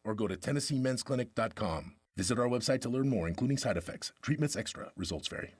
or go to TennesseeMen'sClinic.com. Visit our website to learn more, including side effects. Treatments extra. Results vary.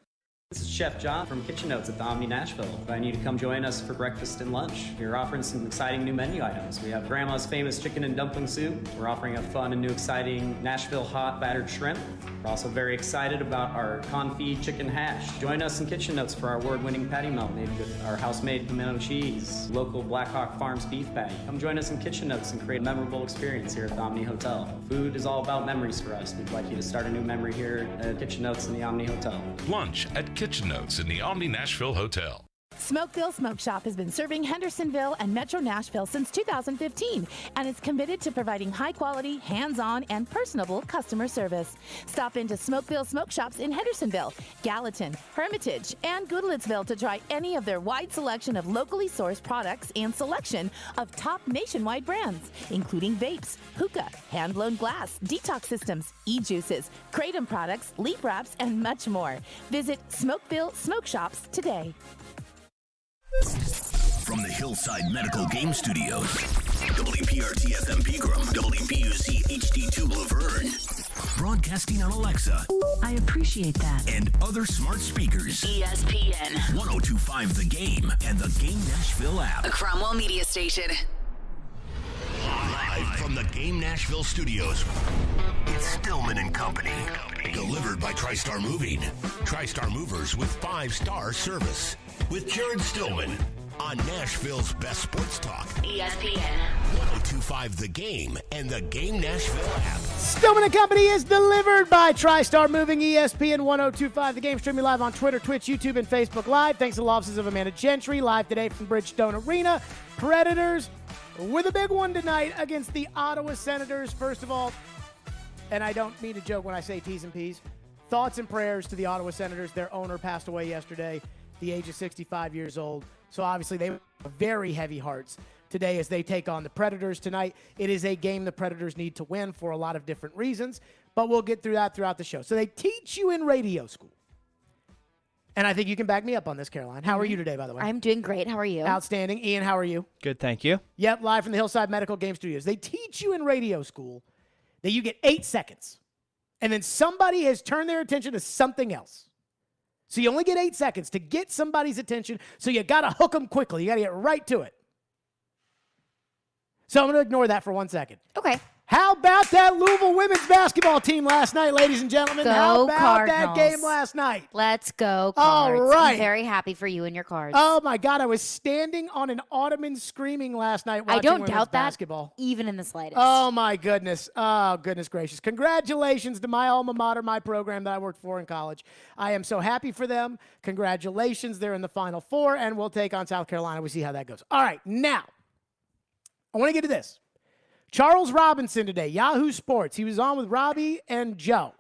This is Chef John from Kitchen Notes at the Omni Nashville. Inviting you to come join us for breakfast and lunch. We're offering some exciting new menu items. We have Grandma's famous chicken and dumpling soup. We're offering a fun and new exciting Nashville hot battered shrimp. We're also very excited about our confit chicken hash. Join us in Kitchen Notes for our award-winning patty melt made with our house-made pimento cheese, local Blackhawk Farms beef patty. Come join us in Kitchen Notes and create a memorable experience here at the Omni Hotel. Food is all about memories for us. We'd like you to start a new memory here at Kitchen Notes in the Omni Hotel. Lunch at Kitchen Notes in the Omni Nashville Hotel. Smokeville Smoke Shop has been serving Hendersonville and Metro Nashville since 2015 and is committed to providing high-quality, hands-on, and personable customer service. Stop into Smokeville Smoke Shops in Hendersonville, Gallatin, Hermitage, and Goodlettsville to try any of their wide selection of locally sourced products and selection of top nationwide brands, including vapes, hookah, hand-blown glass, detox systems, e-juices, kratom products, leaf wraps, and much more. Visit Smokeville Smoke Shops today. From the Hillside Medical Game Studios, WPRT FM Pegram, WPUC HD2 Laverne, broadcasting on Alexa. I appreciate that. And other smart speakers. ESPN. 1025 The Game and the Game Nashville app. A Cromwell media station. Live from the Game Nashville studios, it's Stillman and Company. Delivered by Tristar Moving. Tristar Movers with 5-star service. With Jared Stillman on Nashville's best sports talk. ESPN. 1025 The Game and the Game Nashville app. Stillman and Company is delivered by Tristar Moving, ESPN 1025 The Game. Streaming live on Twitter, Twitch, YouTube, and Facebook Live. Thanks to the offices of Amanda Gentry. Live today from Bridgestone Arena. Predators with a big one tonight against the Ottawa Senators. First of all, and I don't mean to joke when I say T's and P's, thoughts and prayers to the Ottawa Senators. Their owner passed away yesterday, the age of 65 years old. So obviously they have very heavy hearts today as they take on the Predators tonight. It is a game the Predators need to win for a lot of different reasons, but we'll get through that throughout the show. So they teach you in radio school. And I think you can back me up on this, Caroline. How are you today, by the way? I'm doing great. How are you? Outstanding. Ian, how are you? Good, thank you. Yep, live from the Hillside Medical Game Studios. They teach you in radio school that you get 8 seconds, and then somebody has turned their attention to something else. So you only get 8 seconds to get somebody's attention, so you got to hook them quickly. You got to get right to it. So I'm going to ignore that for 1 second. Okay. How about that Louisville women's basketball team last night, ladies and gentlemen? Go How about Cardinals. that game last night? Let's go, All Cards. right. I'm very happy for you and your Cards. Oh, my God. I was standing on an ottoman screaming last night watching I don't women's doubt that, basketball. even in the slightest. Oh, my goodness. Oh, goodness gracious. Congratulations to my alma mater, my program that I worked for in college. I am so happy for them. Congratulations. They're in the Final Four, and we'll take on South Carolina. We'll see how that goes. All right, now, I want to get to this. Charles Robinson today, Yahoo Sports. He was on with Robbie and Joe.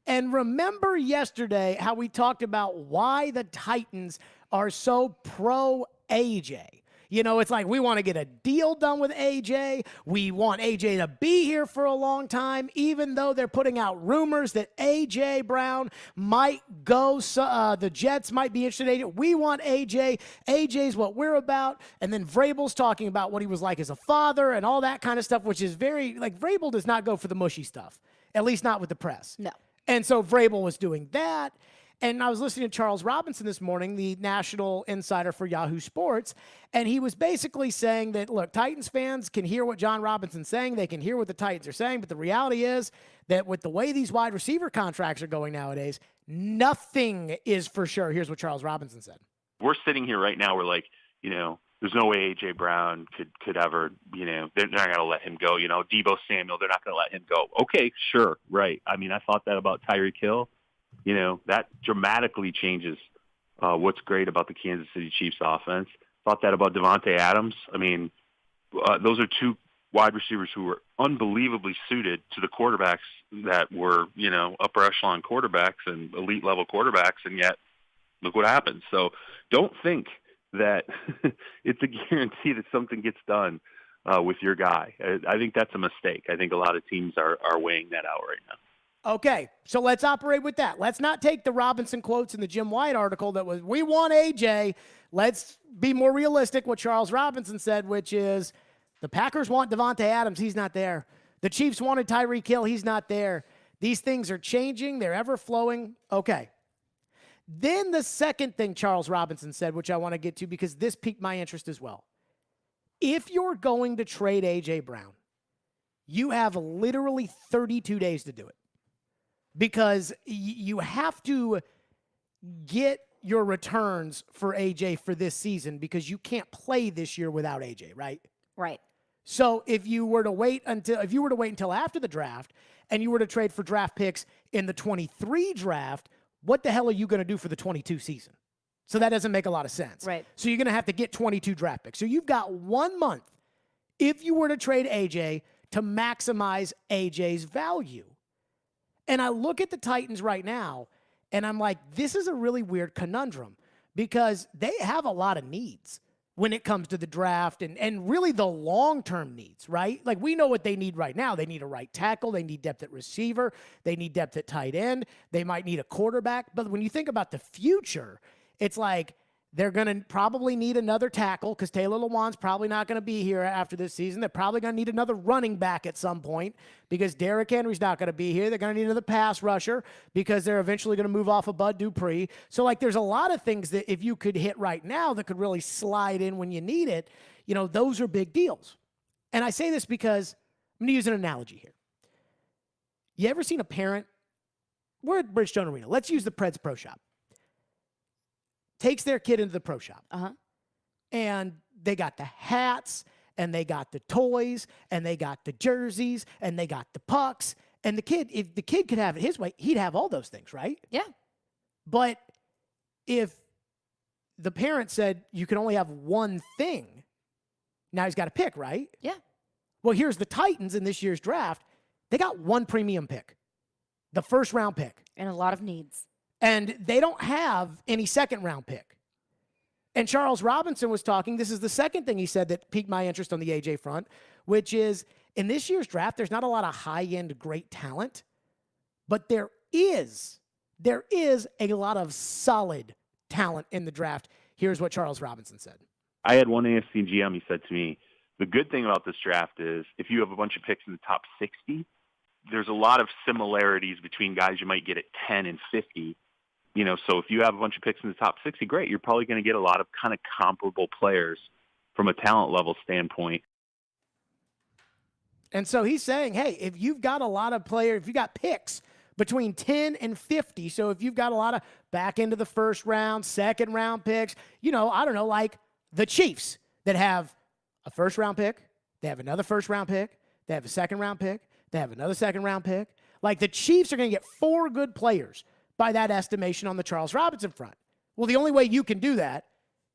And remember yesterday how we talked about why the Titans are so pro AJ. You know, it's like we want to get a deal done with AJ. We want AJ to be here for a long time, even though they're putting out rumors that AJ Brown might go. The Jets might be interested in it. We want AJ. AJ's what we're about. And then Vrabel's talking about what he was like as a father and all that kind of stuff, which is very, like, Vrabel does not go for the mushy stuff, at least not with the press. No. And so Vrabel was doing that. And I was listening to Charles Robinson this morning, the national insider for Yahoo Sports, and he was basically saying that, look, Titans fans can hear what John Robinson's saying. They can hear what the Titans are saying. But the reality is that with the way these wide receiver contracts are going nowadays, nothing is for sure. Here's what Charles Robinson said. We're sitting here right now. We're like, you know, there's no way A.J. Brown could ever, you know, they're not going to let him go. You know, Deebo Samuel, they're not going to let him go. Okay, sure, right. I mean, I thought that about Tyreek Hill. You know, that dramatically changes what's great about the Kansas City Chiefs offense. Thought that about Devontae Adams. I mean, those are two wide receivers who were unbelievably suited to the quarterbacks that were, you know, upper echelon quarterbacks and elite level quarterbacks, and yet look what happens. So don't think that it's a guarantee that something gets done with your guy. I think that's a mistake. I think a lot of teams are weighing that out right now. Okay, so let's operate with that. Let's not take the Robinson quotes in the Jim White article that was, we want AJ. Let's be more realistic what Charles Robinson said, which is the Packers want Devontae Adams. He's not there. The Chiefs wanted Tyreek Hill. He's not there. These things are changing. They're ever flowing. Okay. Then the second thing Charles Robinson said, which I want to get to because this piqued my interest as well. If you're going to trade A.J. Brown, you have literally 32 days to do it because you have to get your returns for A.J. for this season because you can't play this year without A.J., right? Right. So if you were to wait until after the draft and you were to trade for draft picks in the 23 draft, what the hell are you going to do for the 22 season? So that doesn't make a lot of sense. Right. So you're going to have to get 22 draft picks. So you've got 1 month if you were to trade AJ to maximize AJ's value. And I look at the Titans right now and I'm like, this is a really weird conundrum because they have a lot of needs when it comes to the draft and really the long-term needs, right? Like we know what they need right now. They need a right tackle. They need depth at receiver. They need depth at tight end. They might need a quarterback. But when you think about the future, it's like they're going to probably need another tackle because Taylor Lewan's probably not going to be here after this season. They're probably going to need another running back at some point because Derrick Henry's not going to be here. They're going to need another pass rusher because they're eventually going to move off of Bud Dupree. So, like, there's a lot of things that if you could hit right now that could really slide in when you need it, you know, those are big deals. And I say this because I'm going to use an analogy here. You ever seen a parent? We're at Bridgestone Arena. Let's use the Preds Pro Shop. Takes their kid into the pro shop. And they got the hats, and they got the toys, and they got the jerseys, and they got the pucks. And the kid, if the kid could have it his way, he'd have all those things, right? Yeah. But if the parent said you can only have one thing, now he's got to pick, right? Yeah. Well, here's the Titans in this year's draft. They got one premium pick, the first round pick. And a lot of needs. And they don't have any second-round pick. And Charles Robinson was talking. This is the second thing he said that piqued my interest on the A.J. front, which is in this year's draft, there's not a lot of high-end great talent, but there is a lot of solid talent in the draft. Here's what Charles Robinson said. I had one AFC GM. He said to me, the good thing about this draft is if you have a bunch of picks in the top 60, there's a lot of similarities between guys you might get at 10 and 50. You know, so if you have a bunch of picks in the top 60, great. You're probably going to get a lot of kind of comparable players from a talent level standpoint. And so he's saying, hey, if you've got a lot of players, if you got picks between 10 and 50, so if you've got a lot of back into the first round, second round picks, you know, I don't know, like the Chiefs that have a first round pick, they have another first round pick, they have a second round pick, they have another second round pick. Like the Chiefs are going to get 4 good players by that estimation on the Charles Robinson front. Well, the only way you can do that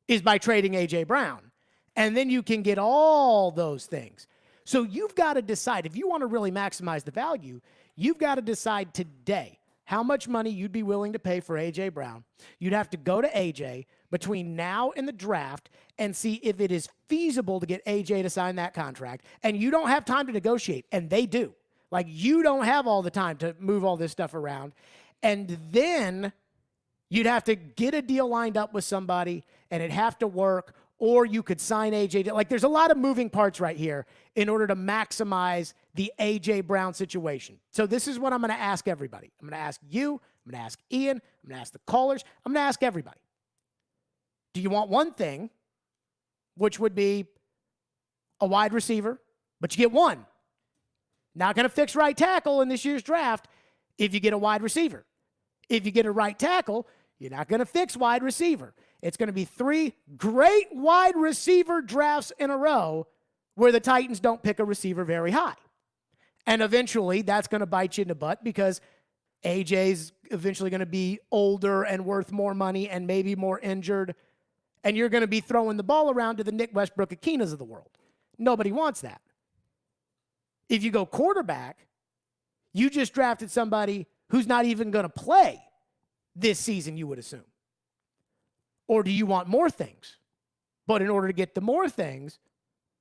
is by trading A.J. Brown. And then you can get all those things. So you've got to decide, if you want to really maximize the value, you've got to decide today how much money you'd be willing to pay for A.J. Brown. You'd have to go to A.J. between now and the draft and see if it is feasible to get A.J. to sign that contract. And you don't have time to negotiate, and they do. Like, you don't have all the time to move all this stuff around. And then you'd have to get a deal lined up with somebody, and it'd have to work, or you could sign A.J. Like, there's a lot of moving parts right here in order to maximize the A.J. Brown situation. So this is what I'm going to ask everybody. I'm going to ask you. I'm going to ask Ian. I'm going to ask the callers. I'm going to ask everybody. Do you want one thing, which would be a wide receiver, but you get one? Not going to fix right tackle in this year's draft if you get a wide receiver. If you get a right tackle, you're not going to fix wide receiver. It's going to be 3 great wide receiver drafts in a row where the Titans don't pick a receiver very high. And eventually that's going to bite you in the butt because AJ's eventually going to be older and worth more money and maybe more injured. And you're going to be throwing the ball around to the Nick Westbrook-Akinas of the world. Nobody wants that. If you go quarterback, you just drafted somebody who's not even going to play this season, you would assume. Or do you want more things? But in order to get the more things,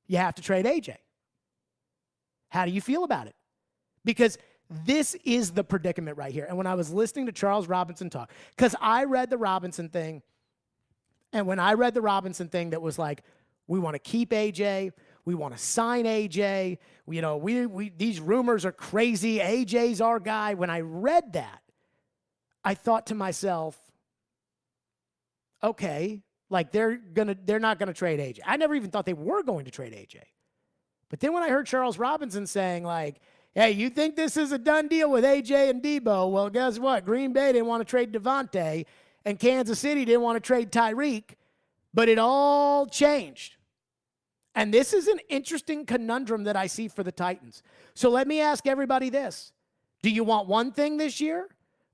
you have to trade AJ. How do you feel about it? Because this is the predicament right here. And when I was listening to Charles Robinson talk, because I read the Robinson thing, and when I read the Robinson thing that was like, we want to keep AJ, We want to sign AJ. These rumors are crazy. AJ's our guy. When I read that, I thought to myself, okay, like they're not gonna trade AJ. I never even thought they were going to trade AJ. But then when I heard Charles Robinson saying, like, hey, you think this is a done deal with AJ and Debo? Well, guess what? Green Bay didn't want to trade Devontae, and Kansas City didn't want to trade Tyreek, but it all changed. And this is an interesting conundrum that I see for the Titans. So let me ask everybody this. Do you want one thing this year,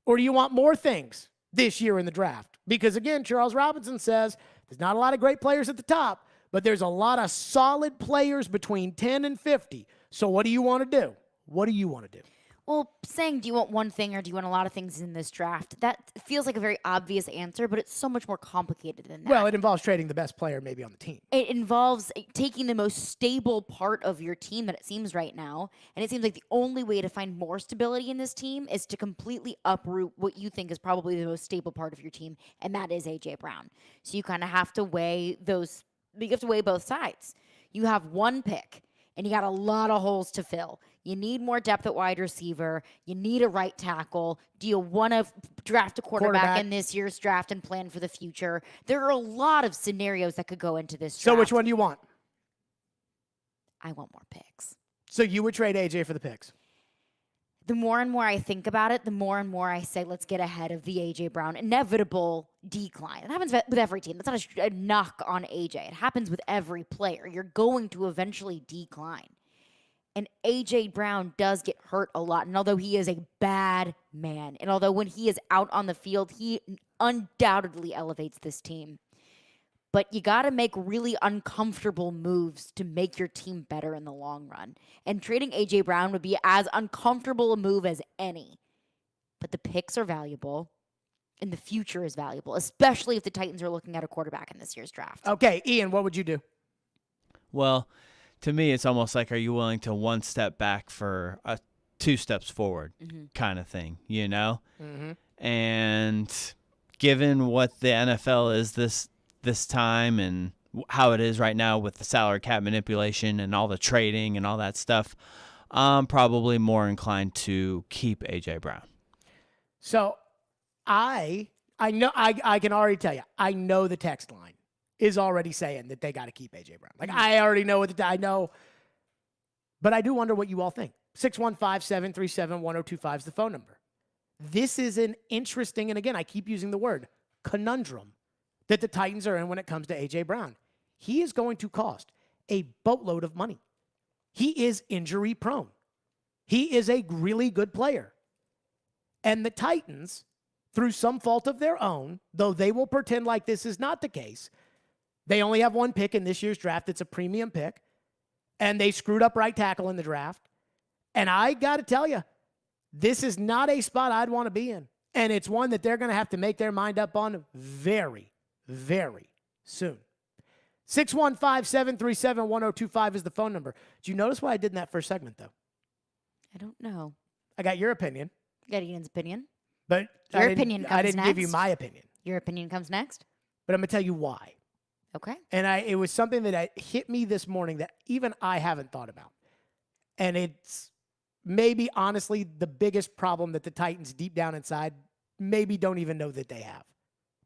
or do you want more things this year in the draft? Because, again, Charles Robinson says there's not a lot of great players at the top, but there's a lot of solid players between 10 and 50. So what do you want to do? What do you want to do? Well, saying do you want one thing or do you want a lot of things in this draft, that feels like a very obvious answer, but it's so much more complicated than that. Well, it involves trading the best player maybe on the team. It involves taking the most stable part of your team that it seems right now, and it seems like the only way to find more stability in this team is to completely uproot what you think is probably the most stable part of your team, and that is A.J. Brown. So you kind of have to weigh those. You have to weigh both sides. You have one pick, and you got a lot of holes to fill. You need more depth at wide receiver. You need a right tackle. Do you want to draft a quarterback in this year's draft and plan for the future? There are a lot of scenarios that could go into this draft. So which one do you want? I want more picks. So you would trade AJ for the picks? The more and more I think about it, the more and more I say, let's get ahead of the A.J. Brown inevitable decline. It happens with every team. That's not a knock on A.J. It happens with every player. You're going to eventually decline. And A.J. Brown does get hurt a lot. And although he is a bad man, and although when he is out on the field, he undoubtedly elevates this team. But you got to make really uncomfortable moves to make your team better in the long run. And trading A.J. Brown would be as uncomfortable a move as any. But the picks are valuable, and the future is valuable, especially if the Titans are looking at a quarterback in this year's draft. Okay, Ian, what would you do? Well, to me, it's almost like, are you willing to one step back for a 2 steps forward kind of thing, you know? Mm-hmm. And given what the NFL is this time and how it is right now with the salary cap manipulation and all the trading and all that stuff, I'm probably more inclined to keep A.J. Brown. So I know I can already tell you, I know the text line is already saying that they got to keep A.J. Brown. Like, I already know I know. But I do wonder what you all think. 615-737-1025 is the phone number. This is an interesting, and again, I keep using the word, conundrum that the Titans are in when it comes to A.J. Brown. He is going to cost a boatload of money. He is injury prone. He is a really good player. And the Titans, through some fault of their own, though they will pretend like this is not the case, they only have one pick in this year's draft. It's a premium pick. And they screwed up right tackle in the draft. And I got to tell you, this is not a spot I'd want to be in. And it's one that they're going to have to make their mind up on very, very soon. 615-737-1025 is the phone number. Did you notice what I did in that first segment, though? I don't know. I got your opinion. Got Ian's opinion. But your opinion comes I didn't next. give you my opinion. Your opinion comes next? But I'm going to tell you why. Okay. And it was something that hit me this morning that even I haven't thought about. And it's maybe, honestly, the biggest problem that the Titans deep down inside maybe don't even know that they have.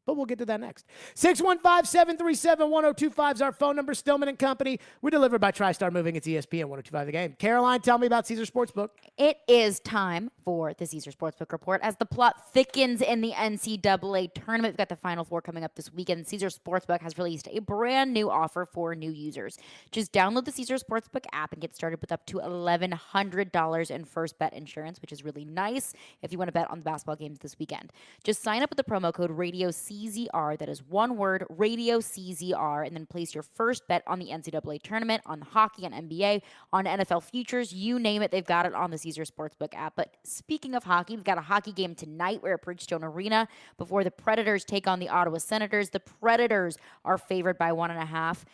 But we'll get to that next. 615-737-1025 is our phone number. Stillman and Company. We're delivered by Tristar Moving. It's ESPN 1025 The Game. Caroline, tell me about Caesar Sportsbook. It is time for the Caesar Sportsbook Report. As the plot thickens in the NCAA tournament, we've got the Final Four coming up this weekend. Caesar Sportsbook has released a brand new offer for new users. Just download the Caesar Sportsbook app and get started with up to $1,100 in first bet insurance, which is really nice if you want to bet on the basketball games this weekend. Just sign up with the promo code RADIOCZR. That is one word, Radio CZR, and then place your first bet on the NCAA tournament, on hockey, on NBA, on NFL futures, you name it, they've got it on the Caesar Sportsbook app. But speaking of hockey, we've got a hockey game tonight. We're at Bridgestone Arena before the Predators take on the Ottawa Senators. The Predators are favored by 1.5.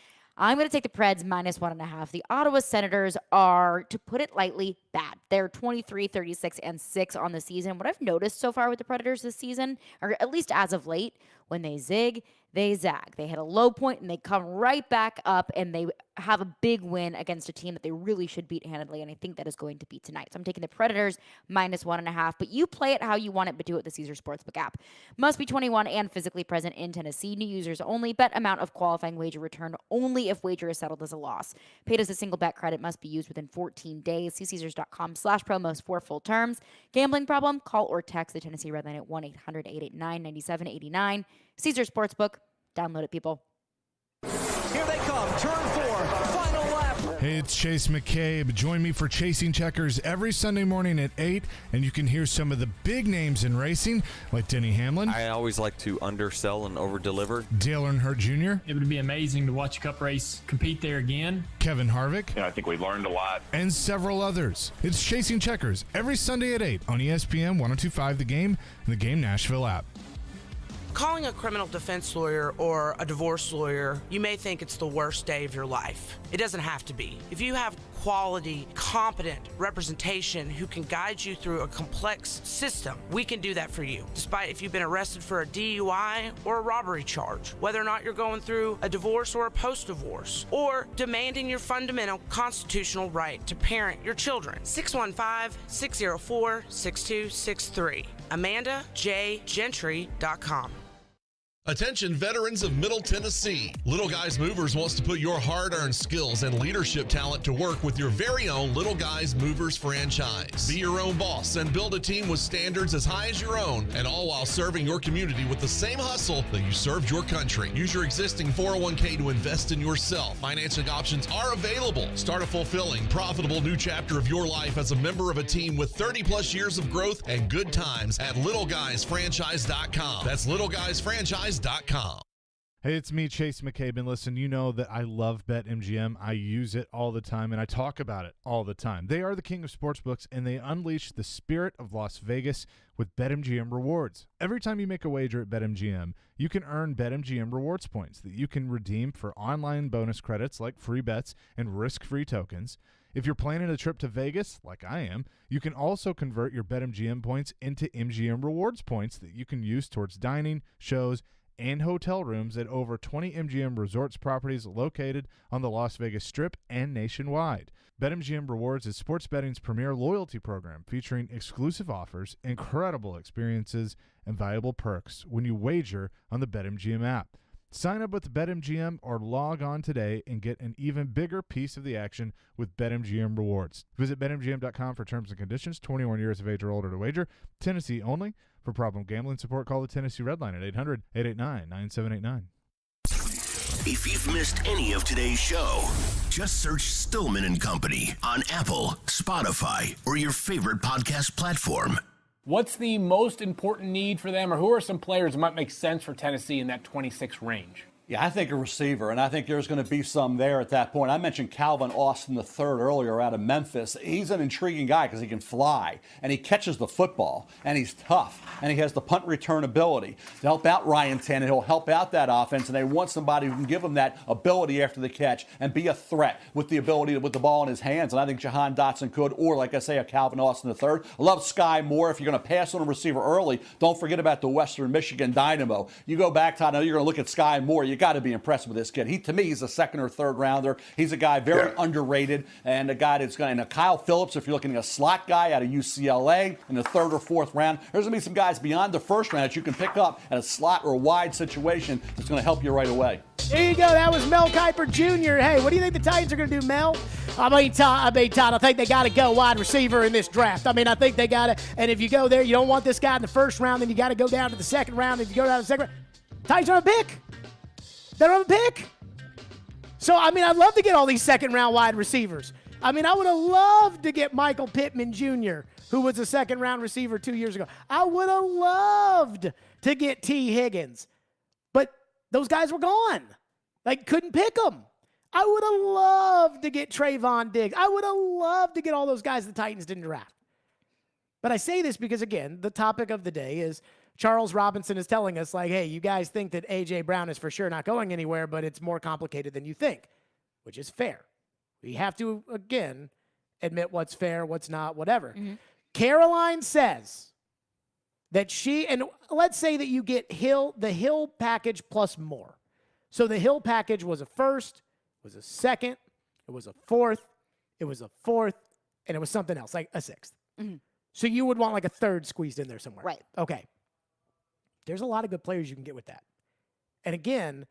I'm going to take the Preds minus 1.5. The Ottawa Senators are, to put it lightly, bad. They're 23, 36, and 6 on the season. What I've noticed so far with the Predators this season, or at least as of late, when they zig, they zag. They hit a low point and they come right back up and they have a big win against a team that they really should beat handedly. And I think that is going to be tonight. So I'm taking the Predators -1.5. But you play it how you want it, but do it with the Caesar Sportsbook app. Must be 21 and physically present in Tennessee. New users only. Bet amount of qualifying wager returned only if wager is settled as a loss. Paid as a single bet credit must be used within 14 days. See Caesars.com/promos for full terms. Gambling problem? Call or text the Tennessee Red Line at 1-800-889-9789. Caesar Sportsbook. Download it, people. Here they come. Turn 4. Final lap. Hey, it's Chase McCabe. Join me for Chasing Checkers every Sunday morning at 8, and you can hear some of the big names in racing, like Denny Hamlin. I always like to undersell and overdeliver. Dale Earnhardt Jr. It would be amazing to watch a Cup race compete there again. Kevin Harvick. I think we learned a lot. And several others. It's Chasing Checkers every Sunday at 8 on ESPN 102.5 The Game and the Game Nashville app. Calling a criminal defense lawyer or a divorce lawyer, you may think it's the worst day of your life. It doesn't have to be. If you have quality, competent representation who can guide you through a complex system, we can do that for you. Despite if you've been arrested for a DUI or a robbery charge, whether or not you're going through a divorce or a post-divorce, or demanding your fundamental constitutional right to parent your children. 615-604-6263. AmandaJGentry.com. Attention veterans of Middle Tennessee. Little Guys Movers wants to put your hard-earned skills and leadership talent to work with your very own Little Guys Movers franchise. Be your own boss and build a team with standards as high as your own, and all while serving your community with the same hustle that you served your country. Use your existing 401k to invest in yourself. Financing options are available. Start a fulfilling, profitable new chapter of your life as a member of a team with 30-plus years of growth and good times at littleguysfranchise.com. That's littleguysfranchise.com. Hey, it's me, Chase McCabe, and listen, you know that I love BetMGM. I use it all the time, and I talk about it all the time. They are the king of sportsbooks, and they unleash the spirit of Las Vegas with BetMGM rewards. Every time you make a wager at BetMGM, you can earn BetMGM rewards points that you can redeem for online bonus credits like free bets and risk-free tokens. If you're planning a trip to Vegas, like I am, you can also convert your BetMGM points into MGM rewards points that you can use towards dining, shows, and hotel rooms at over 20 MGM Resorts properties located on the Las Vegas Strip and nationwide. BetMGM Rewards is sports betting's premier loyalty program featuring exclusive offers, incredible experiences, and valuable perks when you wager on the BetMGM app. Sign up with BetMGM or log on today and get an even bigger piece of the action with BetMGM Rewards. Visit BetMGM.com for terms and conditions. 21 years of age or older to wager. Tennessee only. For problem gambling support, call the Tennessee Red Line at 800-889-9789. If you've missed any of today's show, just search Stillman and Company on Apple, Spotify, or your favorite podcast platform. What's the most important need for them, or who are some players that might make sense for Tennessee in that 26 range? Yeah, I think a receiver, and I think there's going to be some there at that point. I mentioned Calvin Austin III earlier out of Memphis. He's an intriguing guy because he can fly, and he catches the football, and he's tough, and he has the punt return ability to help out Ryan Tannehill. He'll help out that offense, and they want somebody who can give them that ability after the catch and be a threat with the ability with the ball in his hands, and I think Jahan Dotson could, or like I say, a Calvin Austin III. I love Sky Moore. If you're going to pass on a receiver early, don't forget about the Western Michigan Dynamo. You go back to, I know you're going to look at Sky Moore. You got to be impressed with this kid. To me, he's a second or third rounder. He's a guy very underrated, and a guy that's going to, Kyle Phillips, if you're looking at a slot guy out of UCLA in the third or fourth round, there's going to be some guys beyond the first round that you can pick up at a slot or wide situation that's going to help you right away. There you go. That was Mel Kiper Jr. Hey, what do you think the Titans are going to do, Mel? Todd, I think they got to go wide receiver in this draft. I think they got to. And if you go there, you don't want this guy in the first round, then you got to go down to the second round. If you go down to the second round, Titans don't have a pick. They don't have a pick. So, I'd love to get all these second-round wide receivers. I would have loved to get Michael Pittman Jr., who was a second-round receiver 2 years ago. I would have loved to get T. Higgins. But those guys were gone. Couldn't pick them. I would have loved to get Trayvon Diggs. I would have loved to get all those guys the Titans didn't draft. But I say this because, again, the topic of the day is Charles Robinson is telling us, hey, you guys think that A.J. Brown is for sure not going anywhere, but it's more complicated than you think, which is fair. We have to, again, admit what's fair, what's not, whatever. Mm-hmm. Caroline says that and let's say that you get the Hill package plus more. So the Hill package was a first, was a second, it was a fourth, and it was something else, like a sixth. Mm-hmm. So you would want like a third squeezed in there somewhere. Right. Okay. There's a lot of good players you can get with that. And again,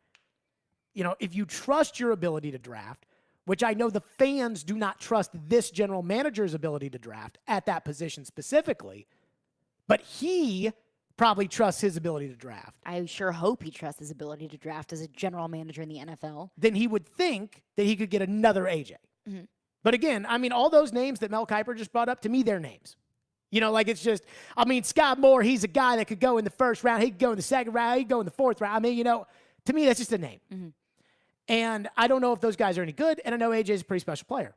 if you trust your ability to draft, which I know the fans do not trust this general manager's ability to draft at that position specifically, but he probably trusts his ability to draft. I sure hope he trusts his ability to draft as a general manager in the NFL. Then he would think that he could get another AJ. Mm-hmm. But again, all those names that Mel Kiper just brought up, to me, they're names. It's just, Scott Moore, he's a guy that could go in the first round. He could go in the second round. He could go in the fourth round. To me, that's just a name. Mm-hmm. And I don't know if those guys are any good, and I know AJ's a pretty special player.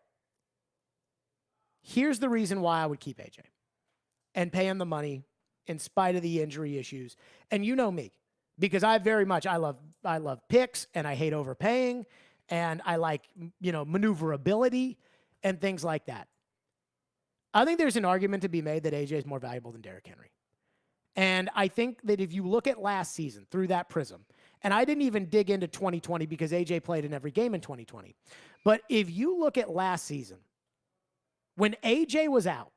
Here's the reason why I would keep AJ and pay him the money in spite of the injury issues. And you know me, because I love picks, and I hate overpaying, and I like, maneuverability and things like that. I think there's an argument to be made that AJ is more valuable than Derrick Henry. And I think that if you look at last season through that prism, and I didn't even dig into 2020 because AJ played in every game in 2020. But if you look at last season, when AJ was out,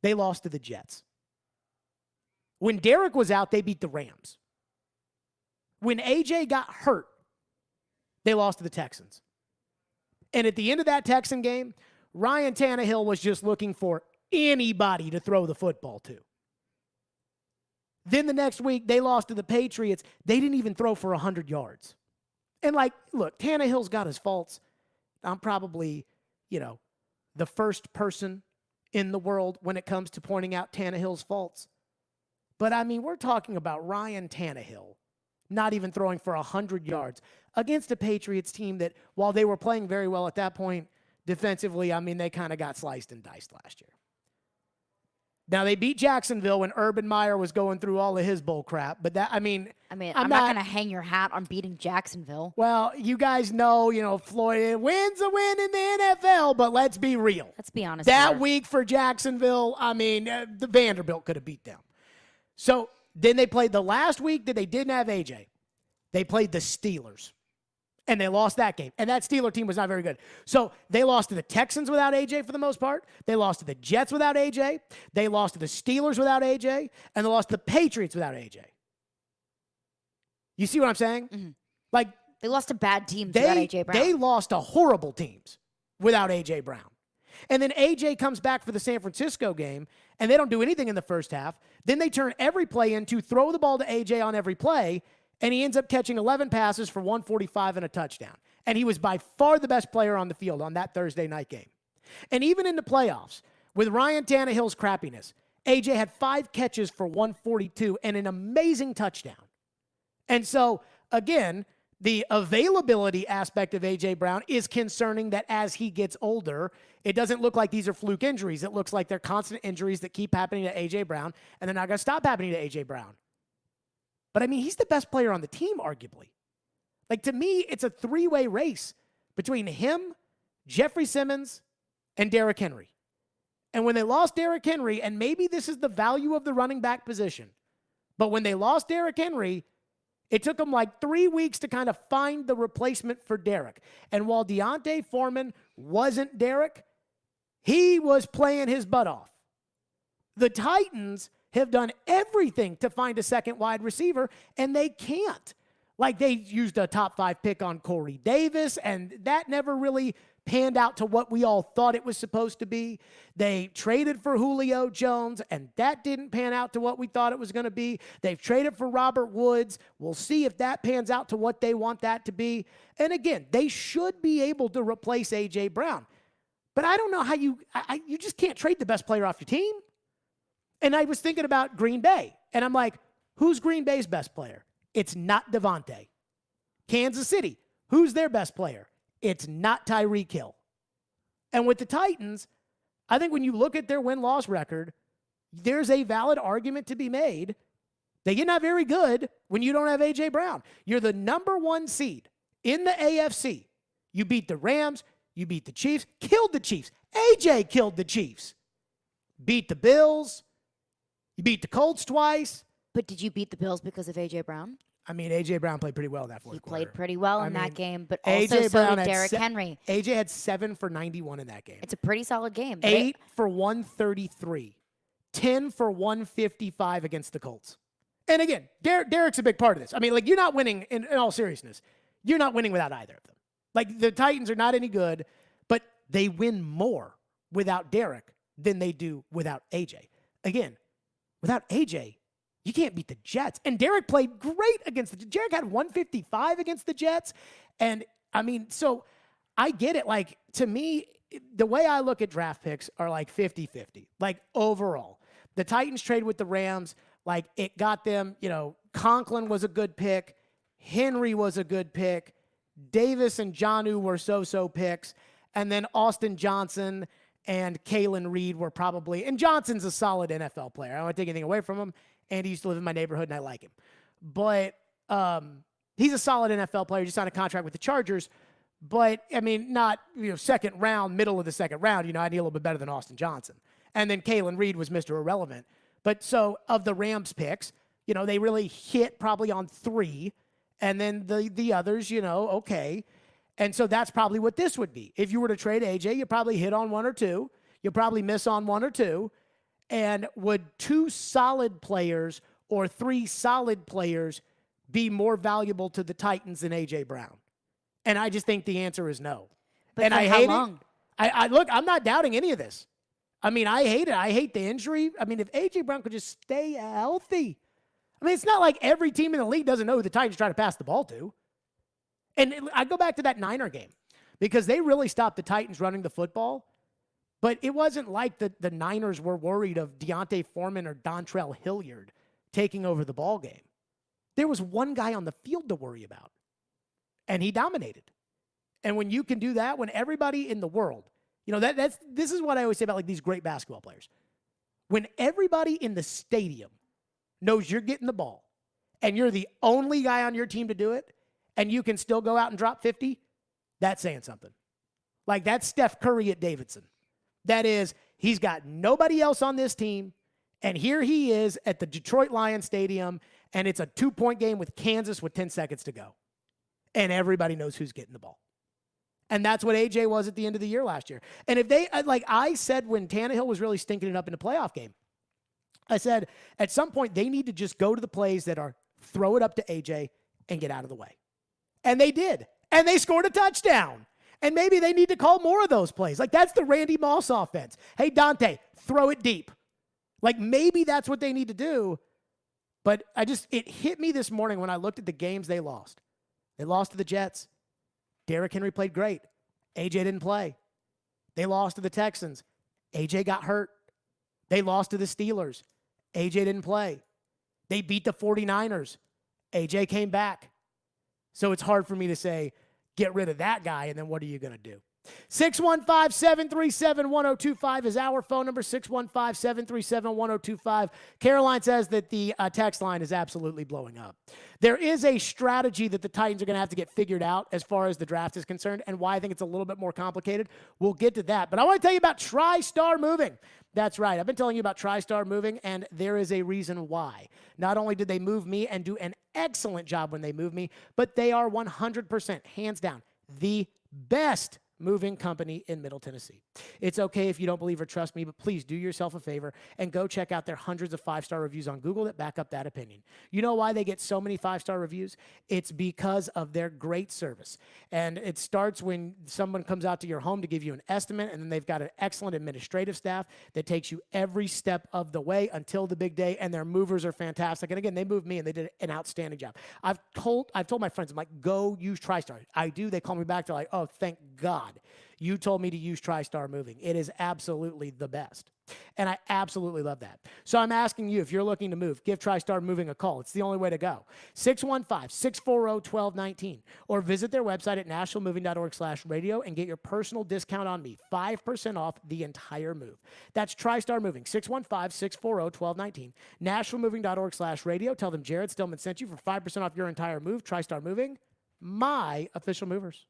they lost to the Jets. When Derrick was out, they beat the Rams. When AJ got hurt, they lost to the Texans. And at the end of that Texan game, Ryan Tannehill was just looking for anybody to throw the football to. Then the next week, they lost to the Patriots. They didn't even throw for 100 yards. And look, Tannehill's got his faults. I'm probably, the first person in the world when it comes to pointing out Tannehill's faults. But, we're talking about Ryan Tannehill not even throwing for 100 yards against a Patriots team that, while they were playing very well at that point, defensively, they kind of got sliced and diced last year. Now, they beat Jacksonville when Urban Meyer was going through all of his bull crap, but that, I'm not going to hang your hat on beating Jacksonville. Well, you guys know, Floyd wins a win in the NFL, but let's be real. Let's be honest. That week for Jacksonville, the Vanderbilt could have beat them. So then they played the last week that they didn't have AJ. They played the Steelers. And they lost that game. And that Steeler team was not very good. So they lost to the Texans without AJ for the most part. They lost to the Jets without AJ. They lost to the Steelers without AJ. And they lost to the Patriots without AJ. You see what I'm saying? Mm-hmm. They lost to bad teams without AJ Brown. They lost to horrible teams without AJ Brown. And then AJ comes back for the San Francisco game, and they don't do anything in the first half. Then they turn every play into throw the ball to AJ on every play, and he ends up catching 11 passes for 145 and a touchdown. And he was by far the best player on the field on that Thursday night game. And even in the playoffs, with Ryan Tannehill's crappiness, AJ had 5 catches for 142 and an amazing touchdown. And so, again, the availability aspect of AJ Brown is concerning that as he gets older, it doesn't look like these are fluke injuries. It looks like they're constant injuries that keep happening to AJ Brown, and they're not going to stop happening to AJ Brown. But, he's the best player on the team, arguably. To me, it's a 3-way race between him, Jeffrey Simmons, and Derrick Henry. And when they lost Derrick Henry, and maybe this is the value of the running back position, but when they lost Derrick Henry, it took them 3 weeks to kind of find the replacement for Derrick. And while Deontay Foreman wasn't Derrick, he was playing his butt off. The Titans have done everything to find a second wide receiver, and they can't. They used a top 5 pick on Corey Davis, and that never really panned out to what we all thought it was supposed to be. They traded for Julio Jones, and that didn't pan out to what we thought it was going to be. They've traded for Robert Woods. We'll see if that pans out to what they want that to be. And again, they should be able to replace A.J. Brown. But I don't know how you just can't trade the best player off your team. And I was thinking about Green Bay, and I'm like, who's Green Bay's best player? It's not Devontae. Kansas City, who's their best player? It's not Tyreek Hill. And with the Titans, I think when you look at their win-loss record, there's a valid argument to be made that you're not very good when you don't have A.J. Brown. You're the number 1 seed in the AFC. You beat the Rams, you beat the Chiefs, killed the Chiefs. A.J. killed the Chiefs. Beat the Bills. You beat the Colts twice. But did you beat the Bills because of A.J. Brown? I mean, A.J. Brown played pretty well in that fourth quarter. He played pretty well in that game, but also A.J. so Brown did had Derrick Henry. A.J. had 7 for 91 in that game. It's a pretty solid game. 8 for 133. 10 for 155 against the Colts. And again, Derrick's a big part of this. I mean, like, you're not winning, in all seriousness, you're not winning without either of them. Like, the Titans are not any good, but they win more without Derrick than they do without A.J. Again, without A.J., you can't beat the Jets. And Derrick played great against the Jets. Derrick had 155 against the Jets. And, I mean, so I get it. Like, to me, the way I look at draft picks are like 50-50. Like, overall. The Titans trade with the Rams. Like, it got them, Conklin was a good pick. Henry was a good pick. Davis and Jonnu were so-so picks. And then Austin Johnson and Kalen Reed were probably, and Johnson's a solid NFL player. I don't want to take anything away from him. And he used to live in my neighborhood, and I like him. But he's a solid NFL player. He just signed a contract with the Chargers. But, I mean, not, second round, middle of the second round. I need a little bit better than Austin Johnson. And then Kalen Reed was Mr. Irrelevant. But so, of the Rams picks, they really hit probably on 3. And then the others, okay. And so that's probably what this would be. If you were to trade AJ, you probably hit on 1 or 2. You'll probably miss on 1 or 2. And would 2 solid players or 3 solid players be more valuable to the Titans than A.J. Brown? And I just think the answer is no. But and for I how hate long? it. Look, I'm not doubting any of this. I mean, I hate it. I hate the injury. I mean, if A.J. Brown could just stay healthy. I mean, it's not like every team in the league doesn't know who the Titans try to pass the ball to. And I go back to that Niner game because they really stopped the Titans running the football. But it wasn't like the Niners were worried of Deontay Foreman or Dontrell Hilliard taking over the ball game. There was one guy on the field to worry about, and he dominated. And when you can do that, when everybody in the world, this is what I always say about like these great basketball players. When everybody in the stadium knows you're getting the ball, and you're the only guy on your team to do it, and you can still go out and drop 50, that's saying something. Like, that's Steph Curry at Davidson. That is, he's got nobody else on this team, and here he is at the Detroit Lions Stadium, and it's a 2-point game with Kansas with 10 seconds to go. And everybody knows who's getting the ball. And that's what AJ was at the end of the year last year. And if they, like I said when Tannehill was really stinking it up in the playoff game, I said at some point they need to just go to the plays that are throw it up to AJ and get out of the way. And they did. And they scored a touchdown. And maybe they need to call more of those plays. Like, that's the Randy Moss offense. Hey, Dante, throw it deep. Like, maybe that's what they need to do. But it hit me this morning when I looked at the games they lost. They lost to the Jets. Derrick Henry played great. AJ didn't play. They lost to the Texans. AJ got hurt. They lost to the Steelers. AJ didn't play. They beat the 49ers. AJ came back. So it's hard for me to say, get rid of that guy, and then what are you going to do? 615-737-1025 is our phone number, 615-737-1025. Caroline says that the text line is absolutely blowing up. There is a strategy that the Titans are going to have to get figured out as far as the draft is concerned, and why I think it's a little bit more complicated. We'll get to that. But I want to tell you about Tristar Moving. That's right. I've been telling you about Tristar Moving, and there is a reason why. Not only did they move me and do an excellent job when they moved me, but they are 100%, hands down, the best moving company in Middle Tennessee. It's okay if you don't believe or trust me, but please do yourself a favor and go check out their hundreds of 5-star reviews on Google that back up that opinion. You know why they get so many 5-star reviews? It's because of their great service. And it starts when someone comes out to your home to give you an estimate, and then they've got an excellent administrative staff that takes you every step of the way until the big day, and their movers are fantastic. And again, they moved me, and they did an outstanding job. I've told my friends, I'm like, go use Tristar. I do. They call me back. They're like, oh, thank God you told me to use Tristar Moving. It is absolutely the best. And I absolutely love that. So I'm asking you, if you're looking to move, give Tristar Moving a call. It's the only way to go. 615-640-1219. Or visit their website at nashvillemoving.org/radio and get your personal discount on me. 5% off the entire move. That's Tristar Moving. 615-640-1219. nashvillemoving.org/radio. Tell them Jared Stillman sent you for 5% off your entire move. Tristar Moving, my official movers.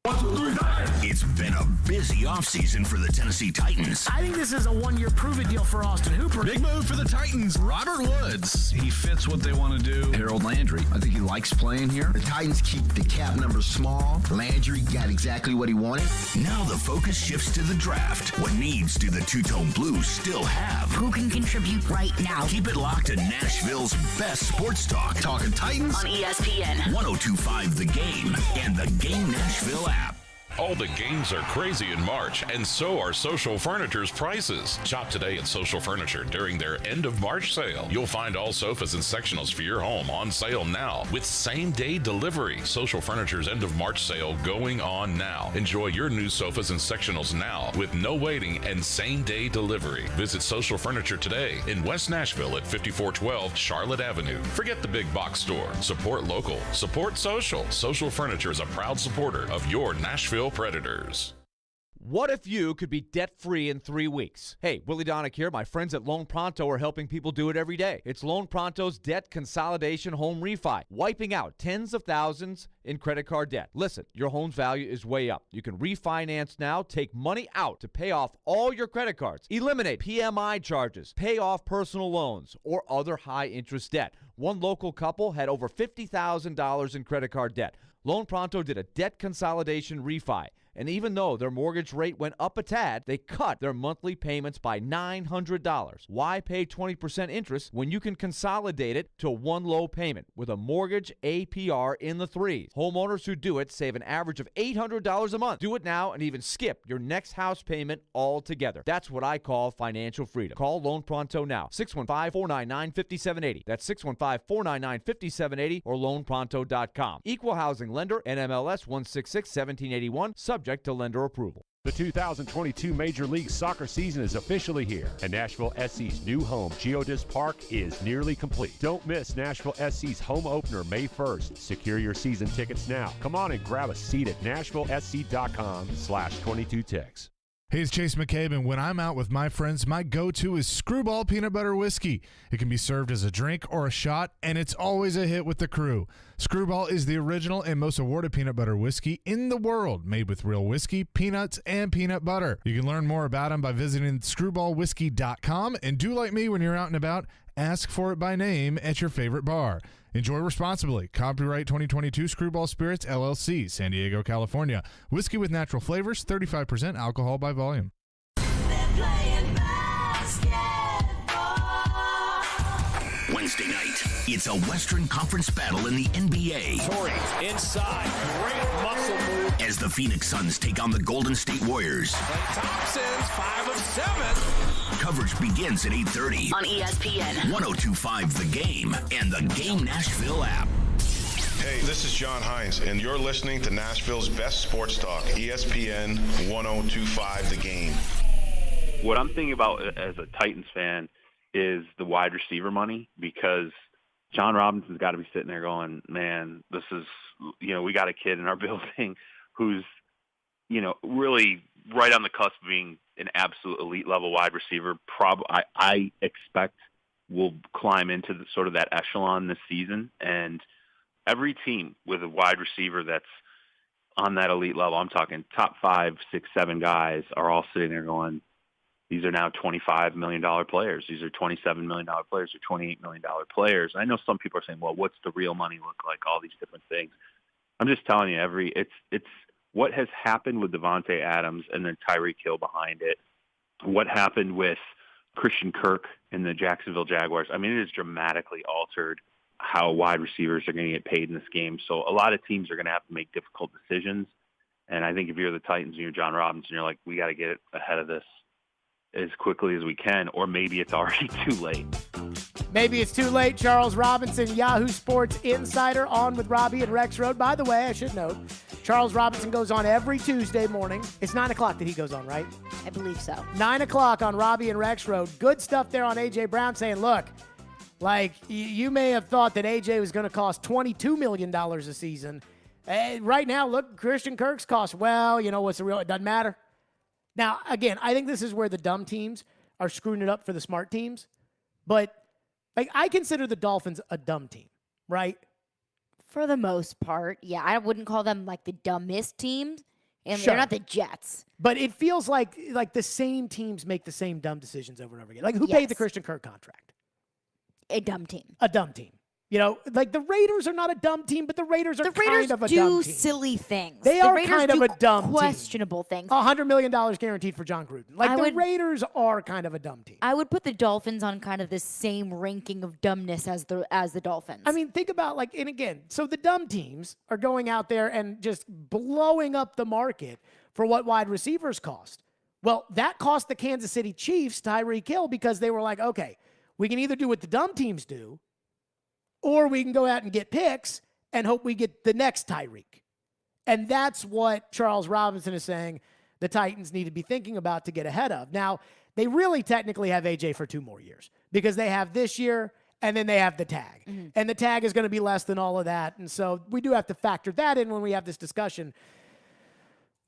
It's been a busy offseason for the Tennessee Titans. I think this is a one-year prove-it deal for Austin Hooper. Big move for the Titans. Robert Woods. He fits what they want to do. Harold Landry. I think he likes playing here. The Titans keep the cap number small. Landry got exactly what he wanted. Now the focus shifts to the draft. What needs do the Two-Tone Blues still have? Who can contribute right now? Keep it locked to Nashville's best sports talk. Talking Titans on ESPN 102.5 The Game and the Game Nashville app. All the games are crazy in March, and so are Social Furniture's prices. Shop today at Social Furniture during their end of March sale. You'll find all sofas and sectionals for your home on sale now with same-day delivery. Social Furniture's end of March sale going on now. Enjoy your new sofas and sectionals now with no waiting and same-day delivery. Visit Social Furniture today in West Nashville at 5412 Charlotte Avenue. Forget the big box store. Support local. Support social. Social Furniture is a proud supporter of your Nashville Predators. What if you could be debt-free in 3 weeks? Hey, Willie Donick here. My friends at Loan Pronto are helping people do it every day. It's Loan Pronto's Debt Consolidation Home Refi, wiping out tens of thousands in credit card debt. Listen, your home's value is way up. You can refinance now, take money out to pay off all your credit cards, eliminate PMI charges, pay off personal loans, or other high-interest debt. One local couple had over $50,000 in credit card debt. Loan Pronto did a debt consolidation refi, and even though their mortgage rate went up a tad, they cut their monthly payments by $900. Why pay 20% interest when you can consolidate it to one low payment with a mortgage APR in the threes? Homeowners who do it save an average of $800 a month. Do it now and even skip your next house payment altogether. That's what I call financial freedom. Call Loan Pronto now, 615-499-5780. That's 615-499-5780 or loanpronto.com. Equal housing lender, NMLS 166-1781, subject to lender approval. The 2022 Major League Soccer season is officially here, and Nashville SC's new home, Geodis Park, is nearly complete. Don't miss Nashville SC's home opener May 1st. Secure your season tickets now. Come on and grab a seat at NashvilleSC.com/22ticks. Hey, it's Chase McCabe, and when I'm out with my friends, my go-to is Screwball Peanut Butter Whiskey. It can be served as a drink or a shot, and it's always a hit with the crew. Screwball is the original and most awarded peanut butter whiskey in the world, made with real whiskey, peanuts, and peanut butter. You can learn more about them by visiting screwballwhiskey.com, and do like me when you're out and about, ask for it by name at your favorite bar. Enjoy responsibly. Copyright 2022 Screwball Spirits, LLC, San Diego, California. Whiskey with natural flavors, 35% alcohol by volume. Wednesday night, it's a Western Conference battle in the NBA. Torrey inside, great muscle move. As the Phoenix Suns take on the Golden State Warriors. Thompson's 5 of 7. Coverage begins at 8:30 on ESPN 102.5 The Game and the Game Nashville app. Hey, this is John Hines, and you're listening to Nashville's best sports talk, ESPN 102.5 The Game. What I'm thinking about as a Titans fan is the wide receiver money, because John Robinson's got to be sitting there going, man, this is, we got a kid in our building who's, really right on the cusp of being an absolute elite level wide receiver. I expect will climb into the sort of that echelon this season. And every team with a wide receiver that's on that elite level, I'm talking top 5, 6, 7 guys, are all sitting there going, these are now $25 million players. These are $27 million players or $28 million players. I know some people are saying, well, what's the real money look like? All these different things. I'm just telling you, it's what has happened with Devontae Adams and then Tyreek Hill behind it. What happened with Christian Kirk and the Jacksonville Jaguars. I mean, it has dramatically altered how wide receivers are going to get paid in this game. So a lot of teams are going to have to make difficult decisions. And I think if you're the Titans and you're John Robinson, you're like, we got to get ahead of this as quickly as we can, or maybe it's already too late. Maybe it's too late. Charles Robinson, Yahoo Sports Insider, on with Robbie and Rex Road. By the way, I should note, Charles Robinson goes on every Tuesday morning. It's 9 o'clock that he goes on, right? I believe so. 9 o'clock on Robbie and Rex Road. Good stuff there on A.J. Brown saying, look, like, you may have thought that A.J. was going to cost $22 million a season. Right now, look, Christian Kirk's cost, well, what's the real? It doesn't matter. Now, again, I think this is where the dumb teams are screwing it up for the smart teams. But I consider the Dolphins a dumb team, right? For the most part, yeah. I wouldn't call them like the dumbest teams, and Sure. they're not the Jets. But it feels like the same teams make the same dumb decisions over and over again. Like, who paid the Christian Kirk contract? A dumb team. A dumb team. You know, like the Raiders are not a dumb team, but the Raiders are kind of a dumb do team. silly things. They The are Raiders kind of do a dumb questionable things. $100 million guaranteed for John Gruden. Like, the Raiders are kind of a dumb team. I would put the Dolphins on kind of the same ranking of dumbness as the Dolphins. I mean, think about and again, so the dumb teams are going out there and just blowing up the market for what wide receivers cost. Well, that cost the Kansas City Chiefs Tyreek Hill because they were like, okay, we can either do what the dumb teams do, or we can go out and get picks and hope we get the next Tyreek. And that's what Charles Robinson is saying the Titans need to be thinking about to get ahead of. Now, they really technically have AJ for 2 more years because they have this year and then they have the tag. Mm-hmm. And the tag is going to be less than all of that. And so we do have to factor that in when we have this discussion.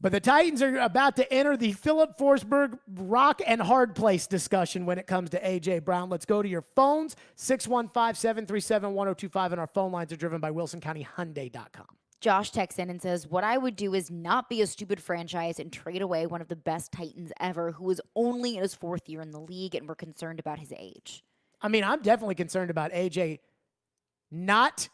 But the Titans are about to enter the Philip Forsberg rock and hard place discussion when it comes to A.J. Brown. Let's go to your phones, 615-737-1025, and our phone lines are driven by WilsonCountyHyundai.com. Josh texts in and says, what I would do is not be a stupid franchise and trade away one of the best Titans ever who is only in his 4th year in the league, and we're concerned about his age. I mean, I'm definitely concerned about A.J. not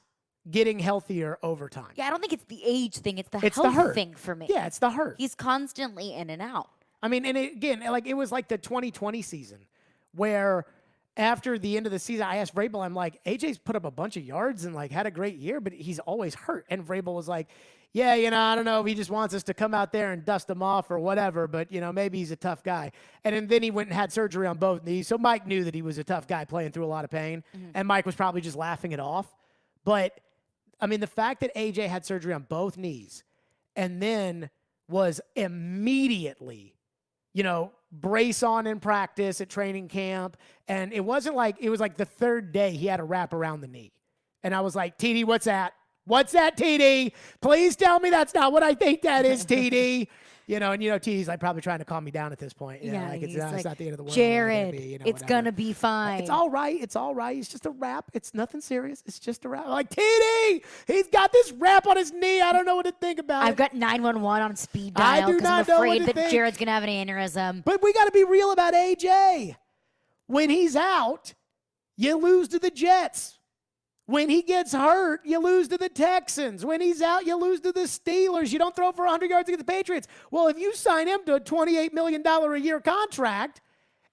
getting healthier over time. Yeah, I don't think it's the age thing. It's the It's the health hurt. thing for me. Yeah, it's the hurt. He's constantly in and out. I mean, and again, it was like the 2020 season where after the end of the season, I asked Vrabel, I'm like, AJ's put up a bunch of yards and had a great year, but he's always hurt. And Vrabel was like, yeah, I don't know if he just wants us to come out there and dust him off or whatever, but maybe he's a tough guy. And then he went and had surgery on both knees. So Mike knew that he was a tough guy playing through a lot of pain. Mm-hmm. And Mike was probably just laughing it off. But I mean, the fact that AJ had surgery on both knees and then was immediately, brace on in practice at training camp. And it was like the 3rd day he had a wrap around the knee. And I was like, TD, what's that? What's that, TD? Please tell me that's not what I think that is, TD. TD's probably trying to calm me down at this point. It's not the end of the world. Jared, it's going to be fine. It's all right. It's all right. It's just a wrap. It's nothing serious. It's just a wrap. I'm like, TD, he's got this wrap on his knee. I don't know what to think about it. I've got 911 on speed dial because I'm afraid that Jared's going to have an aneurysm. But we got to be real about AJ. When he's out, you lose to the Jets. When he gets hurt, you lose to the Texans. When he's out, you lose to the Steelers. You don't throw for 100 yards against the Patriots. Well, if you sign him to a $28 million a year contract,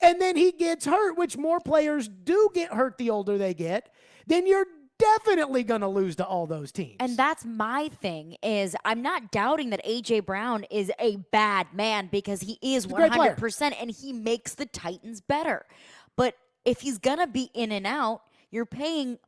and then he gets hurt, which more players do get hurt the older they get, then you're definitely going to lose to all those teams. And that's my thing is I'm not doubting that A.J. Brown is a bad man because he is 100% and he makes the Titans better. But if he's going to be in and out, you're paying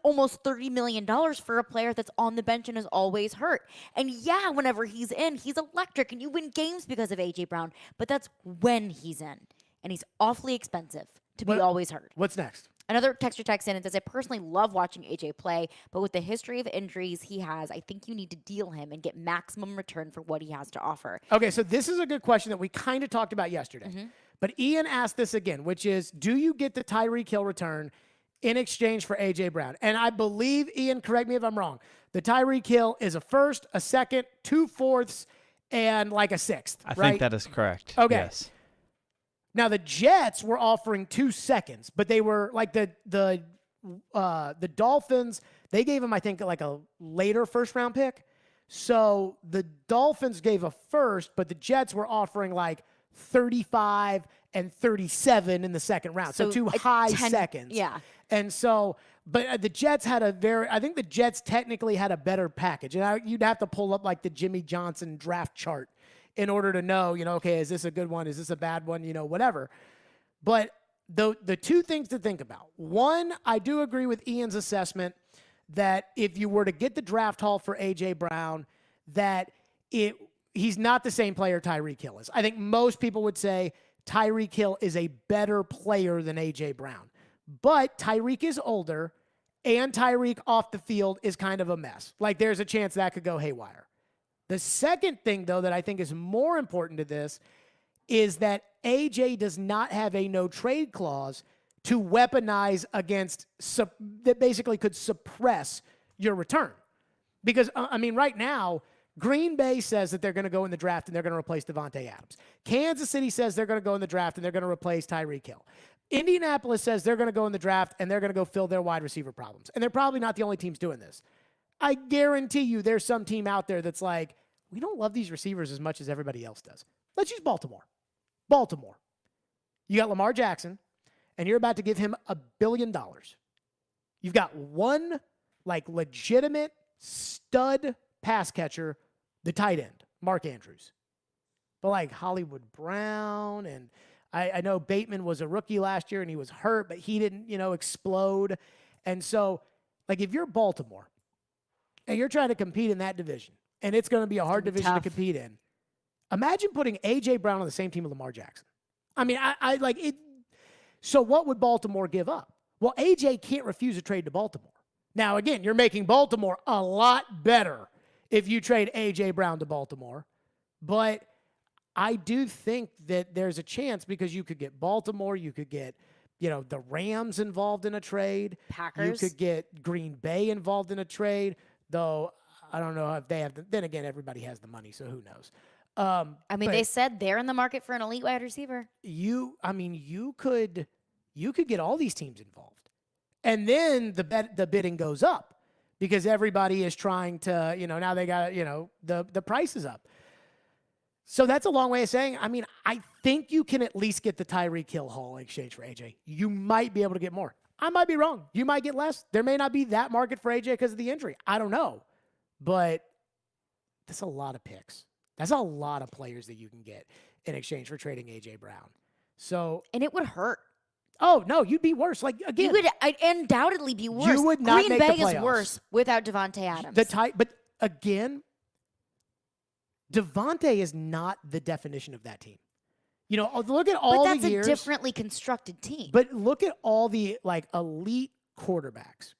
almost $30 million for a player that's on the bench and is always hurt. And yeah, whenever he's in, he's electric and you win games because of A.J. Brown. But that's when he's in. And he's awfully expensive to be always hurt. What's next? Another texter texts in and says, I personally love watching AJ play, but with the history of injuries he has, I think you need to deal him and get maximum return for what he has to offer. Okay, so this is a good question that we kind of talked about yesterday. Mm-hmm. But Ian asked this again, which is, do you get the Tyreek Hill return in exchange for A.J. Brown? And I believe, Ian, correct me if I'm wrong, the Tyreek Hill is a first, a second, 2 fourths, and like a sixth, I right? think that is correct. Okay. Yes. Now, the Jets were offering 2 seconds, but they were like the Dolphins, they gave him, I think, like a later first-round pick. So the Dolphins gave a first, but the Jets were offering like 35 and 37 in the second round. So 2 high seconds. Yeah. And so, but the Jets had I think the Jets technically had a better package. And you'd have to pull up like the Jimmy Johnson draft chart in order to know, okay, is this a good one? Is this a bad one? Whatever. But the 2 things to think about. One, I do agree with Ian's assessment that if you were to get the draft haul for A.J. Brown, that he's not the same player Tyreek Hill is. I think most people would say Tyreek Hill is a better player than A.J. Brown. But Tyreek is older, and Tyreek off the field is kind of a mess. Like, there's a chance that could go haywire. The second thing, though, that I think is more important to this is that A.J. does not have a no-trade clause to weaponize against that basically could suppress your return. Because, right now, Green Bay says that they're going to go in the draft and they're going to replace Devontae Adams. Kansas City says they're going to go in the draft and they're going to replace Tyreek Hill. Indianapolis says they're going to go in the draft and they're going to go fill their wide receiver problems. And they're probably not the only teams doing this. I guarantee you there's some team out there that's like, we don't love these receivers as much as everybody else does. Let's use Baltimore. Baltimore. You got Lamar Jackson, and you're about to give him $1 billion. You've got one, legitimate stud pass catcher, the tight end, Mark Andrews. But, Hollywood Brown, and I know Bateman was a rookie last year, and he was hurt, but he didn't, explode. And so, if you're Baltimore, and you're trying to compete in that division, and it's going to be a hard division to compete in, imagine putting A.J. Brown on the same team with Lamar Jackson. I like it. So what would Baltimore give up? Well, A.J. can't refuse a trade to Baltimore. Now, again, you're making Baltimore a lot better if you trade A.J. Brown to Baltimore. But I do think that there's a chance because you could get Baltimore, you could get, the Rams involved in a trade. Packers. You could get Green Bay involved in a trade, though I don't know if they have then again, everybody has the money, so who knows? They said they're in the market for an elite wide receiver. You could get all these teams involved. And then the bidding goes up because everybody is trying to, now they got, the price is up. So that's a long way of saying, I think you can at least get the Tyreek Hill haul in exchange for AJ. You might be able to get more. I might be wrong. You might get less. There may not be that market for AJ because of the injury. I don't know. But that's a lot of picks. That's a lot of players that you can get in exchange for trading A.J. Brown. And it would hurt. Oh, no, you'd be worse. Again. You would undoubtedly be worse. You would not Green make Bay the playoffs. is worse without Devontae Adams. But again, Devontae is not the definition of that team. Look at all the years. But that's a differently constructed team. But look at all the, elite quarterbacks.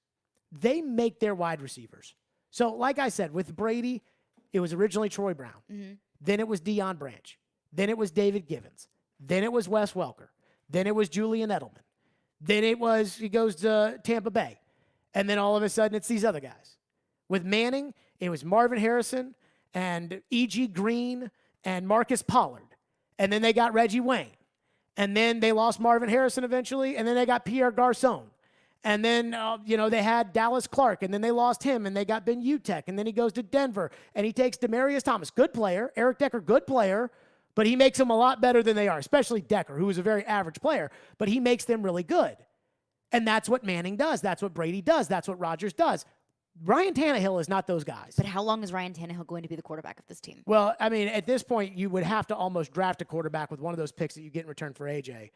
They make their wide receivers. So, like I said, with Brady, it was originally Troy Brown. Mm-hmm. Then it was Deion Branch. Then it was David Givens. Then it was Wes Welker. Then it was Julian Edelman. Then he goes to Tampa Bay. And then all of a sudden, it's these other guys. With Manning, it was Marvin Harrison and E.G. Green and Marcus Pollard. And then they got Reggie Wayne. And then they lost Marvin Harrison eventually. And then they got Pierre Garçon. And then, they had Dallas Clark, and then they lost him, and they got Ben Utek, and then he goes to Denver, and he takes Demaryius Thomas, good player, Eric Decker, good player, but he makes them a lot better than they are, especially Decker, who is a very average player, but he makes them really good. And that's what Manning does. That's what Brady does. That's what Rodgers does. Ryan Tannehill is not those guys. But how long is Ryan Tannehill going to be the quarterback of this team? Well, at this point, you would have to almost draft a quarterback with one of those picks that you get in return for AJ,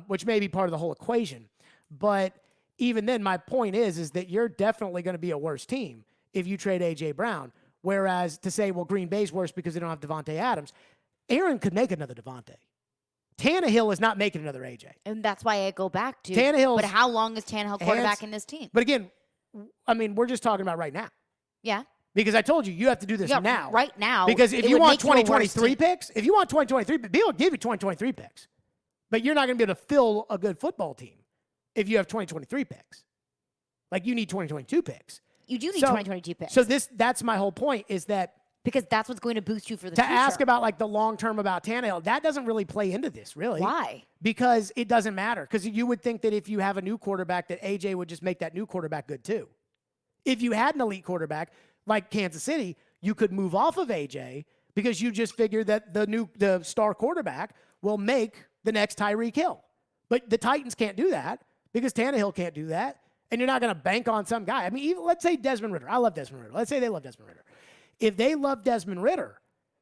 which may be part of the whole equation. But even then, my point is that you're definitely going to be a worse team if you trade A.J. Brown. Whereas to say, well, Green Bay's worse because they don't have Devontae Adams, Aaron could make another Devontae. Tannehill is not making another A.J. And that's why I go back to Tannehill. But how long is Tannehill quarterback in this team? But again, we're just talking about right now. Yeah. Because I told you have to do this now. Right now. Because if you want 2023 picks, Bill will give you 2023 picks. But you're not going to be able to fill a good football team if you have 2023 picks. You need 2022 picks. You do need 2022 picks. So that's my whole point is that because that's what's going to boost you for the future. To ask about the long term about Tannehill, that doesn't really play into this, really. Why? Because it doesn't matter. Because you would think that if you have a new quarterback, that AJ would just make that new quarterback good too. If you had an elite quarterback like Kansas City, you could move off of AJ because you just figure that the star quarterback will make the next Tyreek Hill. But the Titans can't do that because Tannehill can't do that. And you're not going to bank on some guy. Even let's say Desmond Ridder. I love Desmond Ridder. Let's say they love Desmond Ridder. If they love Desmond Ridder,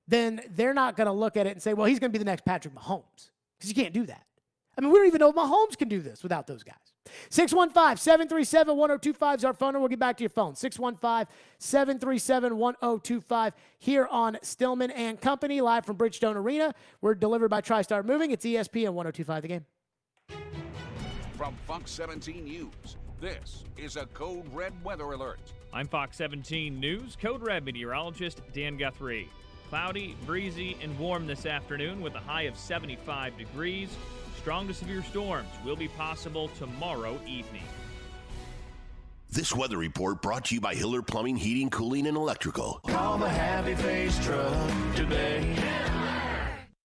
then they're not going to look at it and say, well, he's going to be the next Patrick Mahomes. Because you can't do that. We don't even know if Mahomes can do this without those guys. 615-737-1025 is our phone number. We'll get back to your phone. 615-737-1025 here on Stillman and Company, live from Bridgestone Arena. We're delivered by Tristar Moving. It's ESPN 1025 The Game. From Fox 17 News, this is a Code Red Weather Alert. I'm Fox 17 News Code Red meteorologist Dan Guthrie. Cloudy, breezy, and warm this afternoon with a high of 75 degrees. Strong to severe storms will be possible tomorrow evening. This weather report brought to you by Hiller Plumbing, Heating, Cooling, and Electrical. Call the Happy Face Truck today.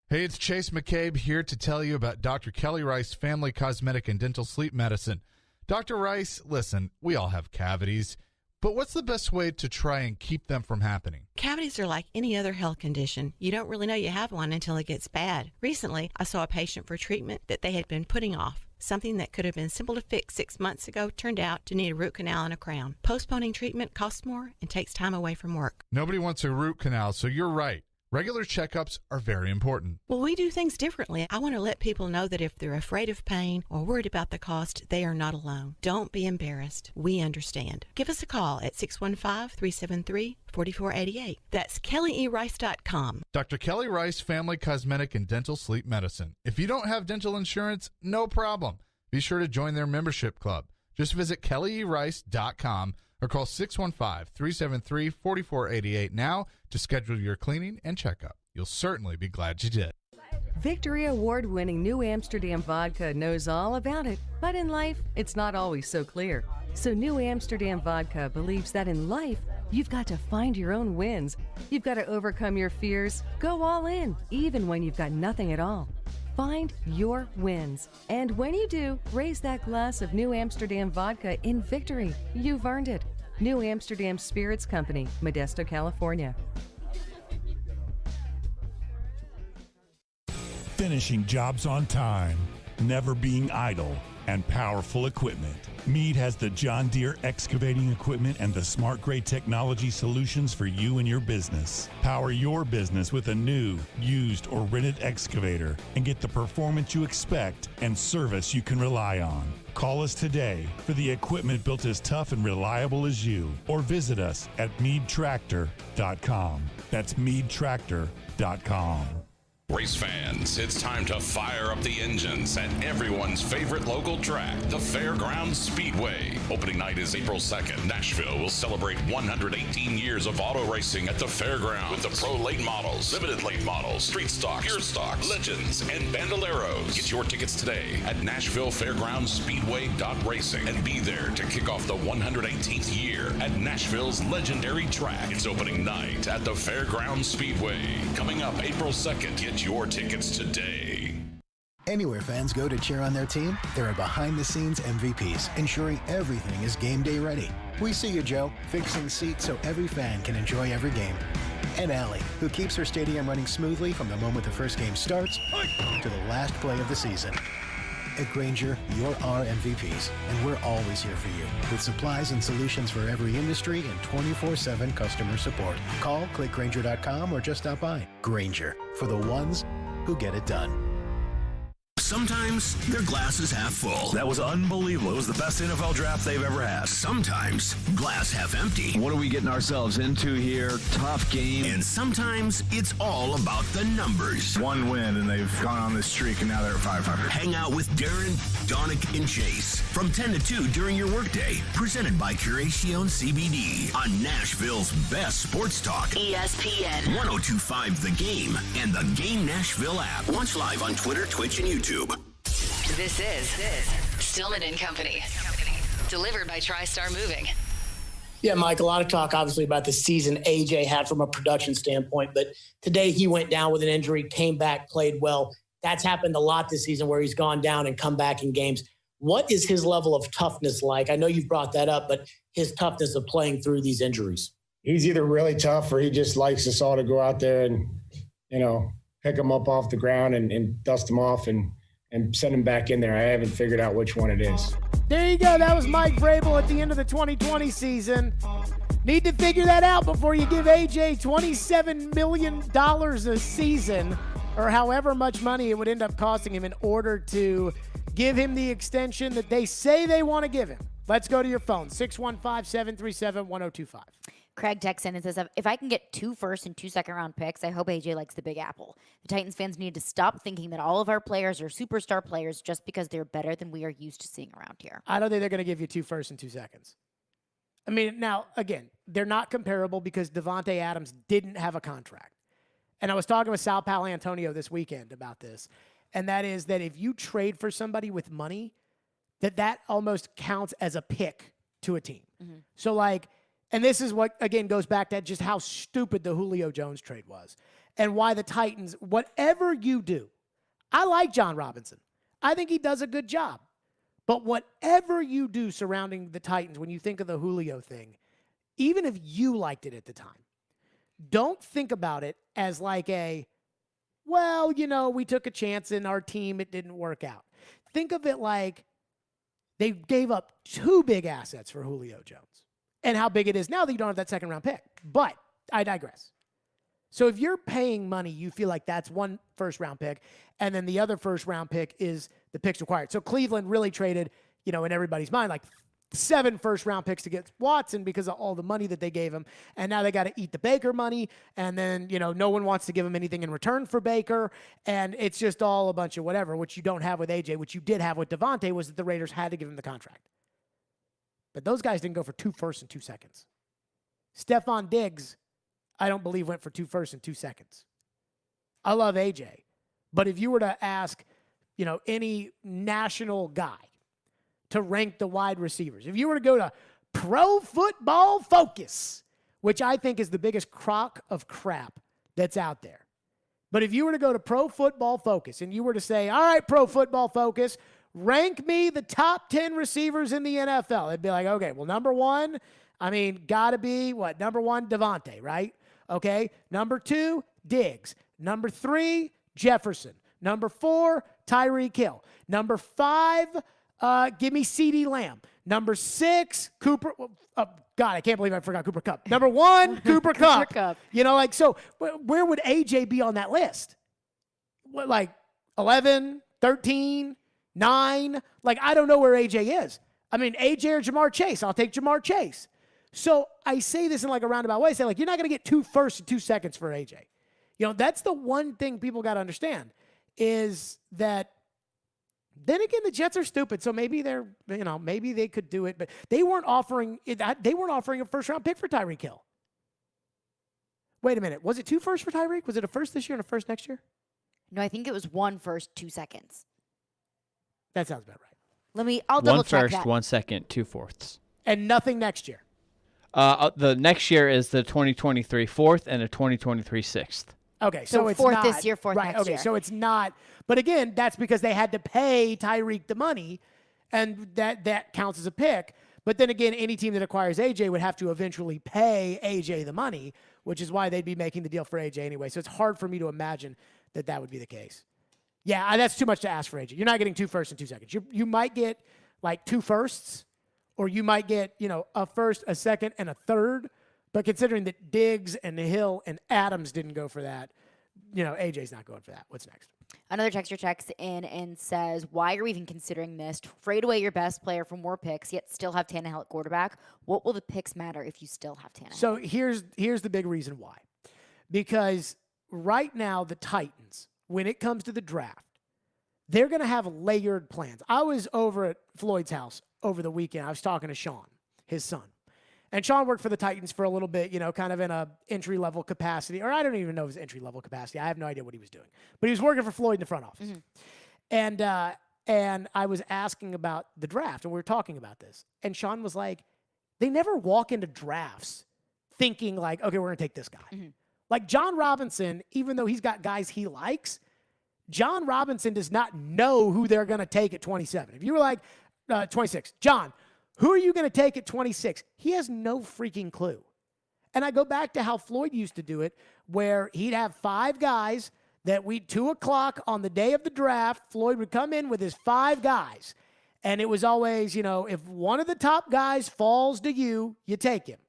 Hey, it's Chase McCabe here to tell you about Dr. Kelly Rice Family Cosmetic and Dental Sleep Medicine. Dr. Rice, listen, we all have cavities, but what's the best way to try and keep them from happening? Cavities are like any other health condition. You don't really know you have one until it gets bad. Recently, I saw a patient for treatment that they had been putting off. Something that could have been simple to fix 6 months ago turned out to need a root canal and a crown. Postponing treatment costs more and takes time away from work. Nobody wants a root canal, so you're right. Regular checkups are very important. Well, we do things differently. I want to let people know that if they're afraid of pain or worried about the cost, they are not alone. Don't be embarrassed. We understand. Give us a call at 615-373-4488. That's KellyERice.com. Dr. Kelly Rice Family Cosmetic and Dental Sleep Medicine. If you don't have dental insurance, no problem. Be sure to join their membership club. Just visit KellyERice.com or call 615-373-4488 now to schedule your cleaning and checkup. You'll certainly be glad you did. Victory Award-winning New Amsterdam Vodka knows all about it, but in life, it's not always so clear. So New Amsterdam Vodka believes that in life, you've got to find your own wins. You've got to overcome your fears, go all in, even when you've got nothing at all. Find your wins. And when you do, raise that glass of New Amsterdam Vodka in victory. You've earned it. New Amsterdam Spirits Company, Modesto, California. Finishing jobs on time, never being idle, and powerful equipment. Meade has the John Deere excavating equipment and the smart grade technology solutions for you and your business. Power your business with a new, used, or rented excavator and get the performance you expect and service you can rely on. Call us today for the equipment built as tough and reliable as you, or visit us at meadtractor.com. That's meadtractor.com. Race fans, it's time to fire up the engines at everyone's favorite local track, the Fairgrounds Speedway. Opening night is April 2nd. Nashville will celebrate 118 years of auto racing at the fairground with the pro late models, limited late models, street stocks, pure stocks, legends, and bandoleros. Get your tickets today at NashvilleFairgroundsSpeedway.racing and be there to kick off the 118th year at Nashville's legendary track. It's opening night at the Fairgrounds Speedway. Coming up April 2nd. Get your tickets today. Anywhere fans go to cheer on their team, there are behind-the-scenes MVPs, ensuring everything is game day ready. We see you, Joe, fixing seats so every fan can enjoy every game. And Allie, who keeps her stadium running smoothly from the moment the first game starts to the last play of the season. At Grainger, you're our MVPs, and we're always here for you with supplies and solutions for every industry and 24/7 customer support. Call, click Grainger.com, or just stop by. Grainger, for the ones who get it done. Sometimes their glass is half full. That was unbelievable. It was the best NFL draft they've ever had. Sometimes glass half empty. What are we getting ourselves into here? Tough game. And sometimes it's all about the numbers. One win, and they've gone on this streak, and now they're at 500. Hang out with Darren, Donick, and Chase from 10 to 2 during your workday. Presented by Curacion CBD on Nashville's best sports talk. ESPN 1025 The Game and the Game Nashville app. Watch live on Twitter, Twitch, and YouTube. This is Stillman and Company. Delivered by Tristar Moving. Yeah, Mike, a lot of talk obviously about the season AJ had from a production standpoint, but today he went down with an injury, came back, played well. That's happened a lot this season where he's gone down and come back in games. What is his level of toughness like? I know you've brought that up, but his toughness of playing through these injuries. He's either really tough or he just likes us all to go out there and, pick him up off the ground and dust him off and send him back in there. I haven't figured out which one it is. There you go. That was Mike Vrabel at the end of the 2020 season. Need to figure that out before you give AJ $27 million a season, or however much money it would end up costing him in order to give him the extension that they say they want to give him. Let's go to your phone, 615-737-1025. Craig texts in and says, if I can get 2 first and 2 second-round picks, I hope AJ likes the Big Apple. The Titans fans need to stop thinking that all of our players are superstar players just because they're better than we are used to seeing around here. I don't think they're going to give you 2 first and 2 seconds. I mean, now, again, they're not comparable because Devontae Adams didn't have a contract. And I was talking with Sal Palantonio this weekend about this, and that is that if you trade for somebody with money, that almost counts as a pick to a team. So, like, and this is what, again, goes back to just how stupid the Julio Jones trade was and why the Titans, whatever you do, I like John Robinson. I think he does a good job. But whatever you do surrounding the Titans, when you think of the Julio thing, even if you liked it at the time, don't think about it as like well, we took a chance in our team, it didn't work out. Think of it like they gave up 2 big assets for Julio Jones and how big it is now that you don't have that second-round pick. But I digress. So if you're paying money, you feel like that's 1 first-round pick, and then the other first-round pick is the picks required. So Cleveland really traded, in everybody's mind, like 7 first-round picks to get Watson because of all the money that they gave him. And now they got to eat the Baker money. And then, no one wants to give him anything in return for Baker. And it's just all a bunch of whatever, which you don't have with AJ, which you did have with Devontae, was that the Raiders had to give him the contract. But those guys didn't go for 2 firsts and 2 seconds. Stephon Diggs, I don't believe, went for 2 firsts and 2 seconds. I love AJ. But if you were to ask, any national guy to rank the wide receivers, if you were to go to Pro Football Focus, which I think is the biggest crock of crap that's out there. But if you were to go to Pro Football Focus and you were to say, all right, Pro Football Focus, rank me the top 10 receivers in the NFL. It'd be like, okay, well, number 1, got to be number 1, Devontae, right? Okay. Number 2, Diggs. Number 3, Jefferson. Number 4, Tyreek Hill. Number 5, give me CeeDee Lamb. Number 6, Cooper. God, I can't believe I forgot Cooper Kupp. Number 1, Cooper Kupp. Kupp. So where would AJ be on that list? What, like 11, 13, 9? I don't know where AJ is. AJ or Jamar Chase. I'll take Jamar Chase. So I say this in a roundabout way. I say, you're not going to get 2 firsts and 2 seconds for AJ. That's the one thing people got to understand is that. Then again, the Jets are stupid, so maybe maybe they could do it, but they weren't offering a first-round pick for Tyreek Hill. Wait a minute, was it 2 firsts for Tyreek? Was it a first this year and a first next year? No, I think it was 1 first, 2 seconds. That sounds about right. I'll double check 1 first, that. 1 second, 2 fourths. And nothing next year. The next year is the 2023 4th and a 2023 6th. Okay, so it's 4th not, this year, 4th right, next year. Okay, so it's not. But again, that's because they had to pay Tyreek the money, and that counts as a pick. But then again, any team that acquires AJ would have to eventually pay AJ the money, which is why they'd be making the deal for AJ anyway. So it's hard for me to imagine that would be the case. Yeah, that's too much to ask for AJ. You're not getting 2 firsts and 2 seconds. You might get 2 firsts, or you might get a first, a second, and a third. But considering that Diggs and Hill and Adams didn't go for that, AJ's not going for that. What's next? Another texter checks in and says, why are we even considering this? Trade away your best player for more picks, yet still have Tannehill at quarterback. What will the picks matter if you still have Tannehill? So here's the big reason why. Because right now, the Titans, when it comes to the draft, they're going to have layered plans. I was over at Floyd's house over the weekend. I was talking to Sean, his son. And Sean worked for the Titans for a little bit, kind of in a entry-level capacity. Or I don't even know if it was entry-level capacity. I have no idea what he was doing. But he was working for Floyd in the front office. Mm-hmm. And I was asking about the draft, and we were talking about this. And Sean was like, they never walk into drafts thinking okay, we're going to take this guy. Mm-hmm. Like John Robinson, even though he's got guys he likes, John Robinson does not know who they're going to take at 27. If you were 26, John, who are you going to take at 26? He has no freaking clue. And I go back to how Floyd used to do it, where he'd have 5 guys that 2 o'clock on the day of the draft, Floyd would come in with his 5 guys. And it was always, if one of the top guys falls to you, you take him.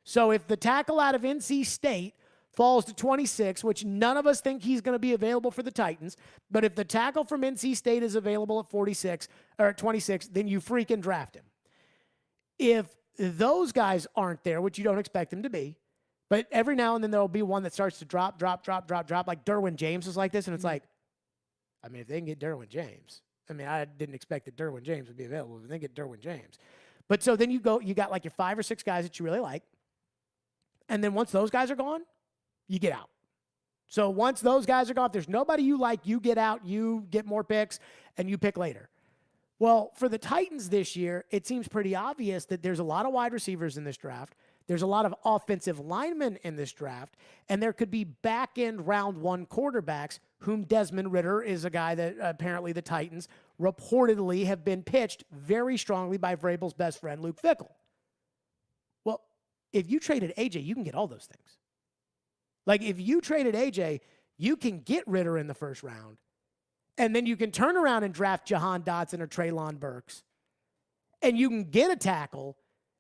So if the tackle out of NC State falls to 26, which none of us think he's going to be available for the Titans, but if the tackle from NC State is available at 46 or at 26, then you freaking draft him. If those guys aren't there, which you don't expect them to be, but every now and then there'll be one that starts to drop, like Derwin James was like this, and it's if they can get Derwin James, I didn't expect that Derwin James would be available, but they get Derwin James. But so then you got your 5 or 6 guys that you really like, and then once those guys are gone, you get out. So once those guys are gone, if there's nobody you like, you get out, you get more picks, and you pick later. Well, for the Titans this year, it seems pretty obvious that there's a lot of wide receivers in this draft. There's a lot of offensive linemen in this draft, and there could be back-end round 1 quarterbacks, whom Desmond Ridder is a guy that apparently the Titans reportedly have been pitched very strongly by Vrabel's best friend, Luke Fickell. Well, if you traded AJ, you can get all those things. Like, if you traded AJ, you can get Ridder in the first round, and then you can turn around and draft Jahan Dotson or Treylon Burks, and you can get a tackle,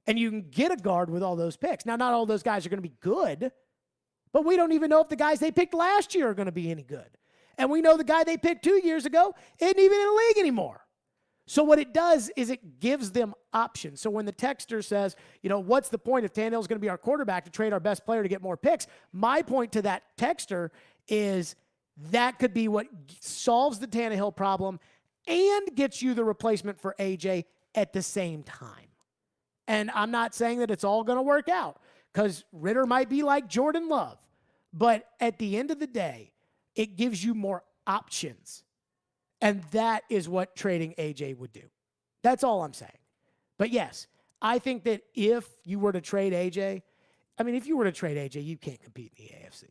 and you can get a guard with all those picks. Now, not all those guys are going to be good, but we don't even know if the guys they picked last year are going to be any good. And we know the guy they picked 2 years ago isn't even in the league anymore. So what it does is it gives them options. So when the texter says, what's the point if Tannehill's going to be our quarterback to trade our best player to get more picks? My point to that texter is that could be what solves the Tannehill problem and gets you the replacement for AJ at the same time. And I'm not saying that it's all going to work out because Ridder might be like Jordan Love. But at the end of the day, it gives you more options. And that is what trading AJ would do. That's all I'm saying. But yes, I think that if you were to trade AJ, you can't compete in the AFC.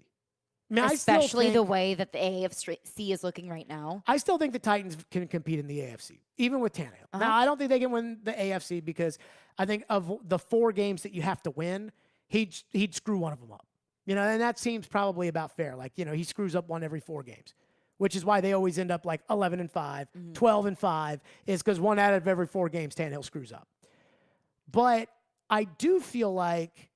Especially the way that the AFC is looking right now. I still think the Titans can compete in the AFC, even with Tannehill. Uh-huh. Now, I don't think they can win the AFC because I think of the 4 games that you have to win, he'd screw one of them up. And that seems probably about fair. He screws up one every 4 games, which is why they always end up 11-5, 12-5, is because 1 out of every 4 games Tannehill screws up. But I do feel like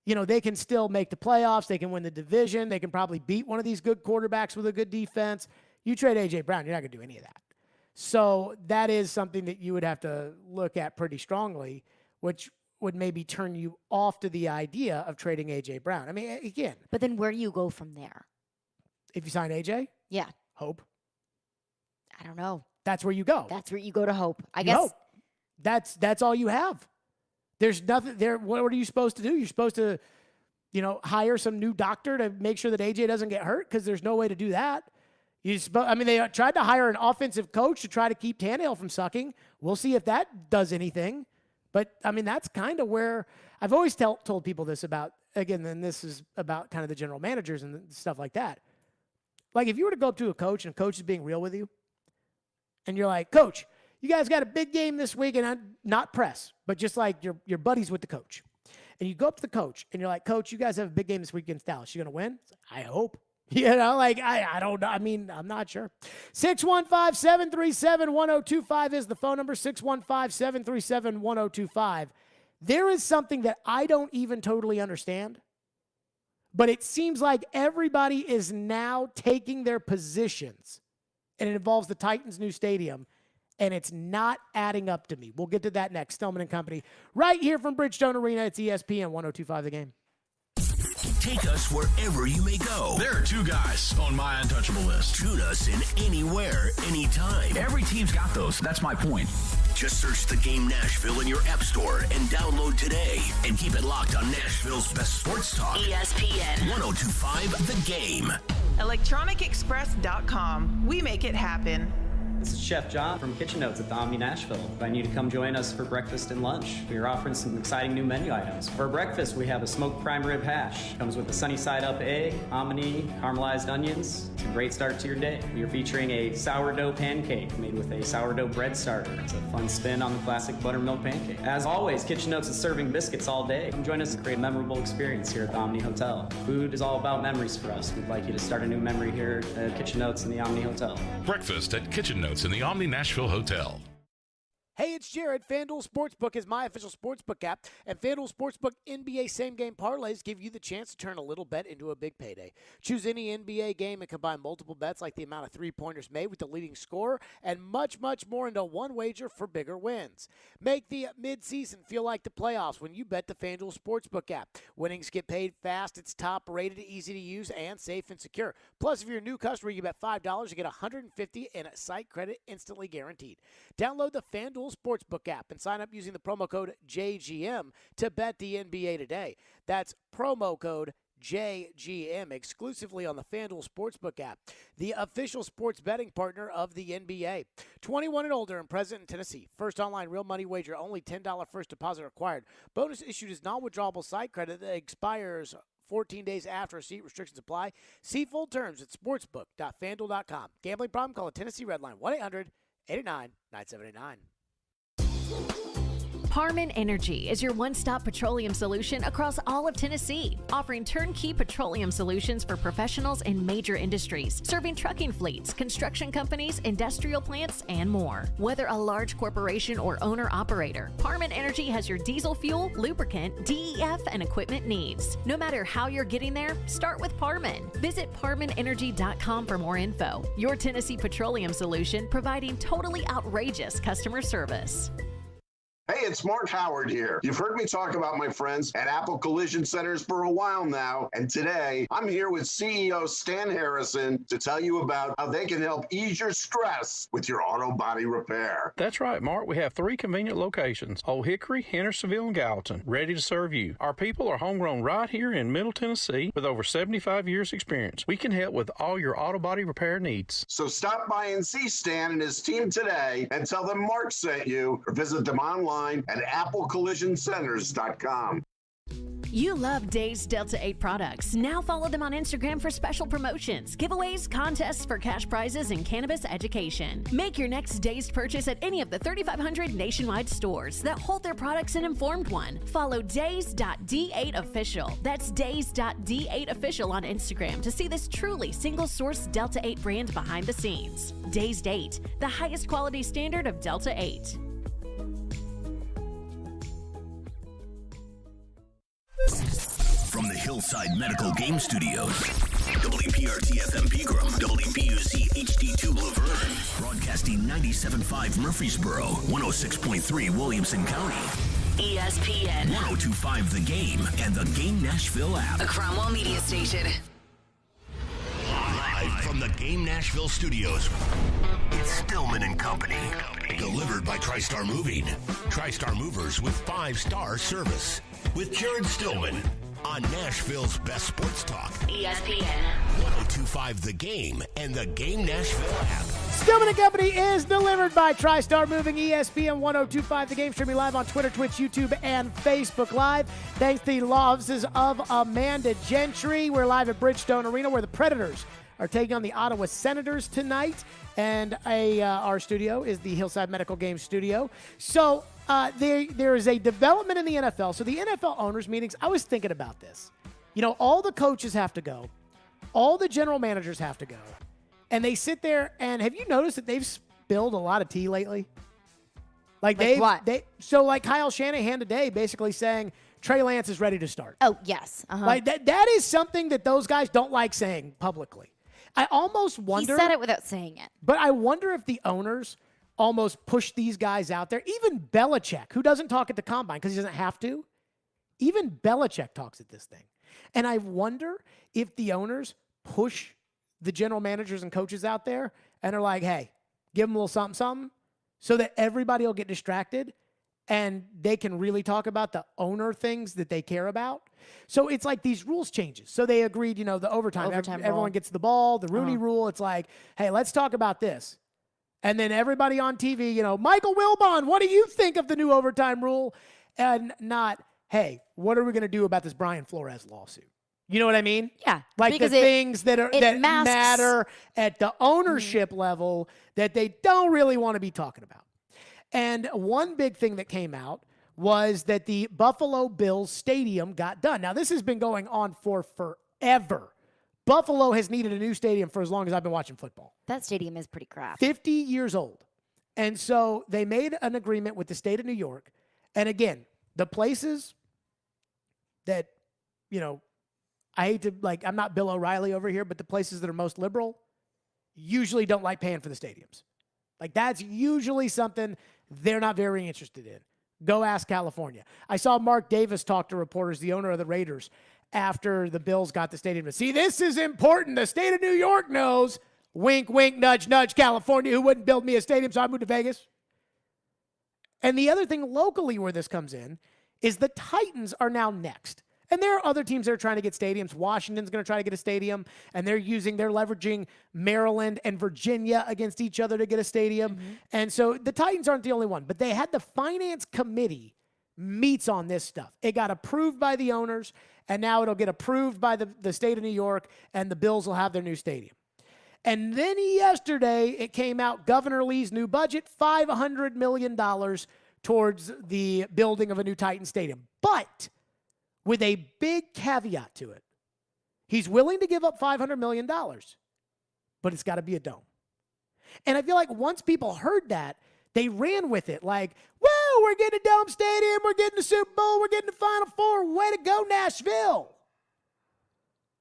they can still make the playoffs. They can win the division. They can probably beat one of these good quarterbacks with a good defense. You trade A.J. Brown, you're not going to do any of that. So that is something that you would have to look at pretty strongly, which would maybe turn you off to the idea of trading A.J. Brown. Again. But then where do you go from there? If you sign A.J.? Yeah. Hope. I don't know. That's where you go. That's where you go to hope. I guess. Hope. That's all you have. There's nothing there. What are you supposed to do? You're supposed to, hire some new doctor to make sure that AJ doesn't get hurt because there's no way to do that. They tried to hire an offensive coach to try to keep Tannehill from sucking. We'll see if that does anything. But, that's kind of where I've always told people this about, again, then this is about kind of the general managers and stuff like that. If you were to go up to a coach and a coach is being real with you and you're like, Coach, you guys got a big game this week, and not press, but just your buddies with the coach. And you go up to the coach, and you're like, Coach, you guys have a big game this week against Dallas. You going to win? I hope. I don't know. I'm not sure. 615-737-1025 is the phone number, 615-737-1025. There is something that I don't even totally understand, but it seems like everybody is now taking their positions, and it involves the Titans' new stadium, and it's not adding up to me. We'll get to that next. Stillman and Company, right here from Bridgestone Arena. It's ESPN 102.5 The Game. Take us wherever you may go. There are 2 guys on my untouchable list. Tune us in anywhere, anytime. Every team's got those. That's my point. Just search The Game Nashville in your app store and download today. And keep it locked on Nashville's best sports talk. ESPN 102.5 The Game. ElectronicExpress.com. We make it happen. This is Chef John from Kitchen Notes at the Omni Nashville. Invite you to come join us for breakfast and lunch. We are offering some exciting new menu items. For breakfast, we have a smoked prime rib hash. Comes with a sunny side up egg, hominy, caramelized onions. It's a great start to your day. We are featuring a sourdough pancake made with a sourdough bread starter. It's a fun spin on the classic buttermilk pancake. As always, Kitchen Notes is serving biscuits all day. Come join us and create a memorable experience here at the Omni Hotel. Food is all about memories for us. We'd like you to start a new memory here at Kitchen Notes in the Omni Hotel. Breakfast at Kitchen Notes in the Omni Nashville Hotel. Hey, it's Jared. FanDuel Sportsbook is my official sportsbook app, and FanDuel Sportsbook NBA same-game parlays give you the chance to turn a little bet into a big payday. Choose any NBA game and combine multiple bets like the amount of three-pointers made with the leading scorer and much, much more into one wager for bigger wins. Make the mid-season feel like the playoffs when you bet the FanDuel Sportsbook app. Winnings get paid fast, it's top-rated, easy to use, and safe and secure. Plus, if you're a new customer, you bet $5, you get $150 in a site credit instantly guaranteed. Download the FanDuel Sportsbook app and sign up using the promo code JGM to bet the NBA today. That's promo code JGM, exclusively on the FanDuel Sportsbook app, the official sports betting partner of the NBA. 21 and older and present in Tennessee. First online real money wager, only $10 first deposit required. Bonus issued is non-withdrawable site credit that expires 14 days after receipt. Restrictions apply. See full terms at sportsbook.fanduel.com. Gambling problem? Call the Tennessee Red Line, 1-800-889-9789. Parman Energy is your one-stop petroleum solution across all of Tennessee, offering turnkey petroleum solutions for professionals in major industries, serving trucking fleets, construction companies, industrial plants, and more. Whether a large corporation or owner-operator, Parman Energy has your diesel fuel, lubricant, DEF, and equipment needs. No matter how you're getting there, start with Parman. Visit ParmanEnergy.com for more info. Your Tennessee petroleum solution, providing totally outrageous customer service. Hey, it's Mark Howard here. You've heard me talk about my friends at Apple Collision Centers for a while now, and today I'm here with CEO Stan Harrison to tell you about how they can help ease your stress with your auto body repair. That's right, Mark. We have 3 convenient locations, Old Hickory, Hendersonville, and Gallatin, ready to serve you. Our people are homegrown right here in Middle Tennessee with over 75 years experience. We can help with all your auto body repair needs. So stop by and see Stan and his team today and tell them Mark sent you, or visit them online at applecollisioncenters.com. You love Days Delta 8 products. Now follow them on Instagram for special promotions, giveaways, contests for cash prizes, and cannabis education. Make your next Days purchase at any of the 3,500 nationwide stores that hold their products in Informed One. Follow Days.D8Official. That's Days.D8Official on Instagram to see this truly single-source Delta 8 brand behind the scenes. Days 8, the highest quality standard of Delta 8. From the Hillside Medical Game Studios, WPRT-FM Pegram, WPUC HD2 Laverne, broadcasting 97.5 Murfreesboro, 106.3 Williamson County, ESPN, 102.5 The Game, and the Game Nashville app. a Cromwell Media Station. Live from the Game Nashville studios, it's Stillman and Company. Delivered by Tristar Moving. Tristar Movers with 5-star service. With Jared Stillman on Nashville's best sports talk. ESPN. 102.5 The Game and the Game Nashville app. Stillman & Company is delivered by TriStar Moving, ESPN 102.5 The Game, streaming live on Twitter, Twitch, YouTube, and Facebook Live. Thanks to the law offices of Amanda Gentry. We're live at Bridgestone Arena, where the Predators are taking on the Ottawa Senators tonight. And our studio is the Hillside Medical Game Studio. So there is a development in the NFL. So the NFL owners' meetings, I was thinking about this. You know, all the coaches have to go. All the general managers have to go. And they sit there, and have you noticed that they've spilled a lot of tea lately? Like Kyle Shanahan today basically saying Trey Lance is ready to start. Oh, yes. Uh-huh. Like that is something that those guys don't like saying publicly. I almost wonder. He said it without saying it. But I wonder if the owners almost push these guys out there. Even Belichick, who doesn't talk at the combine because he doesn't have to. Even Belichick talks at this thing. And I wonder if the owners push the general managers and coaches out there and are like, hey, give them a little something, so that everybody will get distracted and they can really talk about the owner things that they care about. So it's like these rules changes. So they agreed, the overtime everyone gets the ball, the Rooney rule. It's like, hey, let's talk about this. And then everybody on TV, Michael Wilbon, what do you think of the new overtime rule? And not, hey, what are we going to do about this Brian Flores lawsuit? You know what I mean? Yeah. Like because the things that matter at the ownership level that they don't really want to be talking about. And one big thing that came out was that the Buffalo Bills stadium got done. Now, this has been going on for forever. Buffalo has needed a new stadium for as long as I've been watching football. That stadium is pretty crap. 50 years old. And so they made an agreement with the state of New York. And again, the places that, I hate to, I'm not Bill O'Reilly over here, but the places that are most liberal usually don't like paying for the stadiums. Like, that's usually something they're not very interested in. Go ask California. I saw Mark Davis talk to reporters, the owner of the Raiders, after the Bills got the stadium. See, this is important. The state of New York knows. Wink, wink, nudge, nudge, California, who wouldn't build me a stadium, so I moved to Vegas. And the other thing locally where this comes in is the Titans are now next. And there are other teams that are trying to get stadiums. Washington's going to try to get a stadium, and they're leveraging Maryland and Virginia against each other to get a stadium. And so the Titans aren't the only one, but they had the finance committee meets on this stuff. It got approved by the owners, and now it'll get approved by the state of New York, and the Bills will have their new stadium. And then yesterday, it came out, Governor Lee's new budget, $500 million towards the building of a new Titan stadium. But with a big caveat to it. He's willing to give up $500 million, but it's got to be a dome. And I feel like once people heard that, they ran with it like, well, we're getting a dome stadium, we're getting the Super Bowl, we're getting the Final Four, way to go, Nashville.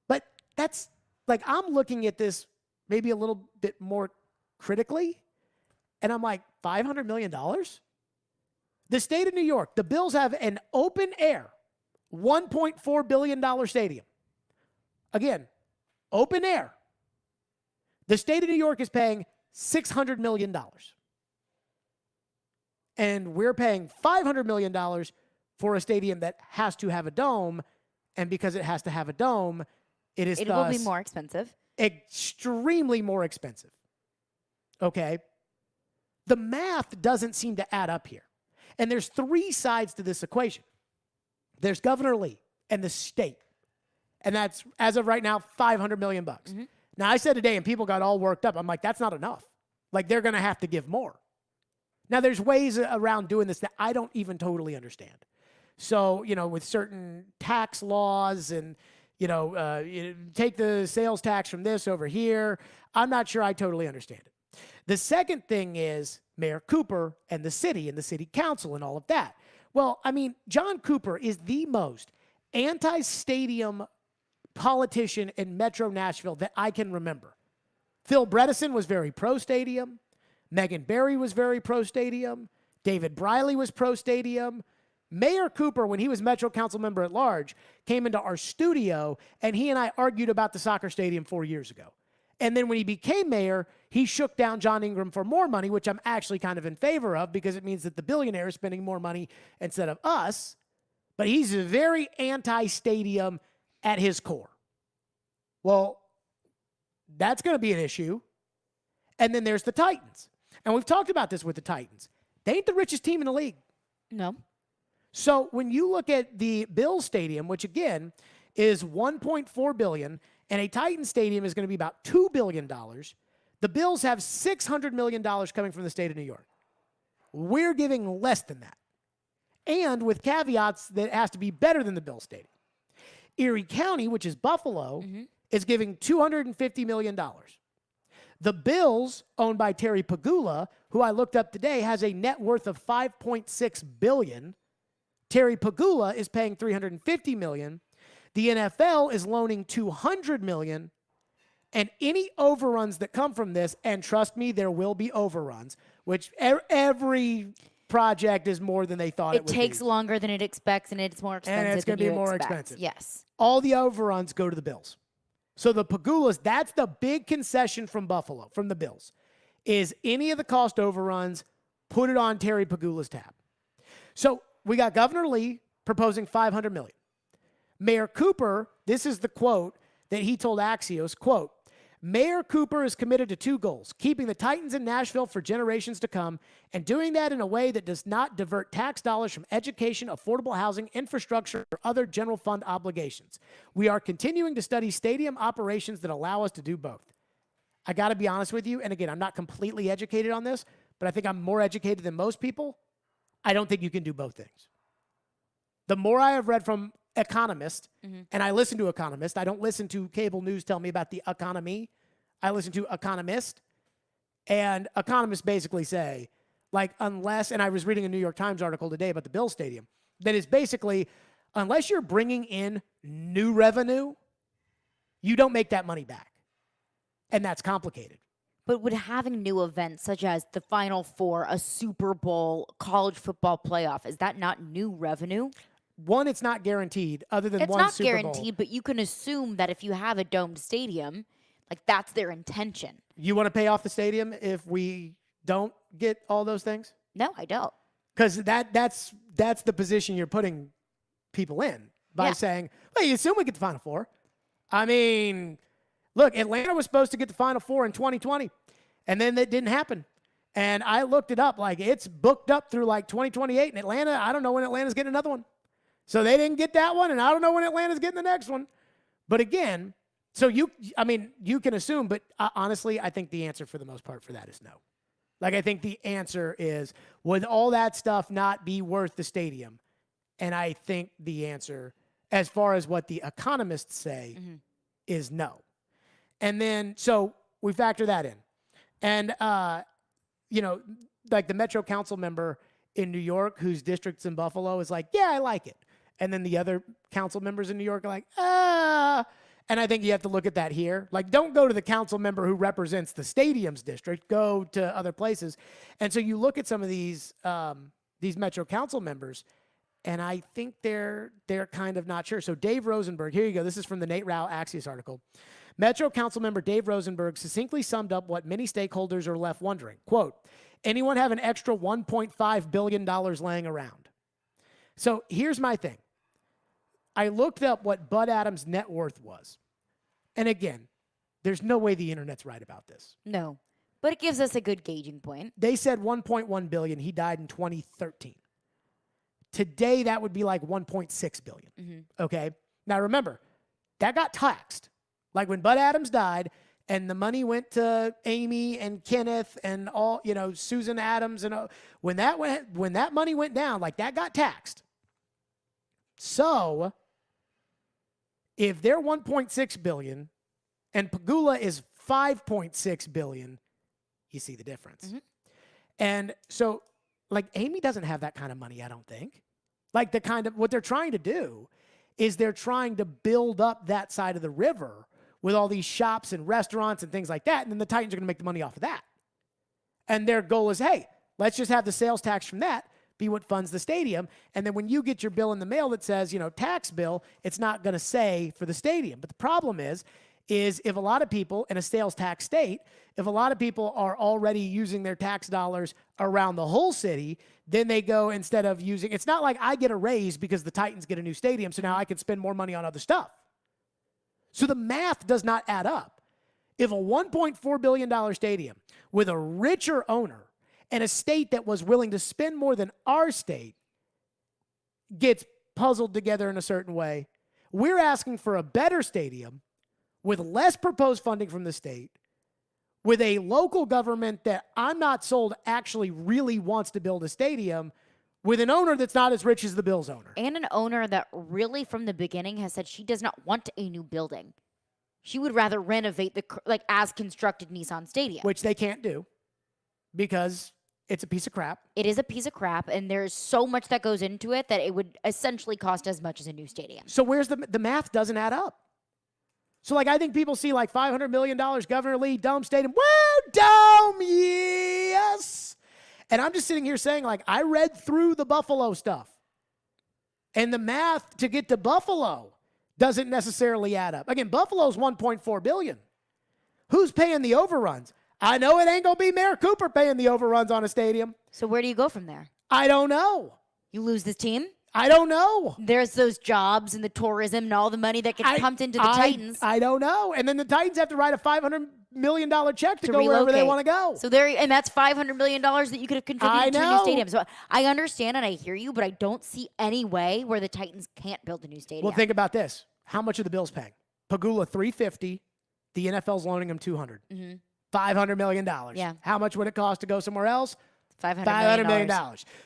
But that's, like, I'm looking at this maybe a little bit more critically, and I'm like, $500 million? The state of New York, the Bills have an open air, $1.4 billion stadium. Again, open air. The state of New York is paying $600 million. And we're paying $500 million for a stadium that has to have a dome. And because it has to have a dome, it will be more expensive. Extremely more expensive. Okay? The math doesn't seem to add up here. And there's three sides to this equation. There's Governor Lee and the state. And that's, as of right now, $500 million. Now, I said today, and people got all worked up. I'm like, that's not enough. Like, they're going to have to give more. Now, there's ways around doing this that I don't even totally understand. So, with certain tax laws and, take the sales tax from this over here, I'm not sure I totally understand it. The second thing is Mayor Cooper and the city council and all of that. Well, I mean, John Cooper is the most anti-stadium politician in Metro Nashville that I can remember. Phil Bredesen was very pro-stadium. Megan Barry was very pro-stadium. David Briley was pro-stadium. Mayor Cooper, when he was Metro Council member at large, came into our studio, and he and I argued about the soccer stadium 4 years ago. And then when he became mayor, he shook down John Ingram for more money, which I'm actually kind of in favor of because it means that the billionaire is spending more money instead of us. But he's very anti-stadium at his core. Well, that's going to be an issue. And then there's the Titans. And we've talked about this with the Titans. They ain't the richest team in the league. No. So when you look at the Bills Stadium, which again is $1.4 billion, and a Titans Stadium is going to be about $2 billion, the Bills have $600 million coming from the state of New York. We're giving less than that. And with caveats that it has to be better than the Bills Stadium. Erie County, which is Buffalo, is giving $250 million. The Bills, owned by Terry Pagula, who I looked up today, has a net worth of $5.6 billion. Terry Pagula is paying $350 million. The NFL is loaning $200 million. And any overruns that come from this, and trust me, there will be overruns, which every project is more than they thought it would be. It takes longer than it expects, and it's more expensive. And it's going to be more expensive. Yes. All the overruns go to the Bills. So the Pagulas, that's the big concession from Buffalo, from the Bills, is any of the cost overruns, put it on Terry Pagula's tab. So we got Governor Lee proposing $500 million. Mayor Cooper, this is the quote that he told Axios, quote, Mayor Cooper is committed to two goals, keeping the Titans in Nashville for generations to come, and doing that in a way that does not divert tax dollars from education, affordable housing, infrastructure, or other general fund obligations. We are continuing to study stadium operations that allow us to do both. I got to be honest with you, and again, I'm not completely educated on this, but I think I'm more educated than most people. I don't think you can do both things. The more I have read from economists, and I listen to economists. I don't listen to cable news tell me about the economy. I listen to economists, and economists basically say, like, unless, and I was reading a New York Times article today about the Bills Stadium, that is basically, unless you're bringing in new revenue, you don't make that money back. And that's complicated. But would having new events such as the Final Four, a Super Bowl, college football playoff, is that not new revenue? One, it's not guaranteed other than one Super Bowl. It's not guaranteed, but you can assume that if you have a domed stadium, like that's their intention. You want to pay off the stadium if we don't get all those things? No, I don't. Because that's the position you're putting people in. by saying, well, you assume we get the Final Four. I mean, look, Atlanta was supposed to get the Final Four in 2020, and then that didn't happen. And I looked it up. Like, it's booked up through, like, 2028. And Atlanta, I don't know when Atlanta's getting another one. So they didn't get that one, and I don't know when Atlanta's getting the next one. But again, so you can assume, but honestly, I think the answer for the most part for that is no. Like, I think the answer is, would all that stuff not be worth the stadium? And I think the answer, as far as what the economists say, is no. And then, so we factor that in. And, like the Metro Council member in New York whose district's in Buffalo is like, yeah, I like it. And then the other council members in New York are like, And I think you have to look at that here. Like, don't go to the council member who represents the stadium's district. Go to other places. And so you look at some of these Metro Council members, and I think they're kind of not sure. So Dave Rosenberg, here you go. This is from the Nate Rao Axios article. Metro Council member Dave Rosenberg succinctly summed up what many stakeholders are left wondering. Quote, anyone have an extra $1.5 billion laying around? So here's my thing. I looked up what Bud Adams' net worth was. And again, there's no way the internet's right about this. No, but it gives us a good gauging point. They said $1.1 billion. He died in 2013. Today, that would be like $1.6 billion. Okay? Now, remember, that got taxed. Like when Bud Adams died and the money went to Amy and Kenneth and all, Susan Adams. And when that money went down, like that got taxed. So if they're $1.6 billion and Pagula is $5.6 billion, you see the difference. And so, like, Amy doesn't have that kind of money, I don't think. Like, what they're trying to do is they're trying to build up that side of the river with all these shops and restaurants and things like that, and then the Titans are going to make the money off of that. And their goal is, hey, let's just have the sales tax from that be what funds the stadium. And then when you get your bill in the mail that says, tax bill, it's not going to say for the stadium. But the problem is if a lot of people in a sales tax state, if a lot of people are already using their tax dollars around the whole city, then they go instead of using, it's not like I get a raise because the Titans get a new stadium, so now I can spend more money on other stuff. So the math does not add up. If a $1.4 billion stadium with a richer owner and a state that was willing to spend more than our state gets puzzled together in a certain way, we're asking for a better stadium with less proposed funding from the state, with a local government that I'm not sold actually really wants to build a stadium, with an owner that's not as rich as the Bills owner. And an owner that really from the beginning has said she does not want a new building. She would rather renovate the as constructed Nissan Stadium. Which they can't do because it's a piece of crap. It is a piece of crap, and there's so much that goes into it that it would essentially cost as much as a new stadium. So where's the math doesn't add up. So, I think people see, $500 million, Governor Lee, Dome Stadium. Woo, Dome, yes. And I'm just sitting here saying, I read through the Buffalo stuff. And the math to get to Buffalo doesn't necessarily add up. Again, Buffalo's $1.4 billion. Who's paying the overruns? I know it ain't going to be Mayor Cooper paying the overruns on a stadium. So where do you go from there? I don't know. You lose this team? I don't know. There's those jobs and the tourism and all the money that gets pumped into the Titans. I don't know. And then the Titans have to write a $500 million check to go relocate wherever they want to go. So and that's $500 million that you could have contributed to a new stadium. So I understand and I hear you, but I don't see any way where the Titans can't build a new stadium. Well, think about this. How much are the Bills paying? Pagula $350. The NFL's loaning him $200. $500 million. Yeah. How much would it cost to go somewhere else? $500 million.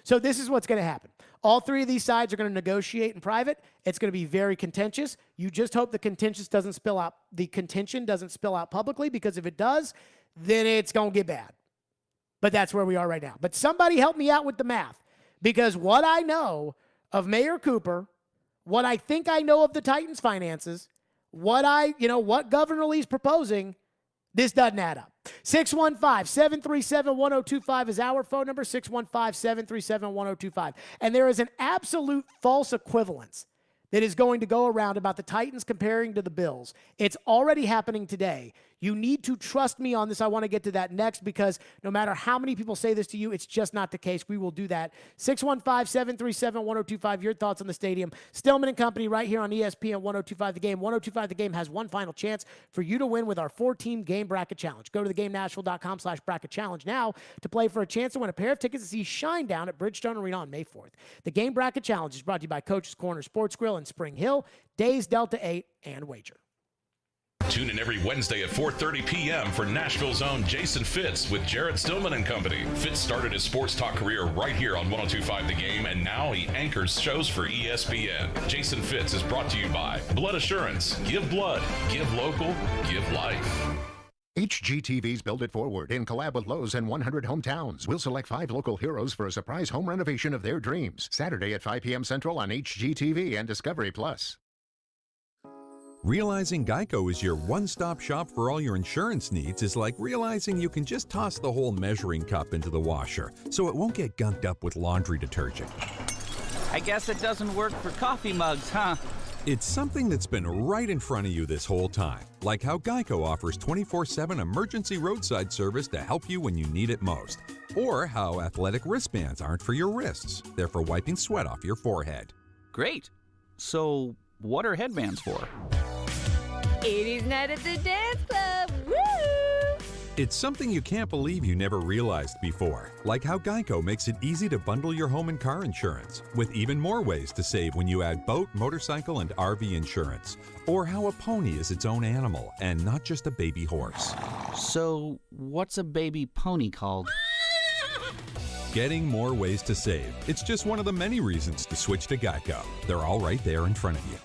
So this is what's going to happen. All three of these sides are going to negotiate in private. It's going to be very contentious. You just hope the contention doesn't spill out publicly, because if it does, then it's going to get bad. But that's where we are right now. But somebody help me out with the math, because what I know of Mayor Cooper, what I think I know of the Titans' finances, what Governor Lee's proposing, this doesn't add up. 615-737-1025 is our phone number, 615-737-1025. And there is an absolute false equivalence that is going to go around about the Titans comparing to the Bills. It's already happening today. You need to trust me on this. I want to get to that next because no matter how many people say this to you, it's just not the case. We will do that. 615-737-1025. Your thoughts on the stadium. Stillman and Company right here on ESPN 1025 The Game. 1025 The Game has one final chance for you to win with our 4-team game bracket challenge. Go to thegamenashville.com/bracket challenge now to play for a chance to win a pair of tickets to see Shinedown at Bridgestone Arena on May 4th. The game bracket challenge is brought to you by Coach's Corner Sports Grill in Spring Hill, Days Delta 8, and Wager. Tune in every Wednesday at 4:30 p.m. for Nashville's own Jason Fitz with Jarrett Stillman and Company. Fitz started his sports talk career right here on 1025 The Game, and now he anchors shows for ESPN. Jason Fitz is brought to you by Blood Assurance. Give blood. Give local. Give life. HGTV's Build It Forward in collab with Lowe's and 100 Hometowns. We'll select 5 local heroes for a surprise home renovation of their dreams. Saturday at 5 p.m. Central on HGTV and Discovery Plus. Realizing Geico is your one-stop shop for all your insurance needs is like realizing you can just toss the whole measuring cup into the washer, so it won't get gunked up with laundry detergent. I guess it doesn't work for coffee mugs, huh? It's something that's been right in front of you this whole time, like how Geico offers 24/7 emergency roadside service to help you when you need it most. Or how athletic wristbands aren't for your wrists, they're for wiping sweat off your forehead. Great. So, what are headbands for? 80s night at the dance club. Woo! It's something you can't believe you never realized before, like how Geico makes it easy to bundle your home and car insurance, with even more ways to save when you add boat, motorcycle, and RV insurance. Or how a pony is its own animal and not just a baby horse. So, what's a baby pony called? Getting more ways to save. It's just one of the many reasons to switch to Geico. They're all right there in front of you.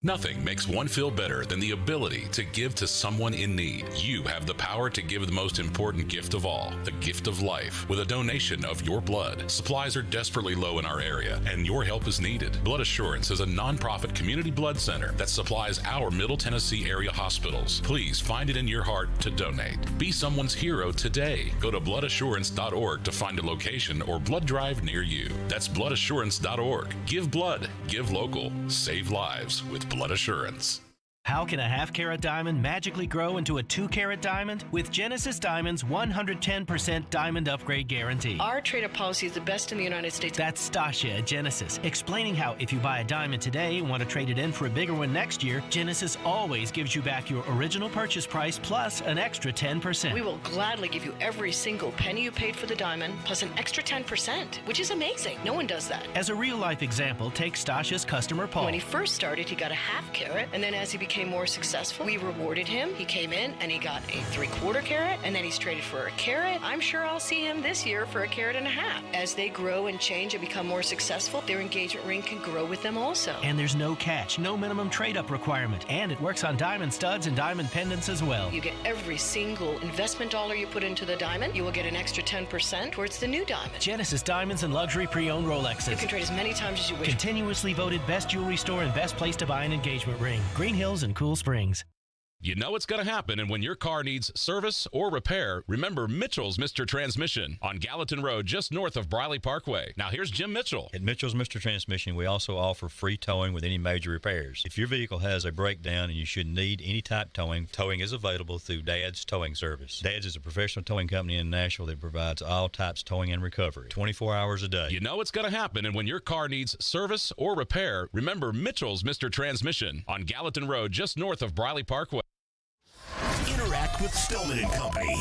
Nothing makes one feel better than the ability to give to someone in need. You have the power to give the most important gift of all, the gift of life, with a donation of your blood. Supplies are desperately low in our area, and your help is needed. Blood Assurance is a nonprofit community blood center that supplies our Middle Tennessee area hospitals. Please find it in your heart to donate. Be someone's hero today. Go to bloodassurance.org to find a location or blood drive near you. That's bloodassurance.org. Give blood, give local, save lives with Blood Assurance. How can a half-carat diamond magically grow into a 2-carat diamond? With Genesis Diamond's 110% diamond upgrade guarantee. Our trade-up policy is the best in the United States. That's Stasia at Genesis, explaining how if you buy a diamond today and want to trade it in for a bigger one next year, Genesis always gives you back your original purchase price plus an extra 10%. We will gladly give you every single penny you paid for the diamond plus an extra 10%, which is amazing. No one does that. As a real-life example, take Stasia's customer Paul. When he first started, he got a half-carat, and then as he became more successful, we rewarded him. He came in and he got a 3/4 carat, and then he's traded for a carat. I'm sure I'll see him this year for a carat and a half. As they grow and change and become more successful, their engagement ring can grow with them also. And there's no catch, no minimum trade-up requirement, and it works on diamond studs and diamond pendants as well. You get every single investment dollar you put into the diamond, you will get an extra 10% towards the new diamond. Genesis Diamonds and luxury pre-owned Rolexes. You can trade as many times as you wish. Continuously voted best jewelry store and best place to buy an engagement ring. Green Hills and Cool Springs. You know it's going to happen, and when your car needs service or repair, remember Mitchell's Mr. Transmission on Gallatin Road, just north of Briley Parkway. Now here's Jim Mitchell. At Mitchell's Mr. Transmission, we also offer free towing with any major repairs. If your vehicle has a breakdown and you should need any type towing, towing is available through Dad's Towing Service. Dad's is a professional towing company in Nashville that provides all types of towing and recovery, 24 hours a day. You know it's going to happen, and when your car needs service or repair, remember Mitchell's Mr. Transmission on Gallatin Road, just north of Briley Parkway. Interact with Stillman and Company.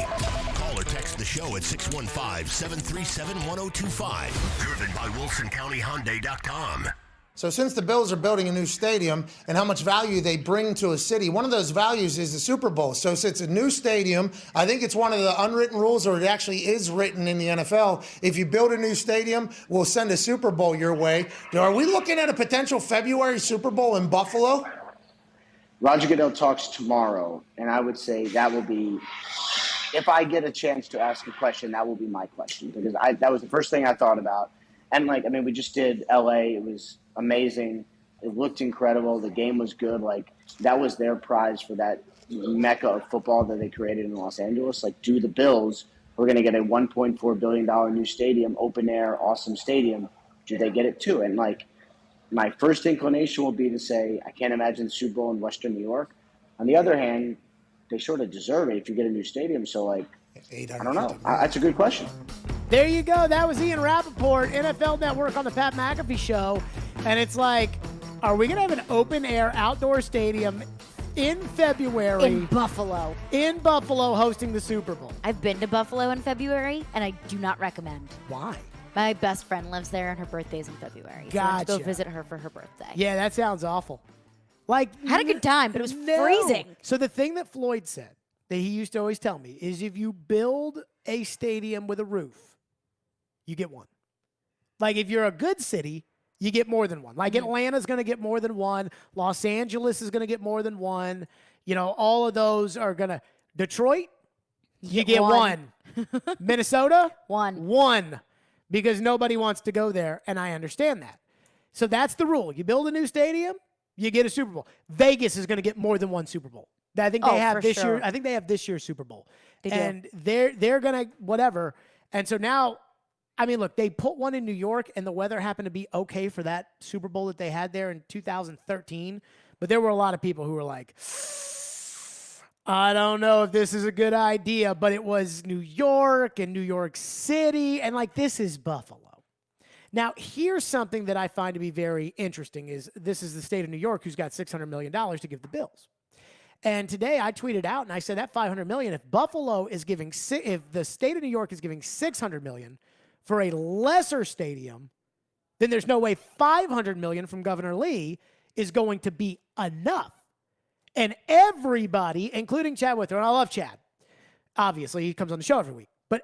Call or text the show at 615-737-1025. Driven by WilsonCountyHyundai.com. So since the Bills are building a new stadium and how much value they bring to a city, one of those values is the Super Bowl. So since it's a new stadium, I think it's one of the unwritten rules, or it actually is written in the NFL. If you build a new stadium, we'll send a Super Bowl your way. Are we looking at a potential February Super Bowl in Buffalo? Roger Goodell talks tomorrow, and I would say that will be, if I get a chance to ask a question, that will be my question, because that was the first thing I thought about. And, we just did L.A. It was amazing. It looked incredible. The game was good. That was their prize for that mecca of football that they created in Los Angeles. Do the Bills, we're going to get a $1.4 billion new stadium, open-air, awesome stadium. Do they get it too? And, my first inclination will be to say, I can't imagine the Super Bowl in Western New York. On the other hand, they sort of deserve it if you get a new stadium. So, like, I don't know. 850 That's a good question. There you go. That was Ian Rappaport, NFL Network on the Pat McAfee Show. And it's like, are we going to have an open-air outdoor stadium in February? In Buffalo. In Buffalo hosting the Super Bowl. I've been to Buffalo in February, and I do not recommend. Why? My best friend lives there, and her birthday's in February. So Gotcha. I have to go visit her for her birthday. Yeah, that sounds awful. Like, had a good time, but it was freezing. So the thing that Floyd said that he used to always tell me is if you build a stadium with a roof, you get one. Like, if you're a good city, you get more than one. Like, Atlanta's going to get more than one. Los Angeles is going to get more than one. You know, all of those are going to. Detroit, you get one. Minnesota, one. Because nobody wants to go there, and I understand that. So that's the rule. You build a new stadium, you get a Super Bowl. Vegas is going to get more than one Super Bowl. I think they have this year. I think they have this year's Super Bowl. They're going to whatever. And so now, I mean, look, they put one in New York, and the weather happened to be okay for that Super Bowl that they had there in 2013. But there were a lot of people who were like, I don't know if this is a good idea, but it was New York and New York City, and like, this is Buffalo. Now, here's something that I find to be very interesting is this is the state of New York who's got $600 million to give the Bills. And today I tweeted out and I said that $500 million, if the state of New York is giving $600 million for a lesser stadium, then there's no way $500 million from Governor Lee is going to be enough. And everybody, including Chad Withrow, and I love Chad. Obviously, he comes on the show every week. But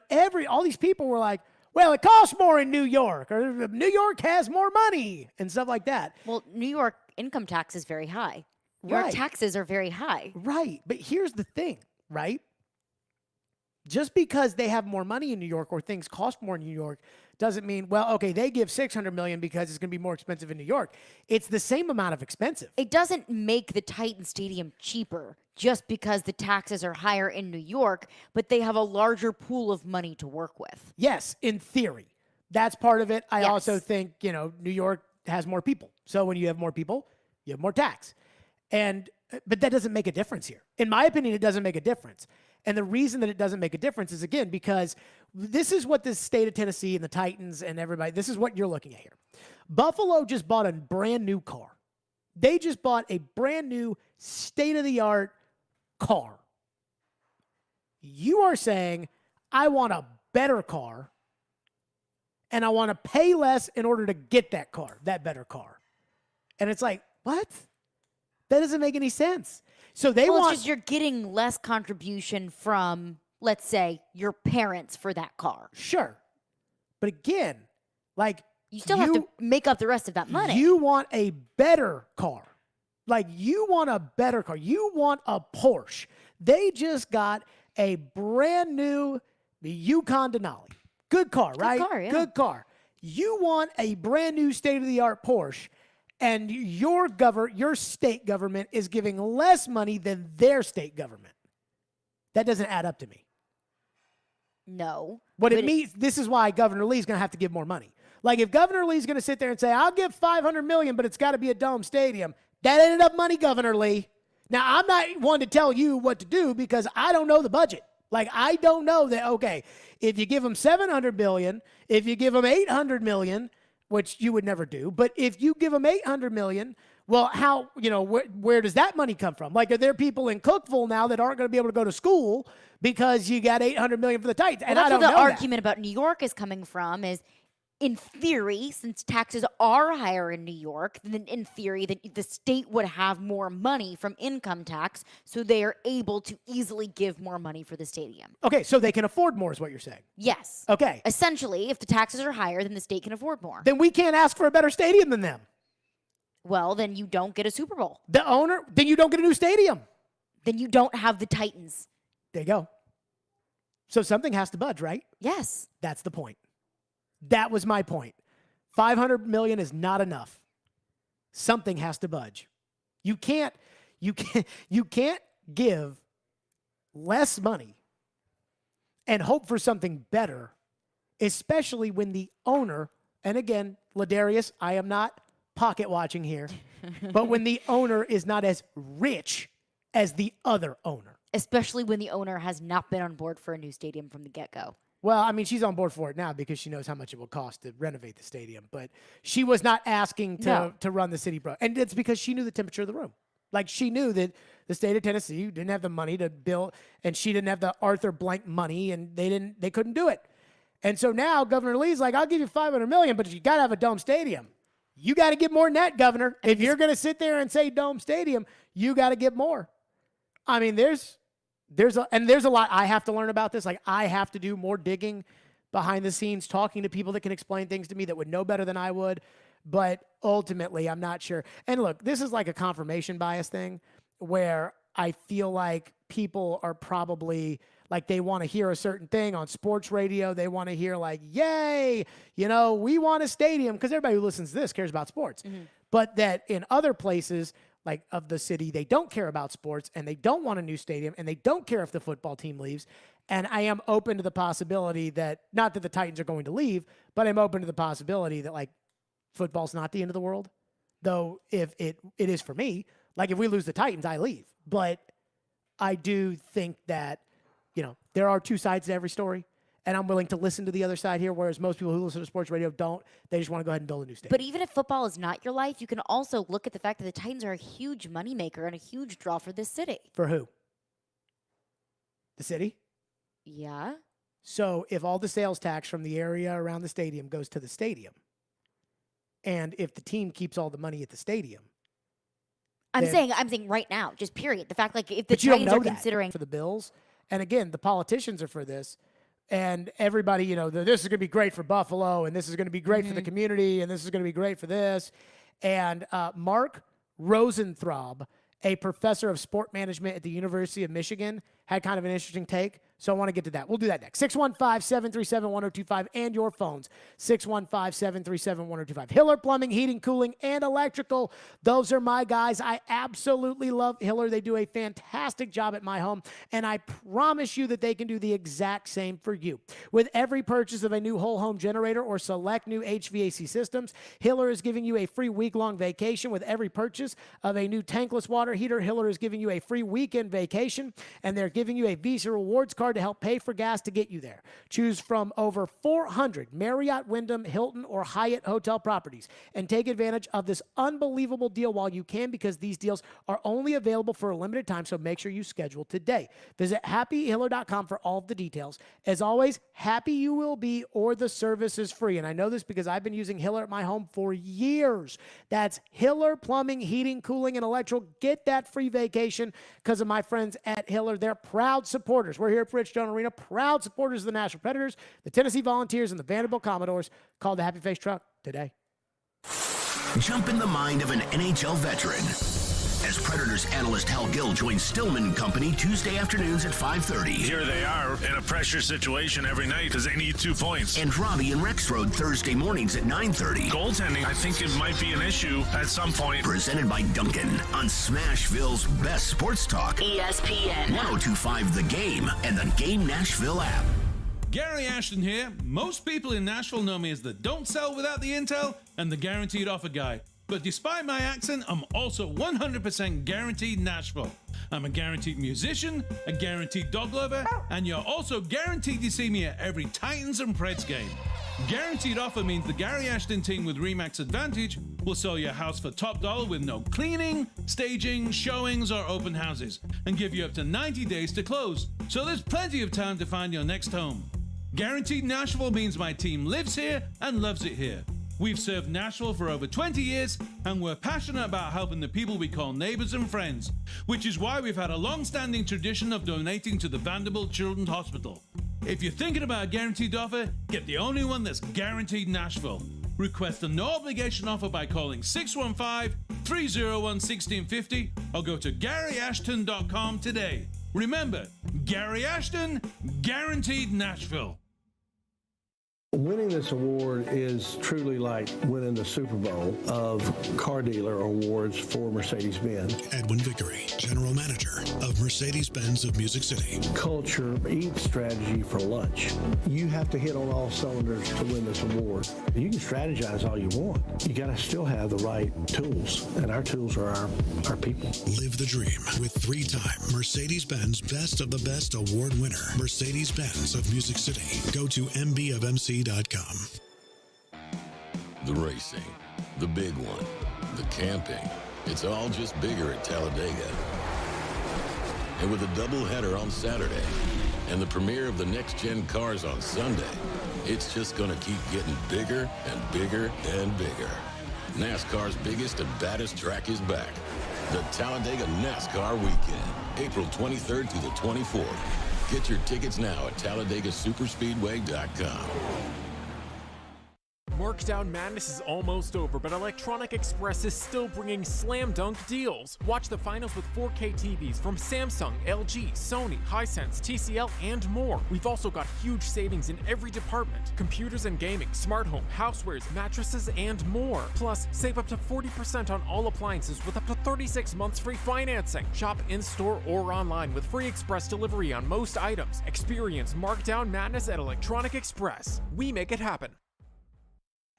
all these people were like, well, it costs more in New York, or New York has more money, and stuff like that. Well, New York income tax is very high. Your taxes are very high. Right. But here's the thing, right? Just because they have more money in New York or things cost more in New York doesn't mean, well, okay, they give $600 million because it's going to be more expensive in New York. It's the same amount of expensive. It doesn't make the Titan Stadium cheaper just because the taxes are higher in New York, but they have a larger pool of money to work with. Yes, in theory. That's part of it. I also think, New York has more people. So when you have more people, you have more tax. But that doesn't make a difference here. In my opinion, it doesn't make a difference. And the reason that it doesn't make a difference is, again, because this is what the state of Tennessee and the Titans and everybody, this is what you're looking at here. Buffalo just bought a brand new car. They just bought a brand new state-of-the-art car. You are saying, I want a better car, and I want to pay less in order to get that car, that better car. And it's like, what? That doesn't make any sense. So it's just you're getting less contribution from, let's say, your parents for that car. Sure. But again, like, you still have to make up the rest of that money. You want a better car. Like, you want a better car. You want a Porsche. They just got a brand new Yukon Denali. Good car, right? Good car, yeah. Good car. You want a brand new state-of-the-art Porsche, and your state government is giving less money than their state government. That doesn't add up to me. No. What it means, this is why Governor Lee's going to have to give more money. Like, if Governor Lee's going to sit there and say, I'll give $500 million, but it's got to be a dome stadium, that ain't enough money, Governor Lee. Now, I'm not one to tell you what to do because I don't know the budget. Like, I don't know that, okay, if you give them $700 million, if you give them $800 million, which you would never do, but if you give them $800 million, well, how, where does that money come from? Like, are there people in Cookville now that aren't going to be able to go to school because you got $800 million for the Titans? And I don't know. The argument about New York is coming from is, in theory, since taxes are higher in New York, then in theory, the state would have more money from income tax, so they are able to easily give more money for the stadium. Okay, so they can afford more is what you're saying. Yes. Okay. Essentially, if the taxes are higher, then the state can afford more. Then we can't ask for a better stadium than them. Well, then you don't get a Super Bowl. Then you don't get a new stadium. Then you don't have the Titans. There you go. So something has to budge, right? Yes. That's the point. That was my point. $500 million is not enough. Something has to budge. You can't give less money and hope for something better, especially when the owner, and again, Ladarius, I am not pocket watching here, but when the owner is not as rich as the other owner. especially when the owner has not been on board for a new stadium from the get-go. Well, I mean, she's on board for it now because she knows how much it will cost to renovate the stadium. But she was not asking to run the city, bro. And it's because she knew the temperature of the room. Like, she knew that the state of Tennessee didn't have the money to build, and she didn't have the Arthur Blank money, and they couldn't do it. And so now Governor Lee's like, I'll give you $500 million, but you got to have a dome stadium. You got to get more than that, Governor. If you're going to sit there and say dome stadium, you got to get more. I mean, there's a lot I have to learn about this. Like, I have to do more digging behind the scenes, talking to people that can explain things to me that would know better than I would. But ultimately, I'm not sure. And look, this is like a confirmation bias thing where I feel like people are probably like, they want to hear a certain thing on sports radio. They want to hear like, yay, we want a stadium, because everybody who listens to this cares about sports. Mm-hmm. But that in other places, like of the city, they don't care about sports, and they don't want a new stadium, and they don't care if the football team leaves. And I am open to the possibility that, not that the Titans are going to leave, but I'm open to the possibility that, like, football's not the end of the world. Though if it is for me, like, if we lose the Titans, I leave. But I do think that, there are two sides to every story. And I'm willing to listen to the other side here, whereas most people who listen to sports radio don't. They just want to go ahead and build a new stadium. But even if football is not your life, you can also look at the fact that the Titans are a huge moneymaker and a huge draw for this city. For who? The city? Yeah. So if all the sales tax from the area around the stadium goes to the stadium, and if the team keeps all the money at the stadium, I'm saying right now, just period. The fact, like, if the Titans are considering for the Bills, and again, the politicians are for this. And everybody, this is going to be great for Buffalo, and this is going to be great for the community, and this is going to be great for this. And Mark Rosenthrob, a professor of sport management at the University of Michigan, had kind of an interesting take. So I want to get to that. We'll do that next. 615-737-1025 and your phones. 615-737-1025. Hiller Plumbing, Heating, Cooling, and Electrical. Those are my guys. I absolutely love Hiller. They do a fantastic job at my home, and I promise you that they can do the exact same for you. With every purchase of a new whole home generator or select new HVAC systems, Hiller is giving you a free week-long vacation. With every purchase of a new tankless water heater, Hiller is giving you a free weekend vacation, and they're giving you a Visa Rewards card to help pay for gas to get you there. Choose from over 400 Marriott, Wyndham, Hilton, or Hyatt hotel properties and take advantage of this unbelievable deal while you can, because these deals are only available for a limited time, so make sure you schedule today. Visit happyhiller.com for all of the details. As always, happy you will be, or the service is free. And I know this because I've been using Hiller at my home for years. That's Hiller Plumbing, Heating, Cooling, and Electrical. Get that free vacation because of my friends at Hiller. They're proud supporters. We're here at Bridgestone Arena, proud supporters of the Nashville Predators, the Tennessee Volunteers, and the Vanderbilt Commodores. Call the Happy Face Truck today. Jump in the mind of an NHL veteran as Predators analyst Hal Gill joins Stillman & Company Tuesday afternoons at 5:30. Here they are in a pressure situation every night because they need 2 points. And Robbie and Rexroad Thursday mornings at 9:30. Goaltending, I think it might be an issue at some point. Presented by Duncan on Smashville's best sports talk. ESPN 102.5 The Game and the Game Nashville app. Gary Ashton here. Most people in Nashville know me as the don't sell without the intel and the guaranteed offer guy. But despite my accent, I'm also 100% guaranteed Nashville. I'm a guaranteed musician, a guaranteed dog lover, and you're also guaranteed to see me at every Titans and Preds game. Guaranteed offer means the Gary Ashton team with RE/MAX Advantage will sell your house for top dollar with no cleaning, staging, showings, or open houses, and give you up to 90 days to close. So there's plenty of time to find your next home. Guaranteed Nashville means my team lives here and loves it here. We've served Nashville for over 20 years, and we're passionate about helping the people we call neighbors and friends, which is why we've had a long-standing tradition of donating to the Vanderbilt Children's Hospital. If you're thinking about a guaranteed offer, get the only one that's guaranteed Nashville. Request a no-obligation offer by calling 615-301-1650 or go to GaryAshton.com today. Remember, Gary Ashton, guaranteed Nashville. Winning this award is truly like winning the Super Bowl of car dealer awards for Mercedes-Benz. Edwin Vickery, General Manager of Mercedes-Benz of Music City. Culture eats strategy for lunch. You have to hit on all cylinders to win this award. You can strategize all you want. You got to still have the right tools, and our tools are our people. Live the dream with three-time Mercedes-Benz Best of the Best award winner, Mercedes-Benz of Music City. Go to mbofmc.com. The racing, the big one, the camping, it's all just bigger at Talladega. And with a doubleheader on Saturday and the premiere of the next-gen cars on Sunday, it's just going to keep getting bigger and bigger and bigger. NASCAR's biggest and baddest track is back. The Talladega Nascar Weekend, April 23rd through the 24th. Get your tickets now at TalladegaSuperspeedway.com. Markdown Madness is almost over, but Electronic Express is still bringing slam dunk deals. Watch the finals with 4K TVs from Samsung, LG, Sony, Hisense, TCL, and more. We've also got huge savings in every department: computers and gaming, smart home, housewares, mattresses, and more. Plus, save up to 40% on all appliances with up to 36 months free financing. Shop in-store or online with free express delivery on most items. Experience Markdown Madness at Electronic Express. We make it happen.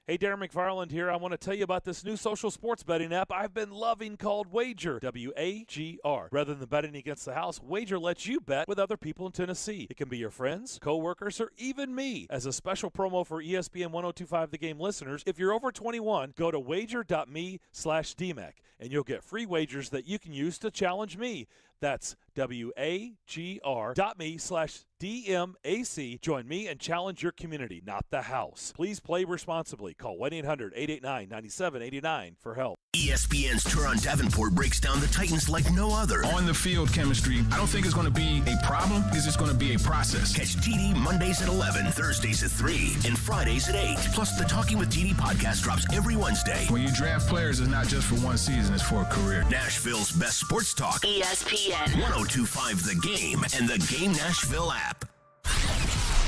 Hey, Darren McFarland here. I want to tell you about this new social sports betting app I've been loving called Wager, W-A-G-R. Rather than betting against the house, Wager lets you bet with other people in Tennessee. It can be your friends, co-workers, or even me. As a special promo for ESPN 1025 The Game listeners, if you're over 21, go to wager.me/DMAC, and you'll get free wagers that you can use to challenge me. That's WAGR.me/DMAC. Join me and challenge your community, not the house. Please play responsibly. Call 1-800-889-9789 for help. ESPN's Turon Davenport breaks down the Titans like no other. On the field chemistry, I don't think it's going to be a problem. It's just going to be a process. Catch TD Mondays at 11, Thursdays at 3, and Fridays at 8. Plus, the Talking with TD podcast drops every Wednesday. When you draft players, it's not just for one season, it's for a career. Nashville's best sports talk. ESPN 1025 The Game and the Game Nashville app.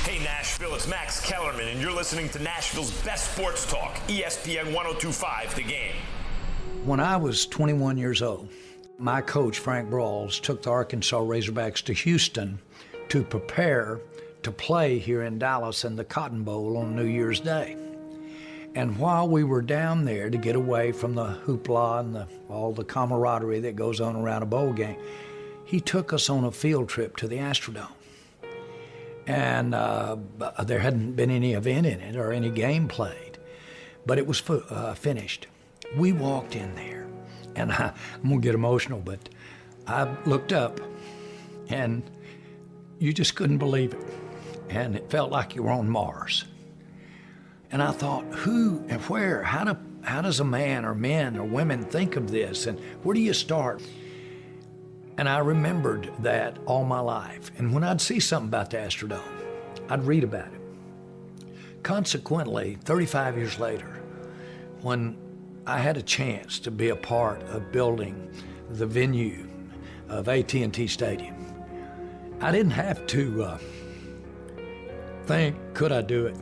Hey Nashville, it's Max Kellerman, and you're listening to Nashville's best sports talk, ESPN 1025 The Game. When I was 21 years old, my coach, Frank Brawls, took the Arkansas Razorbacks to Houston to prepare to play here in Dallas in the Cotton Bowl on New Year's Day. And while we were down there to get away from the hoopla and all the camaraderie that goes on around a bowl game, he took us on a field trip to the Astrodome. And there hadn't been any event in it or any game played, but it was finished. We walked in there, and I'm going to get emotional, but I looked up, and you just couldn't believe it. And it felt like you were on Mars. And I thought, who and where, how does a man or men or women think of this, and where do you start? And I remembered that all my life. And when I'd see something about the Astrodome, I'd read about it. Consequently, 35 years later, when I had a chance to be a part of building the venue of AT&T Stadium, I didn't have to think, could I do it?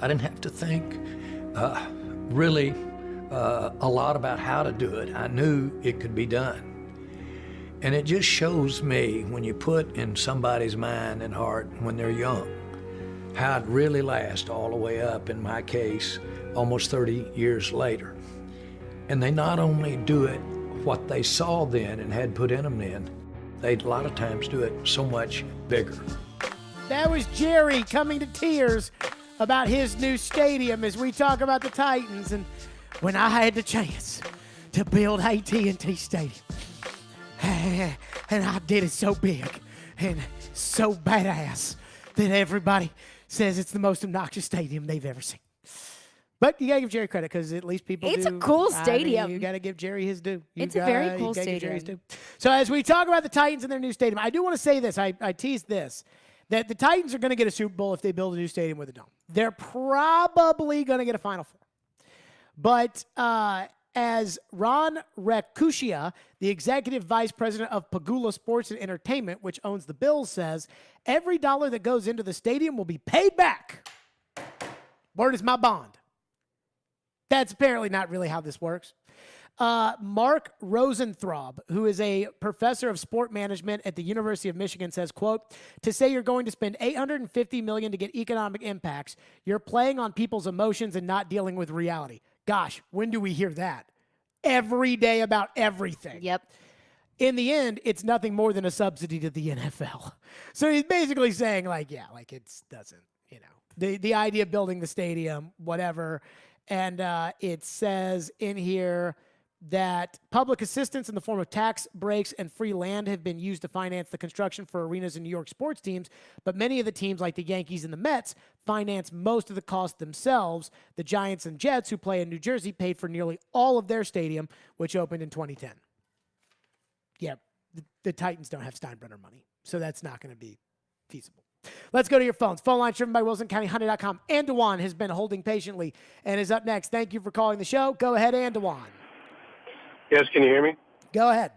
I didn't have to think really a lot about how to do it. I knew it could be done. And it just shows me, when you put in somebody's mind and heart when they're young, how it really lasts all the way up, in my case, almost 30 years later. And they not only do it what they saw then and had put in them then, they a lot of times do it so much bigger. That was Jerry coming to tears about his new stadium as we talk about the Titans. And when I had the chance to build AT&T Stadium, and I did it so big and so badass that everybody says it's the most obnoxious stadium they've ever seen. But you got to give Jerry credit, because at least people It's do. a cool stadium. You got to give Jerry his due. It's a very cool stadium. So as we talk about the Titans and their new stadium, I do want to say this. I teased this, that the Titans are going to get a Super Bowl if they build a new stadium with a dome. They're probably going to get a Final Four. But as Ron Rakushia, the executive vice president of Pagula Sports and Entertainment, which owns the Bills, says, every dollar that goes into the stadium will be paid back Word is my bond. That's apparently not really how this works. Mark Rosenthrob, who is a professor of sport management at the University of Michigan, says, quote, to say you're going to spend $850 million to get economic impacts, you're playing on people's emotions and not dealing with reality. Gosh, when do we hear that? Every day about everything. Yep. In the end, it's nothing more than a subsidy to the NFL. So he's basically saying, like, yeah, like it doesn't, you know, the idea of building the stadium, whatever. And it says in here that public assistance in the form of tax breaks and free land have been used to finance the construction for arenas in New York sports teams, but many of the teams like the Yankees and the Mets finance most of the cost themselves. The Giants and Jets, who play in New Jersey, paid for nearly all of their stadium, which opened in 2010. Yeah, the Titans don't have Steinbrenner money, so that's not going to be feasible. Let's go to your phones. Phone line driven by WilsonCountyHunter.com. Andawan has been holding patiently and is up next. Thank you for calling the show. Go ahead, Andawan. Yes, can you hear me? Go ahead.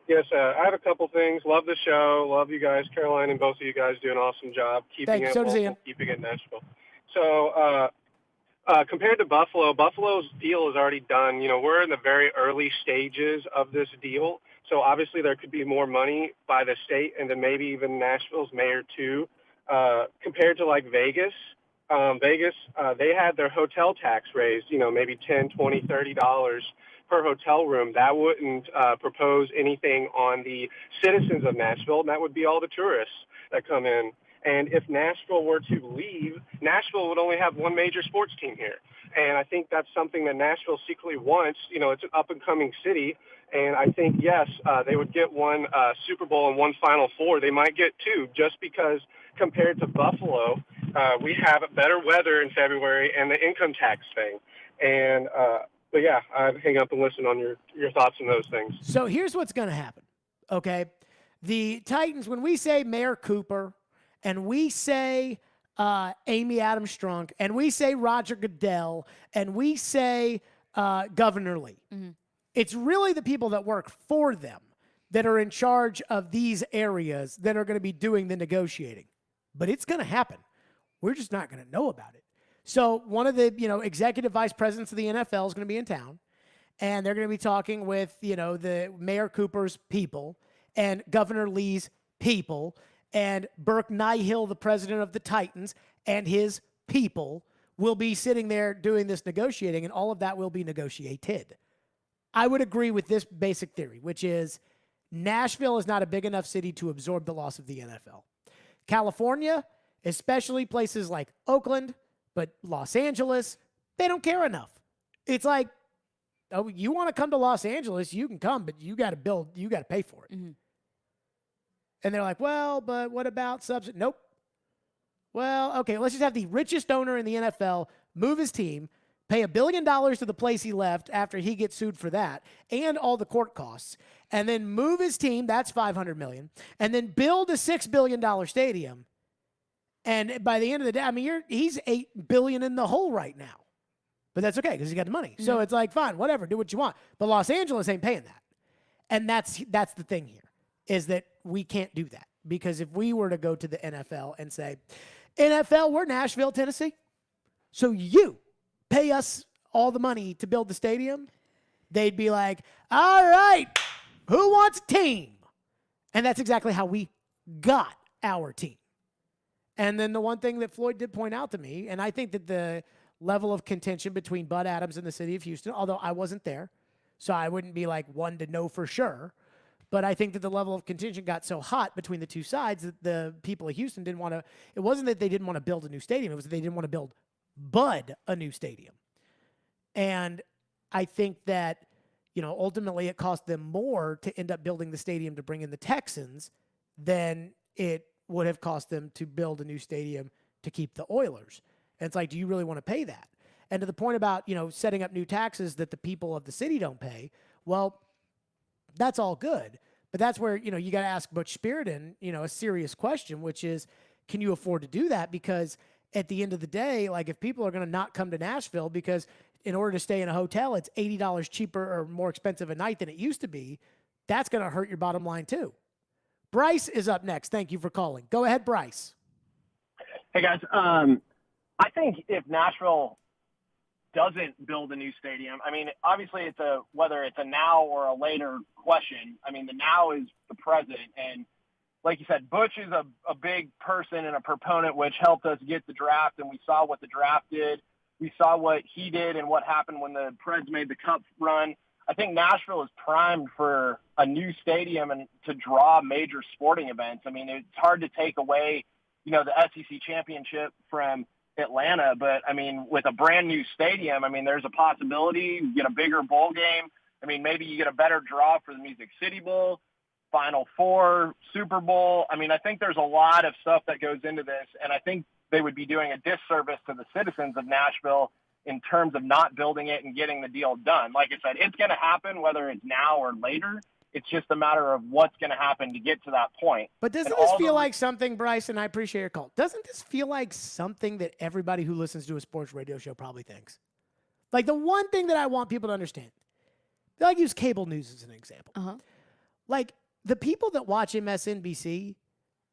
Yes, I have a couple things. Love the show. Love you guys. Caroline and both of you guys do an awesome job keeping it local, keeping it Nashville. So compared to Buffalo, Buffalo's deal is already done. You know, we're in the very early stages of this deal. So obviously there could be more money by the state and then maybe even Nashville's mayor too. Compared to like Vegas, they had their hotel tax raised, you know, maybe $10, $20, $30 per hotel room. That wouldn't propose anything on the citizens of Nashville, and that would be all the tourists that come in. And if Nashville were to leave, Nashville would only have one major sports team here. And I think that's something that Nashville secretly wants. You know, it's an up-and-coming city. And I think, yes, they would get one Super Bowl and one Final Four. They might get two just because compared to Buffalo, we have better weather in February and the income tax thing. And but, yeah, I'd hang up and listen on your thoughts on those things. So here's what's going to happen, okay? The Titans, when we say Mayor Cooper and we say Amy Adams Strunk and we say Roger Goodell and we say Governor Lee, it's really the people that work for them that are in charge of these areas that are going to be doing the negotiating. But it's going to happen. We're just not going to know about it. So one of the, executive vice presidents of the NFL is going to be in town, and they're going to be talking with, the Mayor Cooper's people and Governor Lee's people and Burke Nihill, the president of the Titans, and his people will be sitting there doing this negotiating, and all of that will be negotiated. I would agree with this basic theory, which is Nashville is not a big enough city to absorb the loss of the NFL. California, especially places like Oakland, but Los Angeles, they don't care enough. It's like, oh, you want to come to Los Angeles, you can come, but you got to pay for it. Mm-hmm. And they're like, well, but what about subsidy? Nope. Well, okay, let's just have the richest owner in the NFL move his team, pay $1 billion to the place he left after he gets sued for that and all the court costs, and then move his team, that's $500 million, and then build a $6 billion stadium. And by the end of the day, he's $8 billion in the hole right now. But that's okay because he got the money. Mm-hmm. So it's like, fine, whatever, do what you want. But Los Angeles ain't paying that. And that's the thing here, is that we can't do that. Because if we were to go to the NFL and say, NFL, we're Nashville, Tennessee, so you pay us all the money to build the stadium, they'd be like, all right, who wants a team? And that's exactly how we got our team. And then the one thing that Floyd did point out to me, and I think that the level of contention between Bud Adams and the city of Houston, although I wasn't there, so I wouldn't be like one to know for sure, but I think that the level of contention got so hot between the two sides that the people of Houston didn't want to, it wasn't that they didn't want to build a new stadium, it was that they didn't want to build Bud a new stadium. And I think that, ultimately it cost them more to end up building the stadium to bring in the Texans than it would have cost them to build a new stadium to keep the Oilers. And it's like, do you really want to pay that? And to the point about, setting up new taxes that the people of the city don't pay, well, that's all good. But that's where, you got to ask Butch Spearden, a serious question, which is, can you afford to do that? Because at the end of the day, like if people are going to not come to Nashville because in order to stay in a hotel, it's $80 cheaper or more expensive a night than it used to be, that's going to hurt your bottom line too. Bryce is up next. Thank you for calling. Go ahead, Bryce. Hey, guys. I think if Nashville doesn't build a new stadium, I mean, obviously whether it's a now or a later question. I mean, the now is the present. And like you said, Butch is a big person and a proponent, which helped us get the draft. And we saw what the draft did. We saw what he did and what happened when the Preds made the Cup run. I think Nashville is primed for a new stadium and to draw major sporting events. I mean, it's hard to take away, the SEC championship from Atlanta, but I mean, with a brand new stadium, I mean, there's a possibility you get a bigger bowl game. I mean, maybe you get a better draw for the Music City Bowl, Final Four, Super Bowl. I mean, I think there's a lot of stuff that goes into this, and I think they would be doing a disservice to the citizens of Nashville in terms of not building it and getting the deal done. Like I said, it's going to happen whether it's now or later. It's just a matter of what's going to happen to get to that point. But doesn't this feel like something, Bryce, and I appreciate your call, doesn't this feel like something that everybody who listens to a sports radio show probably thinks? Like the one thing that I want people to understand, I'll use cable news as an example. Like the people that watch MSNBC,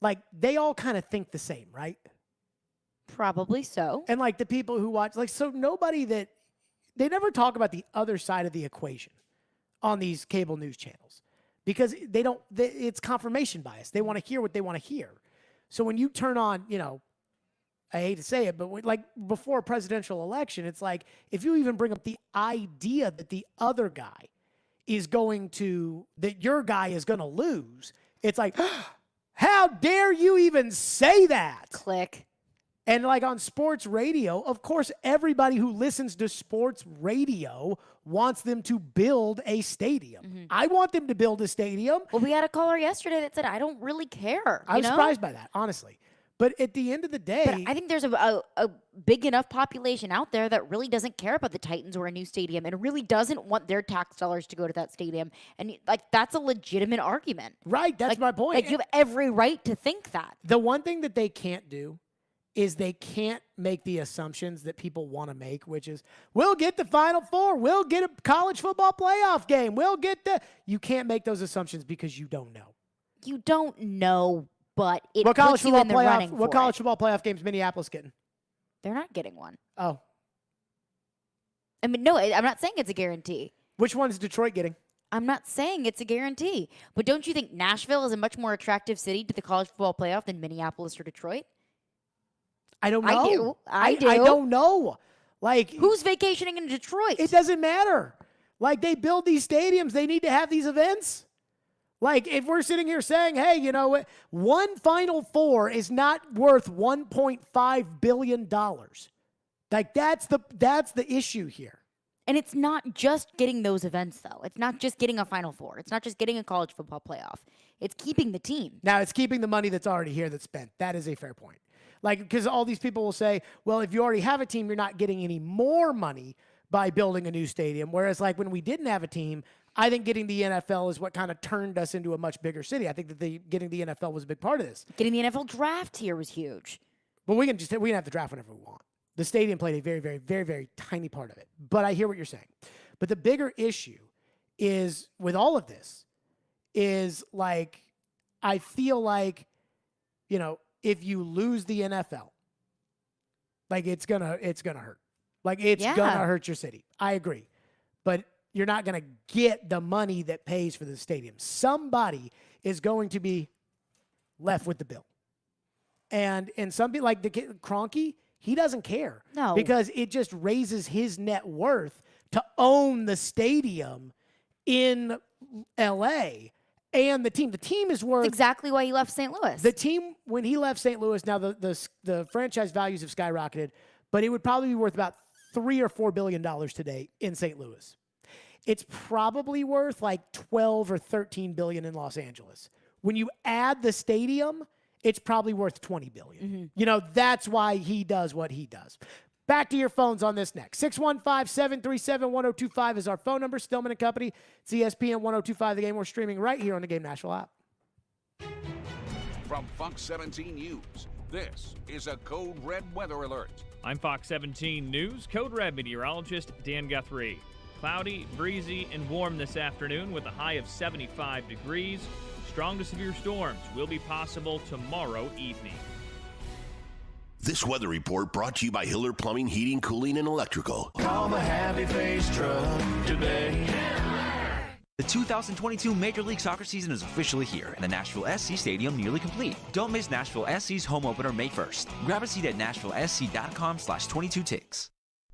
like they all kind of think the same, right? Probably so. And like the people who watch, like, so they never talk about the other side of the equation on these cable news channels because it's confirmation bias. They want to hear what they want to hear. So when you turn on, I hate to say it, but like before a presidential election, it's like if you even bring up the idea that the other guy that your guy is going to lose, it's like, how dare you even say that? Click. And like on sports radio, of course, everybody who listens to sports radio wants them to build a stadium. I want them to build a stadium. Well, we had a caller yesterday that said, I don't really care. I was surprised by that, honestly. But at the end of the day... But I think there's a big enough population out there that really doesn't care about the Titans or a new stadium and really doesn't want their tax dollars to go to that stadium. And like that's a legitimate argument. Right, that's my point. Like you have every right to think that. The one thing that they can't do is they can't make the assumptions that people want to make, which is, we'll get the Final Four, we'll get a college football playoff game, you can't make those assumptions because you don't know. You don't know, but it puts you in the running for What college football playoff game's Minneapolis getting? They're not getting one. Oh. I mean, no, I'm not saying it's a guarantee. Which one's Detroit getting? I'm not saying it's a guarantee. But don't you think Nashville is a much more attractive city to the college football playoff than Minneapolis or Detroit? I don't know. I do. I don't know. Like, who's vacationing in Detroit? It doesn't matter. Like, they build these stadiums. They need to have these events. Like, if we're sitting here saying, hey, one Final Four is not worth $1.5 billion. Like, that's the issue here. And it's not just getting those events, though. It's not just getting a Final Four. It's not just getting a college football playoff. It's keeping the team. Now, it's keeping the money that's already here that's spent. That is a fair point. Like, because all these people will say, well, if you already have a team, you're not getting any more money by building a new stadium. Whereas, like, when we didn't have a team, I think getting the NFL is what kind of turned us into a much bigger city. I think that getting the NFL was a big part of this. Getting the NFL draft here was huge. But we can have the draft whenever we want. The stadium played a very, very, very, very tiny part of it. But I hear what you're saying. But the bigger issue is with all of this is, like, I feel like, if you lose the NFL, like it's gonna hurt. Like it's gonna hurt your city. I agree. But you're not gonna get the money that pays for the stadium. Somebody is going to be left with the bill. And some people like the kid Kroenke, he doesn't care. No. Because it just raises his net worth to own the stadium in LA. And the team is worth... That's exactly why he left St. Louis. The team, when he left St. Louis, now the franchise values have skyrocketed, but it would probably be worth about $3 or $4 billion today in St. Louis. It's probably worth like 12 or 13 billion in Los Angeles. When you add the stadium, it's probably worth 20 billion. That's why he does what he does. Back to your phones on this next. 615-737-1025 is our phone number. Stillman & Company. It's ESPN 1025 The Game. We're streaming right here on the Game Nashville app. From Fox 17 News, this is a Code Red weather alert. I'm Fox 17 News Code Red meteorologist Dan Guthrie. Cloudy, breezy, and warm this afternoon with a high of 75 degrees. Strong to severe storms will be possible tomorrow evening. This weather report brought to you by Hiller Plumbing, Heating, Cooling, and Electrical. Call the Happy Face Truck today. The 2022 Major League Soccer season is officially here, and the Nashville SC Stadium nearly complete. Don't miss Nashville SC's home opener May 1st. Grab a seat at NashvilleSC.com/22ticks.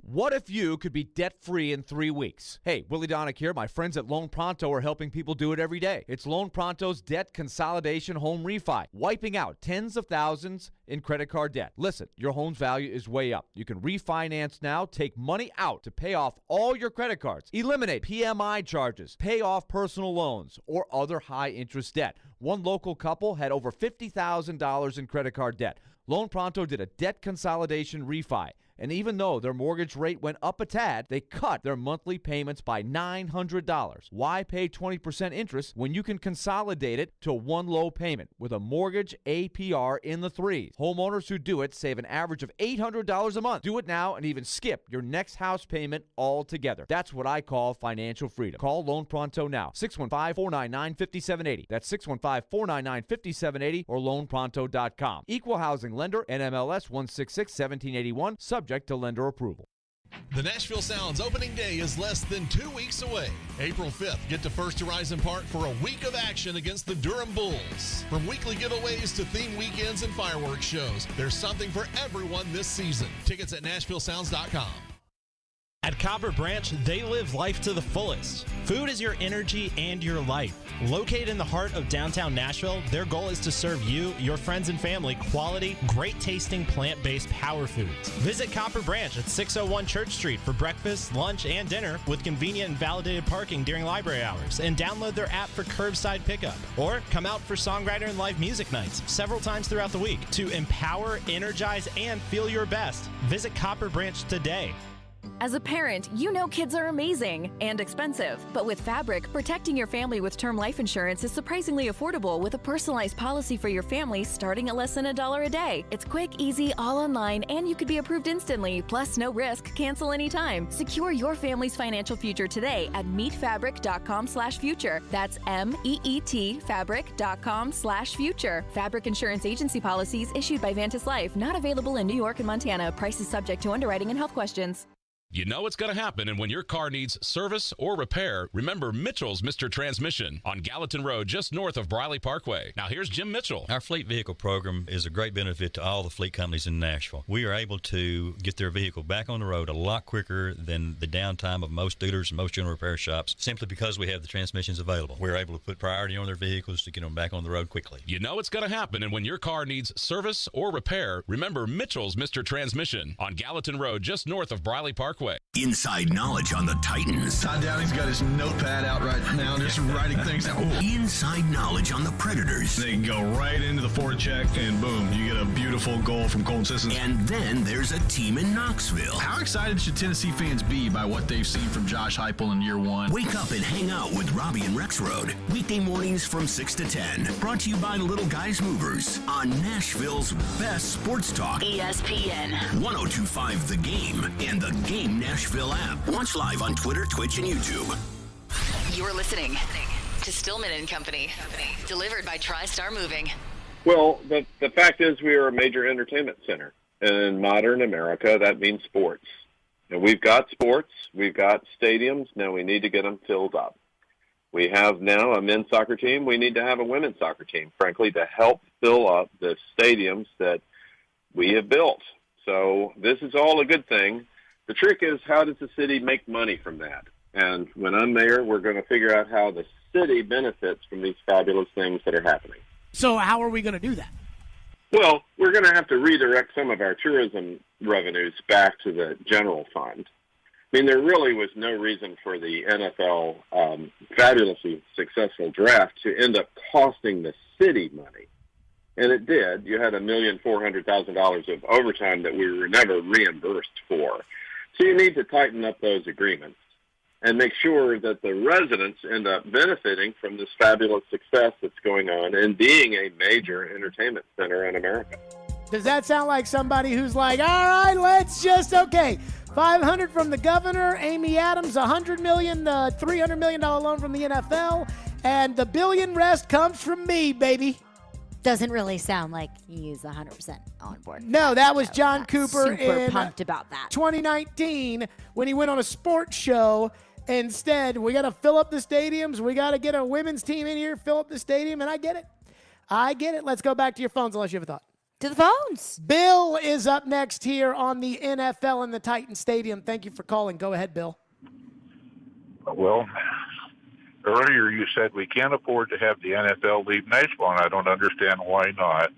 What if you could be debt-free in 3 weeks? Hey, Willie Donick here. My friends at Loan Pronto are helping people do it every day. It's Loan Pronto's debt consolidation home refi, wiping out tens of thousands in credit card debt. Listen, your home's value is way up. You can refinance now, take money out to pay off all your credit cards, eliminate PMI charges, pay off personal loans, or other high-interest debt. One local couple had over $50,000 in credit card debt. Loan Pronto did a debt consolidation refi. And even though their mortgage rate went up a tad, they cut their monthly payments by $900. Why pay 20% interest when you can consolidate it to one low payment with a mortgage APR in the threes? Homeowners who do it save an average of $800 a month. Do it now and even skip your next house payment altogether. That's what I call financial freedom. Call Loan Pronto now. 615-499-5780. That's 615-499-5780 or loanpronto.com. Equal housing lender, NMLS 166-1781. Subject to lender approval. The Nashville Sounds opening day is less than 2 weeks away. April 5th, get to First Horizon Park for a week of action against the Durham Bulls. From weekly giveaways to theme weekends and fireworks shows, there's something for everyone this season. Tickets at NashvilleSounds.com. At Copper Branch, they live life to the fullest. Food is your energy and your life. Located in the heart of downtown Nashville, their goal is to serve you, your friends, and family quality, great-tasting, plant-based power foods. Visit Copper Branch at 601 Church Street for breakfast, lunch, and dinner with convenient and validated parking during library hours, and download their app for curbside pickup. Or come out for songwriter and live music nights several times throughout the week to empower, energize, and feel your best. Visit Copper Branch today. As a parent, you know kids are amazing and expensive. But with Fabric, protecting your family with term life insurance is surprisingly affordable with a personalized policy for your family starting at less than $1 a day. It's quick, easy, all online, and you could be approved instantly. Plus, no risk, cancel anytime. Secure your family's financial future today at meetfabric.com/future. That's MEET fabric.com/future. Fabric Insurance Agency policies issued by Vantis Life, not available in New York and Montana. Prices subject to underwriting and health questions. You know it's going to happen, and when your car needs service or repair, remember Mitchell's Mr. Transmission on Gallatin Road, just north of Briley Parkway. Now here's Jim Mitchell. Our fleet vehicle program is a great benefit to all the fleet companies in Nashville. We are able to get their vehicle back on the road a lot quicker than the downtime of most dealers and most general repair shops, simply because we have the transmissions available. We're able to put priority on their vehicles to get them back on the road quickly. You know it's going to happen, and when your car needs service or repair, remember Mitchell's Mr. Transmission on Gallatin Road, just north of Briley Parkway. Inside knowledge on the Titans. Todd Downing's got his notepad out right now, just writing things down. Oh. Inside knowledge on the Predators. They can go right into the forecheck, and boom, you get a beautiful goal from Colton Sissons. And then there's a team in Knoxville. How excited should Tennessee fans be by what they've seen from Josh Heupel in year one? Wake up and hang out with Robbie and Rex Road. Weekday mornings from 6 to 10. Brought to you by Little Guys Movers on Nashville's best sports talk. ESPN 102.5 The Game and The Game Nashville app. Watch live on Twitter, Twitch, and YouTube. You're listening to Stillman and Company, delivered by Tristar Moving. Well, the fact is we are a major entertainment center. And in modern America, that means sports. And we've got sports. We've got stadiums. Now we need to get them filled up. We have now a men's soccer team. We need to have a women's soccer team, frankly, to help fill up the stadiums that we have built. So this is all a good thing. The trick is, how does the city make money from that? And when I'm mayor, we're going to figure out how the city benefits from these fabulous things that are happening. So how are we going to do that? Well, we're going to have to redirect some of our tourism revenues back to the general fund. I mean, there really was no reason for the NFL fabulously successful draft to end up costing the city money. And it did. You had $1,400,000 of overtime that we were never reimbursed for. So you need to tighten up those agreements and make sure that the residents end up benefiting from this fabulous success that's going on and being a major entertainment center in America. Does that sound like somebody who's like, all right, let's just, okay, $500 from the governor, Amy Adams, $100 million, $300 million loan from the NFL, and the billion rest comes from me, baby? doesn't really sound like he's 100% on board. No, that was John Cooper super in pumped about that. 2019 when he went on a sports show. Instead, we got to fill up the stadiums. We got to get a women's team in here, fill up the stadium, and I get it. Let's go back to your phones unless you have a thought. To the phones. Bill is up next here on the NFL in the Titan Stadium. Thank you for calling. Go ahead, Bill. Well, earlier you said we can't afford to have the NFL leave Nashville, and I don't understand why not.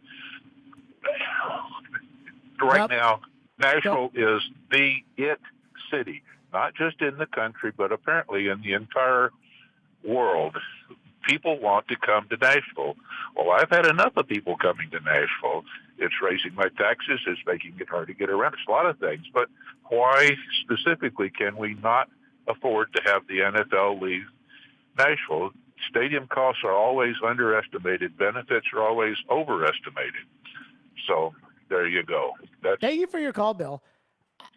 Right now, Nashville is the it city, not just in the country, but apparently in the entire world. People want to come to Nashville. Well, I've had enough of people coming to Nashville. It's raising my taxes. It's making it hard to get around. It's a lot of things. But why specifically can we not afford to have the NFL leave Nashville? Stadium costs are always underestimated. Benefits are always overestimated. So there you go. Thank you for your call, Bill.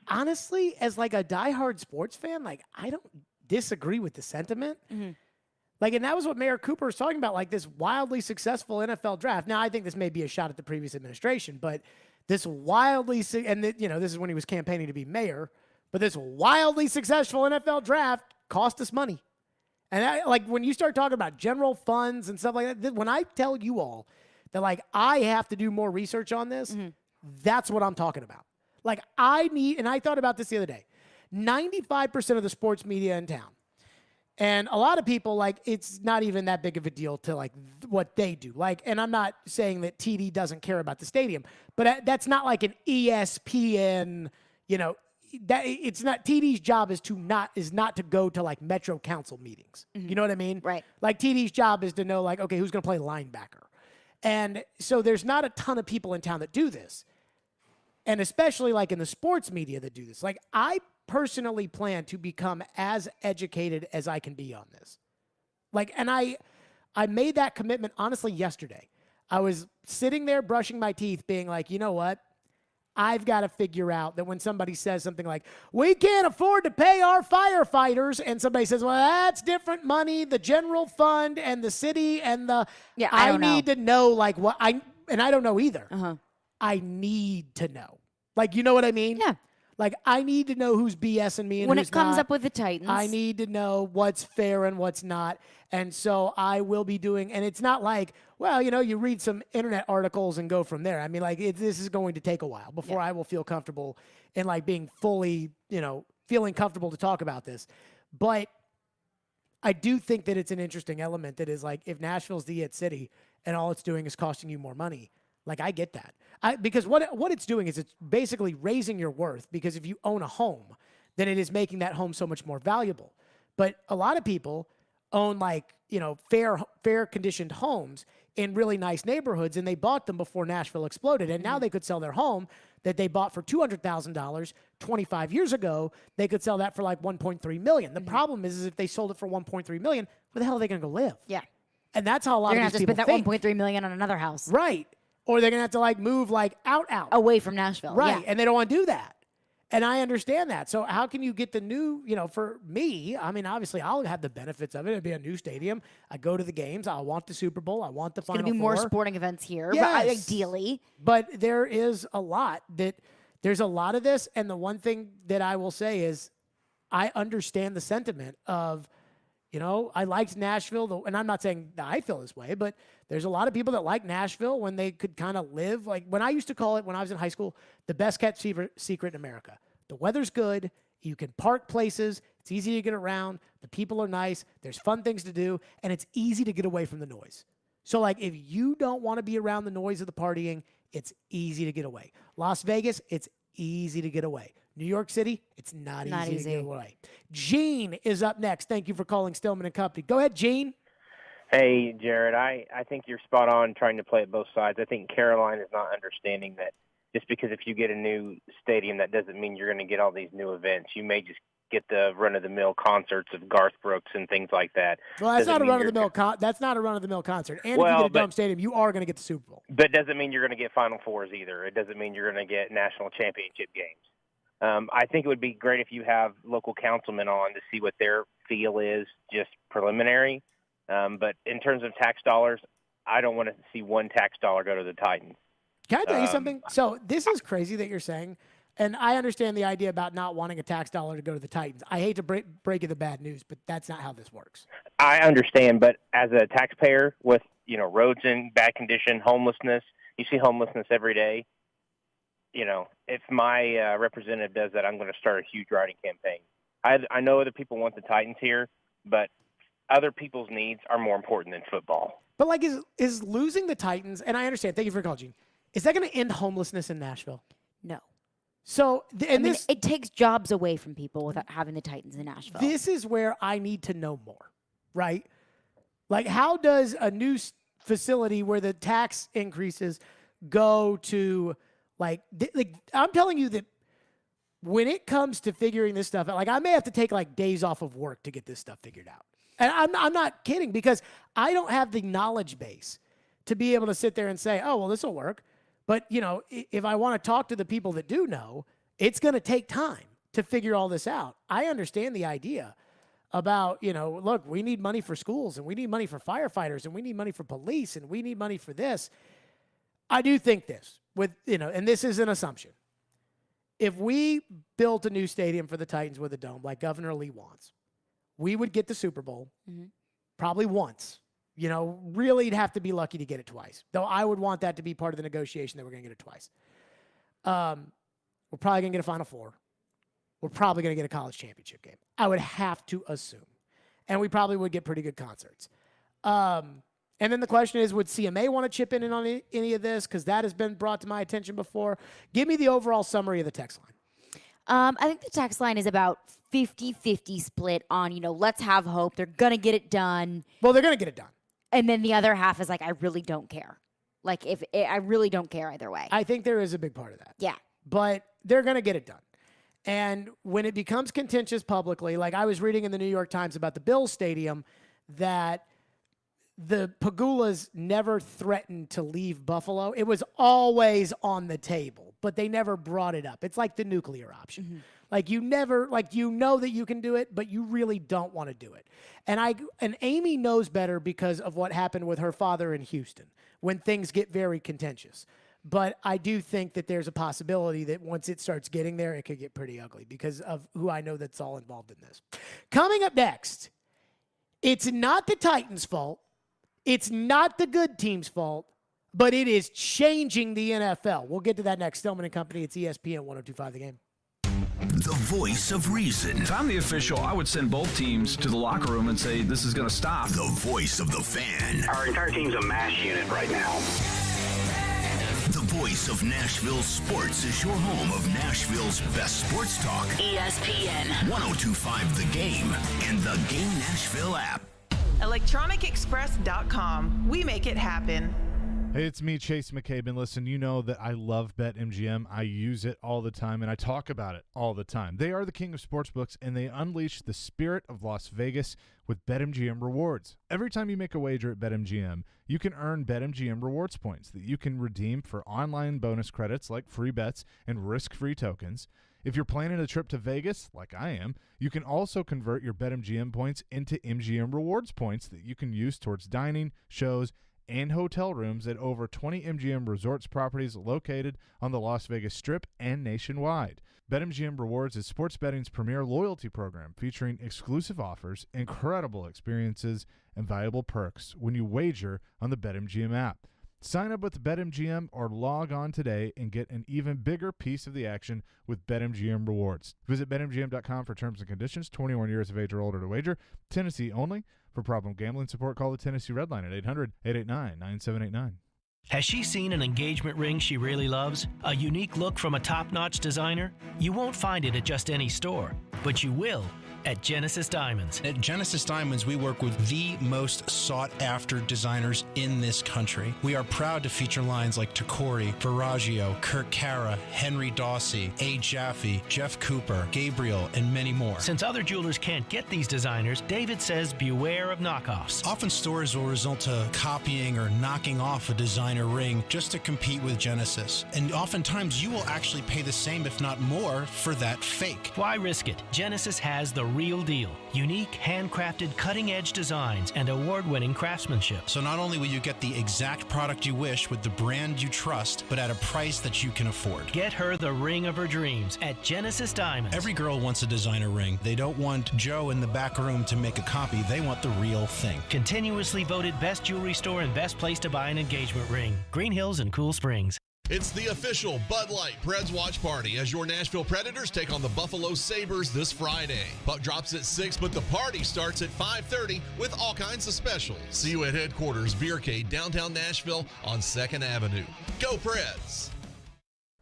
Honestly, as like a diehard sports fan, like I don't disagree with the sentiment. Mm-hmm. Like, and that was what Mayor Cooper was talking about, like this wildly successful NFL draft. Now, I think this may be a shot at the previous administration, but this wildly, this is when he was campaigning to be mayor, but this wildly successful NFL draft cost us money. And when you start talking about general funds and stuff like that, when I tell you all that, like, I have to do more research on this, that's what I'm talking about. Like, and I thought about this the other day, 95% of the sports media in town, and a lot of people, like, it's not even that big of a deal to, like, what they do. Like, and I'm not saying that TD doesn't care about the stadium, but that's not like an ESPN, that it's not. TD's job is not to go to, like, Metro Council meetings. You know what I mean? Right. Like, TD's job is to know, like, okay, who's going to play linebacker? And so there's not a ton of people in town that do this. And especially, like, in the sports media that do this. Like, I personally plan to become as educated as I can be on this. Like, and I made that commitment, honestly, yesterday. I was sitting there brushing my teeth being like, you know what? I've got to figure out that when somebody says something like, we can't afford to pay our firefighters, and somebody says, well, that's different money, the general fund and the city and the... Yeah, I need to know, like, and I don't know either. I need to know. Like, you know what I mean? Yeah. Like, I need to know who's BSing me and when who's it comes not. up with the Titans. I need to know what's fair and what's not. And so I will be doing, and it's not like, well, you read some internet articles and go from there. I mean, like, this is going to take a while before I will feel comfortable in, like, being fully, feeling comfortable to talk about this. But I do think that it's an interesting element that is, like, if Nashville's the it city and all it's doing is costing you more money, like, I get that. Because what it's doing is it's basically raising your worth, because if you own a home, then it is making that home so much more valuable. But a lot of people own, like, fair conditioned homes in really nice neighborhoods, and they bought them before Nashville exploded. And now they could sell their home that they bought for $200,000 25 years ago. They could sell that for like $1.3 million. The problem is if they sold it for $1.3 million, where the hell are they going to go live? Yeah. And that's how a lot of these people think. They're going to have to spend that $1.3 million on another house. Right. Or they're going to have to, like, move, like, out. Away from Nashville. Right. Yeah. And they don't want to do that. And I understand that. So how can you get the new, for me, I mean, obviously I'll have the benefits of it. It'll be a new stadium. I go to the games. I want the Super Bowl. I want the Final Four. There's going to be more sporting events here, yes. But ideally. But there's a lot of this. And the one thing that I will say is I understand the sentiment of, I liked Nashville, and I'm not saying that I feel this way, but there's a lot of people that like Nashville when they could kind of live. Like, when I used to call it, when I was in high school, the best kept secret in America. The weather's good. You can park places. It's easy to get around. The people are nice. There's fun things to do, and it's easy to get away from the noise. So, like, if you don't want to be around the noise of the partying, it's easy to get away. Las Vegas, it's easy to get away. New York City, it's not easy to get away. Gene is up next. Thank you for calling Stillman and Company. Go ahead, Gene. Hey, Jared. I think you're spot on trying to play it both sides. I think Caroline is not understanding that just because if you get a new stadium, that doesn't mean you're going to get all these new events. You may just get the run-of-the-mill concerts of Garth Brooks and things like that. Well, that's not a run-of-the-mill that's not a run-of-the-mill concert. And if you get a dome stadium, you are going to get the Super Bowl. But it doesn't mean you're going to get Final Fours either. It doesn't mean you're going to get national championship games. I think it would be great if you have local councilmen on to see what their feel is, just preliminary. But in terms of tax dollars, I don't want to see one tax dollar go to the Titans. Can I tell you something? So this is crazy that you're saying, and I understand the idea about not wanting a tax dollar to go to the Titans. I hate to break you the bad news, but that's not how this works. I understand, but as a taxpayer with, roads in bad condition, homelessness, you see homelessness every day. If my representative does that, I'm going to start a huge writing campaign. I know other people want the Titans here, but other people's needs are more important than football. But like, is losing the Titans, and I understand, thank you for calling, Gene, is that going to end homelessness in Nashville? No. So, it takes jobs away from people without having the Titans in Nashville. This is where I need to know more, right? Like, how does a new facility where the tax increases go to, like, I'm telling you that when it comes to figuring this stuff out, like, I may have to take, like, days off of work to get this stuff figured out. And I'm not kidding, because I don't have the knowledge base to be able to sit there and say, oh, well, this will work. But, if I want to talk to the people that do know, it's going to take time to figure all this out. I understand the idea about, look, we need money for schools, and we need money for firefighters, and we need money for police, and we need money for this. I do think this, and this is an assumption. If we built a new stadium for the Titans with a dome, like Governor Lee wants, we would get the Super Bowl probably once. Really, you'd have to be lucky to get it twice. Though I would want that to be part of the negotiation that we're going to get it twice. We're probably going to get a Final Four. We're probably going to get a college championship game. I would have to assume. And we probably would get pretty good concerts. And then the question is, would CMA want to chip in on any of this? Because that has been brought to my attention before. Give me the overall summary of the text line. I think the text line is about 50-50 split on, let's have hope. They're going to get it done. Well, they're going to get it done. And then the other half is like, I really don't care. Like, I really don't care either way. I think there is a big part of that. Yeah. But they're going to get it done. And when it becomes contentious publicly, like I was reading in the New York Times about the Bills Stadium, that the Pagulas never threatened to leave Buffalo. It was always on the table, but they never brought it up. It's like the nuclear option. Mm-hmm. Like you never, like you know that you can do it, but you really don't want to do it. And Amy knows better because of what happened with her father in Houston when things get very contentious. But I do think that there's a possibility that once it starts getting there, it could get pretty ugly because of who I know that's all involved in this. Coming up next, it's not the Titans' fault. It's not the good team's fault, but it is changing the NFL. We'll get to that next. Stillman and Company. It's ESPN 102.5 The Game. The voice of reason. If I'm the official, I would send both teams to the locker room and say, this is going to stop. The voice of the fan. Our entire team's a mash unit right now. The voice of Nashville sports is your home of Nashville's best sports talk. ESPN 102.5 The Game and the Game Nashville app. ElectronicExpress.com. We make it happen. Hey, it's me, Chase McCabe, and listen, you know that I love BetMGM. I use it all the time, and I talk about it all the time. They are the king of sportsbooks, and they unleash the spirit of Las Vegas with BetMGM rewards. Every time you make a wager at BetMGM, you can earn BetMGM rewards points that you can redeem for online bonus credits like free bets and risk-free tokens. If you're planning a trip to Vegas, like I am, you can also convert your BetMGM points into MGM rewards points that you can use towards dining, shows, and hotel rooms at over 20 MGM Resorts properties located on the Las Vegas Strip and nationwide. BetMGM Rewards is sports betting's premier loyalty program featuring exclusive offers, incredible experiences, and valuable perks when you wager on the BetMGM app. Sign up with BetMGM or log on today and get an even bigger piece of the action with BetMGM Rewards. Visit BetMGM.com for terms and conditions. 21 years of age or older to wager. Tennessee only. For problem gambling support, call the Tennessee Red Line at 800-889-9789. Has she seen an engagement ring she really loves? A unique look from a top-notch designer? You won't find it at just any store, but you will at Genesis Diamonds. At Genesis Diamonds, we work with the most sought-after designers in this country. We are proud to feature lines like Tacori, Verragio, Kirk Cara, Henry Dawsey, A. Jaffe, Jeff Cooper, Gabriel, and many more. Since other jewelers can't get these designers, David says beware of knockoffs. Often stores will result to copying or knocking off a designer ring just to compete with Genesis. And oftentimes, you will actually pay the same, if not more, for that fake. Why risk it? Genesis has the real deal. Unique, handcrafted, cutting-edge designs and award-winning craftsmanship. So not only will you get the exact product you wish with the brand you trust, but at a price that you can afford. Get her the ring of her dreams at Genesis Diamonds. Every girl wants a designer ring. They don't want Joe in the back room to make a copy. They want the real thing. Continuously voted best jewelry store and best place to buy an engagement ring. Green Hills and Cool Springs. It's the official Bud Light Preds watch party as your Nashville Predators take on the Buffalo Sabres this Friday. Puck drops at 6, but the party starts at 5:30 with all kinds of specials. See you at headquarters, Beercade, downtown Nashville on 2nd Avenue. Go Preds!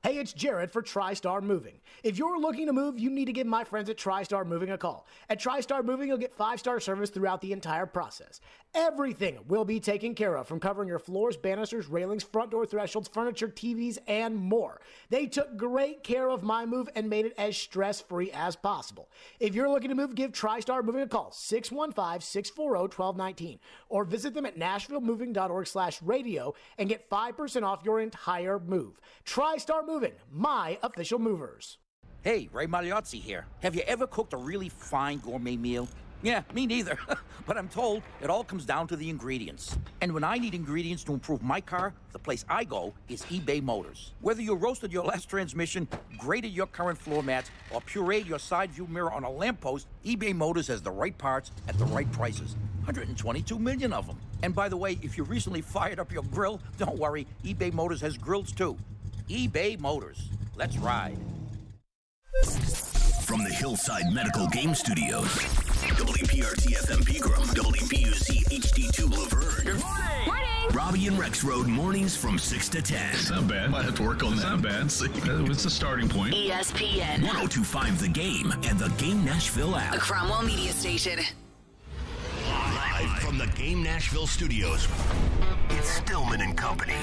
Hey, it's Jared for Tristar Moving. If you're looking to move, you need to give my friends at Tristar Moving a call. At Tristar Moving, you'll get 5-star service throughout the entire process. Everything will be taken care of, from covering your floors, banisters, railings, front door thresholds, furniture, TVs, and more. They took great care of my move and made it as stress-free as possible. If you're looking to move, give Tristar Moving a call, 615-640-1219, or visit them at nashvillemoving.org/radio and get 5% off your entire move. Tristar Moving, my official movers. Hey, Ray Magliozzi here. Have you ever cooked a really fine gourmet meal? Yeah, me neither. But I'm told it all comes down to the ingredients. And when I need ingredients to improve my car, the place I go is eBay Motors. Whether you roasted your last transmission, graded your current floor mats, or pureed your side view mirror on a lamppost, eBay Motors has the right parts at the right prices. 122 million of them. And by the way, if you recently fired up your grill, don't worry, eBay Motors has grills too. eBay Motors. Let's ride. From the Hillside Medical Game Studios, WPRT-FM Pegram, WPUZ HD2 Laverne. Good morning! Robbie and Rex Road mornings from 6 to 10. It's not bad. Might have to work on that. It's not bad. It's a starting point. ESPN. 102.5 The Game and the Game Nashville app. A Cromwell Media Station. Live from the Game Nashville studios, it's Stillman and Company.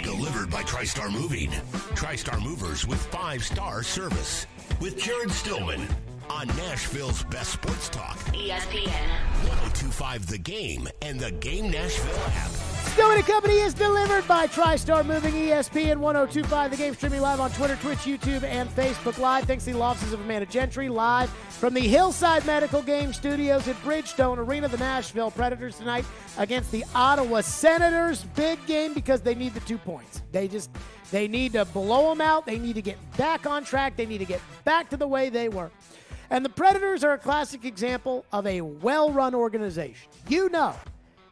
Delivered by Tristar Moving. Tristar Movers with 5-star service. With Jared Stillman on Nashville's best sports talk. ESPN. 102.5 The Game and the Game Nashville app. Stillman and Company is delivered by TriStar Moving, ESPN 102.5 The Game, streaming live on Twitter, Twitch, YouTube, and Facebook Live. Thanks to the law offices of Amanda Gentry, live from the Hillside Medical Game Studios at Bridgestone Arena. The Nashville Predators tonight against the Ottawa Senators. Big game because they need the 2 points. They need to blow them out. They need to get back on track. They need to get back to the way they were. And the Predators are a classic example of a well-run organization. You know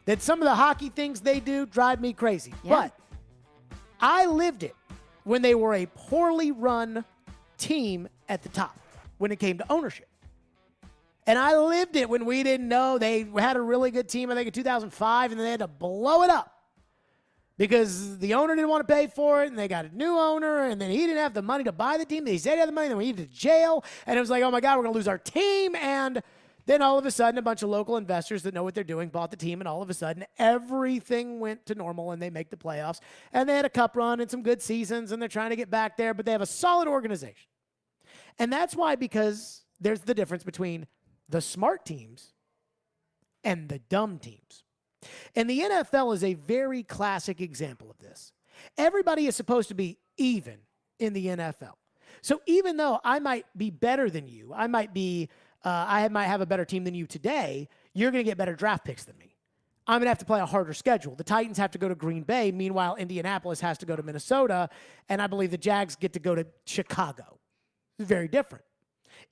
that some of the hockey things they do drive me crazy. Yeah. But I lived it when they were a poorly run team at the top when it came to ownership. And I lived it when we didn't know. They had a really good team, I think, in 2005, and then they had to blow it up because the owner didn't want to pay for it, and they got a new owner, and then he didn't have the money to buy the team. They said he had the money, then we needed to jail, and it was like, oh, my God, we're going to lose our team. And then all of a sudden, a bunch of local investors that know what they're doing bought the team, and all of a sudden, everything went to normal, and they make the playoffs. And they had a cup run and some good seasons, and they're trying to get back there, but they have a solid organization. And that's why, because there's the difference between the smart teams and the dumb teams. And the NFL is a very classic example of this. Everybody is supposed to be even in the NFL. So even though I might be better than you, I might have a better team than you today, you're going to get better draft picks than me. I'm going to have to play a harder schedule. The Titans have to go to Green Bay. Meanwhile, Indianapolis has to go to Minnesota. And I believe the Jags get to go to Chicago. It's very different.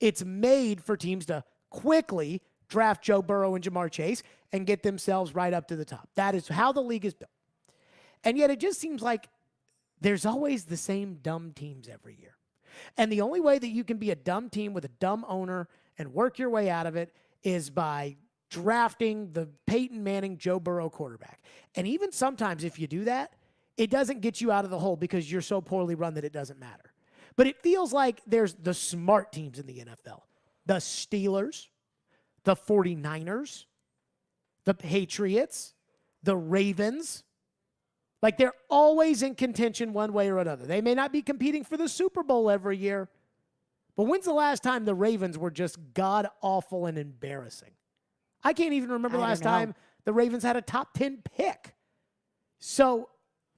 It's made for teams to quickly draft Joe Burrow and Jamar Chase and get themselves right up to the top. That is how the league is built. And yet it just seems like there's always the same dumb teams every year. And the only way that you can be a dumb team with a dumb owner and work your way out of it is by drafting the Peyton Manning, Joe Burrow quarterback. And even sometimes if you do that, it doesn't get you out of the hole because you're so poorly run that it doesn't matter. But it feels like there's the smart teams in the NFL. The Steelers, the 49ers, the Patriots, the Ravens. Like they're always in contention one way or another. They may not be competing for the Super Bowl every year, but when's the last time the Ravens were just god-awful and embarrassing? I can't even remember the last time the Ravens had a top 10 pick. So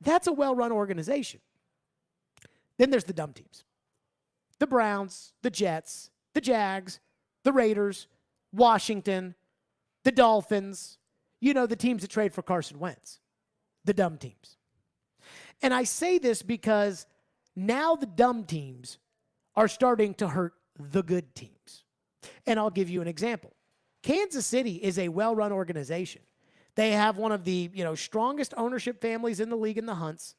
that's a well-run organization. Then there's the dumb teams. The Browns, the Jets, the Jags, the Raiders, Washington, the Dolphins, the teams that trade for Carson Wentz, the dumb teams. And I say this because now the dumb teams are starting to hurt the good teams. And I'll give you an example. Kansas City is a well-run organization. They have one of the, strongest ownership families in the league in the Hunts.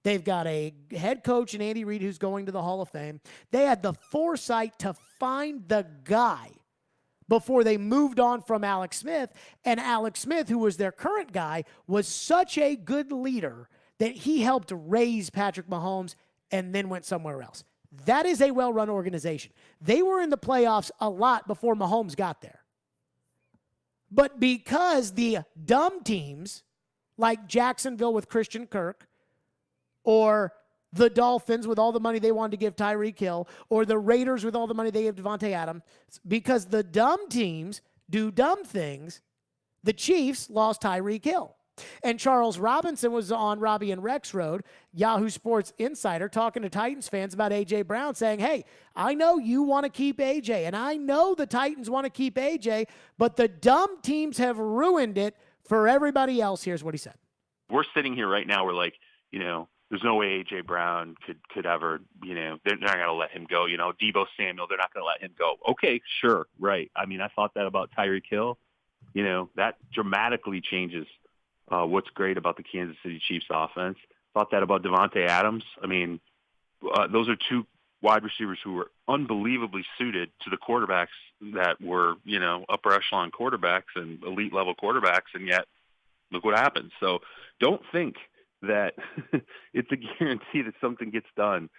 They've got a head coach in Andy Reid who's going to the Hall of Fame. They had the foresight to find the guy before they moved on from Alex Smith. And Alex Smith, who was their current guy, was such a good leader that he helped raise Patrick Mahomes and then went somewhere else. That is a well-run organization. They were in the playoffs a lot before Mahomes got there. But because the dumb teams, like Jacksonville with Christian Kirk, or the Dolphins with all the money they wanted to give Tyreek Hill, or the Raiders with all the money they gave Devontae Adams, because the dumb teams do dumb things, the Chiefs lost Tyreek Hill. And Charles Robinson was on Robbie and Rex Road, Yahoo Sports Insider, talking to Titans fans about A.J. Brown, saying, hey, I know you want to keep A.J., and I know the Titans want to keep A.J., but the dumb teams have ruined it for everybody else. Here's what he said. We're sitting here right now, we're like, there's no way A.J. Brown could ever, they're not going to let him go. Deebo Samuel, they're not going to let him go. Okay, sure, right. I mean, I thought that about Tyreek Hill. That dramatically changes what's great about the Kansas City Chiefs offense. Thought that about Devontae Adams. I mean, those are two wide receivers who were unbelievably suited to the quarterbacks that were, upper echelon quarterbacks and elite level quarterbacks, and yet look what happened. So don't think that it's a guarantee that something gets done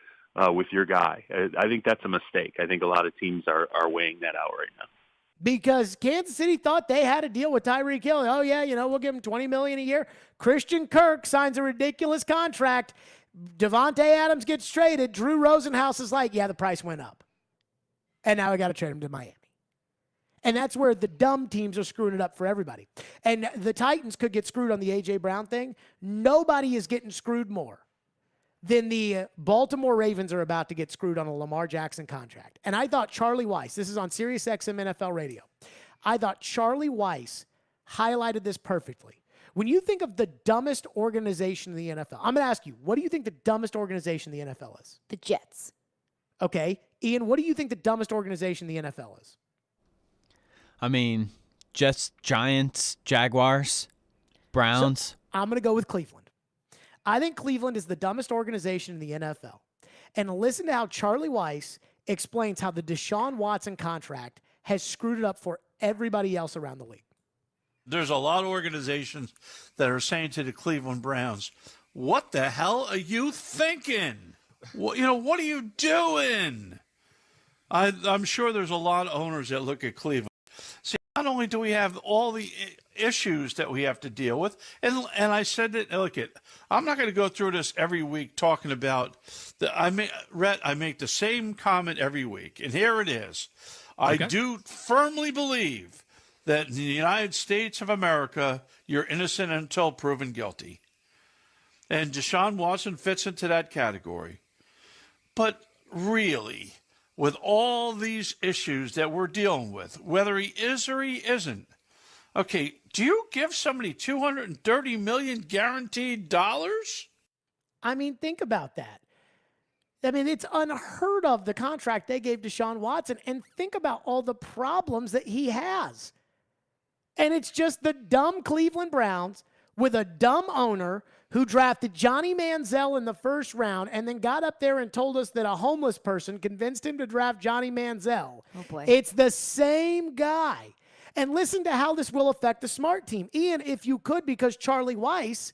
with your guy. I think that's a mistake. I think a lot of teams are weighing that out right now. Because Kansas City thought they had to deal with Tyreek Hill. Oh, yeah, we'll give him $20 million a year. Christian Kirk signs a ridiculous contract. Devontae Adams gets traded. Drew Rosenhaus is like, yeah, the price went up. And now we got to trade him to Miami. And that's where the dumb teams are screwing it up for everybody. And the Titans could get screwed on the A.J. Brown thing. Nobody is getting screwed more than the Baltimore Ravens are about to get screwed on a Lamar Jackson contract. And I thought Charlie Weiss, this is on Sirius XM NFL Radio, I thought Charlie Weiss highlighted this perfectly. When you think of the dumbest organization in the NFL, I'm going to ask you, what do you think the dumbest organization in the NFL is? The Jets. Okay. Ian, what do you think the dumbest organization in the NFL is? I mean, Jets, Giants, Jaguars, Browns. So, I'm going to go with Cleveland. I think Cleveland is the dumbest organization in the NFL. And listen to how Charlie Weiss explains how the Deshaun Watson contract has screwed it up for everybody else around the league. There's a lot of organizations that are saying to the Cleveland Browns, what the hell are you thinking? What are you doing? I'm sure there's a lot of owners that look at Cleveland. See, not only do we have all the issues that we have to deal with, and I said that, look, I'm not going to go through this every week talking about I make the same comment every week, and here it is. Okay. I do firmly believe that in the United States of America, you're innocent until proven guilty. And Deshaun Watson fits into that category. But really, with all these issues that we're dealing with, whether he is or he isn't, okay, do you give somebody $230 million guaranteed dollars? I mean, think about that. I mean, it's unheard of, the contract they gave Deshaun Watson, and think about all the problems that he has. And it's just the dumb Cleveland Browns with a dumb owner who drafted Johnny Manziel in the first round and then got up there and told us that a homeless person convinced him to draft Johnny Manziel. Oh, boy. It's the same guy. And listen to how this will affect the smart team. Ian, if you could, because Charlie Weiss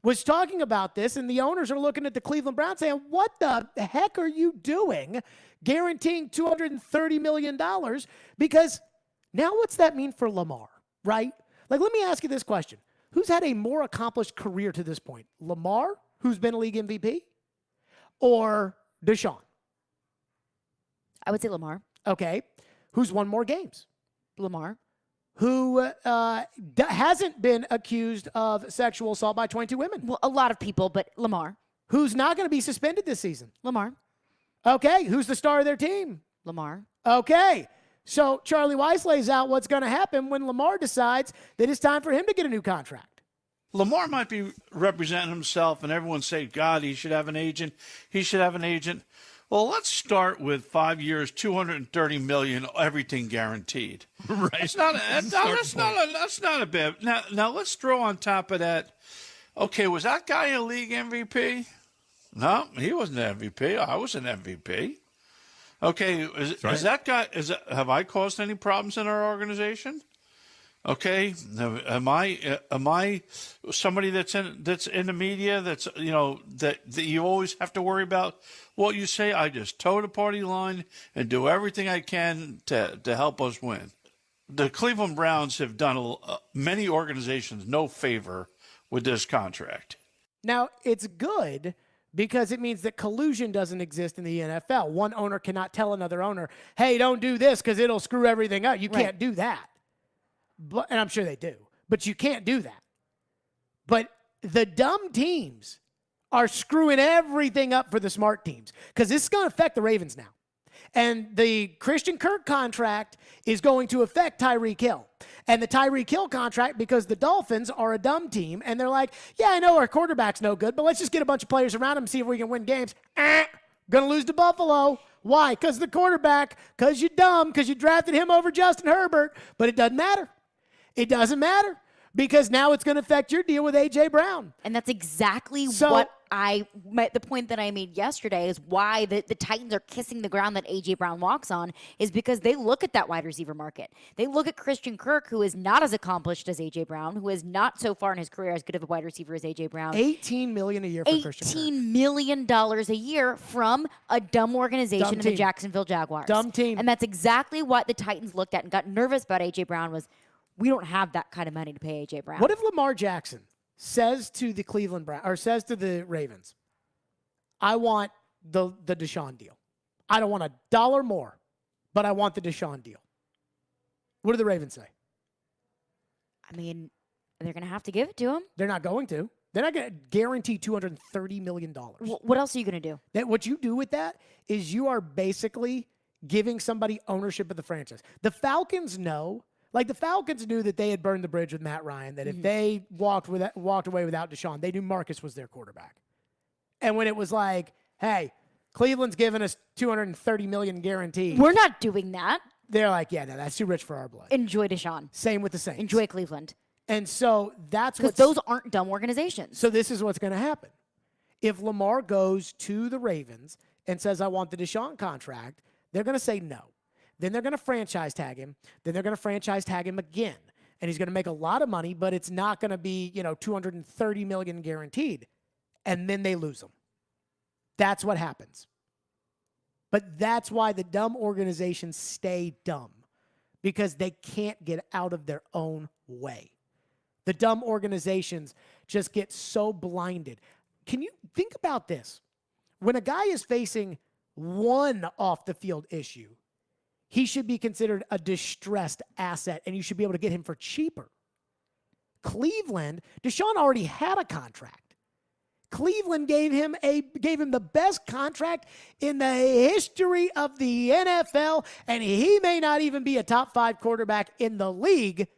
was talking about this, and the owners are looking at the Cleveland Browns saying, what the heck are you doing guaranteeing $230 million? Because now what's that mean for Lamar, right? Like, let me ask you this question. Who's had a more accomplished career to this point? Lamar, who's been a league MVP, or Deshaun? I would say Lamar. Okay. Who's won more games? Lamar. Who hasn't been accused of sexual assault by 22 women? Well, a lot of people, but Lamar. Who's not going to be suspended this season? Lamar. Okay. Who's the star of their team? Lamar. Okay. So Charlie Weiss lays out what's going to happen when Lamar decides that it's time for him to get a new contract. Lamar might be representing himself, and everyone say, God, he should have an agent. He should have an agent. Well, let's start with 5 years, $230 million, everything guaranteed. Right. That's not a bad. Now let's throw on top of that. Okay, was that guy a league MVP? No, he wasn't an MVP. I was an MVP. Okay, is that guy? Have I caused any problems in our organization? Okay, am I somebody that's in the media that's that you always have to worry about what you say? I just toe the party line and do everything I can to help us win. The Cleveland Browns have done many organizations no favor with this contract. Now, it's good because it means that collusion doesn't exist in the NFL. One owner cannot tell another owner, hey, don't do this because it'll screw everything up. You can't do that. And I'm sure they do. But you can't do that. But the dumb teams are screwing everything up for the smart teams because this is going to affect the Ravens now. And the Christian Kirk contract is going to affect Tyreek Hill. And the Tyreek Hill contract, because the Dolphins are a dumb team, and they're like, yeah, I know our quarterback's no good, but let's just get a bunch of players around him and see if we can win games. Gonna lose to Buffalo. Why? Because the quarterback, because you're dumb, because you drafted him over Justin Herbert. But it doesn't matter. It doesn't matter because now it's going to affect your deal with A.J. Brown. And that's exactly what the point that I made yesterday is why the Titans are kissing the ground that A.J. Brown walks on is because they look at that wide receiver market. They look at Christian Kirk, who is not as accomplished as A.J. Brown, who is not so far in his career as good of a wide receiver as A.J. Brown. $18 million a year for Christian Kirk. $18 million a year from a dumb organization of the Jacksonville Jaguars. Dumb team. And that's exactly what the Titans looked at and got nervous about A.J. Brown was, we don't have that kind of money to pay A.J. Brown. What if Lamar Jackson says to the Cleveland Browns or says to the Ravens, I want the Deshaun deal. I don't want $1 more, but I want the Deshaun deal. What do the Ravens say? I mean, they're going to have to give it to him. They're not going to. They're not going to guarantee $230 million. What else are you going to do? What you do with that is you are basically giving somebody ownership of the franchise. The Falcons know. Like the Falcons knew that they had burned the bridge with Matt Ryan, that if they walked away without Deshaun, they knew Marcus was their quarterback. And when it was like, hey, Cleveland's giving us $230 million guaranteed. We're not doing that. They're like, yeah, no, that's too rich for our blood. Enjoy Deshaun. Same with the Saints. Enjoy Cleveland. And so that's because those aren't dumb organizations. So this is what's going to happen. If Lamar goes to the Ravens and says, I want the Deshaun contract, they're going to say no. Then they're going to franchise tag him. Then they're going to franchise tag him again. And he's going to make a lot of money, but it's not going to be, $230 million guaranteed. And then they lose him. That's what happens. But that's why the dumb organizations stay dumb. Because they can't get out of their own way. The dumb organizations just get so blinded. Can you think about this? When a guy is facing one off the field issue, he should be considered a distressed asset, and you should be able to get him for cheaper. Cleveland, Deshaun already had a contract. Cleveland gave him the best contract in the history of the NFL, and he may not even be a top 5 quarterback in the league,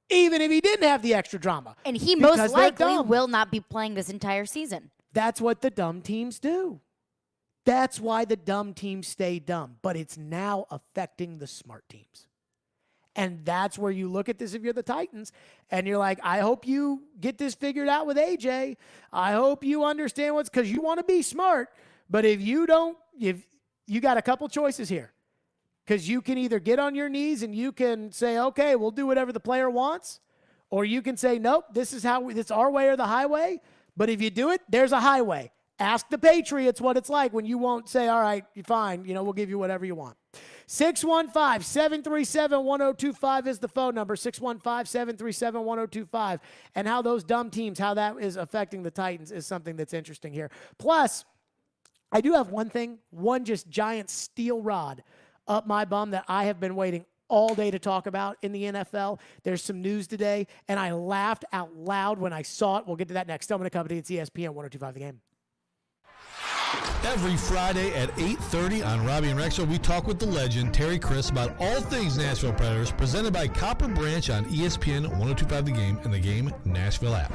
even if he didn't have the extra drama. And he most likely will not be playing this entire season. That's what the dumb teams do. That's why the dumb teams stay dumb. But it's now affecting the smart teams. And that's where you look at this if you're the Titans, and you're like, I hope you get this figured out with AJ. I hope you understand because you want to be smart. But if you don't, if you got a couple choices here. Because you can either get on your knees and you can say, okay, we'll do whatever the player wants. Or you can say, nope, this is it's our way or the highway. But if you do it, there's a highway. Ask the Patriots what it's like when you won't say, all right, you're fine. We'll give you whatever you want. 615-737-1025 is the phone number. 615-737-1025. And how those dumb teams, how that is affecting the Titans is something that's interesting here. Plus, I do have one just giant steel rod up my bum that I have been waiting all day to talk about in the NFL. There's some news today, and I laughed out loud when I saw it. We'll get to that next. Stillman & Company. It's ESPN 102.5 The Game. Every Friday at 8:30 on Robbie and Rex Show, we talk with the legend, Terry Chris, about all things Nashville Predators, presented by Copper Branch on ESPN 102.5 The Game and the Game Nashville app.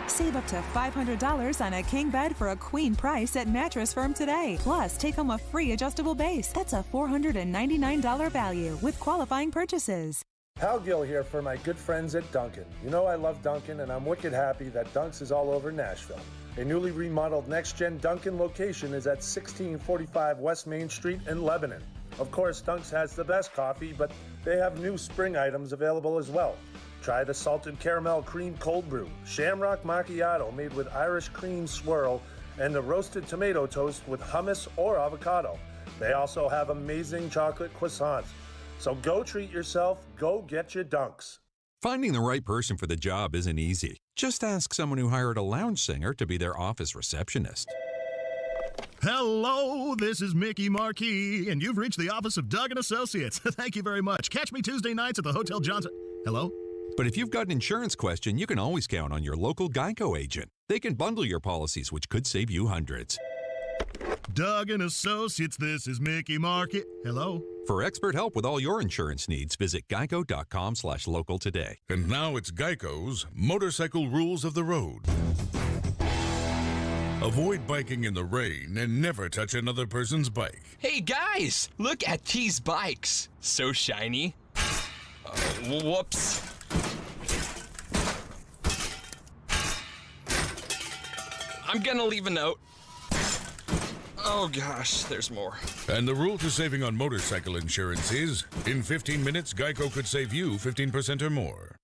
Save up to $500 on a king bed for a queen price at Mattress Firm today. Plus, take home a free adjustable base. That's a $499 value with qualifying purchases. Hal Gill here for my good friends at Dunkin'. You know I love Dunkin', and I'm wicked happy that Dunks is all over Nashville. A newly remodeled next-gen Dunkin' location is at 1645 West Main Street in Lebanon. Of course, Dunks has the best coffee, but they have new spring items available as well. Try the salted caramel cream cold brew, shamrock macchiato made with Irish cream swirl, and the roasted tomato toast with hummus or avocado. They also have amazing chocolate croissants. So go treat yourself, go get your Dunks. Finding the right person for the job isn't easy. Just ask someone who hired a lounge singer to be their office receptionist. Hello, this is Mickey Marquis, and you've reached the office of Doug & Associates. Thank you very much. Catch me Tuesday nights at the Hotel Johnson. Hello? But if you've got an insurance question, you can always count on your local Geico agent. They can bundle your policies, which could save you hundreds. Doug & Associates, this is Mickey Marquis. Hello? For expert help with all your insurance needs, visit geico.com/local today. And now it's Geico's Motorcycle Rules of the Road. Avoid biking in the rain and never touch another person's bike. Hey guys, look at these bikes. So shiny. Whoops. I'm gonna leave a note. Oh gosh, there's more. And the rule to saving on motorcycle insurance is, in 15 minutes, Geico could save you 15% or more.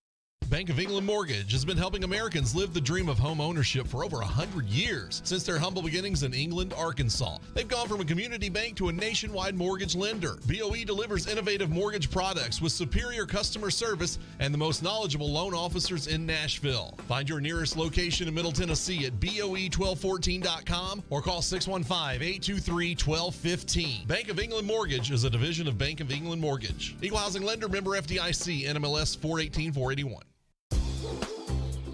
Bank of England Mortgage has been helping Americans live the dream of home ownership for over 100 years, since their humble beginnings in England, Arkansas. They've gone from a community bank to a nationwide mortgage lender. BOE delivers innovative mortgage products with superior customer service and the most knowledgeable loan officers in Nashville. Find your nearest location in Middle Tennessee at BOE1214.com or call 615-823-1215. Bank of England Mortgage is a division of Bank of England Mortgage. Equal housing lender, member FDIC, NMLS 418-481.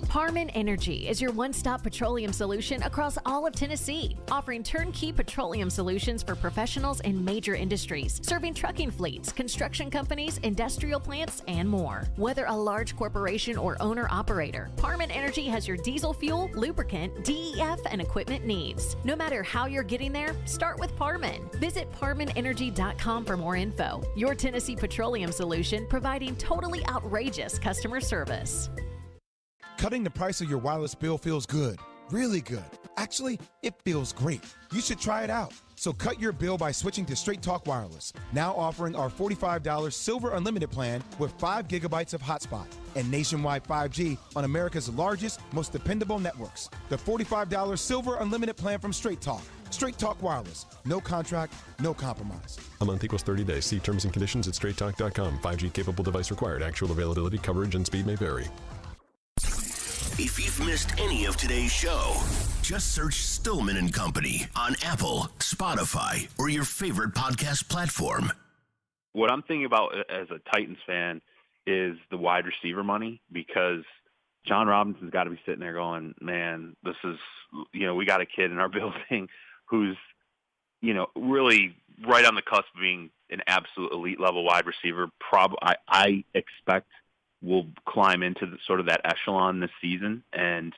Harman Energy is your one-stop petroleum solution across all of Tennessee, offering turnkey petroleum solutions for professionals in major industries, serving trucking fleets, construction companies, industrial plants, and more. Whether a large corporation or owner-operator, Harman Energy has your diesel fuel, lubricant, DEF, and equipment needs. No matter how you're getting there, start with Parman. Visit ParmanEnergy.com for more info. Your Tennessee petroleum solution, providing totally outrageous customer service. Cutting the price of your wireless bill feels good, really good. Actually, it feels great. You should try it out. So cut your bill by switching to Straight Talk Wireless, now offering our $45 Silver Unlimited plan with 5 gigabytes of hotspot and nationwide 5G on America's largest, most dependable networks. The $45 Silver Unlimited plan from Straight Talk. Straight Talk Wireless. No contract, no compromise. A month equals 30 days. See terms and conditions at straighttalk.com. 5G capable device required. Actual availability, coverage, and speed may vary. If you've missed any of today's show, just search Stillman and Company on Apple, Spotify, or your favorite podcast platform. What I'm thinking about as a Titans fan is the wide receiver money, because John Robinson's got to be sitting there going, man, this is, we got a kid in our building who's, really right on the cusp of being an absolute elite level wide receiver. I expect will climb into sort of that echelon this season. And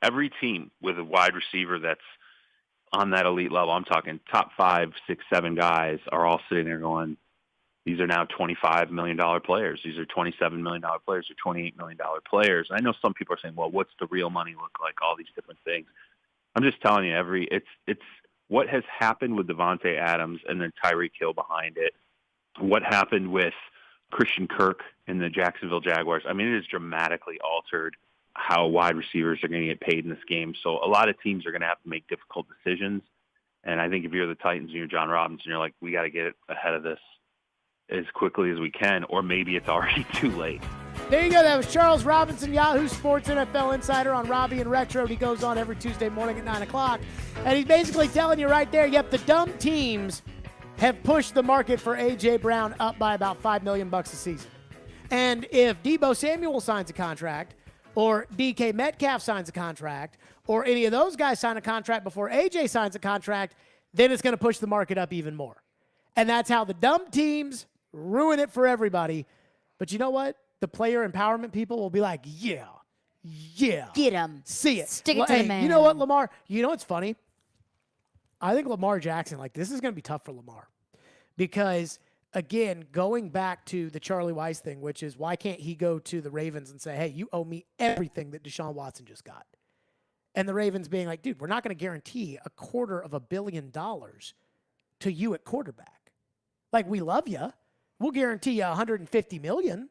every team with a wide receiver that's on that elite level, I'm talking top 5, 6, 7 guys, are all sitting there going, these are now $25 million players. These are $27 million players, or $28 million players. And I know some people are saying, well, what's the real money look like? All these different things. I'm just telling you, it's what has happened with Devontae Adams and then Tyreek Hill behind it. What happened with Christian Kirk and the Jacksonville Jaguars. I mean, it has dramatically altered how wide receivers are going to get paid in this game. So a lot of teams are going to have to make difficult decisions. And I think if you're the Titans and you're John Robinson, you're like, we got to get ahead of this as quickly as we can, or maybe it's already too late. There you go. That was Charles Robinson, Yahoo Sports NFL insider on Robbie and Retro. He goes on every Tuesday morning at 9 o'clock. And he's basically telling you right there, yep, the dumb teams have pushed the market for A.J. Brown up by about $5 million a season. And if Deebo Samuel signs a contract, or DK Metcalf signs a contract, or any of those guys sign a contract before AJ signs a contract, then it's going to push the market up even more. And that's how the dumb teams ruin it for everybody. But you know what? The player empowerment people will be like, yeah. Get him. See it. Stick it to the man. You know what, Lamar? You know what's funny? I think Lamar Jackson, this is going to be tough for Lamar. Because, again, going back to the Charlie Weiss thing, which is why can't he go to the Ravens and say, hey, you owe me everything that Deshaun Watson just got? And the Ravens being like, dude, we're not going to guarantee $250 million to you at quarterback. We love you. We'll guarantee you $150 million.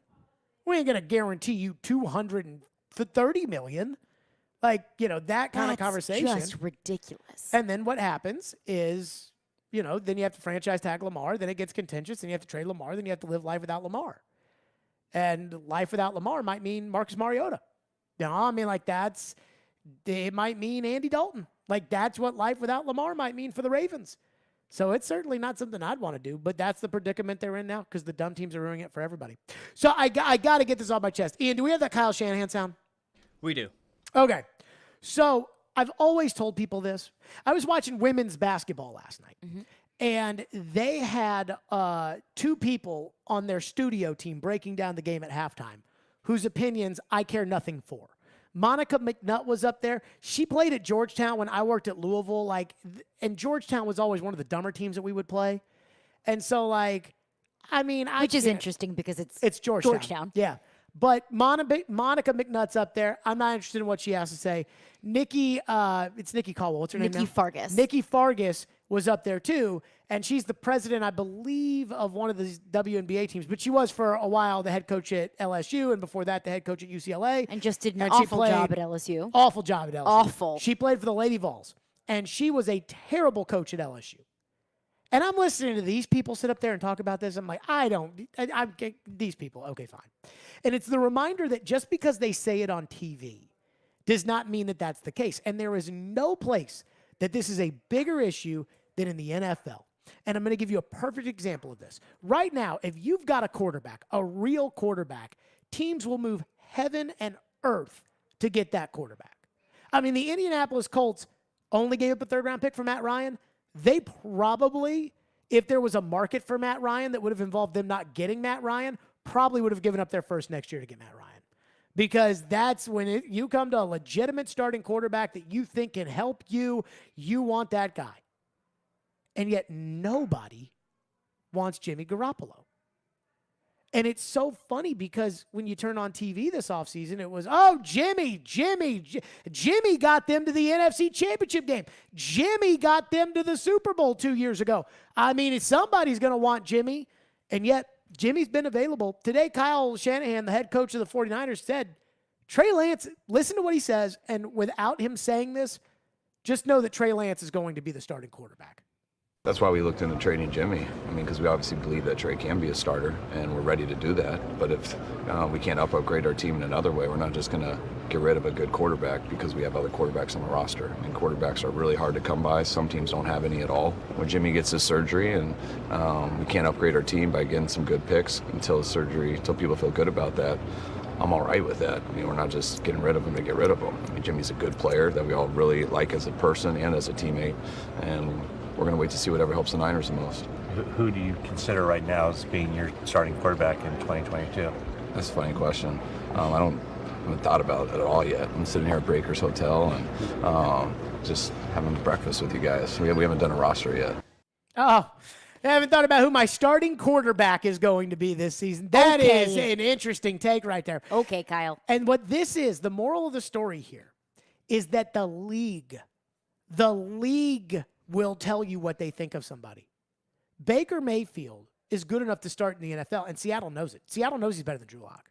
We ain't going to guarantee you $230 million. That kind of conversation. That's just ridiculous. And then what happens is, then you have to franchise tag Lamar. Then it gets contentious. Then you have to trade Lamar. Then you have to live life without Lamar. And life without Lamar might mean Marcus Mariota. It might mean Andy Dalton. That's what life without Lamar might mean for the Ravens. So it's certainly not something I'd want to do, but that's the predicament they're in now because the dumb teams are ruining it for everybody. So I got to get this off my chest. Ian, do we have that Kyle Shanahan sound? We do. Okay. So I've always told people this. I was watching women's basketball last night, and they had 2 people on their studio team breaking down the game at halftime whose opinions I care nothing for. Monica McNutt was up there. She played at Georgetown when I worked at Louisville. And Georgetown was always one of the dumber teams that we would play. And so, which is interesting because it's Georgetown. Yeah. But Monica McNutt's up there. I'm not interested in what she has to say. It's Nikki Caldwell. What's her name now? Nikki Fargas. Nikki Fargas was up there too, and she's the president, I believe, of one of the WNBA teams. But she was for a while the head coach at LSU, and before that the head coach at UCLA. And just did an awful job at LSU. Awful job at LSU. Awful. She played for the Lady Vols, and she was a terrible coach at LSU. And I'm listening to these people sit up there and talk about this. I'm like, these people, okay, fine. And it's the reminder that just because they say it on TV does not mean that that's the case. And there is no place that this is a bigger issue than in the NFL. And I'm going to give you a perfect example of this. Right now, if you've got a quarterback, a real quarterback, teams will move heaven and earth to get that quarterback. The Indianapolis Colts only gave up a 3rd-round pick for Matt Ryan. They probably, if there was a market for Matt Ryan that would have involved them not getting Matt Ryan, probably would have given up their first next year to get Matt Ryan. Because that's when you come to a legitimate starting quarterback that you think can help you, you want that guy. And yet nobody wants Jimmy Garoppolo. And it's so funny because when you turn on TV this offseason, it was, Jimmy got them to the NFC Championship game. Jimmy got them to the Super Bowl 2 years ago. Somebody's going to want Jimmy, and yet Jimmy's been available. Today, Kyle Shanahan, the head coach of the 49ers, said, Trey Lance, listen to what he says, and without him saying this, just know that Trey Lance is going to be the starting quarterback. That's why we looked into trading Jimmy. Because we obviously believe that Trey can be a starter, and we're ready to do that. But if we can't upgrade our team in another way, we're not just going to get rid of a good quarterback because we have other quarterbacks on the roster. Quarterbacks are really hard to come by. Some teams don't have any at all. When Jimmy gets his surgery, and we can't upgrade our team by getting some good picks until his surgery, until people feel good about that, I'm all right with that. We're not just getting rid of him to get rid of him. Jimmy's a good player that we all really like as a person and as a teammate, and we're going to wait to see whatever helps the Niners the most. Who do you consider right now as being your starting quarterback in 2022? That's a funny question. I haven't thought about it at all yet. I'm sitting here at Breakers Hotel and just having breakfast with you guys. We haven't done a roster yet. Oh, I haven't thought about who my starting quarterback is going to be this season. That is an interesting take right there. Okay, Kyle. And what this is, the moral of the story here, is that the league will tell you what they think of somebody. Baker Mayfield is good enough to start in the NFL, and Seattle knows it. Seattle knows he's better than Drew Lock.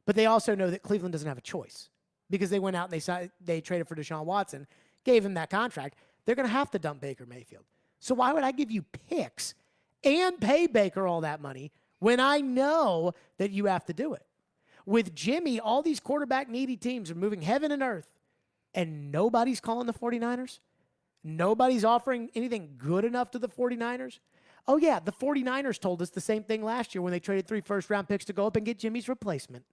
But they also know that Cleveland doesn't have a choice because they went out and they traded for Deshaun Watson, gave him that contract. They're going to have to dump Baker Mayfield. So why would I give you picks and pay Baker all that money when I know that you have to do it? With Jimmy, all these quarterback-needy teams are moving heaven and earth, and nobody's calling the 49ers? Nobody's offering anything good enough to the 49ers? Oh, yeah, the 49ers told us the same thing last year when they traded 3 first-round picks to go up and get Jimmy's replacement.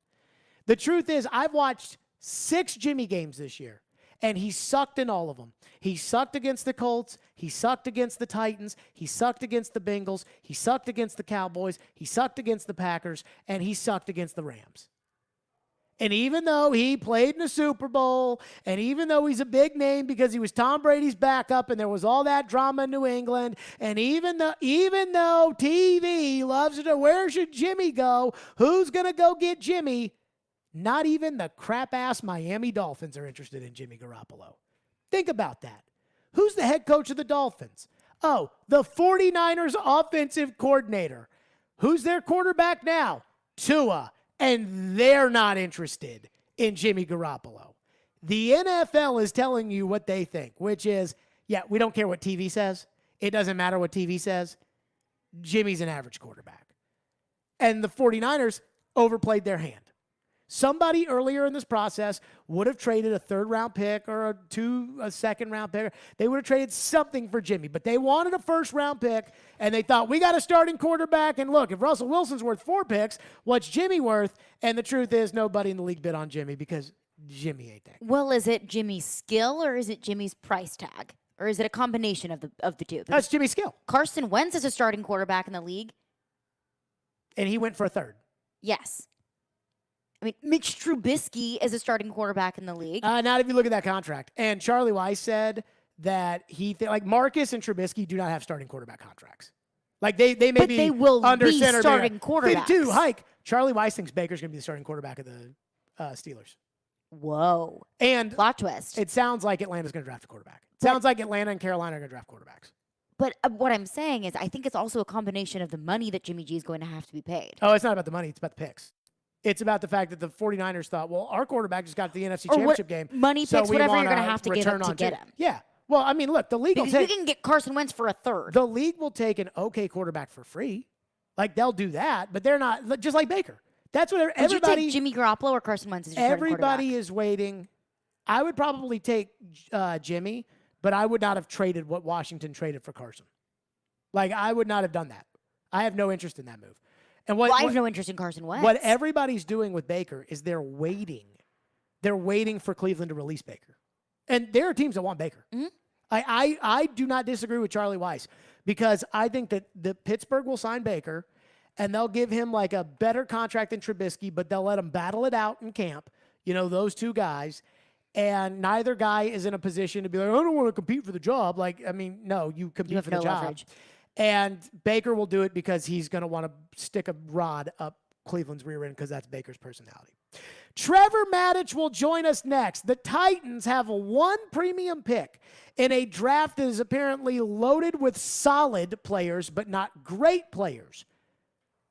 The truth is, I've watched 6 Jimmy games this year, and he sucked in all of them. He sucked against the Colts. He sucked against the Titans. He sucked against the Bengals. He sucked against the Cowboys. He sucked against the Packers, and he sucked against the Rams. And even though he played in a Super Bowl, and even though he's a big name because he was Tom Brady's backup and there was all that drama in New England, and even though TV loves to know where should Jimmy go, who's going to go get Jimmy, not even the crap-ass Miami Dolphins are interested in Jimmy Garoppolo. Think about that. Who's the head coach of the Dolphins? Oh, the 49ers offensive coordinator. Who's their quarterback now? Tua. And they're not interested in Jimmy Garoppolo. The NFL is telling you what they think, which is, yeah, we don't care what TV says. It doesn't matter what TV says. Jimmy's an average quarterback. And the 49ers overplayed their hand. Somebody earlier in this process would have traded a 3rd-round pick or a 2nd-round pick. They would have traded something for Jimmy, but they wanted a 1st-round pick, and they thought, we got a starting quarterback, and look, if Russell Wilson's worth 4 picks, what's Jimmy worth? And the truth is nobody in the league bid on Jimmy because Jimmy ain't that. Well, is it Jimmy's skill or is it Jimmy's price tag? Or is it a combination of the two? That's Jimmy's skill. Carson Wentz is a starting quarterback in the league. And he went for a 3rd. Yes. I mean, Mitch Trubisky is a starting quarterback in the league. Not if you look at that contract. And Charlie Weiss said that like Marcus and Trubisky do not have starting quarterback contracts. Like they may but be they will under be center. Starting quarterbacks. They do. Hike. Charlie Weiss thinks Baker's going to be the starting quarterback of the Steelers. Whoa. And plot twist. It sounds like Atlanta's going to draft a quarterback. It sounds like Atlanta and Carolina are going to draft quarterbacks. But what I'm saying is I think it's also a combination of the money that Jimmy G is going to have to be paid. Oh, it's not about the money. It's about the picks. It's about the fact that the 49ers thought, well, our quarterback just got to the NFC Championship game. Money so picks, we whatever you're wanna going to have to give up to get him. Yeah. Well, I mean, look, the league will because take... you can get Carson Wentz for a 3rd. The league will take an okay quarterback for free. Like, they'll do that, but they're not... Just like Baker. That's what everybody... Would you take Jimmy Garoppolo or Carson Wentz as your everybody is waiting. I would probably take Jimmy, but I would not have traded what Washington traded for Carson. Like, I would not have done that. I have no interest in that move. And I have no interest in Carson Wentz. What everybody's doing with Baker is they're waiting. They're waiting for Cleveland to release Baker. And there are teams that want Baker. Mm-hmm. I do not disagree with Charlie Weiss because I think that the Pittsburgh will sign Baker and they'll give him like a better contract than Trubisky, but they'll let him battle it out in camp. You know, those two guys. And neither guy is in a position to be like, I don't want to compete for the job. Like, I mean, no, you compete for the job. Leverage. And Baker will do it because he's going to want to stick a rod up Cleveland's rear end because that's Baker's personality. Trevor Maddich will join us next. The Titans have one premium pick in a draft that is apparently loaded with solid players, but not great players.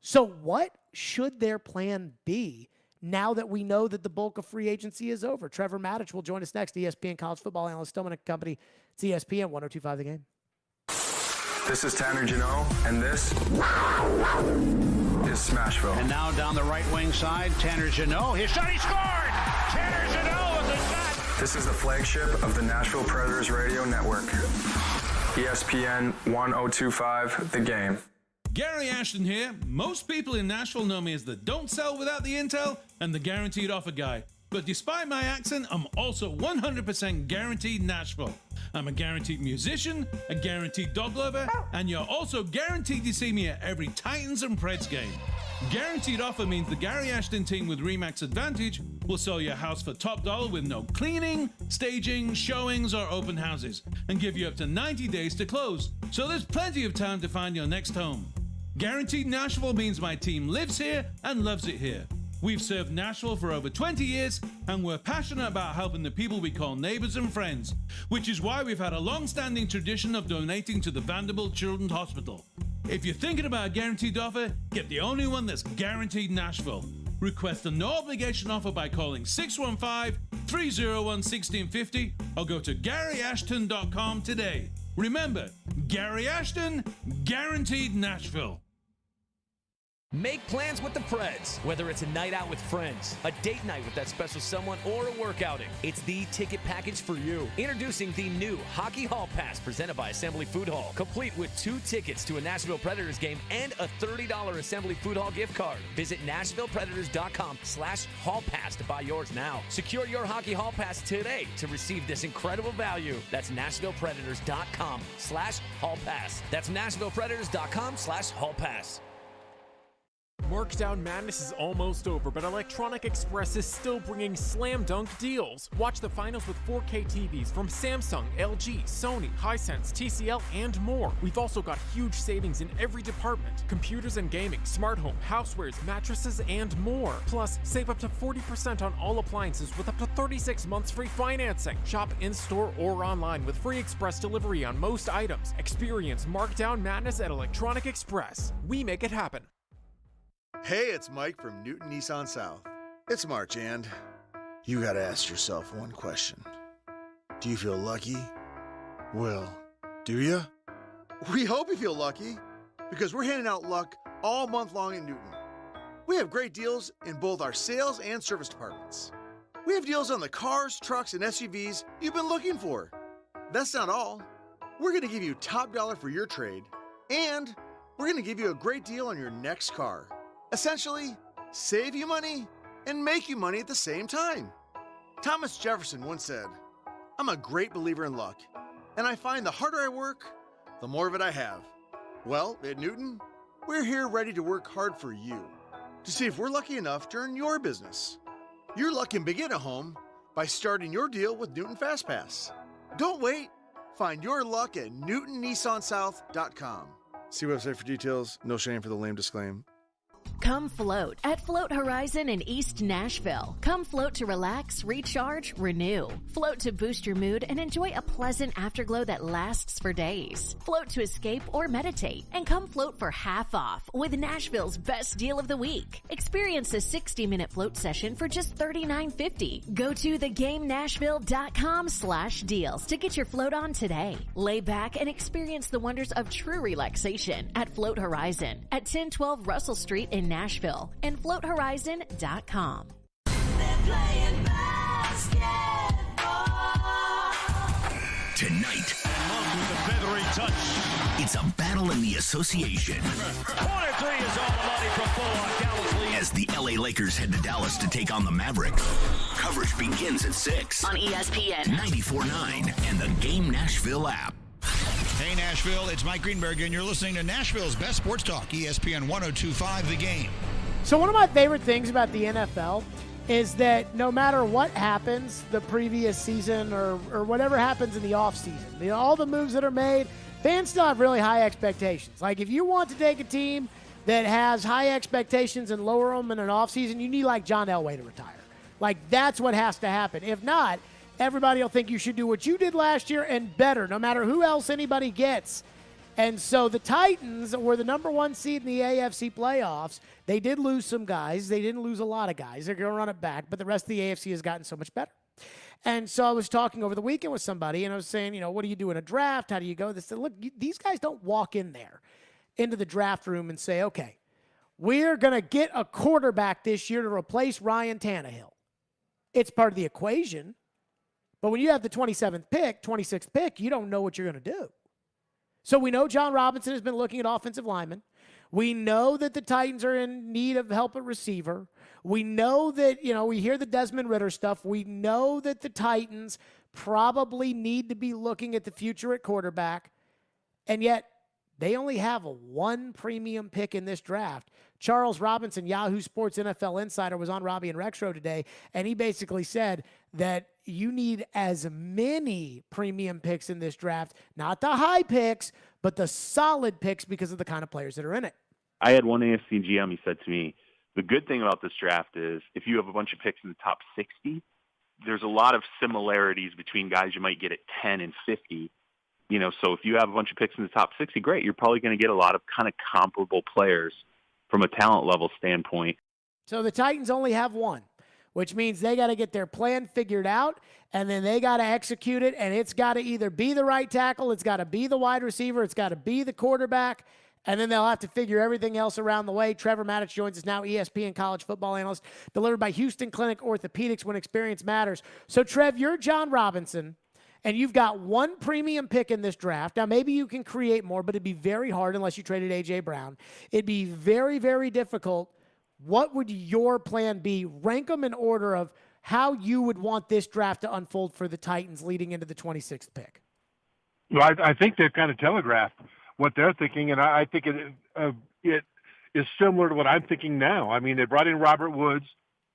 So what should their plan be now that we know that the bulk of free agency is over? Trevor Maddich will join us next. ESPN college football analyst, Stillman and Company. It's ESPN 102.5 The Game. This is Tanner Janot, and this is Smashville. And now down the right wing side, Tanner Janot. His shot, he scored! Tanner Janot with the shot! This is the flagship of the Nashville Predators radio network. ESPN 102.5 The Game. Gary Ashton here. Most people in Nashville know me as the don't sell without the intel and the guaranteed offer guy. But despite my accent, I'm also 100% guaranteed Nashville. I'm a guaranteed musician, a guaranteed dog lover, and you're also guaranteed to see me at every Titans and Preds game. Guaranteed offer means the Gary Ashton team with RE/MAX Advantage will sell your house for top dollar with no cleaning, staging, showings, or open houses, and give you up to 90 days to close. So there's plenty of time to find your next home. Guaranteed Nashville means my team lives here and loves it here. We've served Nashville for over 20 years, and we're passionate about helping the people we call neighbors and friends, which is why we've had a long-standing tradition of donating to the Vanderbilt Children's Hospital. If you're thinking about a guaranteed offer, get the only one that's guaranteed Nashville. Request a no-obligation offer by calling 615-301-1650 or go to GaryAshton.com today. Remember, Gary Ashton, guaranteed Nashville. Make plans with the Preds. Whether it's a night out with friends, a date night with that special someone, or a work outing, it's the ticket package for you. Introducing the new Hockey Hall Pass presented by Assembly Food Hall, complete with 2 tickets to a Nashville Predators game and a $30 Assembly Food Hall gift card. Visit NashvillePredators.com/Hall Pass to buy yours now. Secure your Hockey Hall Pass today to receive this incredible value. That's NashvillePredators.com/Hall Pass. That's NashvillePredators.com/Hall Pass. Markdown Madness is almost over, but Electronic Express is still bringing slam dunk deals. Watch the finals with 4K TVs from Samsung, LG, Sony, Hisense, TCL, and more. We've also got huge savings in every department: computers and gaming, smart home, housewares, mattresses, and more. Plus, save up to 40% on all appliances with up to 36 months free financing. Shop in-store or online with free express delivery on most items. Experience Markdown Madness at Electronic Express. We make it happen. Hey, it's Mike from Newton Nissan South. It's March, and you gotta ask yourself one question. Do you feel lucky? Well, do you? We hope you feel lucky, because we're handing out luck all month long in Newton. We have great deals in both our sales and service departments. We have deals on the cars, trucks, and SUVs you've been looking for. That's not all. We're gonna give you top dollar for your trade, and we're gonna give you a great deal on your next car. Essentially, save you money and make you money at the same time. Thomas Jefferson once said, "I'm a great believer in luck, and I find the harder I work, the more of it I have." Well, at Newton, we're here ready to work hard for you to see if we're lucky enough to earn your business. Your luck can begin at home by starting your deal with Newton FastPass. Don't wait. Find your luck at NewtonNissanSouth.com. See website for details. No shame for the lame disclaim. Come float at Float Horizon in East Nashville. Come float to relax, recharge, renew. Float to boost your mood and enjoy a pleasant afterglow that lasts for days. Float to escape or meditate. And come float for half off with Nashville's best deal of the week. Experience a 60-minute float session for just $39.50. Go to thegamenashville.com/deals to get your float on today. Lay back and experience the wonders of true relaxation at Float Horizon at 1012 Russell Street in Nashville and floathorizon.com. Tonight, with a feathery touch. it's a battle in the association. Corner three is all the money from Bullock. Dallas leads. As the LA Lakers head to Dallas to take on the Maverick. Coverage begins at 6 on ESPN 94.9 and the Game Nashville app. Hey, Nashville, it's Mike Greenberg, and you're listening to Nashville's best sports talk, ESPN 102.5 The Game. So one of my favorite things about the NFL is that no matter what happens the previous season or whatever happens in the offseason, all the moves that are made, fans still have really high expectations. Like, if you want to take a team that has high expectations and lower them in an offseason, you need, like, John Elway to retire. Like, that's what has to happen. If not, everybody will think you should do what you did last year and better, no matter who else anybody gets. And so the Titans were the number 1 seed in the AFC playoffs. They did lose some guys. They didn't lose a lot of guys. They're going to run it back, but the rest of the AFC has gotten so much better. And so I was talking over the weekend with somebody, and I was saying, what do you do in a draft? How do you go? They said, look, these guys don't walk in there into the draft room and say, okay, we're going to get a quarterback this year to replace Ryan Tannehill. It's part of the equation. But when you have the 26th pick, you don't know what you're going to do. So we know John Robinson has been looking at offensive linemen. We know that the Titans are in need of help at receiver. We know that, we hear the Desmond Ridder stuff. We know that the Titans probably need to be looking at the future at quarterback. And yet they only have one premium pick in this draft. Charles Robinson, Yahoo Sports NFL Insider, was on Robbie and Rexro today, and he basically said that you need as many premium picks in this draft, not the high picks, but the solid picks because of the kind of players that are in it. I had one AFC GM, he said to me, the good thing about this draft is if you have a bunch of picks in the top 60, there's a lot of similarities between guys you might get at 10 and 50. So if you have a bunch of picks in the top 60, great. You're probably going to get a lot of kind of comparable players from a talent level standpoint. So the Titans only have one, which means they got to get their plan figured out, and then they got to execute it, and it's got to either be the right tackle, it's got to be the wide receiver, it's got to be the quarterback, And then they'll have to figure everything else around the way. Trevor Maddich joins us now, ESPN college football analyst, delivered by Houston Clinic Orthopedics, when experience matters. So, Trev, you're John Robinson, and you've got one premium pick in this draft. Now, maybe you can create more, but it'd be very hard unless you traded A.J. Brown. It'd be very, very difficult. What would your plan be? Rank them in order of how you would want this draft to unfold for the Titans leading into the 26th pick. Well, I think they've kind of telegraphed what they're thinking, and I think it is similar to what I'm thinking now. I mean, they brought in Robert Woods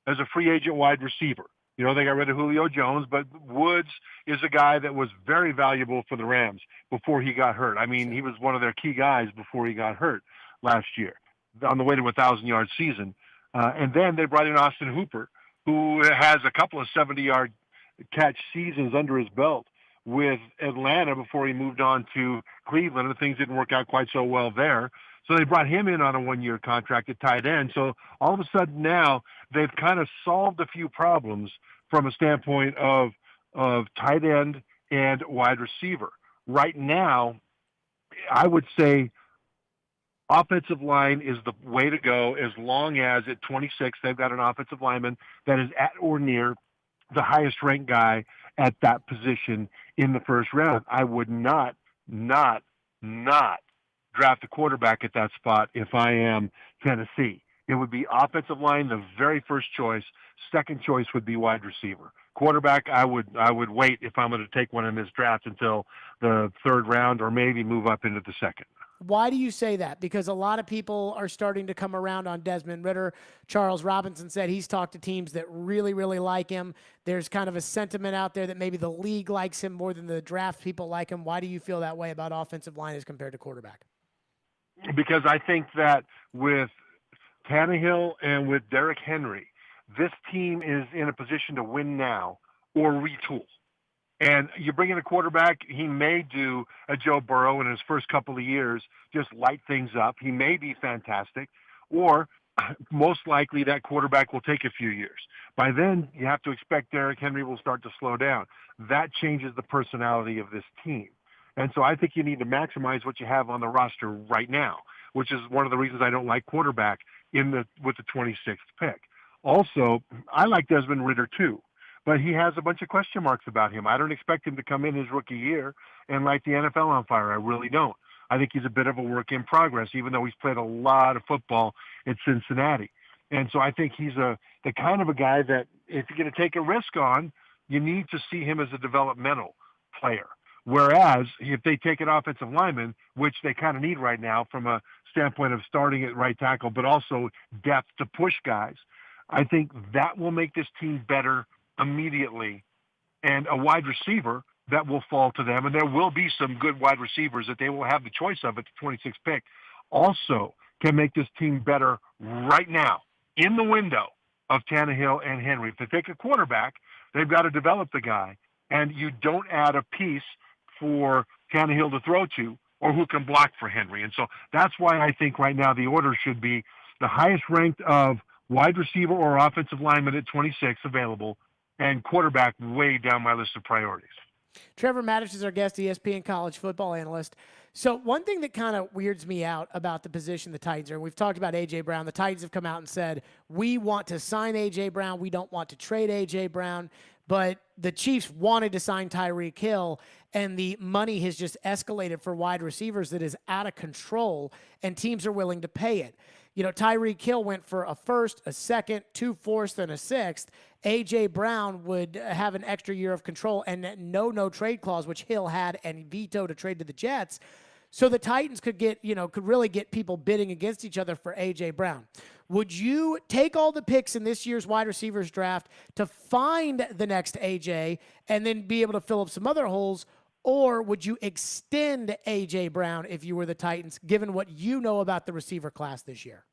as a free agent wide receiver. You know, they got rid of Julio Jones, but Woods is a guy that was very valuable for the Rams before he got hurt. I mean, he was one of their key guys before he got hurt last year on the way to a 1,000-yard season. And then they brought in Austin Hooper, who has a couple of 70-yard catch seasons under his belt with Atlanta before he moved on to Cleveland, and things didn't work out quite so well there. So they brought him in on a one-year contract at tight end. So all of a sudden now they've kind of solved a few problems from a standpoint of tight end and wide receiver. Right now, I would say offensive line is the way to go, as long as at 26 they've got an offensive lineman that is at or near the highest ranked guy at that position in the first round. I would not draft a quarterback at that spot if I am Tennessee. It would be offensive line, the very first choice. Second choice would be wide receiver. Quarterback, I would wait if I'm going to take one in this draft until the third round, or maybe move up into the second. Why do you say that? Because a lot of people are starting to come around on Desmond Ridder. Charles Robinson said he's talked to teams that really, really like him. There's kind of a sentiment out there that maybe the league likes him more than the draft people like him. Why do you feel that way about offensive line as compared to quarterback? Because I think that with Tannehill and with Derrick Henry, this team is in a position to win now or retool. And you bring in a quarterback, he may do a Joe Burrow in his first couple of years, just light things up. He may be fantastic, or most likely that quarterback will take a few years. By then, you have to expect Derrick Henry will start to slow down. That changes the personality of this team. And so I think you need to maximize what you have on the roster right now, which is one of the reasons I don't like quarterback with the 26th pick. Also, I like Desmond Ridder too, but he has a bunch of question marks about him. I don't expect him to come in his rookie year and light the NFL on fire. I really don't. I think he's a bit of a work in progress, even though he's played a lot of football at Cincinnati. And so I think he's the kind of a guy that if you're going to take a risk on, you need to see him as a developmental player. Whereas if they take an offensive lineman, which they kind of need right now from a standpoint of starting at right tackle, but also depth to push guys, I think that will make this team better immediately. And a wide receiver that will fall to them, and there will be some good wide receivers that they will have the choice of at the 26th pick, also can make this team better right now in the window of Tannehill and Henry. If they take a quarterback, they've got to develop the guy, and you don't add a piece for Tannehill to throw to or who can block for Henry. And so that's why I think right now the order should be the highest ranked of wide receiver or offensive lineman at 26 available, and quarterback way down my list of priorities. Trevor Maddich is our guest, ESPN college football analyst. So one thing that kind of weirds me out about the position the Titans are, and we've talked about A.J. Brown. The Titans have come out and said, we want to sign A.J. Brown. We don't want to trade A.J. Brown. But the Chiefs wanted to sign Tyreek Hill, and the money has just escalated for wide receivers that is out of control, and teams are willing to pay it. You know, Tyreek Hill went for a first, a second, 2 fourths, and a sixth. A.J. Brown would have an extra year of control and no trade clause, which Hill had and vetoed a trade to the Jets. So the Titans could really get people bidding against each other for A.J. Brown. Would you take all the picks in this year's wide receivers draft to find the next A.J. and then be able to fill up some other holes, or would you extend A.J. Brown if you were the Titans, given what you know about the receiver class this year?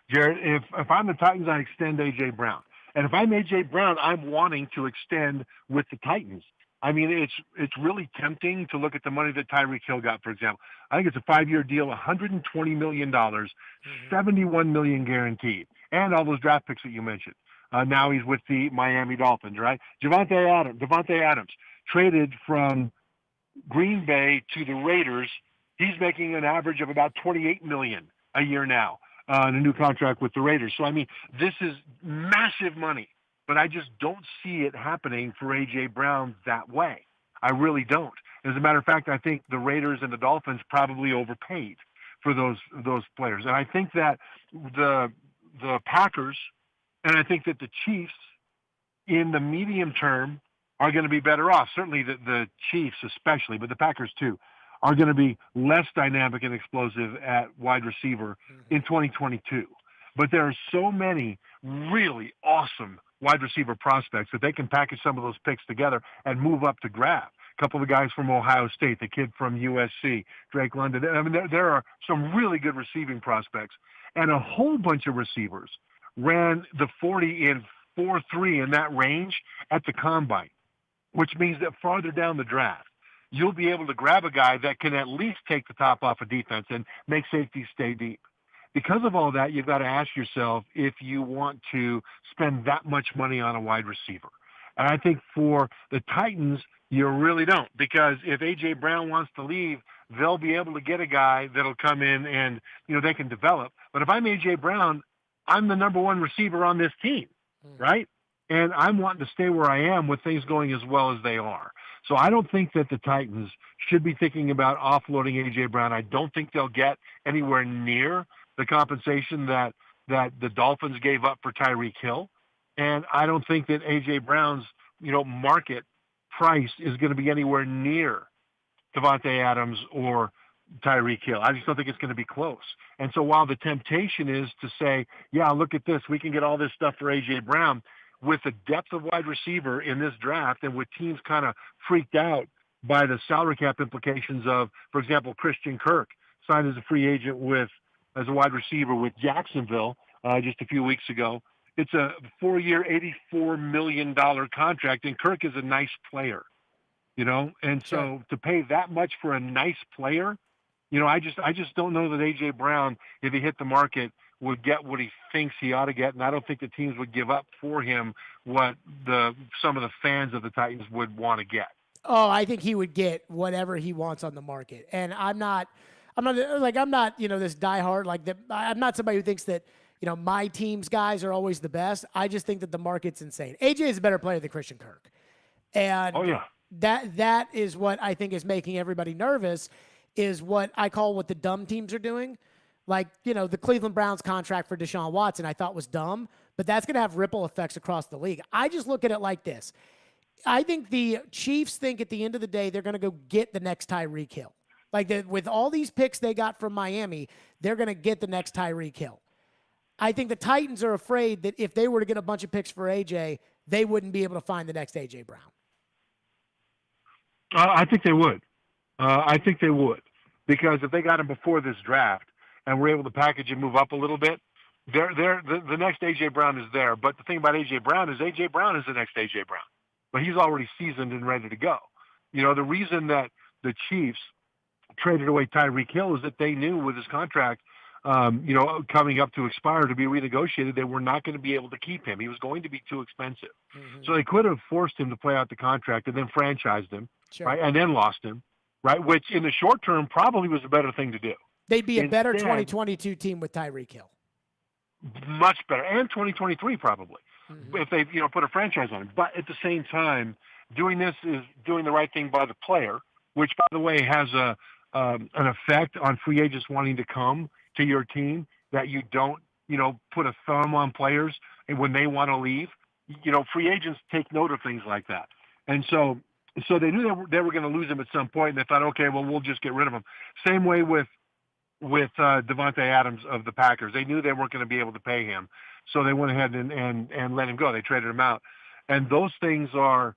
Jared, if I'm the Titans, I extend A.J. Brown. And if I'm A.J. Brown, I'm wanting to extend with the Titans. I mean, it's really tempting to look at the money that Tyreek Hill got, for example. I think it's a 5-year deal, $120 million, $71 million guaranteed, and all those draft picks that you mentioned. Now he's with the Miami Dolphins, right? Devontae Adams traded from Green Bay to the Raiders He's making an average of about $28 million a year now in a new contract with the Raiders. So, I mean, this is massive money, but I just don't see it happening for A.J. Brown that way. I really don't. As a matter of fact, I think the Raiders and the Dolphins probably overpaid for those players. And I think that the Packers and I think that the Chiefs in the medium term are going to be better off. Certainly the Chiefs especially, but the Packers too, are going to be less dynamic and explosive at wide receiver in 2022. But there are so many really awesome wide receiver prospects that they can package some of those picks together and move up to grab. A couple of guys from Ohio State, the kid from USC, Drake London. I mean, there are some really good receiving prospects. And a whole bunch of receivers ran the 40 in 4.3 in that range at the combine, which means that farther down the draft, you'll be able to grab a guy that can at least take the top off of defense and make safeties stay deep. Because of all that, you've got to ask yourself if you want to spend that much money on a wide receiver. And I think for the Titans, you really don't, because if A.J. Brown wants to leave, they'll be able to get a guy that'll come in and, they can develop. But if I'm A.J. Brown, I'm the number one receiver on this team, right? And I'm wanting to stay where I am with things going as well as they are. So I don't think that the Titans should be thinking about offloading A.J. Brown. I don't think they'll get anywhere near the compensation that the Dolphins gave up for Tyreek Hill. And I don't think that A.J. Brown's, market price is going to be anywhere near Davante Adams or Tyreek Hill. I just don't think it's going to be close. And so while the temptation is to say, yeah, look at this, we can get all this stuff for A.J. Brown, with the depth of wide receiver in this draft and with teams kind of freaked out by the salary cap implications of, for example, Christian Kirk signed as a free agent as a wide receiver with Jacksonville just a few weeks ago. It's a 4-year, $84 million contract, and Kirk is a nice player, and so to pay that much for a nice player, I just don't know that A.J. Brown, if he hit the market, would get what he thinks he ought to get, and I don't think the teams would give up for him what some of the fans of the Titans would want to get. Oh, I think he would get whatever he wants on the market, and I'm not this diehard I'm not somebody who thinks that my team's guys are always the best. I just think that the market's insane. AJ is a better player than Christian Kirk, and that is what I think is making everybody nervous. Is what I call what the dumb teams are doing. The Cleveland Browns contract for Deshaun Watson I thought was dumb, but that's going to have ripple effects across the league. I just look at it like this. I think the Chiefs think at the end of the day they're going to go get the next Tyreek Hill. With all these picks they got from Miami, they're going to get the next Tyreek Hill. I think the Titans are afraid that if they were to get a bunch of picks for AJ, they wouldn't be able to find the next AJ Brown. I think they would. Because if they got him before this draft, and we're able to package and move up a little bit, the next A.J. Brown is there. But the thing about A.J. Brown is A.J. Brown is the next A.J. Brown. But he's already seasoned and ready to go. The reason that the Chiefs traded away Tyreek Hill is that they knew with his contract, coming up to expire to be renegotiated, they were not going to be able to keep him. He was going to be too expensive. Mm-hmm. So they could have forced him to play out the contract and then franchised him, right, and then lost him, right, which in the short term probably was a better thing to do. They'd be a better 2022 team with Tyreek Hill. Much better. And 2023 probably, if they put a franchise on him. But at the same time, doing this is doing the right thing by the player, which, by the way, has an effect on free agents wanting to come to your team, that you don't, put a thumb on players and when they want to leave. Free agents take note of things like that. And so they knew they were going to lose him at some point, and they thought, okay, well, we'll just get rid of him. Same way with Davante Adams of the Packers. They knew they weren't going to be able to pay him, so they went ahead and let him go. They traded him out. And those things are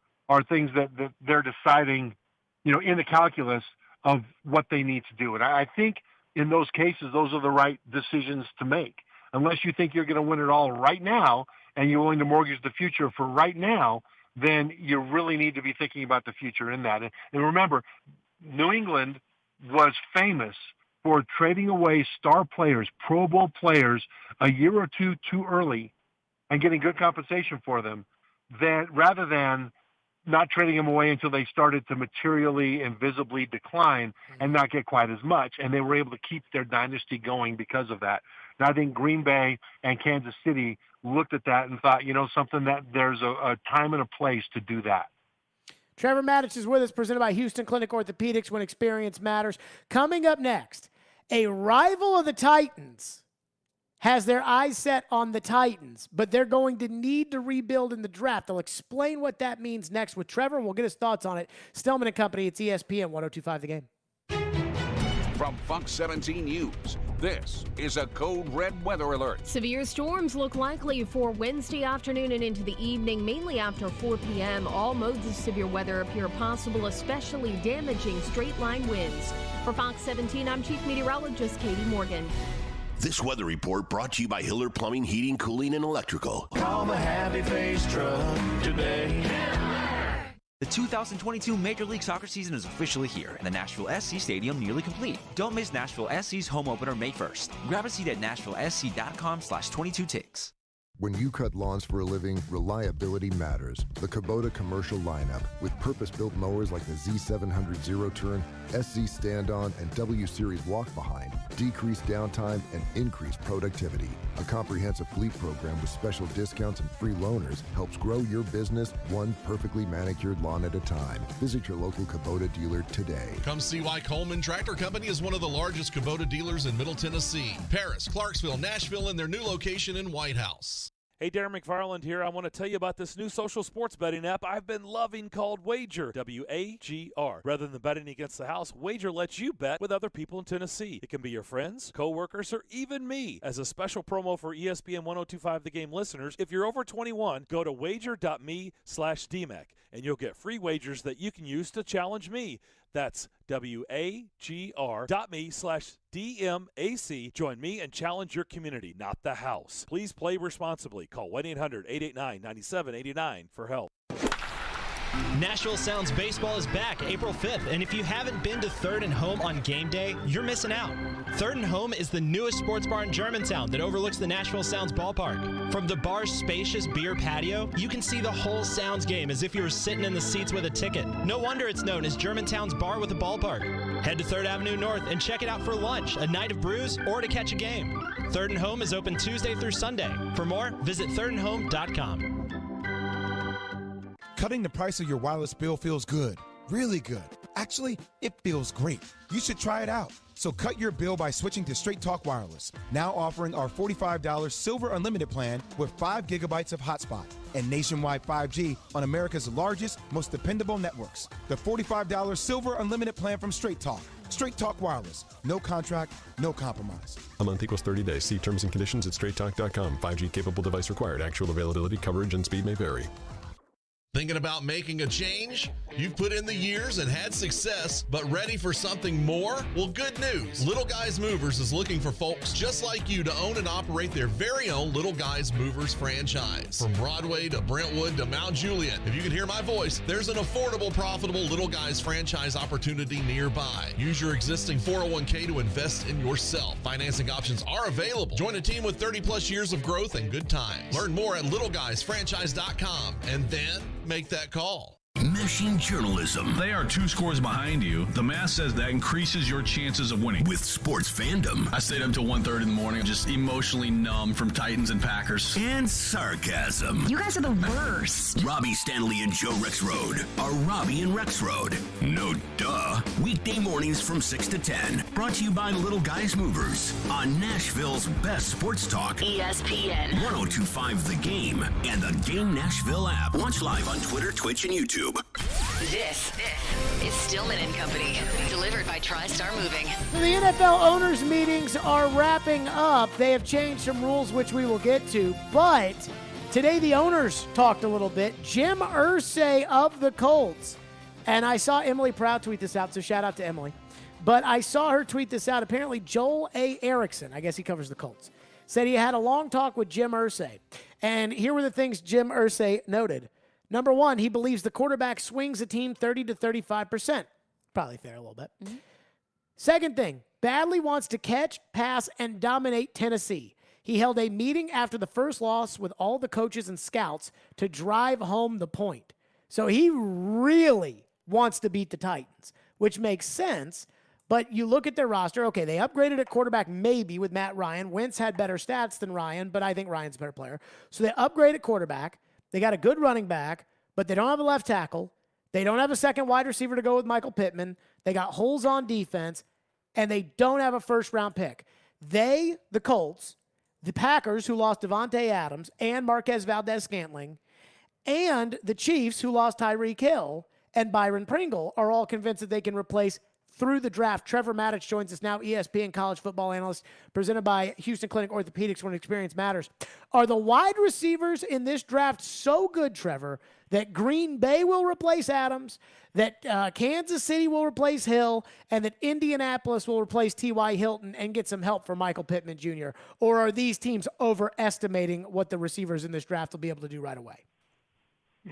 things that they're deciding, in the calculus of what they need to do. And I think in those cases, those are the right decisions to make. Unless you think you're going to win it all right now and you're willing to mortgage the future for right now, then you really need to be thinking about the future in that. And remember, New England was famous for trading away star players, Pro Bowl players, a year or two too early and getting good compensation for them, rather than not trading him away until they started to materially and visibly decline and not get quite as much. And they were able to keep their dynasty going because of that. And I think Green Bay and Kansas City looked at that and thought, something that there's a time and a place to do that. Trevor Maddich is with us, presented by Houston Clinic Orthopedics, when experience matters. Coming up next, a rival of the Titans has their eyes set on the Titans, but they're going to need to rebuild in the draft. They'll explain what that means next with Trevor. We'll get his thoughts on it. Stillman and Company, it's ESPN 102.5 The Game. From Fox 17 News, this is a Code Red weather alert. Severe storms look likely for Wednesday afternoon and into the evening, mainly after 4 p.m. All modes of severe weather appear possible, especially damaging straight-line winds. For Fox 17, I'm Chief Meteorologist Katie Morgan. This weather report brought to you by Hiller Plumbing, Heating, Cooling, and Electrical. Call the Happy Face Truck today. The 2022 Major League Soccer season is officially here, and the Nashville SC Stadium nearly complete. Don't miss Nashville SC's home opener May 1st. Grab a seat at nashvillesc.com/22ticks. When you cut lawns for a living, reliability matters. The Kubota commercial lineup, with purpose-built mowers like the Z700 zero-turn, SZ stand-on, and W-Series walk-behind, decrease downtime and increase productivity. A comprehensive fleet program with special discounts and free loaners helps grow your business one perfectly manicured lawn at a time. Visit your local Kubota dealer today. Come see why Coleman Tractor Company is one of the largest Kubota dealers in Middle Tennessee, Paris, Clarksville, Nashville, and their new location in White House. Hey, Darren McFarland here. I want to tell you about this new social sports betting app I've been loving called Wager, W-A-G-R. Rather than betting against the house, Wager lets you bet with other people in Tennessee. It can be your friends, coworkers, or even me. As a special promo for ESPN 102.5 The Game listeners, if you're over 21, go to wager.me/DMAC, and you'll get free wagers that you can use to challenge me. That's WAGR.me/DMAC. Join me and challenge your community, not the house. Please play responsibly. Call 1-800-889-9789 for help. Nashville Sounds Baseball is back April 5th, and if you haven't been to Third and Home on game day, you're missing out. Third and Home is the newest sports bar in Germantown that overlooks the Nashville Sounds ballpark. From the bar's spacious beer patio, you can see the whole Sounds game as if you were sitting in the seats with a ticket. No wonder it's known as Germantown's bar with a ballpark. Head to 3rd Avenue North and check it out for lunch, a night of brews, or to catch a game. Third and Home is open Tuesday through Sunday. For more, visit thirdandhome.com. Cutting the price of your wireless bill feels good, really good. Actually, it feels great. You should try it out. So cut your bill by switching to Straight Talk Wireless, now offering our $45 Silver Unlimited plan with 5 gigabytes of hotspot and nationwide 5G on America's largest, most dependable networks. The $45 Silver Unlimited plan from Straight Talk. Straight Talk Wireless. No contract, no compromise. A month equals 30 days. See terms and conditions at straighttalk.com. 5G capable device required. Actual availability, coverage, and speed may vary. Thinking about making a change? You've put in the years and had success, but ready for something more? Well, good news. Little Guys Movers is looking for folks just like you to own and operate their very own Little Guys Movers franchise. From Broadway to Brentwood to Mount Juliet, if you can hear my voice, there's an affordable, profitable Little Guys franchise opportunity nearby. Use your existing 401k to invest in yourself. Financing options are available. Join a team with 30 plus years of growth and good times. Learn more at littleguysfranchise.com and then make that call. Meshing journalism. They are 2 scores behind you. The math says that increases your chances of winning. With sports fandom. I stayed up till 1:30 in the morning, just emotionally numb from Titans and Packers. And sarcasm. You guys are the worst. Robbie Stanley and Joe Rexrode are Robbie and Rexrode. No duh. Weekday mornings from 6 to 10. Brought to you by Little Guys Movers on Nashville's best sports talk. ESPN 102.5 The Game and the Game Nashville app. Watch live on Twitter, Twitch, and YouTube. This is Stillman and Company, delivered by Tristar Moving. So the NFL owners' meetings are wrapping up. They have changed some rules, which we will get to. But today the owners talked a little bit. Jim Irsay of the Colts. And I saw Emily Proud tweet this out, so shout out to Emily. But I saw her tweet this out. Apparently Joel A. Erickson, I guess he covers the Colts, said he had a long talk with Jim Irsay. And here were the things Jim Irsay noted. Number 1, he believes the quarterback swings a team 30 to 35%. Probably fair a little bit. Mm-hmm. Second thing, badly wants to catch, pass, and dominate Tennessee. He held a meeting after the first loss with all the coaches and scouts to drive home the point. So he really wants to beat the Titans, which makes sense. But you look at their roster, okay, they upgraded at quarterback maybe with Matt Ryan. Wentz had better stats than Ryan, but I think Ryan's a better player. So they upgrade at quarterback. They got a good running back, but they don't have a left tackle. They don't have a second wide receiver to go with Michael Pittman. They got holes on defense, and they don't have a first-round pick. They, the Colts, the Packers, who lost Devontae Adams and Marquez Valdez-Scantling, and the Chiefs, who lost Tyreek Hill and Byron Pringle, are all convinced that they can replace through the draft. Trevor Maddich joins us now, ESPN college football analyst, presented by Houston Clinic Orthopedics, when experience matters. Are the wide receivers in this draft so good, Trevor, that Green Bay will replace Adams, that Kansas City will replace Hill, and that Indianapolis will replace T.Y. Hilton and get some help from Michael Pittman Jr.? Or are these teams overestimating what the receivers in this draft will be able to do right away?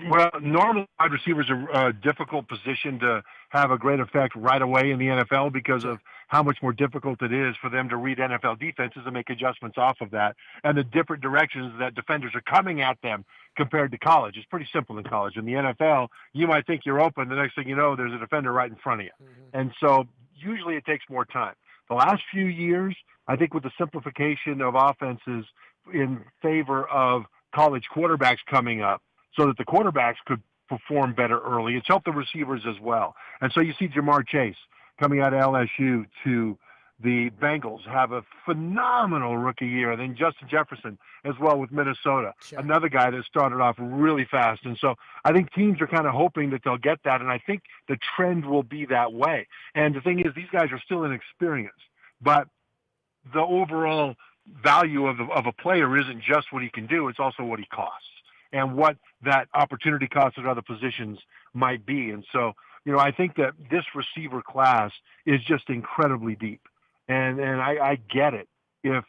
Well, normally wide receivers are a difficult position to have a great effect right away in the NFL because of how much more difficult it is for them to read NFL defenses and make adjustments off of that, and the different directions that defenders are coming at them compared to college. It's pretty simple in college. In the NFL, you might think you're open. The next thing you know, there's a defender right in front of you. And so usually it takes more time. The last few years, I think with the simplification of offenses in favor of college quarterbacks coming up, so that the quarterbacks could perform better early, it's helped the receivers as well. And so you see Jamar Chase coming out of LSU to the Bengals have a phenomenal rookie year. Then Justin Jefferson as well with Minnesota, another guy that started off really fast. And so I think teams are kind of hoping that they'll get that, and I think the trend will be that way. And the thing is, these guys are still inexperienced, but the overall value of a player isn't just what he can do, it's also what he costs and what that opportunity cost at other positions might be. And so, I think that this receiver class is just incredibly deep. And I get it. If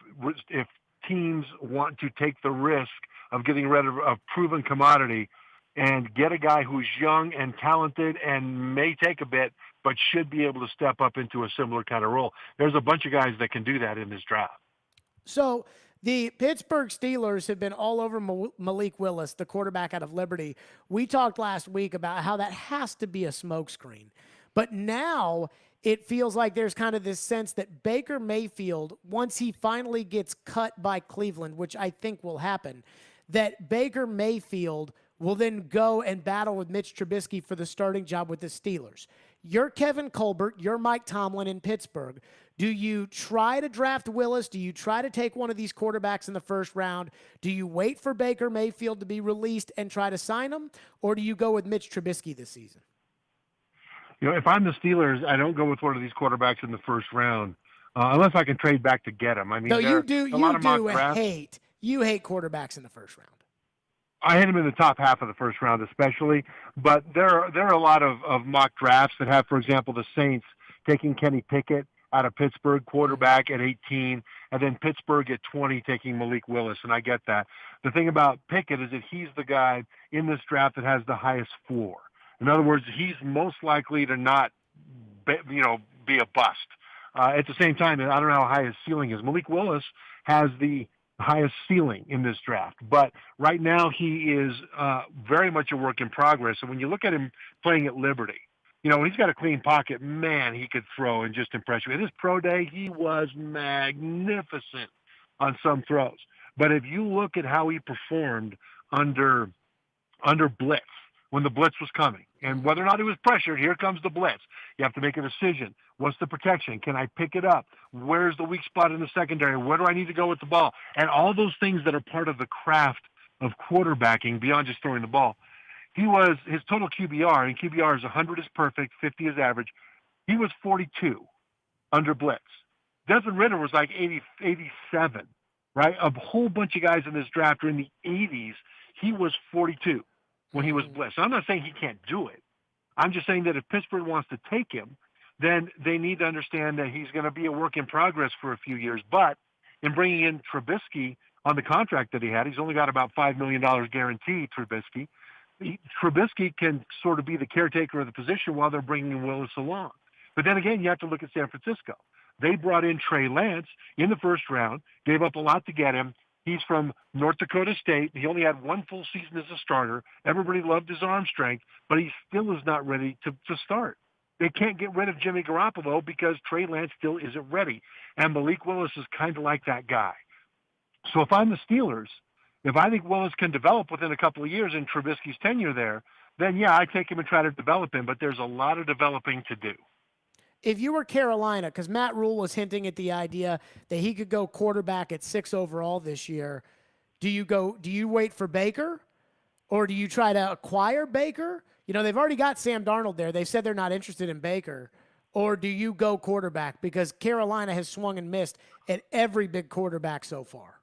teams want to take the risk of getting rid of a proven commodity and get a guy who's young and talented and may take a bit, but should be able to step up into a similar kind of role, there's a bunch of guys that can do that in this draft. So the Pittsburgh Steelers have been all over Malik Willis, the quarterback out of Liberty. We talked last week about how that has to be a smokescreen. But now it feels like there's kind of this sense that Baker Mayfield, once he finally gets cut by Cleveland, which I think will happen, that Baker Mayfield will then go and battle with Mitch Trubisky for the starting job with the Steelers. You're Kevin Colbert, you're Mike Tomlin in Pittsburgh. Do you try to draft Willis? Do you try to take one of these quarterbacks in the first round? Do you wait for Baker Mayfield to be released and try to sign him? Or do you go with Mitch Trubisky this season? If I'm the Steelers, I don't go with one of these quarterbacks in the first round, unless I can trade back to get him. I mean, no, you hate quarterbacks in the first round. I hit him in the top half of the first round especially, but there are a lot of mock drafts that have, for example, the Saints taking Kenny Pickett out of Pittsburgh, quarterback at 18, and then Pittsburgh at 20 taking Malik Willis, and I get that. The thing about Pickett is that he's the guy in this draft that has the highest floor. In other words, he's most likely to not be a bust. At the same time, I don't know how high his ceiling is. Malik Willis has the highest ceiling in this draft, but right now he is very much a work in progress. And when you look at him playing at Liberty, when he's got a clean pocket, man, he could throw and just impress you. In his pro day, he was magnificent on some throws. But if you look at how he performed under blitz, when the blitz was coming, and whether or not he was pressured, here comes the blitz. You have to make a decision. What's the protection? Can I pick it up? Where's the weak spot in the secondary? Where do I need to go with the ball? And all those things that are part of the craft of quarterbacking beyond just throwing the ball. His total QBR, and QBR is 100 is perfect, 50 is average. He was 42 under blitz. Desmond Ridder was like 87, right? A whole bunch of guys in this draft are in the 80s. He was 42 when he was blitzed. So I'm not saying he can't do it. I'm just saying that if Pittsburgh wants to take him, then they need to understand that he's going to be a work in progress for a few years. But in bringing in Trubisky on the contract that he had, he's only got about $5 million guaranteed, Trubisky. Trubisky can sort of be the caretaker of the position while they're bringing Willis along. But then again, you have to look at San Francisco. They brought in Trey Lance in the first round, gave up a lot to get him, He's from North Dakota State. He only had one full season as a starter. Everybody loved his arm strength, but he still is not ready to start. They can't get rid of Jimmy Garoppolo because Trey Lance still isn't ready. And Malik Willis is kind of like that guy. So if I'm the Steelers, if I think Willis can develop within a couple of years in Trubisky's tenure there, then yeah, I take him and try to develop him, but there's a lot of developing to do. If you were Carolina, because Matt Rule was hinting at the idea that he could go quarterback at 6 overall this year, do you wait for Baker, or do you try to acquire Baker? You know, they've already got Sam Darnold there. They said they're not interested in Baker. Or do you go quarterback? Because Carolina has swung and missed at every big quarterback so far.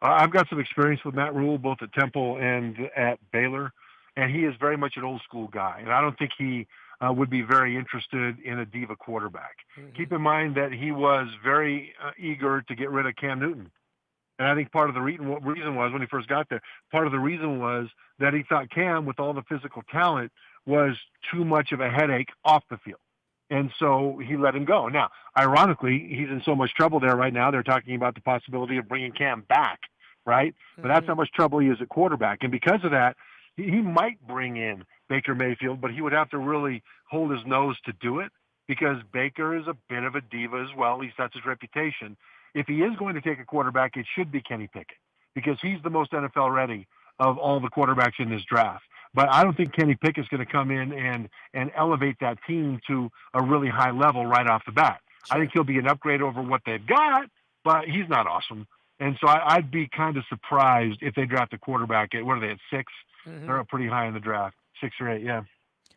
I've got some experience with Matt Rule, both at Temple and at Baylor, and he is very much an old school guy. And I don't think he would be very interested in a diva quarterback. Mm-hmm. Keep in mind that he was very eager to get rid of Cam Newton. And I think part of the reason was, when he first got there, part of the reason was that he thought Cam, with all the physical talent, was too much of a headache off the field. And so he let him go. Now, ironically, he's in so much trouble there right now. They're talking about the possibility of bringing Cam back, right? Mm-hmm. But that's how much trouble he is at quarterback. And because of that, he might bring in Baker Mayfield, but he would have to really hold his nose to do it, because Baker is a bit of a diva as well. At least that's his reputation. If he is going to take a quarterback, it should be Kenny Pickett, because he's the most NFL ready of all the quarterbacks in this draft. But I don't think Kenny Pickett's going to come in and elevate that team to a really high level right off the bat. Sure. I think he'll be an upgrade over what they've got, but he's not awesome. And so I'd be kind of surprised if they draft a quarterback at, what are they, at 6? Mm-hmm. They're pretty high in the draft, 6 or 8, yeah.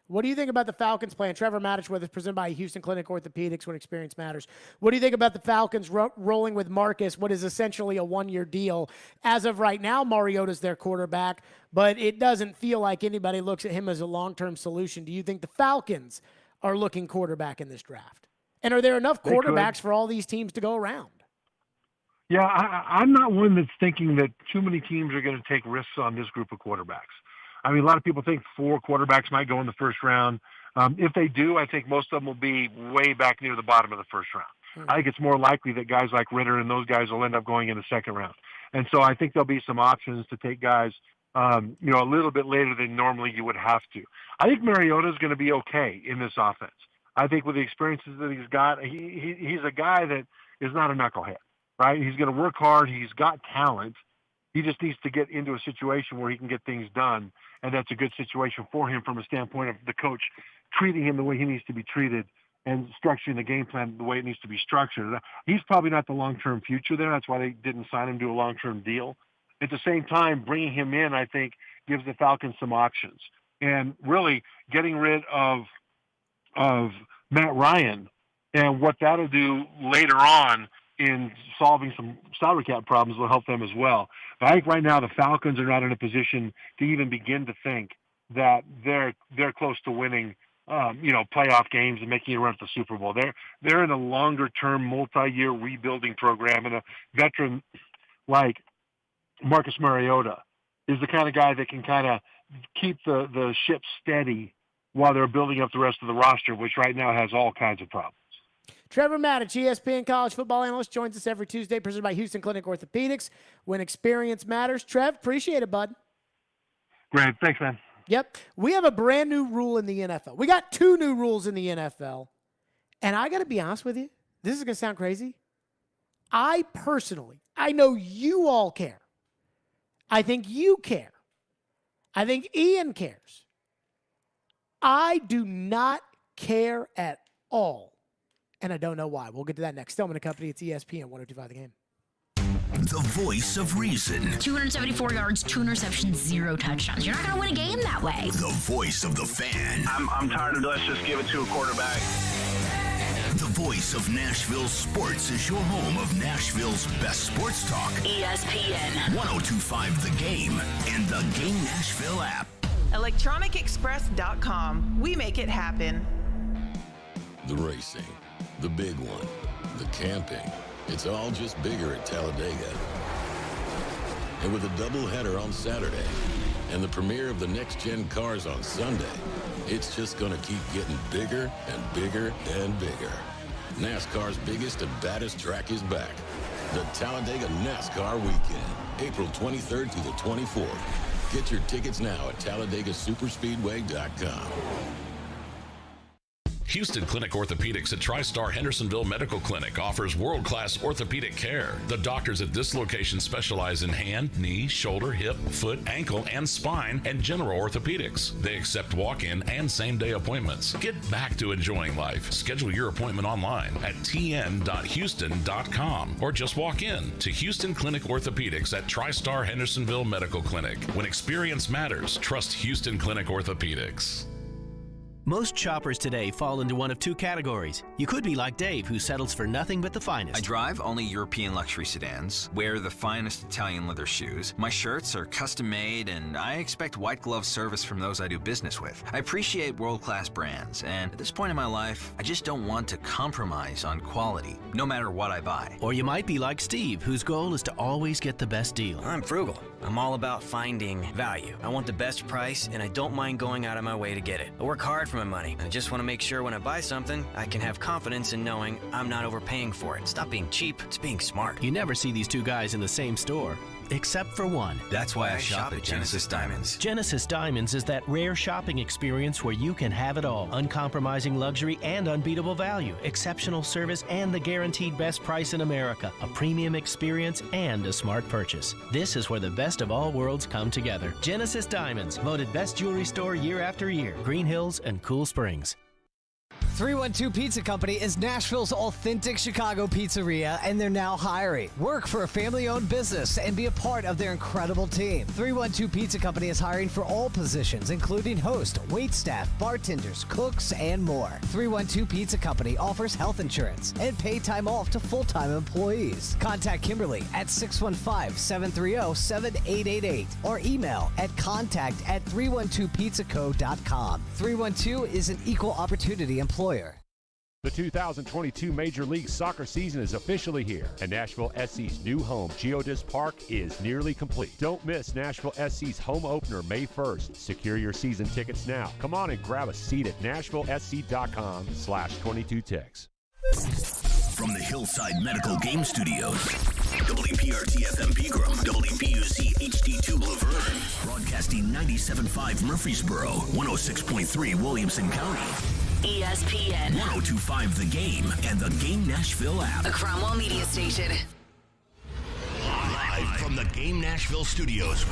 What do you think about the Falcons playing? Trevor Maddich with us, presented by Houston Clinic Orthopedics, when experience matters. What do you think about the Falcons rolling with Marcus, what is essentially a 1-year deal? As of right now, Mariota's their quarterback, but it doesn't feel like anybody looks at him as a long-term solution. Do you think the Falcons are looking quarterback in this draft? And are there enough quarterbacks for all these teams to go around? Yeah, I'm not one that's thinking that too many teams are going to take risks on this group of quarterbacks. I mean, a lot of people think 4 quarterbacks might go in the first round. If they do, I think most of them will be way back near the bottom of the first round. Mm-hmm. I think it's more likely that guys like Ritter and those guys will end up going in the second round. And so I think there'll be some options to take guys, a little bit later than normally you would have to. I think Mariota is going to be okay in this offense. I think with the experiences that he's got, he's a guy that is not a knucklehead, right? He's going to work hard. He's got talent. He just needs to get into a situation where he can get things done, and that's a good situation for him from a standpoint of the coach treating him the way he needs to be treated and structuring the game plan the way it needs to be structured. He's probably not the long-term future there. That's why they didn't sign him to a long-term deal. At the same time, bringing him in, I think, gives the Falcons some options. And really getting rid of Matt Ryan and what that'll do later on in solving some salary cap problems will help them as well. But I think right now the Falcons are not in a position to even begin to think that they're close to winning, playoff games and making a run at the Super Bowl. They're in a longer-term, multi-year rebuilding program, and a veteran like Marcus Mariota is the kind of guy that can kind of keep the ship steady while they're building up the rest of the roster, which right now has all kinds of problems. Trevor Maddich, ESPN college football analyst, joins us every Tuesday, presented by Houston Clinic Orthopedics, when experience matters. Trev, appreciate it, bud. Great. Thanks, man. Yep. We have a brand new rule in the NFL. We got 2 new rules in the NFL. And I got to be honest with you, this is going to sound crazy. I know you all care. I think you care. I think Ian cares. I do not care at all. And I don't know why. We'll get to that next. Stillman and Company, it's ESPN 102.5 The Game. The voice of reason. 274 yards, 2 interceptions, 0 touchdowns. You're not going to win a game that way. The voice of the fan. I'm tired of let's just give it to a quarterback. The voice of Nashville sports is your home of Nashville's best sports talk. ESPN 102.5 The Game and the Game Nashville app. ElectronicExpress.com. We make it happen. The racing, the big one, the camping. It's all just bigger at Talladega. And with a doubleheader on Saturday and the premiere of the next-gen cars on Sunday, it's just going to keep getting bigger and bigger and bigger. NASCAR's biggest and baddest track is back. the Talladega Nascar weekend, April 23rd through the 24th. Get your tickets now at TalladagaSuperspeedway.com. Houston Clinic Orthopedics at Tristar Hendersonville Medical Clinic offers world-class orthopedic care. The doctors at this location specialize in hand, knee, shoulder, hip, foot, ankle, and spine, and general orthopedics. They accept walk-in and same-day appointments. Get back to enjoying life. Schedule your appointment online at tn.houston.com or just walk in to Houston Clinic Orthopedics at Tristar Hendersonville Medical Clinic. When experience matters, trust Houston Clinic Orthopedics. Most shoppers today fall into one of two categories. You could be like Dave, who settles for nothing but the finest. I drive only European luxury sedans, wear the finest Italian leather shoes, my shirts are custom made, and I expect white glove service from those I do business with. I appreciate world-class brands, and at this point in my life, I just don't want to compromise on quality, no matter what I buy. Or you might be like Steve, whose goal is to always get the best deal. I'm frugal. I'm all about finding value. I want the best price, and I don't mind going out of my way to get it. I work hard for my money, and I just want to make sure when I buy something, I can have confidence in knowing I'm not overpaying for it. Stop being cheap, it's being smart. You never see these two guys in the same store, except for one. That's why I shop at Genesis Diamonds. Genesis Diamonds is that rare shopping experience where you can have it all. Uncompromising luxury and unbeatable value, exceptional service and the guaranteed best price in America, a premium experience and a smart purchase. This is where the best of all worlds come together. Genesis Diamonds, voted best jewelry store year after year. Green Hills and Cool Springs. 312 Pizza Company is Nashville's authentic Chicago pizzeria, and they're now hiring. Work for a family-owned business and be a part of their incredible team. 312 Pizza Company is hiring for all positions, including host, waitstaff, bartenders, cooks, and more. 312 Pizza Company offers health insurance and paid time off to full-time employees. Contact Kimberly at 615-730-7888 or email at contact@312pizzaco.com. 312 is an equal opportunity employer. The 2022 Major League Soccer season is officially here, and Nashville SC's new home, Geodis Park, is nearly complete. Don't miss Nashville SC's home opener May 1st. Secure your season tickets now. Come on and grab a seat at NashvilleSC.com/22ticks. From the Hillside Medical Game Studios, WPRT-FM Pegram, WPUC HD2 Laverne, broadcasting 97.5 Murfreesboro, 106.3 Williamson County. ESPN 102.5 The Game and the Game Nashville app. A Cromwell Media Station. Live from the Game Nashville studios,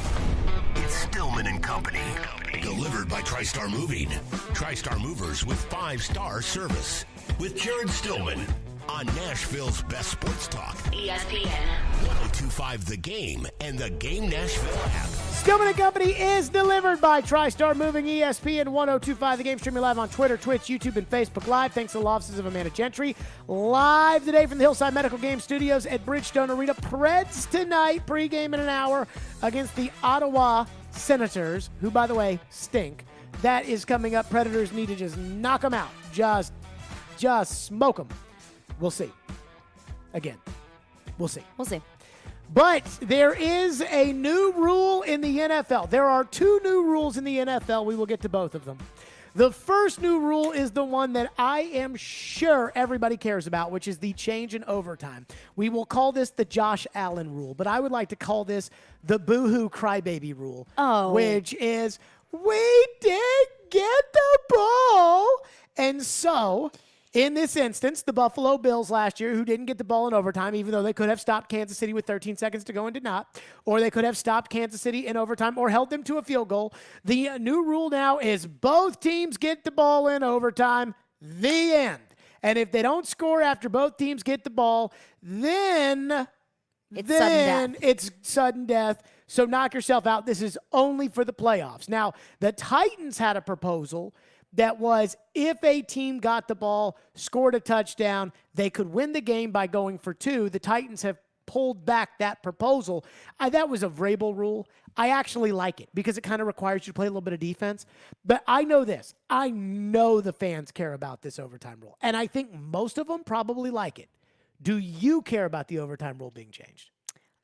it's Stillman and Company. Delivered by Tristar Moving. Tristar Movers with 5-star service. With Jared Stillman on Nashville's best sports talk. ESPN 102.5 The Game and the Game Nashville app. Stillman and Company is delivered by Tristar Moving, ESPN 102.5 The Game, streaming live on Twitter, Twitch, YouTube, and Facebook Live. Thanks to the law offices of Amanda Gentry. Live today from the Hillside Medical Game Studios at Bridgestone Arena. Preds tonight, pregame in an hour against the Ottawa Senators, who, by the way, stink. That is coming up. Predators need to just knock them out. Just smoke them. We'll see. Again, we'll see. We'll see. But there is a new rule in the NFL. There are two new rules in the NFL. We will get to both of them. The first new rule is the one that I am sure everybody cares about, which is the change in overtime. We will call this the Josh Allen rule, but I would like to call this the boo-hoo crybaby rule, which is we did get the ball. And so in this instance, the Buffalo Bills last year, who didn't get the ball in overtime, even though they could have stopped Kansas City with 13 seconds to go and did not, or they could have stopped Kansas City in overtime or held them to a field goal. The new rule now is both teams get the ball in overtime, the end. And if they don't score after both teams get the ball, then it's sudden death. So knock yourself out. This is only for the playoffs. Now, the Titans had a proposal that was if a team got the ball, scored a touchdown, they could win the game by going for two. The Titans have pulled back that proposal. That was a Vrabel rule. I actually like it because it kind of requires you to play a little bit of defense. But I know this. I know the fans care about this overtime rule. And I think most of them probably like it. Do you care about the overtime rule being changed?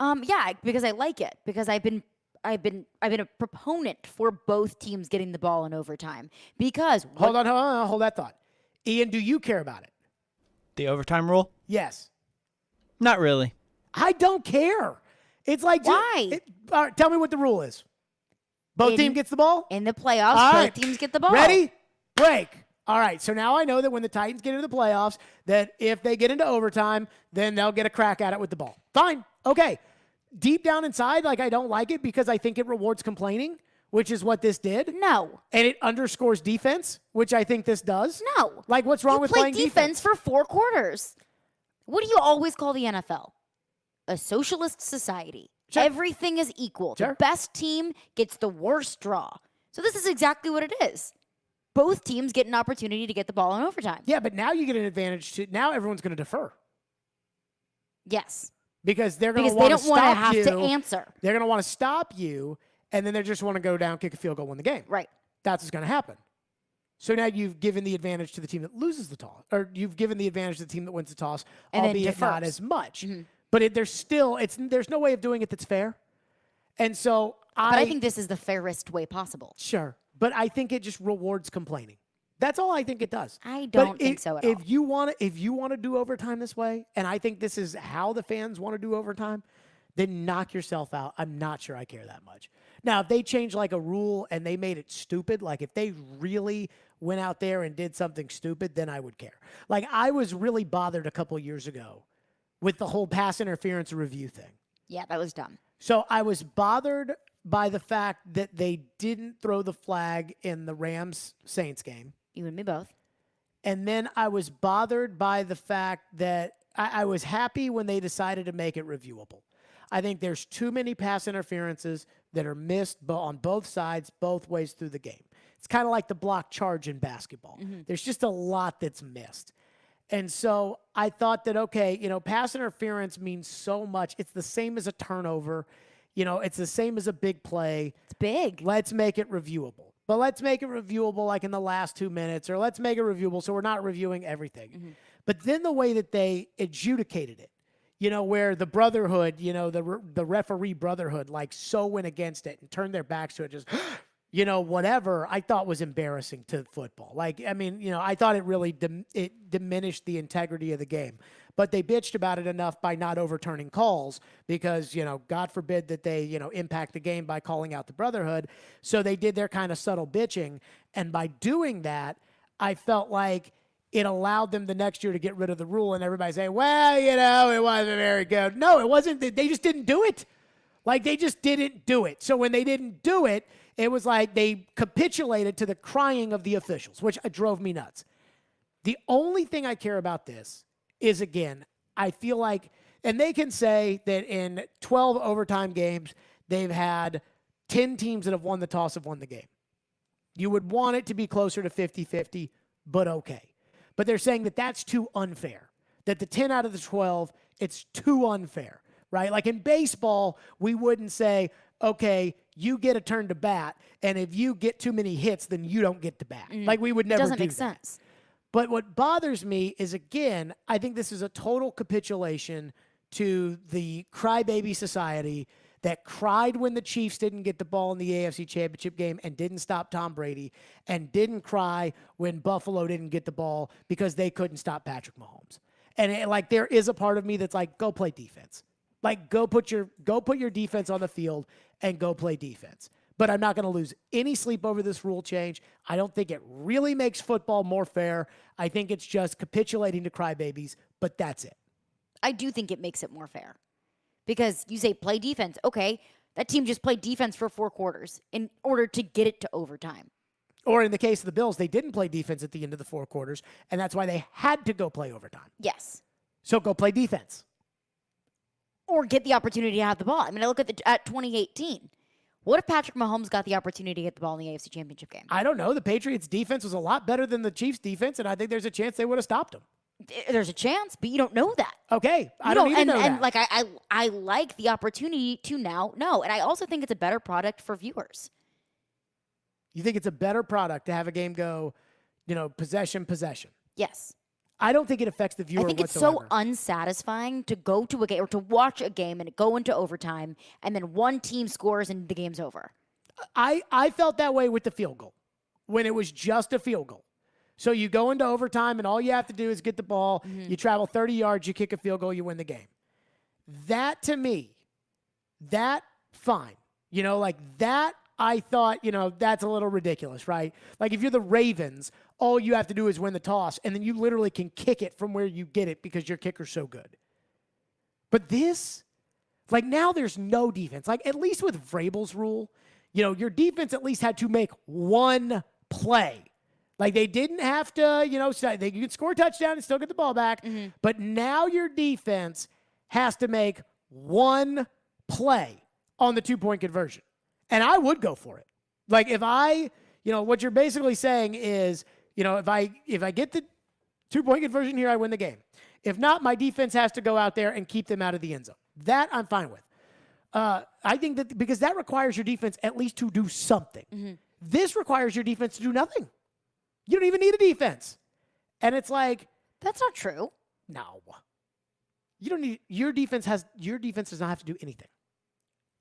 Yeah, because I like it. Because I've been a proponent for both teams getting the ball in overtime because hold that thought. Ian, do you care about it? The overtime rule? Yes. Not really. I don't care. It's like, why? All right, tell me what the rule is. Both team gets the ball? In the playoffs, All both right. teams get the ball. Ready? Break. All right, so now I know that when the Titans get into the playoffs, that if they get into overtime, then they'll get a crack at it with the ball. Fine. Okay. Deep down inside, like, I don't like it because I think it rewards complaining, which is what this did. No. And it underscores defense, which I think this does. No. Like, what's wrong with playing defense for 4 quarters? What do you always call the NFL? A socialist society. Sure. Everything is equal. Sure. The best team gets the worst draw. So this is exactly what it is. Both teams get an opportunity to get the ball in overtime. Yeah, but now you get an advantage. Now everyone's going to defer. Yes. Because they're going to Because want they don't want to have you. to answer. They're going to want to stop you, and then they just want to go down, kick a field goal, win the game. Right. That's what's going to happen. So now you've given the advantage to the team that loses the toss, or you've given the advantage to the team that wins the toss, And then albeit not defers. as much. Mm-hmm. But there's no way of doing it that's fair. And so But I think this is the fairest way possible. Sure. But I think it just rewards complaining. That's all I think it does. I don't think so at all. If you want to do overtime this way, and I think this is how the fans want to do overtime, then knock yourself out. I'm not sure I care that much. Now, if they change like a rule and they made it stupid, like if they really went out there and did something stupid, then I would care. Like I was really bothered a couple years ago with the whole pass interference review thing. Yeah, that was dumb. So I was bothered by the fact that they didn't throw the flag in the Rams-Saints game. You and me both. And then I was bothered by the fact that I was happy when they decided to make it reviewable. I think there's too many pass interferences that are missed on both sides, both ways through the game. It's kind of like the block charge in basketball. Mm-hmm. There's just a lot that's missed. And so I thought that, okay, pass interference means so much. It's the same as a turnover. It's the same as a big play. It's big. Let's make it reviewable. But let's make it reviewable like in the last 2 minutes, or let's make it reviewable so we're not reviewing everything. Mm-hmm. But then the way that they adjudicated it, where the brotherhood, the referee brotherhood, like so went against it and turned their backs to it, just, whatever, I thought was embarrassing to football. Like, I mean, I thought it really it diminished the integrity of the game. But they bitched about it enough by not overturning calls because, God forbid that they, impact the game by calling out the brotherhood. So they did their kind of subtle bitching. And by doing that, I felt like it allowed them the next year to get rid of the rule and everybody say, well, it wasn't very good. No, it wasn't. They just didn't do it. Like, they just didn't do it. So when they didn't do it, it was like they capitulated to the crying of the officials, which drove me nuts. The only thing I care about this is, again, I feel like, and they can say that in 12 overtime games, they've had 10 teams that have won the toss have won the game. You would want it to be closer to 50-50, but okay. But they're saying that that's too unfair, that the 10 out of the 12, it's too unfair, right? Like in baseball, we wouldn't say, okay, you get a turn to bat, and if you get too many hits, then you don't get to bat. Like we would never do that. Doesn't make sense. But what bothers me is, again, I think this is a total capitulation to the crybaby society that cried when the Chiefs didn't get the ball in the AFC Championship game and didn't stop Tom Brady, and didn't cry when Buffalo didn't get the ball because they couldn't stop Patrick Mahomes. And there is a part of me that's like, go play defense. Like, go put your defense on the field and go play defense. But I'm not going to lose any sleep over this rule change. I don't think it really makes football more fair. I think it's just capitulating to crybabies, but that's it. I do think it makes it more fair. Because you say play defense. Okay, that team just played defense for 4 quarters in order to get it to overtime. Or in the case of the Bills, they didn't play defense at the end of the 4 quarters, and that's why they had to go play overtime. Yes. So go play defense. Or get the opportunity to have the ball. I mean, I look at 2018. What if Patrick Mahomes got the opportunity to get the ball in the AFC Championship game? I don't know. The Patriots' defense was a lot better than the Chiefs' defense, and I think there's a chance they would have stopped them. There's a chance, but you don't know that. Okay, I don't even know that. And like I like the opportunity to now know, and I also think it's a better product for viewers. You think it's a better product to have a game go, possession. Yes. I don't think it affects the viewer I think whatsoever. it's so unsatisfying to go to a game or to watch a game and go into overtime and then one team scores and the game's over. I felt that way with the field goal when it was just a field goal. So you go into overtime and all you have to do is get the ball. Mm-hmm. You travel 30 yards, you kick a field goal, you win the game. That to me, that fine. You know, like that I thought, you know, that's a little ridiculous, right? Like if you're the Ravens, all you have to do is win the toss, and then you literally can kick it from where you get it because your kicker's so good. But this, like now there's no defense. Like at least with Vrabel's rule, you know, your defense at least had to make one play. Like they didn't have to, you know, you could score a touchdown and still get the ball back. Mm-hmm. But now your defense has to make one play on the 2-point conversion. And I would go for it. Like if I, you know, what you're basically saying is, you know, if I get the 2-point conversion here, I win the game. If not, my defense has to go out there and keep them out of the end zone. That I'm fine with. I think that because that requires your defense at least to do something. Mm-hmm. This requires your defense to do nothing. You don't even need a defense. And it's like, that's not true. No. You don't need your defense does not have to do anything.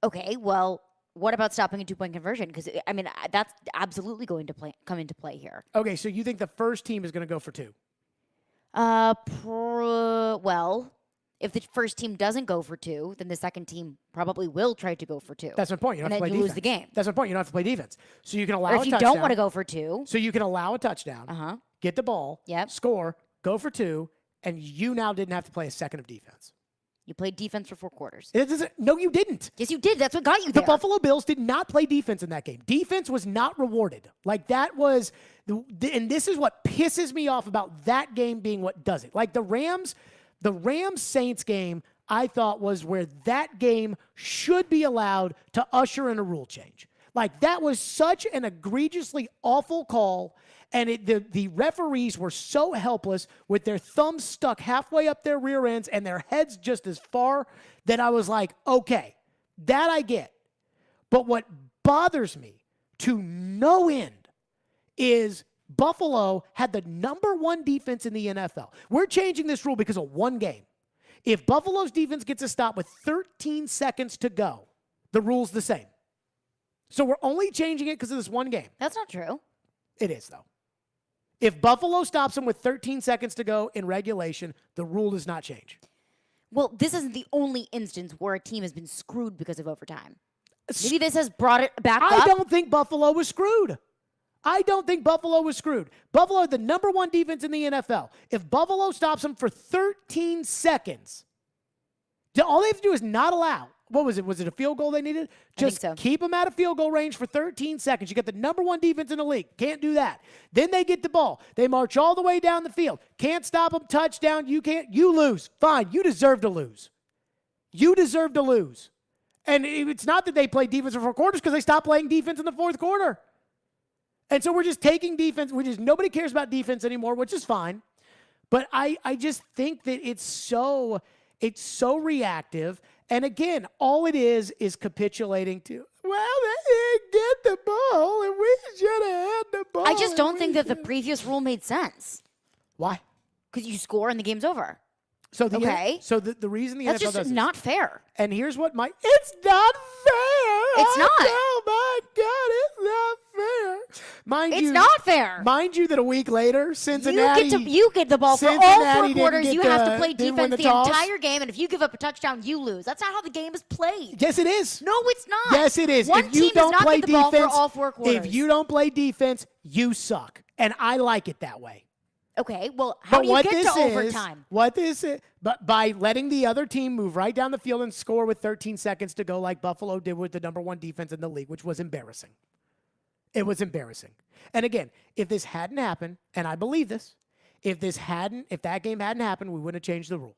Okay, well, what about stopping a 2-point conversion? Because I mean, that's absolutely going to come into play here. Okay, so you think the first team is going to go for 2? Well, if the first team doesn't go for 2, then the second team probably will try to go for 2. That's my point. You don't have to play defense. Lose the game. That's my point. You don't have to play defense. So you can allow or a if you touchdown. don't want to go for 2. So you can allow a touchdown, get the ball, score, go for 2, and you now didn't have to play a second of defense. You played defense for 4 quarters. No, you didn't. Yes, you did. That's what got you there. The Buffalo Bills did not play defense in that game. Defense was not rewarded. Like that was, and this is what pisses me off about that game being what does it. Like the Rams-Saints game, I thought was where that game should be allowed to usher in a rule change. Like that was such an egregiously awful call. And the referees were so helpless with their thumbs stuck halfway up their rear ends and their heads just as far that I was like, okay, that I get. But what bothers me to no end is Buffalo had the number 1 defense in the NFL. We're changing this rule because of one game. If Buffalo's defense gets a stop with 13 seconds to go, the rule's the same. So we're only changing it because of this one game. That's not true. It is, though. If Buffalo stops them with 13 seconds to go in regulation, the rule does not change. Well, this isn't the only instance where a team has been screwed because of overtime. Maybe this has brought it back up. I don't think Buffalo was screwed. Buffalo had the number 1 defense in the NFL. If Buffalo stops them for 13 seconds, all they have to do is not allow. What was it? Was it a field goal they needed? Just keep them out of field goal range for 13 seconds. You got the number 1 defense in the league. Can't do that. Then they get the ball. They march all the way down the field. Can't stop them. Touchdown. You can't. You lose. Fine. You deserve to lose. And it's not that they played defense for 4 quarters because they stopped playing defense in the 4th quarter. And so we're just taking defense. Nobody cares about defense anymore, which is fine. But I just think that it's so reactive. And again, all it is capitulating to, well, they didn't get the ball, and we should have had the ball. I just don't think that the previous rule made sense. Why? Because you score and the game's over. So the reason the That's NFL just does not fair. And here's what it's not fair. It's not. Oh my God, it's not fair. It's not fair. Mind you that a week later, Cincinnati. You get the ball for all 4 quarters. You have to play defense the entire game, and if you give up a touchdown, you lose. That's not how the game is played. Yes, it is. No, it's not. Yes, it is. One team does not get the ball for all 4 quarters. If you don't play defense, you suck. And I like it that way. Okay, well, how do you get to overtime? But by letting the other team move right down the field and score with 13 seconds to go like Buffalo did with the number 1 defense in the league, which was embarrassing. It was embarrassing. And again, if this hadn't happened, and I believe this, if that game hadn't happened, we wouldn't have changed the rule.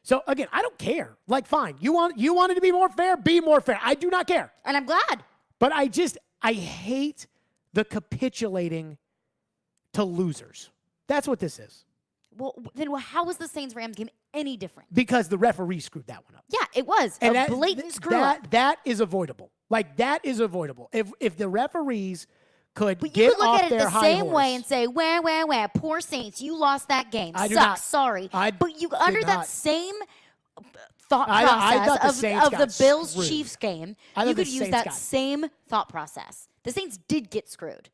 So again, I don't care. Like, fine, you want it to be more fair? Be more fair. I do not care. And I'm glad. But I hate the capitulating to losers. That's what this is. Well, then how was the Saints-Rams game any different? Because the referee screwed that one up. Yeah, it was a blatant screw-up. That is avoidable. Like, that is avoidable. If the referees could but get you could look off at it their the high same horse, way and say, wah, poor Saints, you lost that game. I do Sucks, not. sorry. But you under not. that same thought I thought process of the Bills-Chiefs screwed. game, I you thought the could use Saints that got same thought process. The Saints did get screwed.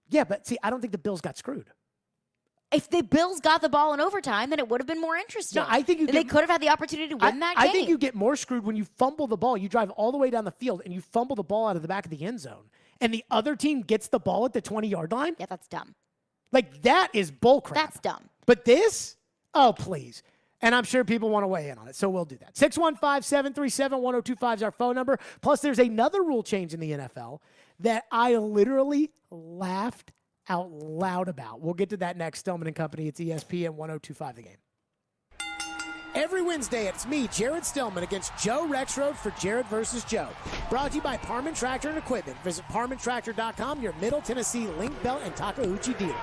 Yeah, but see, I don't think the Bills got screwed. If the Bills got the ball in overtime, then it would have been more interesting. No, I think they could have had the opportunity to win that game. I think you get more screwed when you fumble the ball. You drive all the way down the field, and you fumble the ball out of the back of the end zone, and the other team gets the ball at the 20-yard line. Yeah, that's dumb. Like, that is bullcrap. That's dumb. But this? Oh, please. And I'm sure people want to weigh in on it, so we'll do that. 615-737-1025 is our phone number. Plus, there's another rule change in the NFL that I literally laughed out loud about. We'll get to that next. Stillman and Company. It's ESPN 1025 The Game. Every Wednesday, it's me, Jared Stillman, against Joe Rexroad for Jared versus Joe. Brought to you by Parman Tractor and Equipment. Visit ParmanTractor.com, your Middle Tennessee link belt and Takeuchi dealer.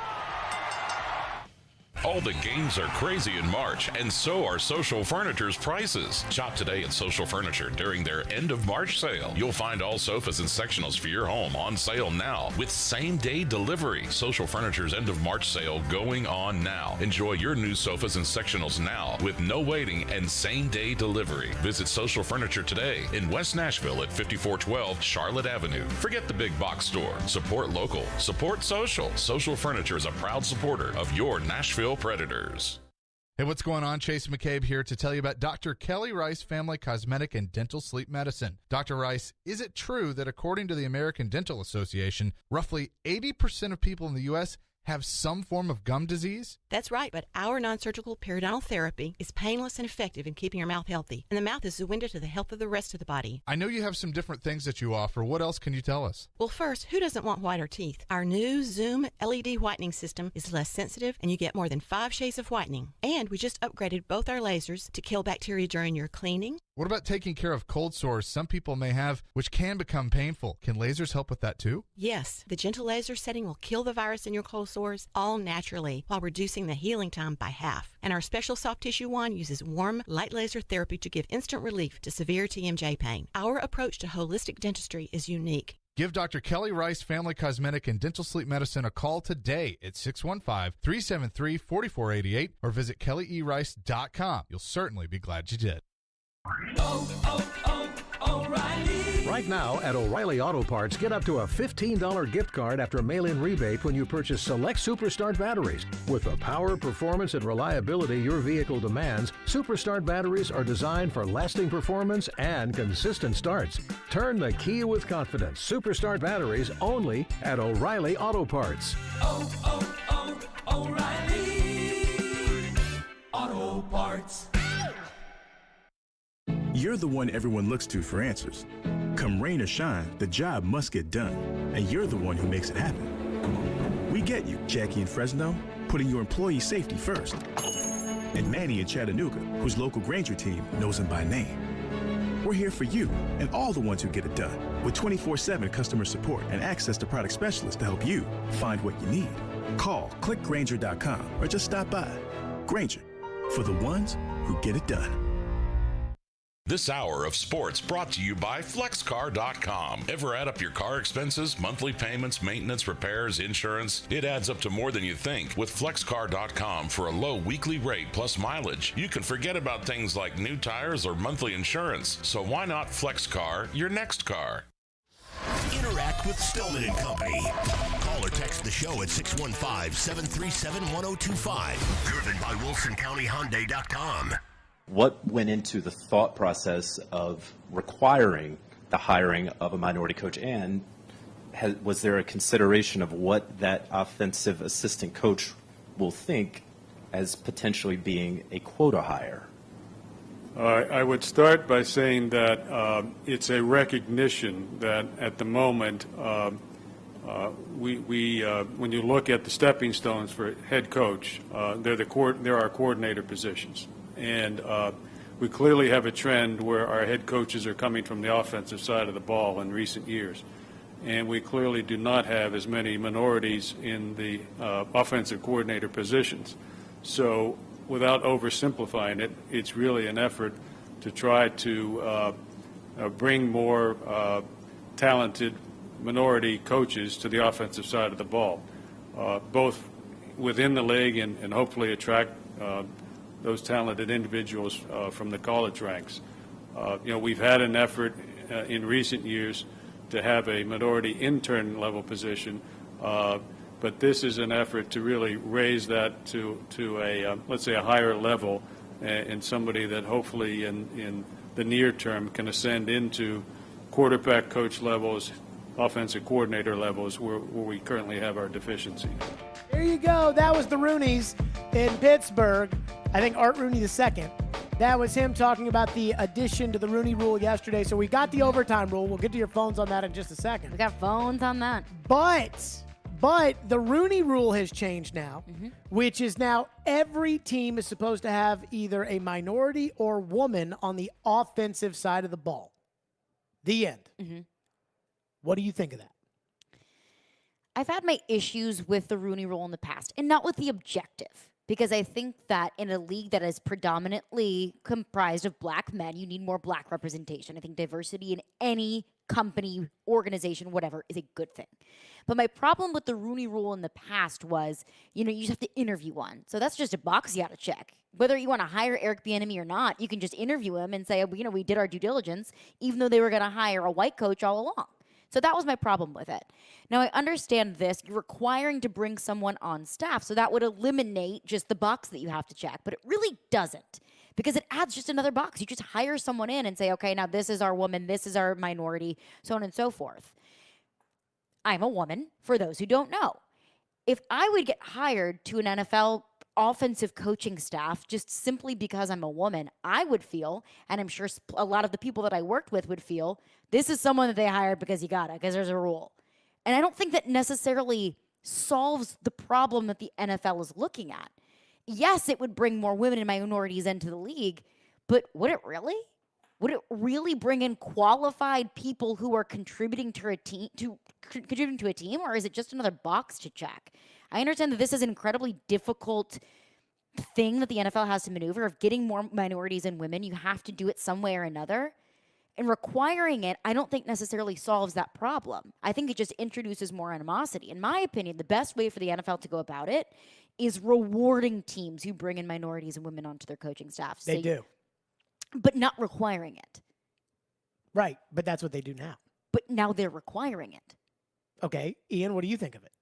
All the games are crazy in March, and so are Social Furniture's prices. Shop today at Social Furniture during their end of March sale. You'll find all sofas and sectionals for your home on sale now with same-day delivery. Social Furniture's end of March sale going on now. Enjoy your new sofas and sectionals now with no waiting and same-day delivery. Visit Social Furniture today in West Nashville at 5412 Charlotte Avenue. Forget the big box store. Support local. Support social. Social Furniture is a proud supporter of your Nashville Predators. Hey, what's going on? Chase McCabe here to tell you about Dr. Kelly Rice Family Cosmetic and Dental Sleep Medicine. Dr. Rice, is it true that according to the American Dental Association, roughly 80% of people in the U.S. have some form of gum disease? That's right, but our non-surgical periodontal therapy is painless and effective in keeping your mouth healthy. And the mouth is the window to the health of the rest of the body. I know you have some different things that you offer. What else can you tell us? Well, first, who doesn't want whiter teeth? Our new Zoom LED whitening system is less sensitive, and you get more than 5 shades of whitening. And we just upgraded both our lasers to kill bacteria during your cleaning. What about taking care of cold sores some people may have, which can become painful? Can lasers help with that too? Yes, the gentle laser setting will kill the virus in your cold sores all naturally while reducing the healing time by half. And our special soft tissue wand uses warm, light laser therapy to give instant relief to severe TMJ pain. Our approach to holistic dentistry is unique. Give Dr. Kelly Rice Family Cosmetic and Dental Sleep Medicine a call today at 615-373-4488 or visit kellyerice.com. You'll certainly be glad you did. O'Reilly. Right now at O'Reilly Auto Parts, get up to a $15 gift card after mail-in rebate when you purchase select Superstart batteries. With the power, performance, and reliability your vehicle demands, Superstart batteries are designed for lasting performance and consistent starts. Turn the key with confidence. Superstart batteries only at O'Reilly Auto Parts. O'Reilly Auto Parts. You're the one everyone looks to for answers. Come rain or shine, the job must get done, and you're the one who makes it happen. We get you, Jackie in Fresno, putting your employee safety first. And Manny in Chattanooga, whose local Granger team knows him by name. We're here for you and all the ones who get it done, with 24/7 customer support and access to product specialists to help you find what you need. Call clickgranger.com or just stop by. Granger, for the ones who get it done. This hour of sports brought to you by FlexCar.com. Ever add up your car expenses, monthly payments, maintenance, repairs, insurance? It adds up to more than you think. With FlexCar.com, for a low weekly rate plus mileage, you can forget about things like new tires or monthly insurance. So why not FlexCar your next car? Interact with Stillman and Company. Call or text the show at 615-737-1025. Driven by WilsonCountyHyundai.com. What went into the thought process of requiring the hiring of a minority coach, and was there a consideration of what that offensive assistant coach will think as potentially being a quota hire? I would start by saying that it's a recognition that at the moment when you look at the stepping stones for head coach, there are coordinator positions. And we clearly have a trend where our head coaches are coming from the offensive side of the ball in recent years. And we clearly do not have as many minorities in the offensive coordinator positions. So without oversimplifying it, it's really an effort to try to bring more talented minority coaches to the offensive side of the ball, both within the league and hopefully attract those talented individuals from the college ranks. We've had an effort in recent years to have a minority intern level position But this is an effort to really raise that to a, let's say, a higher level, and somebody that hopefully in the near term can ascend into quarterback coach levels, offensive coordinator levels, where we currently have our deficiency. There you go. That was the Rooneys in Pittsburgh. I think Art Rooney II. That was him talking about the addition to the Rooney Rule yesterday. So we got the overtime rule. We'll get to your phones on that in just a second. We got phones on that. But the Rooney Rule has changed now, which is now every team is supposed to have either a minority or woman on the offensive side of the ball. The end. What do you think of that? I've had my issues with the Rooney Rule in the past, and not with the objective, because I think that in a league that is predominantly comprised of black men, you need more black representation. I think diversity in any company, organization, whatever, is a good thing. But my problem with the Rooney Rule in the past was, you just have to interview one. So that's just a box you got to check. Whether you want to hire Eric Bieniemy or not, you can just interview him and say, we did our due diligence, even though they were going to hire a white coach all along. So that was my problem with it. Now, I understand this. You're requiring to bring someone on staff, so that would eliminate just the box that you have to check. But it really doesn't, because it adds just another box. You just hire someone in and say, okay, now this is our woman, this is our minority, so on and so forth. I'm a woman, for those who don't know. If I would get hired to an NFL offensive coaching staff just simply because I'm a woman, I would feel, and I'm sure a lot of the people that I worked with would feel, this is someone that they hired because you got it, because there's a rule. And I don't think that necessarily solves the problem that the NFL is looking at. Yes, it would bring more women and minorities into the league, but would it really? Would it really bring in qualified people who are contributing to a team, or is it just another box to check? I understand that this is an incredibly difficult thing that the NFL has to maneuver of getting more minorities and women. You have to do it some way or another. And requiring it, I don't think necessarily solves that problem. I think it just introduces more animosity. In my opinion, the best way for the NFL to go about it is rewarding teams who bring in minorities and women onto their coaching staff. They do. But not requiring it. Right, but that's what they do now. But now they're requiring it. Okay, Ian, what do you think of it?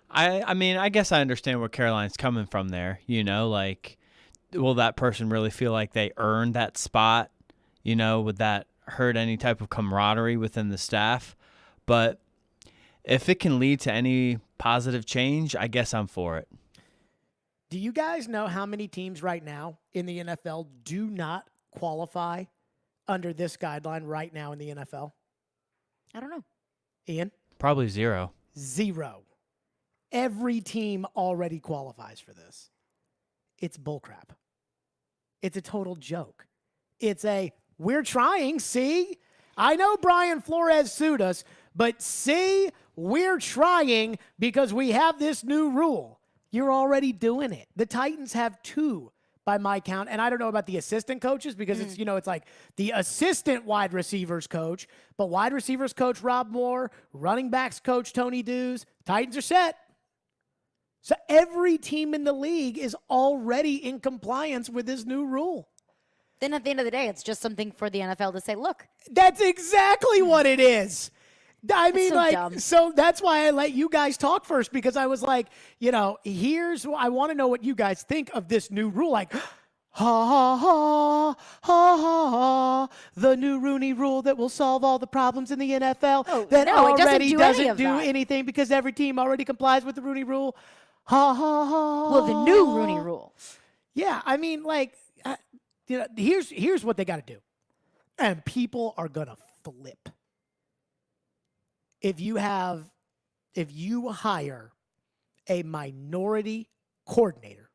I mean, I guess I understand where Caroline's coming from there. Will that person really feel like they earned that spot? Would that hurt any type of camaraderie within the staff? But if it can lead to any positive change, I guess I'm for it. Do you guys know how many teams right now in the NFL do not qualify under this guideline right now in the NFL? I don't know. Ian? Probably 0. 0. Every team already qualifies for this. It's bullcrap. It's a total joke. We're trying, see? I know Brian Flores sued us, but see, we're trying because we have this new rule. You're already doing it. The Titans have 2 by my count, and I don't know about the assistant coaches because it's like the assistant wide receivers coach, but wide receivers coach Rob Moore, running backs coach Tony Dews. Titans are set. So every team in the league is already in compliance with this new rule. Then at the end of the day, it's just something for the NFL to say, look. That's exactly what it is. I mean, dumb. So that's why I let you guys talk first, because I was like, I want to know what you guys think of this new rule. Like, ha, ha, ha, ha, ha, ha, the new Rooney Rule that will solve all the problems in the NFL already doesn't do anything because every team already complies with the Rooney Rule. Ha, ha, ha. Well, the new Rooney Rule. Yeah, I mean, here's what they got to do. And people are going to flip. If you hire a minority coordinator,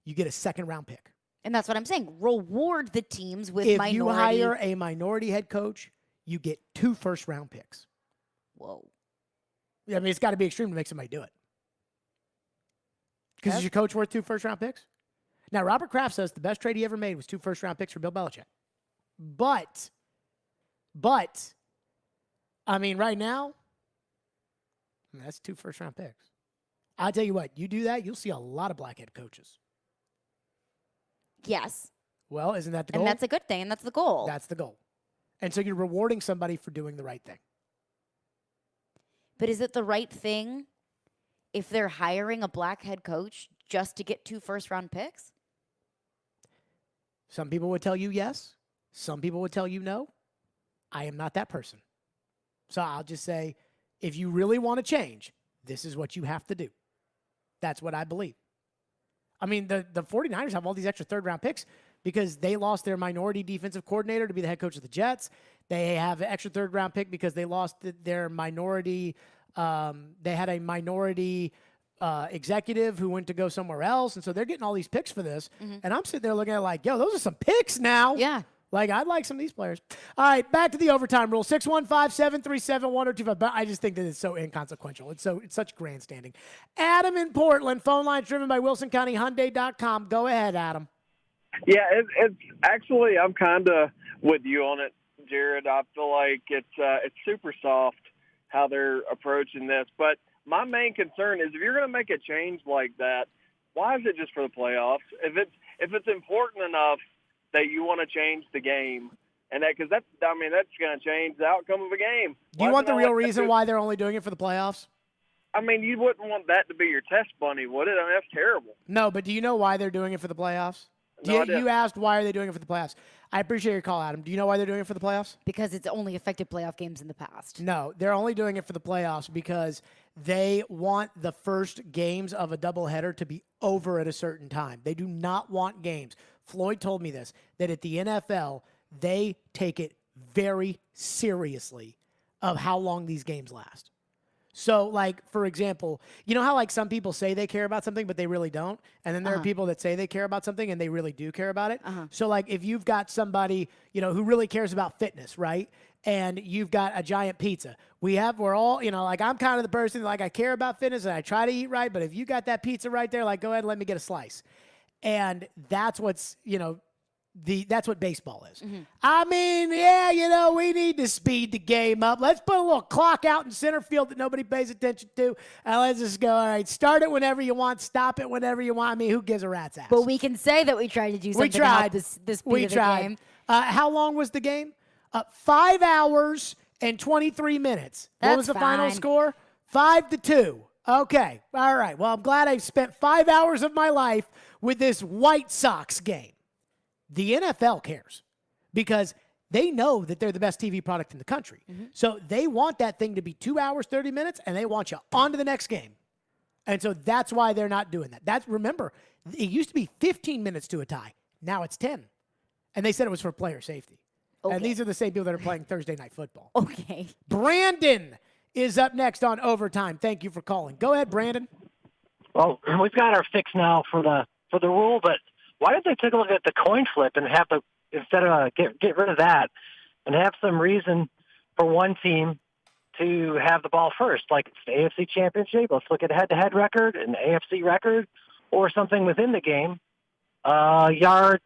you get a second-round pick. And that's what I'm saying. Reward the teams with if minority. If you hire a minority head coach, you get 2 first-round picks. Whoa. I mean, it's got to be extreme to make somebody do it. Because is your coach worth 2 first-round picks? Now, Robert Kraft says the best trade he ever made was 2 first-round picks for Bill Belichick. But, I mean, right now, that's 2 first-round picks. I'll tell you what, you do that, you'll see a lot of black head coaches. Yes. Well, isn't that the goal? And that's a good thing, and that's the goal. That's the goal. And so you're rewarding somebody for doing the right thing. But is it the right thing if they're hiring a black head coach just to get 2 first-round picks? Some people would tell you yes. Some people would tell you no. I am not that person. So I'll just say, if you really want to change, this is what you have to do. That's what I believe. I mean, the 49ers have all these extra third-round picks because they lost their minority defensive coordinator to be the head coach of the Jets. They have an extra third-round pick because they lost their minority. They had a minority executive who went to go somewhere else. And so they're getting all these picks for this. And I'm sitting there looking at it like, yo, those are some picks now. Yeah. Like, I'd like some of these players. All right, back to the overtime rule. 615-737-1025. But I just think that it's so inconsequential. It's such grandstanding. Adam in Portland. Phone line's driven by WilsonCountyHyundai.com. Go ahead, Adam. Yeah, it's actually, I'm kind of with you on it, Jared. I feel like it's super soft how they're approaching this. But my main concern is if you're going to make a change like that, why is it just for the playoffs? If it's important enough that you want to change the game, and because that's going to change the outcome of a game. Do you want the real reason why they're only doing it for the playoffs? I mean, you wouldn't want that to be your test bunny, would it? I mean, that's terrible. No, but do you know why they're doing it for the playoffs? No, I didn't. You asked why are they doing it for the playoffs. I appreciate your call, Adam. Do you know why they're doing it for the playoffs? Because it's only affected playoff games in the past. No, they're only doing it for the playoffs because they want the first games of a doubleheader to be over at a certain time. They do not want games. Floyd told me this, that at the NFL, they take it very seriously of how long these games last. So, like, for example, you know how, like, some people say they care about something, but they really don't? And then there are people that say they care about something, and they really do care about it. So, like, if you've got somebody, you know, who really cares about fitness, right? And you've got a giant pizza. We're all, you know, like, I'm kind of the person, like, I care about fitness, and I try to eat right, but if you got that pizza right there, like, go ahead and let me get a slice. And that's what's, you know, that's what baseball is. I mean, yeah, you know, we need to speed the game up. Let's put a little clock out in center field that nobody pays attention to. And let's just go, all right, start it whenever you want, stop it whenever you want. I mean, who gives a rat's ass? But we can say that we tried to do something about the speed of the game. How long was the game? 5 hours and 23 minutes. What was the final score? 5-2. Okay. All right. Well, I'm glad I spent 5 hours of my life with this White Sox game. The NFL cares because they know that they're the best TV product in the country. So they want that thing to be 2 hours, 30 minutes, and they want you on to the next game. And so that's why they're not doing that. Remember, it used to be 15 minutes to a tie. Now it's 10. And they said it was for player safety. Okay. And these are the same people that are playing Thursday Night Football. Okay. Brandon is up next on Overtime. Thank you for calling. Go ahead, Brandon. Well, we've got our fix now for the rule, but why didn't they take a look at the coin flip and have instead of get rid of that and have some reason for one team to have the ball first, like it's the AFC Championship. Let's look at a head-to-head record, an AFC record, or something within the game. Yard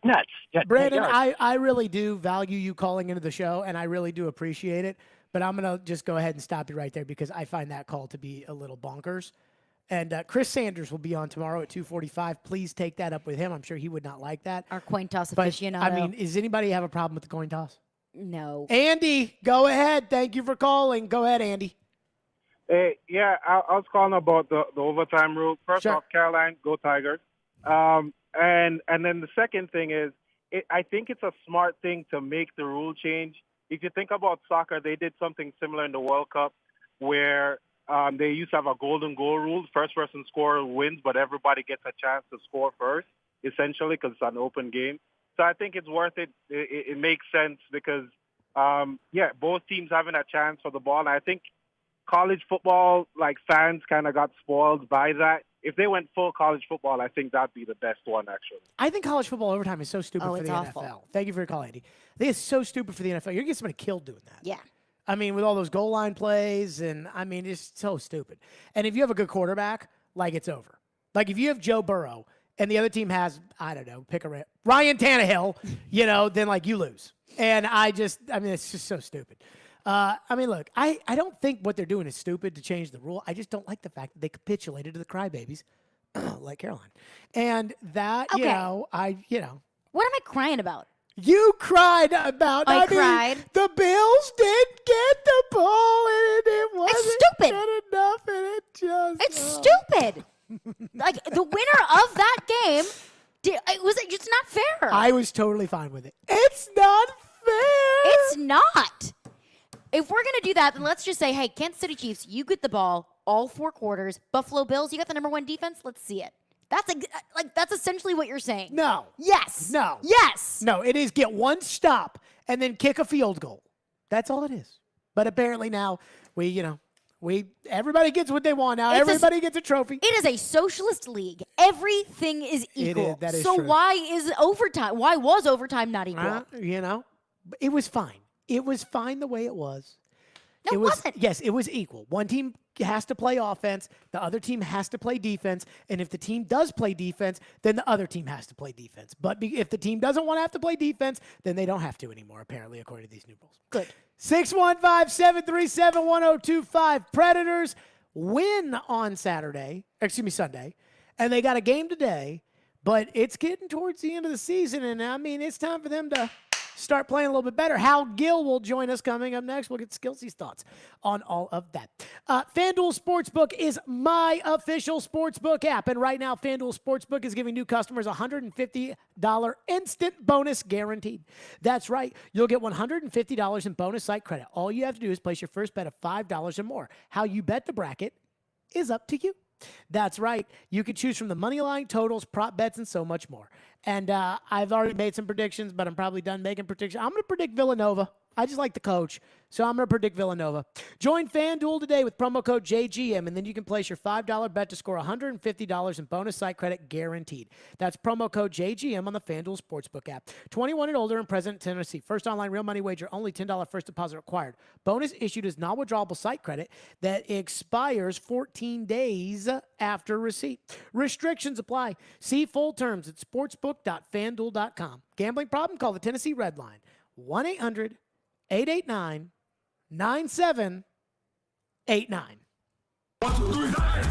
nets. Brandon, I really do value you calling into the show, and I really do appreciate it. But I'm going to just go ahead and stop you right there because I find that call to be a little bonkers. And Chris Sanders will be on tomorrow at 2:45. Please take that up with him. I'm sure he would not like that. Our coin toss But, aficionado. I mean, does anybody have a problem with the coin toss? No. Andy, go ahead. Thank you for calling. Go ahead, Andy. Hey, yeah, I was calling about the overtime rule. First off, Caroline, go Tigers. And then the second thing is, I think it's a smart thing to make the rule change. If you think about soccer, they did something similar in the World Cup where they used to have a golden goal rule. First person scorer wins, but everybody gets a chance to score first, essentially, because it's an open game. So I think it's worth it. It makes sense because, both teams having a chance for the ball. And I think college football, like, fans kind of got spoiled by that. If they went full college football, I think that'd be the best one, actually. I think college football overtime is so stupid for the NFL. Thank you for your call, Andy. I think it's so stupid for the NFL. You're going to get somebody killed doing that. Yeah. I mean, with all those goal line plays, and I mean, it's so stupid. And if you have a good quarterback, like, it's over. Like, if you have Joe Burrow and the other team has, I don't know, Ryan Tannehill, then, like, you lose. And it's just so stupid. Look, I don't think what they're doing is stupid to change the rule. I just don't like the fact that they capitulated to the crybabies like Caroline. And that, Okay. What am I crying about? You cried about. I mean, cried. The Bills didn't get the ball, and it wasn't stupid. good enough, and it just. It's stupid. Like, the winner of that game, it's not fair. I was totally fine with it. It's not fair. It's not. If we're going to do that, then let's just say, hey, Kansas City Chiefs, you get the ball all 4 quarters. Buffalo Bills, you got the number 1 defense. Let's see it. That's essentially what you're saying. No. Yes. No. Yes. No, it is get one stop and then kick a field goal. That's all it is. But apparently now everybody gets what they want now. Everybody gets a trophy. It is a socialist league. Everything is equal. It is. That is so true. why is overtime? Why was overtime not equal? It was fine. It was fine the way it was. No, it wasn't. Yes, it was equal. One team has to play offense. The other team has to play defense. And if the team does play defense, then the other team has to play defense. But if the team doesn't want to have to play defense, then they don't have to anymore, apparently, according to these new rules. Good. 615-737-1025. Predators win on Sunday. And they got a game today. But it's getting towards the end of the season. And, I mean, it's time for them to start playing a little bit better. Hal Gill will join us coming up next. We'll get Skilsy's thoughts on all of that. FanDuel Sportsbook is my official sportsbook app. And right now, FanDuel Sportsbook is giving new customers $150 instant bonus guaranteed. That's right. You'll get $150 in bonus site credit. All you have to do is place your first bet of $5 or more. How you bet the bracket is up to you. That's right. You can choose from the money line, totals, prop bets, and so much more. And I've already made some predictions, but I'm probably done making predictions. I'm going to predict Villanova. I just like the coach, so I'm going to predict Villanova. Join FanDuel today with promo code JGM, and then you can place your $5 bet to score $150 in bonus site credit guaranteed. That's promo code JGM on the FanDuel Sportsbook app. 21 and older and present in Tennessee. First online real money wager, only $10 first deposit required. Bonus issued as non-withdrawable site credit that expires 14 days after receipt. Restrictions apply. See full terms at sportsbook.fanduel.com. Gambling problem? Call the Tennessee Red Line. 1-800-889-9789.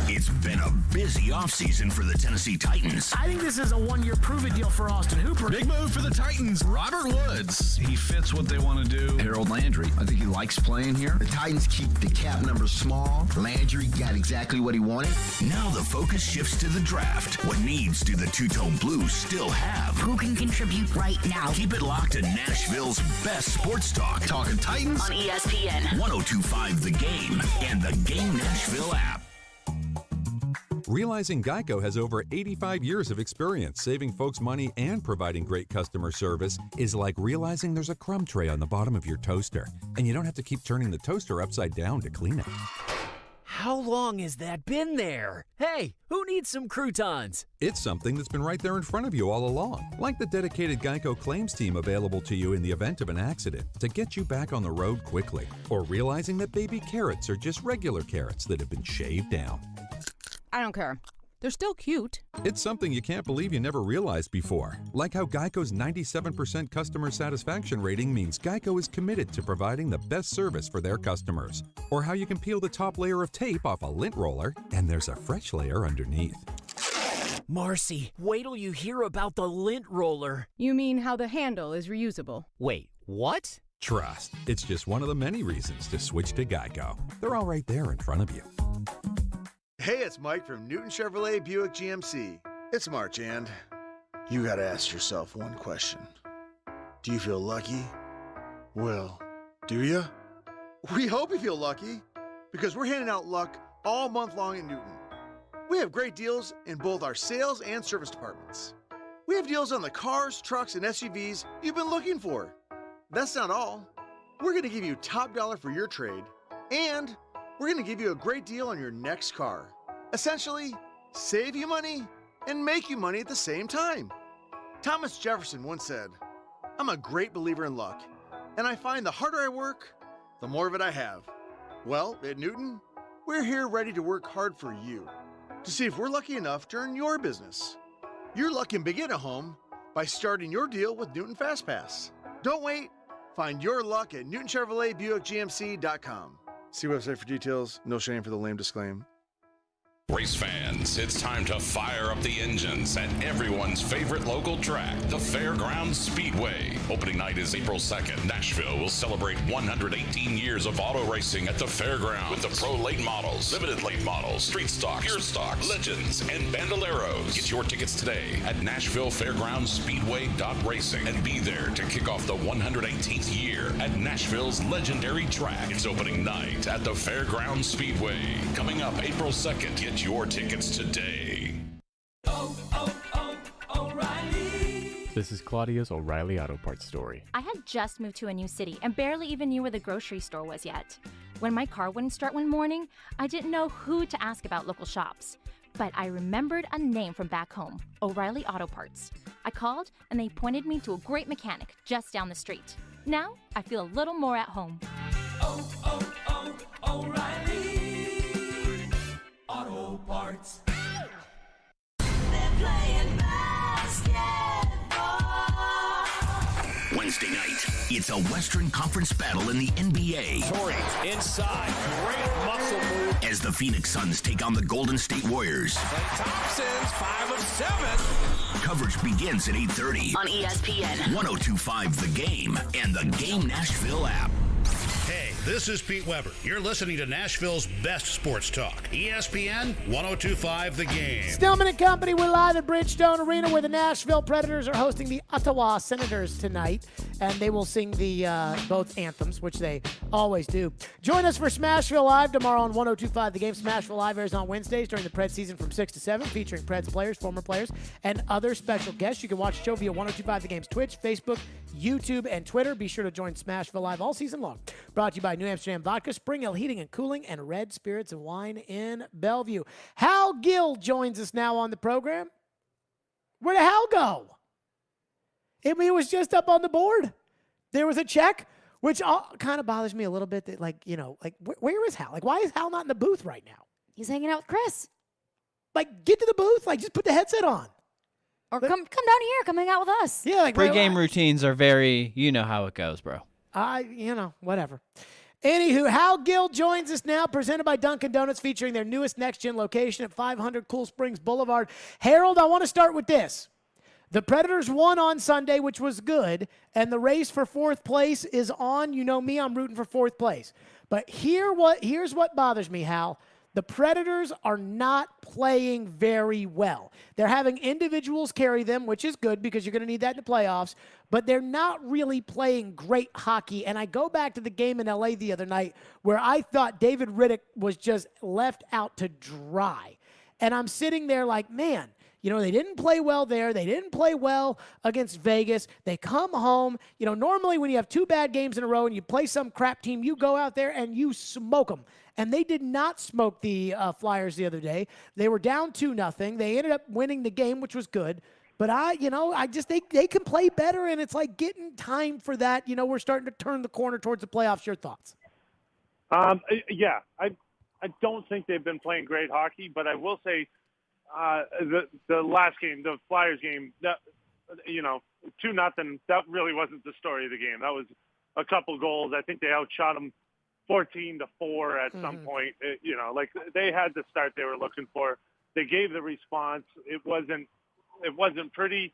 It's been a busy offseason for the Tennessee Titans. I think this is a one-year prove-it deal for Austin Hooper. Big move for the Titans. Robert Woods. He fits what they want to do. Harold Landry. I think he likes playing here. The Titans keep the cap number small. Landry got exactly what he wanted. Now the focus shifts to the draft. What needs do the two-tone Blues still have? Who can contribute right now? Keep it locked to Nashville's best sports talk. Talking Titans on ESPN 102.5 The Game and the Game Nashville app. Realizing Geico has over 85 years of experience saving folks money and providing great customer service is like realizing there's a crumb tray on the bottom of your toaster, and you don't have to keep turning the toaster upside down to clean it. How long has that been there? Hey, who needs some croutons? It's something that's been right there in front of you all along, like the dedicated Geico claims team available to you in the event of an accident to get you back on the road quickly, or realizing that baby carrots are just regular carrots that have been shaved down. I don't care. They're still cute. It's something you can't believe you never realized before. Like how Geico's 97% customer satisfaction rating means Geico is committed to providing the best service for their customers. Or how you can peel the top layer of tape off a lint roller and there's a fresh layer underneath. Marcy, wait till you hear about the lint roller. You mean how the handle is reusable? Wait, what? Trust. It's just one of the many reasons to switch to Geico. They're all right there in front of you. Hey, it's Mike from Newton Chevrolet Buick GMC. It's March, and you gotta ask yourself one question. Do you feel lucky? Well, do you? We hope you feel lucky, because we're handing out luck all month long in Newton. We have great deals in both our sales and service departments. We have deals on the cars, trucks, and SUVs you've been looking for. That's not all. We're gonna give you top dollar for your trade, and we're going to give you a great deal on your next car. Essentially, save you money and make you money at the same time. Thomas Jefferson once said, "I'm a great believer in luck, and I find the harder I work, the more of it I have." Well, at Newton, we're here ready to work hard for you to see if we're lucky enough to earn your business. Your luck can begin at home by starting your deal with Newton FastPass. Don't wait. Find your luck at NewtonChevroletBuickGMC.com. See website for details. No shame for the lame disclaim. Race fans, it's time to fire up the engines at everyone's favorite local track, the Fairgrounds Speedway. Opening night is April 2nd. Nashville will celebrate 118 years of auto racing at the fairgrounds with the pro late models, limited late models, street stock, pure stock, legends, and bandoleros. Get your tickets today at NashvilleFairgroundsSpeedway.racing and be there to kick off the 118th year at Nashville's legendary track. It's opening night at the Fairgrounds Speedway. Coming up April 2nd. Get your tickets today. This is Claudia's O'Reilly Auto Parts story. I had just moved to a new city and barely even knew where the grocery store was yet. When my car wouldn't start one morning, I didn't know who to ask about local shops. But I remembered a name from back home, O'Reilly Auto Parts. I called and they pointed me to a great mechanic just down the street. Now I feel a little more at home. O'Reilly Auto Parts. Wednesday night, it's a Western Conference battle in the NBA. Torrey inside, great muscle move. As the Phoenix Suns take on the Golden State Warriors. Klay Thompson's 5 of 7. Coverage begins at 8:30 on ESPN 102.5 The Game and the Game Nashville app. Hey, this is Pete Weber. You're listening to Nashville's best sports talk. ESPN 102.5 The Game. Stillman and Company, we're live at Bridgestone Arena where the Nashville Predators are hosting the Ottawa Senators tonight. And they will sing the both anthems, which they always do. Join us for Smashville Live tomorrow on 102.5 The Game. Smashville Live airs on Wednesdays during the Preds season from 6 to 7, featuring Preds players, former players, and other special guests. You can watch the show via 102.5 The Game's Twitch, Facebook, YouTube, and Twitter. Be sure to join Smashville Live all season long. Brought to you by New Amsterdam Vodka, Spring Hill Heating and Cooling, and Red Spirits and Wine in Bellevue. Hal Gill joins us now on the program. Where did Hal go? It was just up on the board. There was a check, which kind of bothers me a little bit. That, where is Hal? Like, why is Hal not in the booth right now? He's hanging out with Chris. Like, get to the booth. Like, just put the headset on. Or come down here. Come hang out with us. Yeah, like Pre-game routines are very, you know how it goes, bro. Whatever. Anywho, Hal Gill joins us now, presented by Dunkin' Donuts, featuring their newest next-gen location at 500 Cool Springs Boulevard. Harold, I want to start with this. The Predators won on Sunday, which was good, and the race for fourth place is on. You know me, I'm rooting for fourth place. But here's what bothers me, Hal. The Predators are not playing very well. They're having individuals carry them, which is good because you're going to need that in the playoffs, but they're not really playing great hockey. And I go back to the game in L.A. the other night where I thought David Riddick was just left out to dry. And I'm sitting there like, man, they didn't play well there. They didn't play well against Vegas. They come home. Normally when you have two bad games in a row and you play some crap team, you go out there and you smoke them. And they did not smoke the Flyers the other day. They were down 2-0. They ended up winning the game, which was good. But they can play better, and it's like getting time for that. We're starting to turn the corner towards the playoffs. Your thoughts? Yeah, I don't think they've been playing great hockey, but I will say the last game, the Flyers game, 2-0, that really wasn't the story of the game. That was a couple goals. I think they outshot them 14-4 at some point. They had the start they were looking for. They gave the response. It wasn't pretty.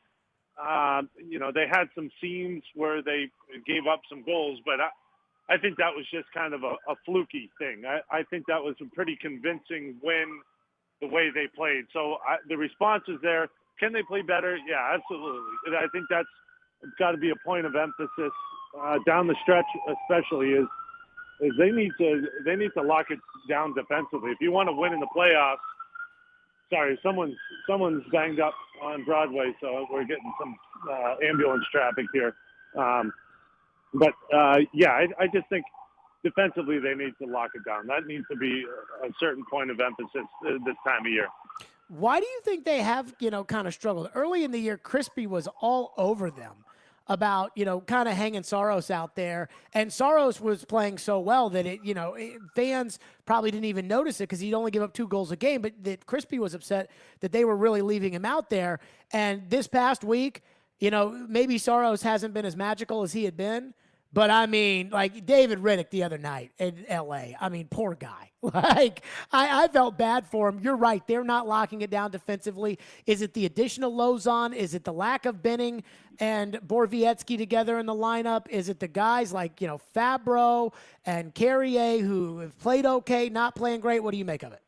They had some scenes where they gave up some goals, but I think that was just kind of a fluky thing. I think that was a pretty convincing win the way they played. So the response is there. Can they play better? Yeah, absolutely. I think that's got to be a point of emphasis down the stretch, especially is they need to lock it down defensively. If you want to win in the playoffs, sorry, someone's banged up on Broadway, so we're getting some ambulance traffic here. I just think defensively they need to lock it down. That needs to be a certain point of emphasis this time of year. Why do you think they have, kind of struggled? Early in the year, Crispy was all over them about, kind of hanging Saros out there. And Saros was playing so well that fans probably didn't even notice it because he'd only give up 2 goals a game. But that Crispy was upset that they were really leaving him out there. And this past week, maybe Saros hasn't been as magical as he had been. But I mean, like David Riddick the other night in LA. I mean, poor guy. Like, I felt bad for him. You're right. They're not locking it down defensively. Is it the additional Lozon? Is it the lack of Benning and Borowiecki together in the lineup? Is it the guys like, Fabro and Carrier who have played okay, not playing great? What do you make of it?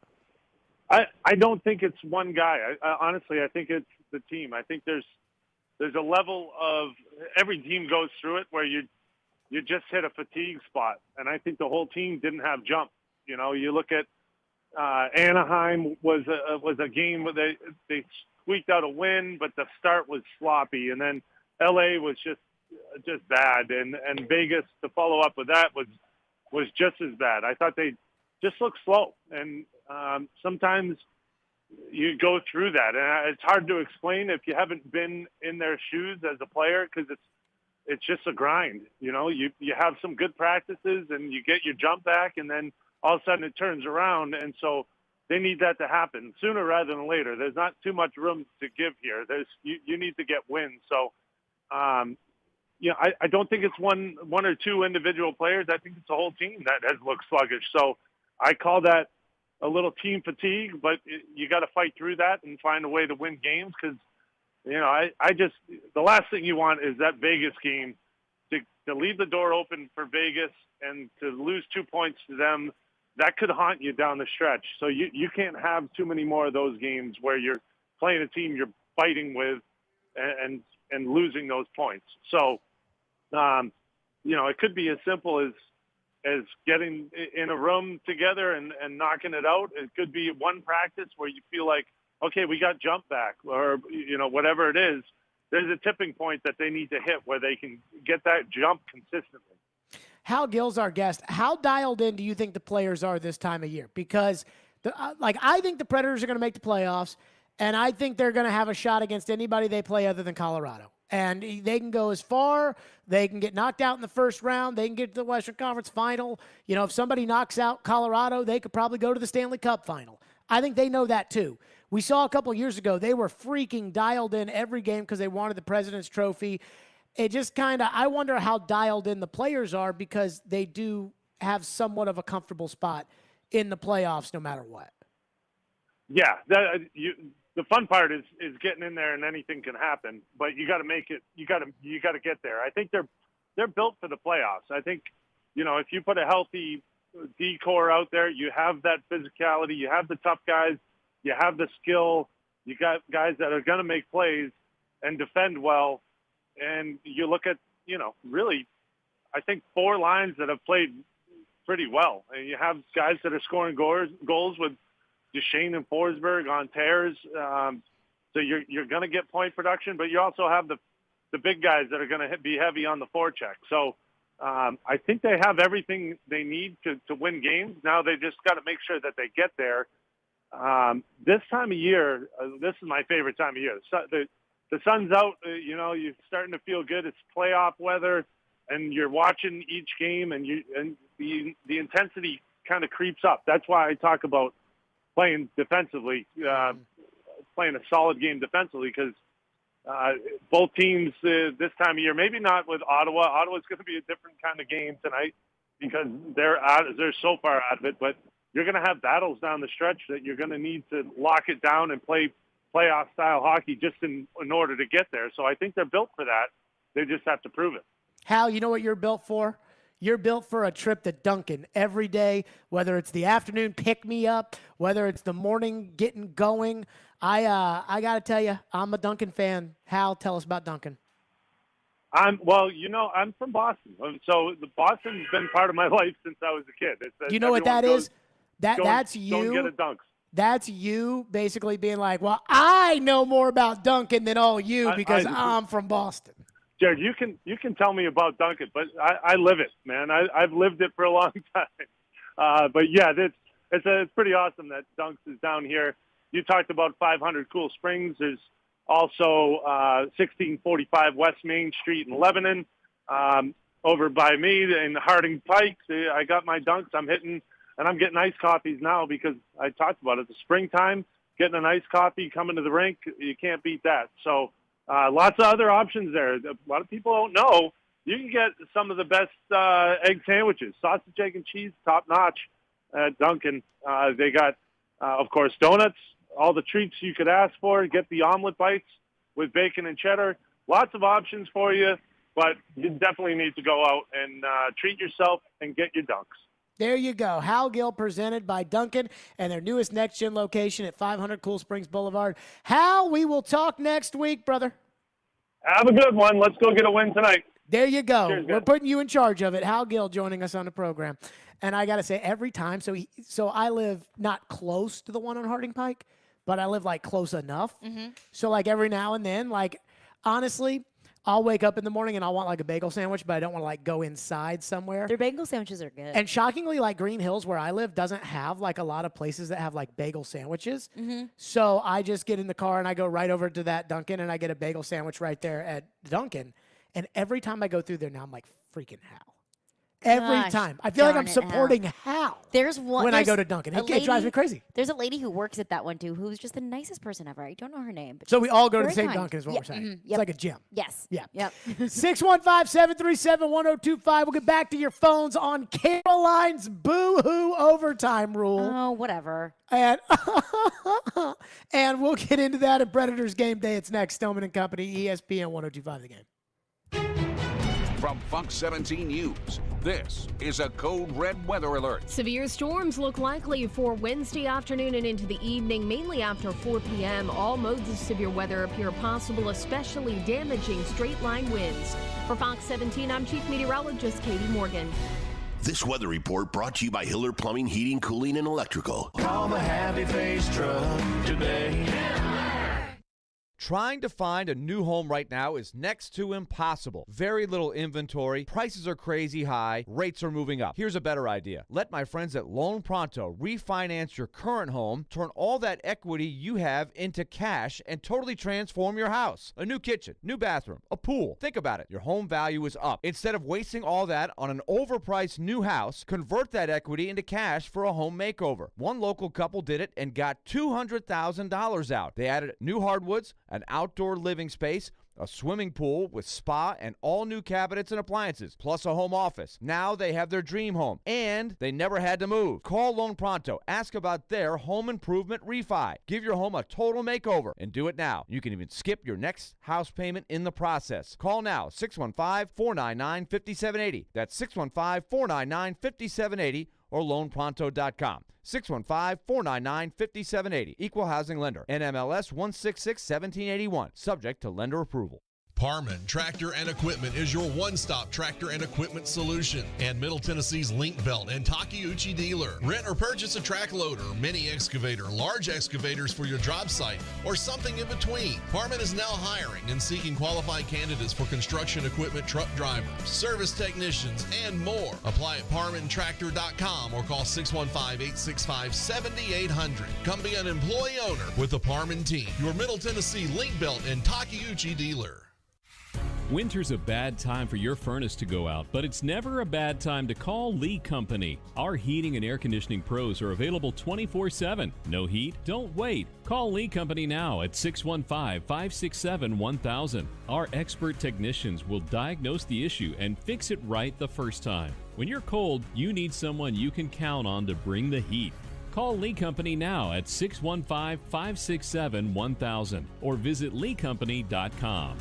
I don't think it's one guy. Honestly, I think it's the team. I think there's a level of every team goes through it where you just hit a fatigue spot, and I think the whole team didn't have jump. You look at Anaheim was a game where they squeaked out a win, but the start was sloppy, and then LA was just bad, and Vegas to follow up with that was just as bad. I thought they just looked slow, and sometimes you go through that, and it's hard to explain if you haven't been in their shoes as a player, because it's just a grind. You have some good practices and you get your jump back, and then all of a sudden it turns around. And so they need that to happen sooner rather than later. There's not too much room to give here. You need to get wins. So, I don't think it's one or two individual players. I think it's the whole team that has looked sluggish. So I call that a little team fatigue, but you got to fight through that and find a way to win games, because the last thing you want is that Vegas game to leave the door open for Vegas and to lose 2 points to them. That could haunt you down the stretch. So you can't have too many more of those games where you're playing a team you're fighting with and losing those points. So, it could be as simple as getting in a room together and knocking it out. It could be one practice where you feel like, okay, we got jump back, or, whatever it is. There's a tipping point that they need to hit where they can get that jump consistently. Hal Gill's our guest. How dialed in do you think the players are this time of year? Because, I think the Predators are going to make the playoffs, and I think they're going to have a shot against anybody they play other than Colorado. And they can go as far. They can get knocked out in the first round. They can get to the Western Conference Final. If somebody knocks out Colorado, they could probably go to the Stanley Cup Final. I think they know that too. We saw a couple years ago, they were freaking dialed in every game because they wanted the President's Trophy. It just I wonder how dialed in the players are, because they do have somewhat of a comfortable spot in the playoffs no matter what. Yeah, the fun part is getting in there, and anything can happen, but you got to make it. You got to get there. I think they're built for the playoffs. I think, if you put a healthy D-core out there, you have that physicality, you have the tough guys, you have the skill, you got guys that are going to make plays and defend well, and you look at, really, I think 4 lines that have played pretty well, and you have guys that are scoring goals with Duchesne and Forsberg on tears. So you're going to get point production, but you also have the big guys that are going to be heavy on the forecheck. So I think they have everything they need to win games. Now they just got to make sure that they get there. This time of year, this is my favorite time of year. The sun's out, you're starting to feel good. It's playoff weather, and you're watching each game, and the intensity kind of creeps up. That's why I talk about playing defensively, playing a solid game defensively, because both teams this time of year, maybe not with Ottawa. Ottawa's going to be a different kind of game tonight because they're so far out of it, but you're going to have battles down the stretch that you're going to need to lock it down and play playoff-style hockey just in order to get there. So I think they're built for that. They just have to prove it. Hal, you know what you're built for? You're built for a trip to Dunkin' every day, whether it's the afternoon pick-me-up, whether it's the morning getting going. I got to tell you, I'm a Dunkin' fan. Hal, tell us about Dunkin'. I'm from Boston. So Boston's been part of my life since I was a kid. You know what that is? That's you. Don't get a Dunks. That's you basically being like, well, I know more about Dunkin' than all you because I'm from Boston. Jared, you can tell me about Dunkin', but I live it, man. I've lived it for a long time. But yeah, it's pretty awesome that Dunks is down here. You talked about 500 Cool Springs. There's also 1645 West Main Street in Lebanon. Over by me in Harding Pike, I got my Dunks. I'm hitting, and I'm getting iced coffees now because I talked about it. The springtime, getting an iced coffee, coming to the rink, you can't beat that. So lots of other options there. A lot of people don't know you can get some of the best egg sandwiches, sausage, egg, and cheese, top notch at Dunkin'. They got, of course, donuts, all the treats you could ask for. Get the omelet bites with bacon and cheddar. Lots of options for you, but you definitely need to go out and treat yourself and get your dunks. There you go. Hal Gill presented by Dunkin' and their newest next-gen location at 500 Cool Springs Boulevard. Hal, we will talk next week, brother. Have a good one. Let's go get a win tonight. There you go. Cheers, we're putting you in charge of it. Hal Gill joining us on the program. And I got to say, every time, so I live not close to the one on Harding Pike, but I live, like, close enough. Mm-hmm. So, like, every now and then, like, honestly, I'll wake up in the morning and I'll want, like, a bagel sandwich, but I don't want to, like, go inside somewhere. Their bagel sandwiches are good. And shockingly, like, Green Hills, where I live, doesn't have, like, a lot of places that have, like, bagel sandwiches. Mm-hmm. So I just get in the car and I go right over to that Dunkin' and I get a bagel sandwich right there at Dunkin'. And every time I go through there now, I'm like, freaking Hal. Every time. I feel like I'm supporting Hal. There's one when I go to Dunkin'. It drives me crazy. There's a lady who works at that one, too, who's just the nicest person ever. I don't know her name. But So we all go to the very same kind. Dunkin' is what we're saying. Mm-hmm. It's like a gym. Yes. Yeah. Yep. 615-737-1025. We'll get back to your phones on Caroline's boo-hoo overtime rule. Oh, whatever. And and we'll get into that at Predators Game Day. It's next. Stillman and Company, ESPN 1025 The Game. From Fox 17 News, this is a Code Red weather alert. Severe storms look likely for Wednesday afternoon and into the evening, mainly after 4 p.m. All modes of severe weather appear possible, especially damaging straight-line winds. For Fox 17, I'm Chief Meteorologist Katie Morgan. This weather report brought to you by Hiller Plumbing, Heating, Cooling, and Electrical. Call the Happy Face Truck today. Trying to find a new home right now is next to impossible. Very little inventory, prices are crazy high, rates are moving up. Here's a better idea. Let my friends at Loan Pronto refinance your current home, turn all that equity you have into cash, and totally transform your house. A new kitchen, new bathroom, a pool. Think about it. Your home value is up. Instead of wasting all that on an overpriced new house, convert that equity into cash for a home makeover. One local couple did it and got $200,000 out. They added new hardwoods, an outdoor living space, a swimming pool with spa and all new cabinets and appliances, plus a home office. Now they have their dream home, and they never had to move. Call Loan Pronto. Ask about their home improvement refi. Give your home a total makeover and do it now. You can even skip your next house payment in the process. Call now, 615-499-5780. That's 615-499-5780 or loanpronto.com. 615-499-5780. Equal housing lender. NMLS 166-1781. Subject to lender approval. Parman Tractor and Equipment is your one-stop tractor and equipment solution. And Middle Tennessee's Link Belt and Takeuchi dealer. Rent or purchase a track loader, mini excavator, large excavators for your job site, or something in between. Parman is now hiring and seeking qualified candidates for construction equipment truck drivers, service technicians, and more. Apply at parmantractor.com or call 615-865-7800. Come be an employee owner with the Parman team, your Middle Tennessee Link Belt and Takeuchi dealer. Winter's a bad time for your furnace to go out, but it's never a bad time to call Lee Company. Our heating and air conditioning pros are available 24/7. No heat? Don't wait. Call Lee Company now at 615-567-1000. Our expert technicians will diagnose the issue and fix it right the first time. When you're cold, you need someone you can count on to bring the heat. Call Lee Company now at 615-567-1000 or visit leecompany.com.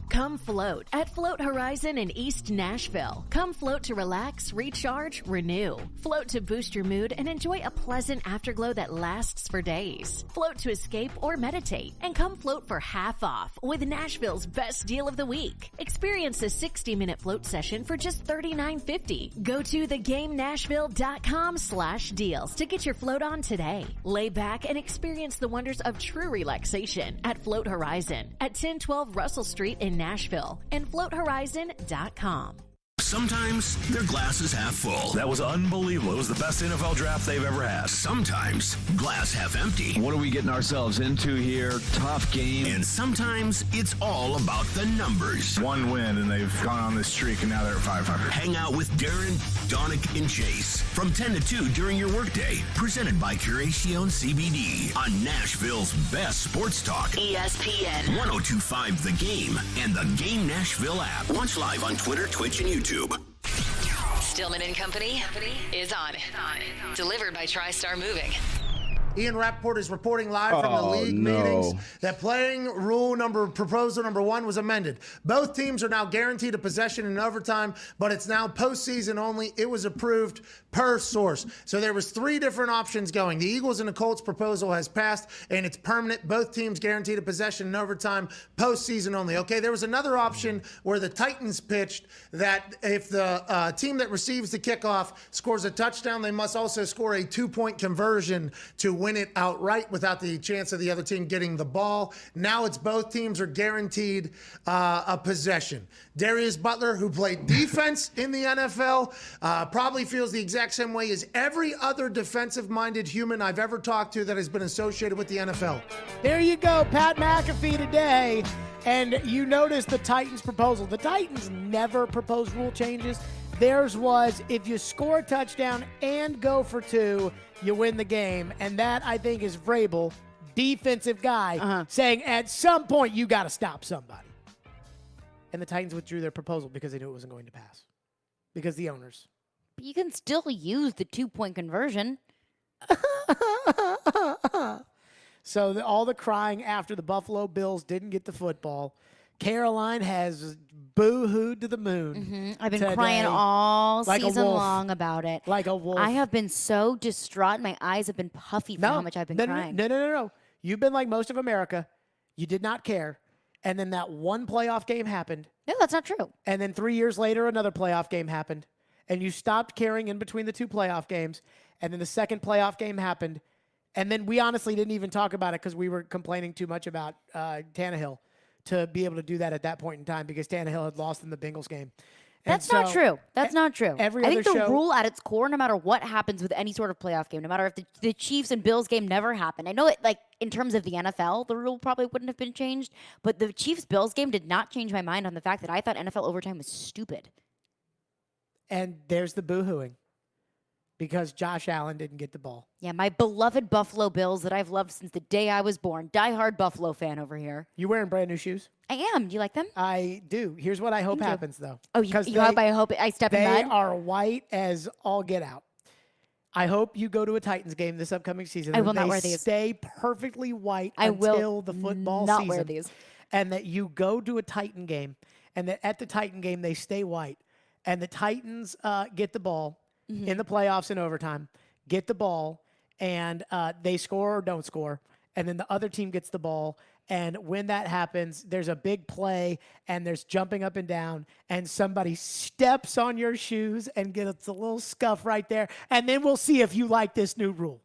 Come float at Float Horizon in East Nashville. Come float to relax, recharge, renew. Float to boost your mood and enjoy a pleasant afterglow that lasts for days. Float to escape or meditate. And come float for half off with Nashville's best deal of the week. Experience a 60-minute float session for just $39.50. Go to thegamenashville.com/deals to get your float on today. Lay back and experience the wonders of true relaxation at Float Horizon at 1012 Russell Street in Nashville and floathorizon.com. Sometimes their glass is half full. That was unbelievable. It was the best NFL draft they've ever had. Sometimes glass half empty. What are we getting ourselves into here? Tough game. And sometimes it's all about the numbers. One win, and they've gone on this streak, and now they're at 500. Hang out with Darren, Donick, and Chase from 10 to 2 during your workday. Presented by Curacion CBD on Nashville's best sports talk. ESPN 1025 The Game and the Game Nashville app. Watch live on Twitter, Twitch, and YouTube. Stillman and Company is on. Delivered by Tristar Moving. Ian Rappaport is reporting live from the league meetings that proposal number 1 was amended. Both teams are now guaranteed a possession in overtime, but it's now postseason only. It was approved per source. So there was 3 different options going. The Eagles and the Colts proposal has passed, and it's permanent. Both teams guaranteed a possession in overtime, postseason only. Okay, there was another option where the Titans pitched that if the team that receives the kickoff scores a touchdown, they must also score a 2-point conversion to win it outright without the chance of the other team getting the ball. Now it's both teams are guaranteed a possession. Darius Butler, who played defense in the NFL, probably feels the exact same way as every other defensive-minded human I've ever talked to that has been associated with the NFL. There you go, Pat McAfee today. And you notice the Titans' proposal. The Titans never propose rule changes. Theirs was if you score a touchdown and go for 2, you win the game. And that, I think, is Vrabel, defensive guy, saying at some point you got to stop somebody. And the Titans withdrew their proposal because they knew it wasn't going to pass. Because the owners. But you can still use the 2-point conversion. So all the crying after the Buffalo Bills didn't get the football. Caroline has boo-hooed to the moon. I've been today, crying all like a season wolf. long about it. Like a wolf. I have been so distraught. My eyes have been puffy for how much I've been crying. No. You've been like most of America. You did not care. And then that one playoff game happened. No, that's not true. And then 3 years later, another playoff game happened. And you stopped caring in between the 2 playoff games. And then the second playoff game happened. And then we honestly didn't even talk about it because we were complaining too much about Tannehill to be able to do that at that point in time because Tannehill had lost in the Bengals game. That's not true. That's not true. I think the rule at its core, no matter what happens with any sort of playoff game, no matter if the Chiefs and Bills game never happened. I know it, like, in terms of the NFL, the rule probably wouldn't have been changed, but the Chiefs-Bills game did not change my mind on the fact that I thought NFL overtime was stupid. And there's the boo-hooing because Josh Allen didn't get the ball. Yeah, my beloved Buffalo Bills that I've loved since the day I was born. Die-hard Buffalo fan over here. You wearing brand new shoes? I am. Do you like them? I do. Here's what I hope happens, though. Oh, you hope I hope I step in mud? They are white as all get out. I hope you go to a Titans game this upcoming season. I will not wear these. Stay perfectly white I until will the football not season. wear these. And that you go to a Titan game, and that at the Titan game they stay white, and the Titans get the ball in the playoffs in overtime, get the ball, and they score or don't score, and then the other team gets the ball. And when that happens, there's a big play, and there's jumping up and down, and somebody steps on your shoes and gets a little scuff right there, and then we'll see if you like this new rule.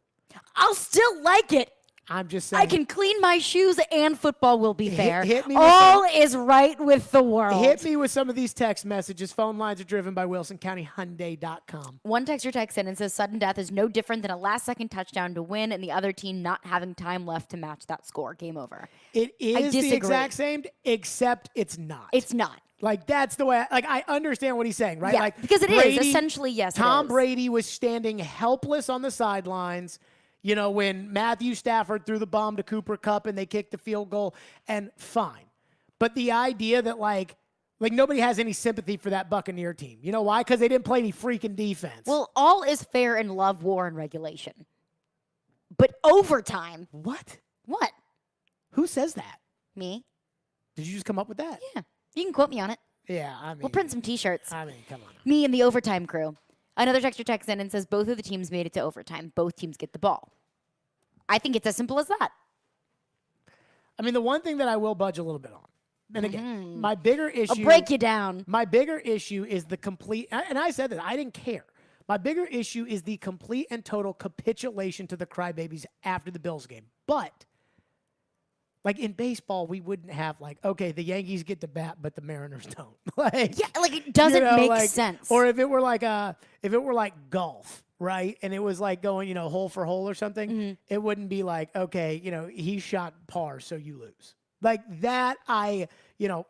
I'll still like it. I'm just saying. I can clean my shoes and football will be fair. Hit me with All is right with the world. Hit me with some of these text messages. Phone lines are driven by WilsonCountyHyundai.com. One texter texts in and says sudden death is no different than a last-second touchdown to win and the other team not having time left to match that score. Game over. It is the exact same, except it's not. It's not. Like, that's the way, I understand what he's saying, right? Yeah, like, because it is. Essentially, yes, Tom it is. Brady was standing helpless on the sidelines, you know, when Matthew Stafford threw the bomb to Cooper Kupp and they kicked the field goal, and fine. But the idea that, like nobody has any sympathy for that Buccaneer team. You know why? Because they didn't play any freaking defense. Well, all is fair in love, war, and regulation. But overtime. What? What? Who says that? Me. Did you just come up with that? Yeah. You can quote me on it. Yeah, I mean. We'll print some T-shirts. I mean, come on. Me and the overtime crew. Another texter texts in and says both of the teams made it to overtime. Both teams get the ball. I think it's as simple as that. I mean, the one thing that I will budge a little bit on, and again, my bigger issue. I'll break you down. My bigger issue is the complete, and I said that I didn't care. My bigger issue is the complete and total capitulation to the crybabies after the Bills game. But Like in baseball, we wouldn't have like, okay, the Yankees get to bat, but the Mariners don't. Like, yeah, like it doesn't make sense. Or if it were like golf, right? And it was like going, hole for hole or something. It wouldn't be like, okay, he shot par, so you lose. Like that,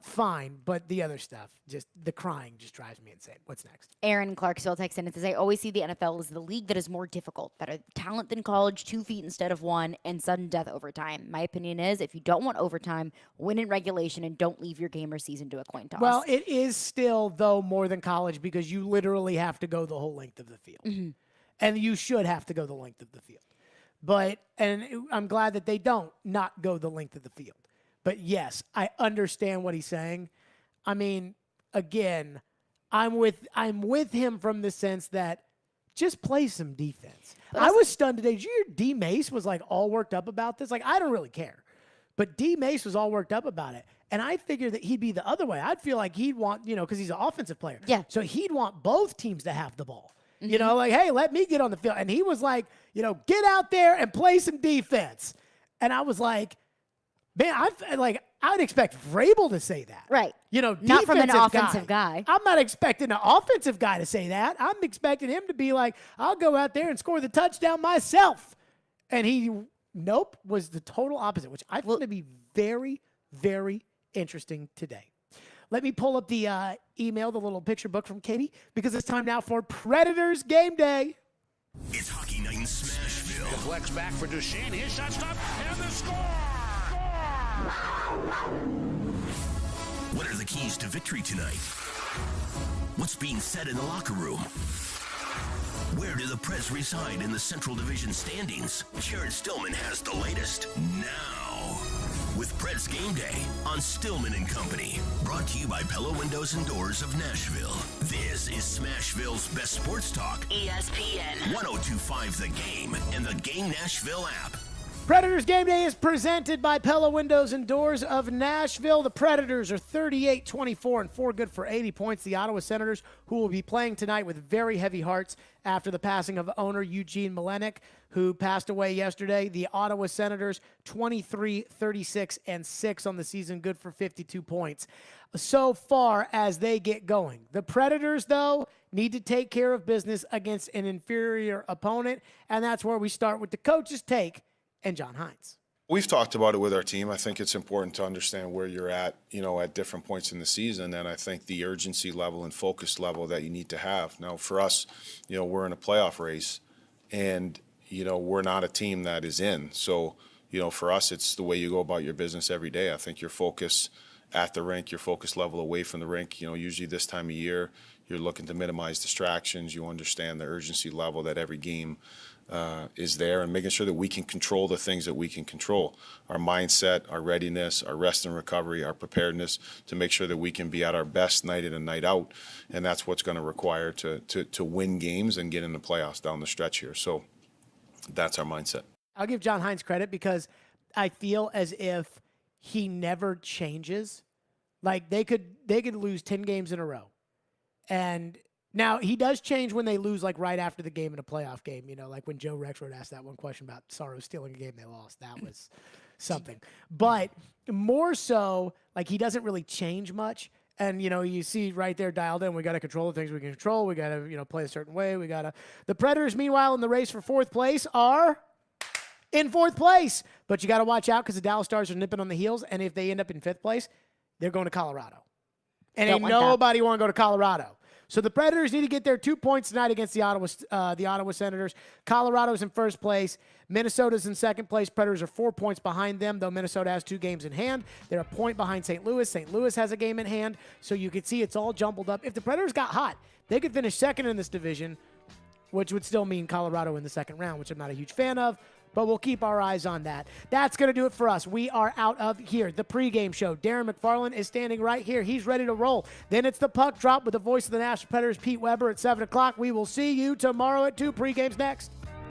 fine. But the other stuff, just the crying just drives me insane. What's next? Aaron Clarksville texts in and says, I always see the NFL as the league that is more difficult, better talent than college, 2 feet instead of 1, and sudden death overtime. My opinion is if you don't want overtime, win in regulation and don't leave your game or season to a coin toss. Well, it is still, though, more than college because you literally have to go the whole length of the field. And you should have to go the length of the field. And I'm glad that they don't not go the length of the field. But yes, I understand what he's saying. I mean, again, I'm with him from the sense that just play some defense. I was stunned today. Did you hear D. Mace was like all worked up about this? Like, I don't really care. But D. Mace was all worked up about it. And I figured that he'd be the other way. I'd feel like he'd want, because he's an offensive player. Yeah. So he'd want both teams to have the ball. Like, hey, let me get on the field. And he was like, get out there and play some defense. And I was like, man, I'd expect Vrabel to say that. Right. Not from an offensive guy. I'm not expecting an offensive guy to say that. I'm expecting him to be like, I'll go out there and score the touchdown myself. And he, was the total opposite, which I found to be very, very interesting today. Let me pull up the email, the little picture book from Katie, because it's time now for Predators Game Day. It's Hockey Night in Smashville. The flex back for Duchesne. His shot stop and the score! What are the keys to victory tonight? What's being said in the locker room? Where do the Preds reside in the Central Division standings? Jared Stillman has the latest now. With Preds Game Day on Stillman and Company. Brought to you by Pella Windows and Doors of Nashville. This is Smashville's best sports talk. ESPN 102.5 The Game and the Game Nashville app. Predators Game Day is presented by Pella Windows and Doors of Nashville. The Predators are 38-24 and 4 good for 80 points. The Ottawa Senators, who will be playing tonight with very heavy hearts after the passing of owner Eugene Malenik, who passed away yesterday. The Ottawa Senators, 23-36-6 on the season, good for 52 points. So far as they get going. The Predators, though, need to take care of business against an inferior opponent, and that's where we start with the coach's take and John Hines. We've talked about it with our team. I think it's important to understand where you're at, at different points in the season, and I think the urgency level and focus level that you need to have. Now, for us, we're in a playoff race, and, we're not a team that is in. So, for us, it's the way you go about your business every day. I think your focus at the rink, your focus level away from the rink, usually this time of year, you're looking to minimize distractions. You understand the urgency level that every game is there, and making sure that we can control the things that we can control. Our mindset, our readiness, our rest and recovery, our preparedness to make sure that we can be at our best night in and night out. And that's what's going to require to win games and get in the playoffs down the stretch here. So that's our mindset. I'll give John Hines credit because I feel as if he never changes. Like they could lose 10 games in a row. And now, he does change when they lose, like, right after the game in a playoff game. Like when Joe Rexrode asked that one question about Saros stealing a game they lost. That was something. But more so, like, he doesn't really change much. And, you see right there dialed in, we got to control the things we can control. We got to, play a certain way. The Predators, meanwhile, in the race for fourth place are in fourth place. But you got to watch out because the Dallas Stars are nipping on the heels. And if they end up in fifth place, they're going to Colorado. And ain't nobody want to go to Colorado. So the Predators need to get their 2 points tonight against the Ottawa Senators. Colorado's in first place. Minnesota's in second place. Predators are 4 points behind them, though Minnesota has 2 games in hand. They're a point behind St. Louis. St. Louis has a game in hand. So you can see it's all jumbled up. If the Predators got hot, they could finish second in this division, which would still mean Colorado in the second round, which I'm not a huge fan of. But we'll keep our eyes on that. That's going to do it for us. We are out of here. The pregame show. Darren McFarland is standing right here. He's ready to roll. Then it's the puck drop with the voice of the Nashville Predators, Pete Weber, at 7 o'clock. We will see you tomorrow at 2. Pregame's next.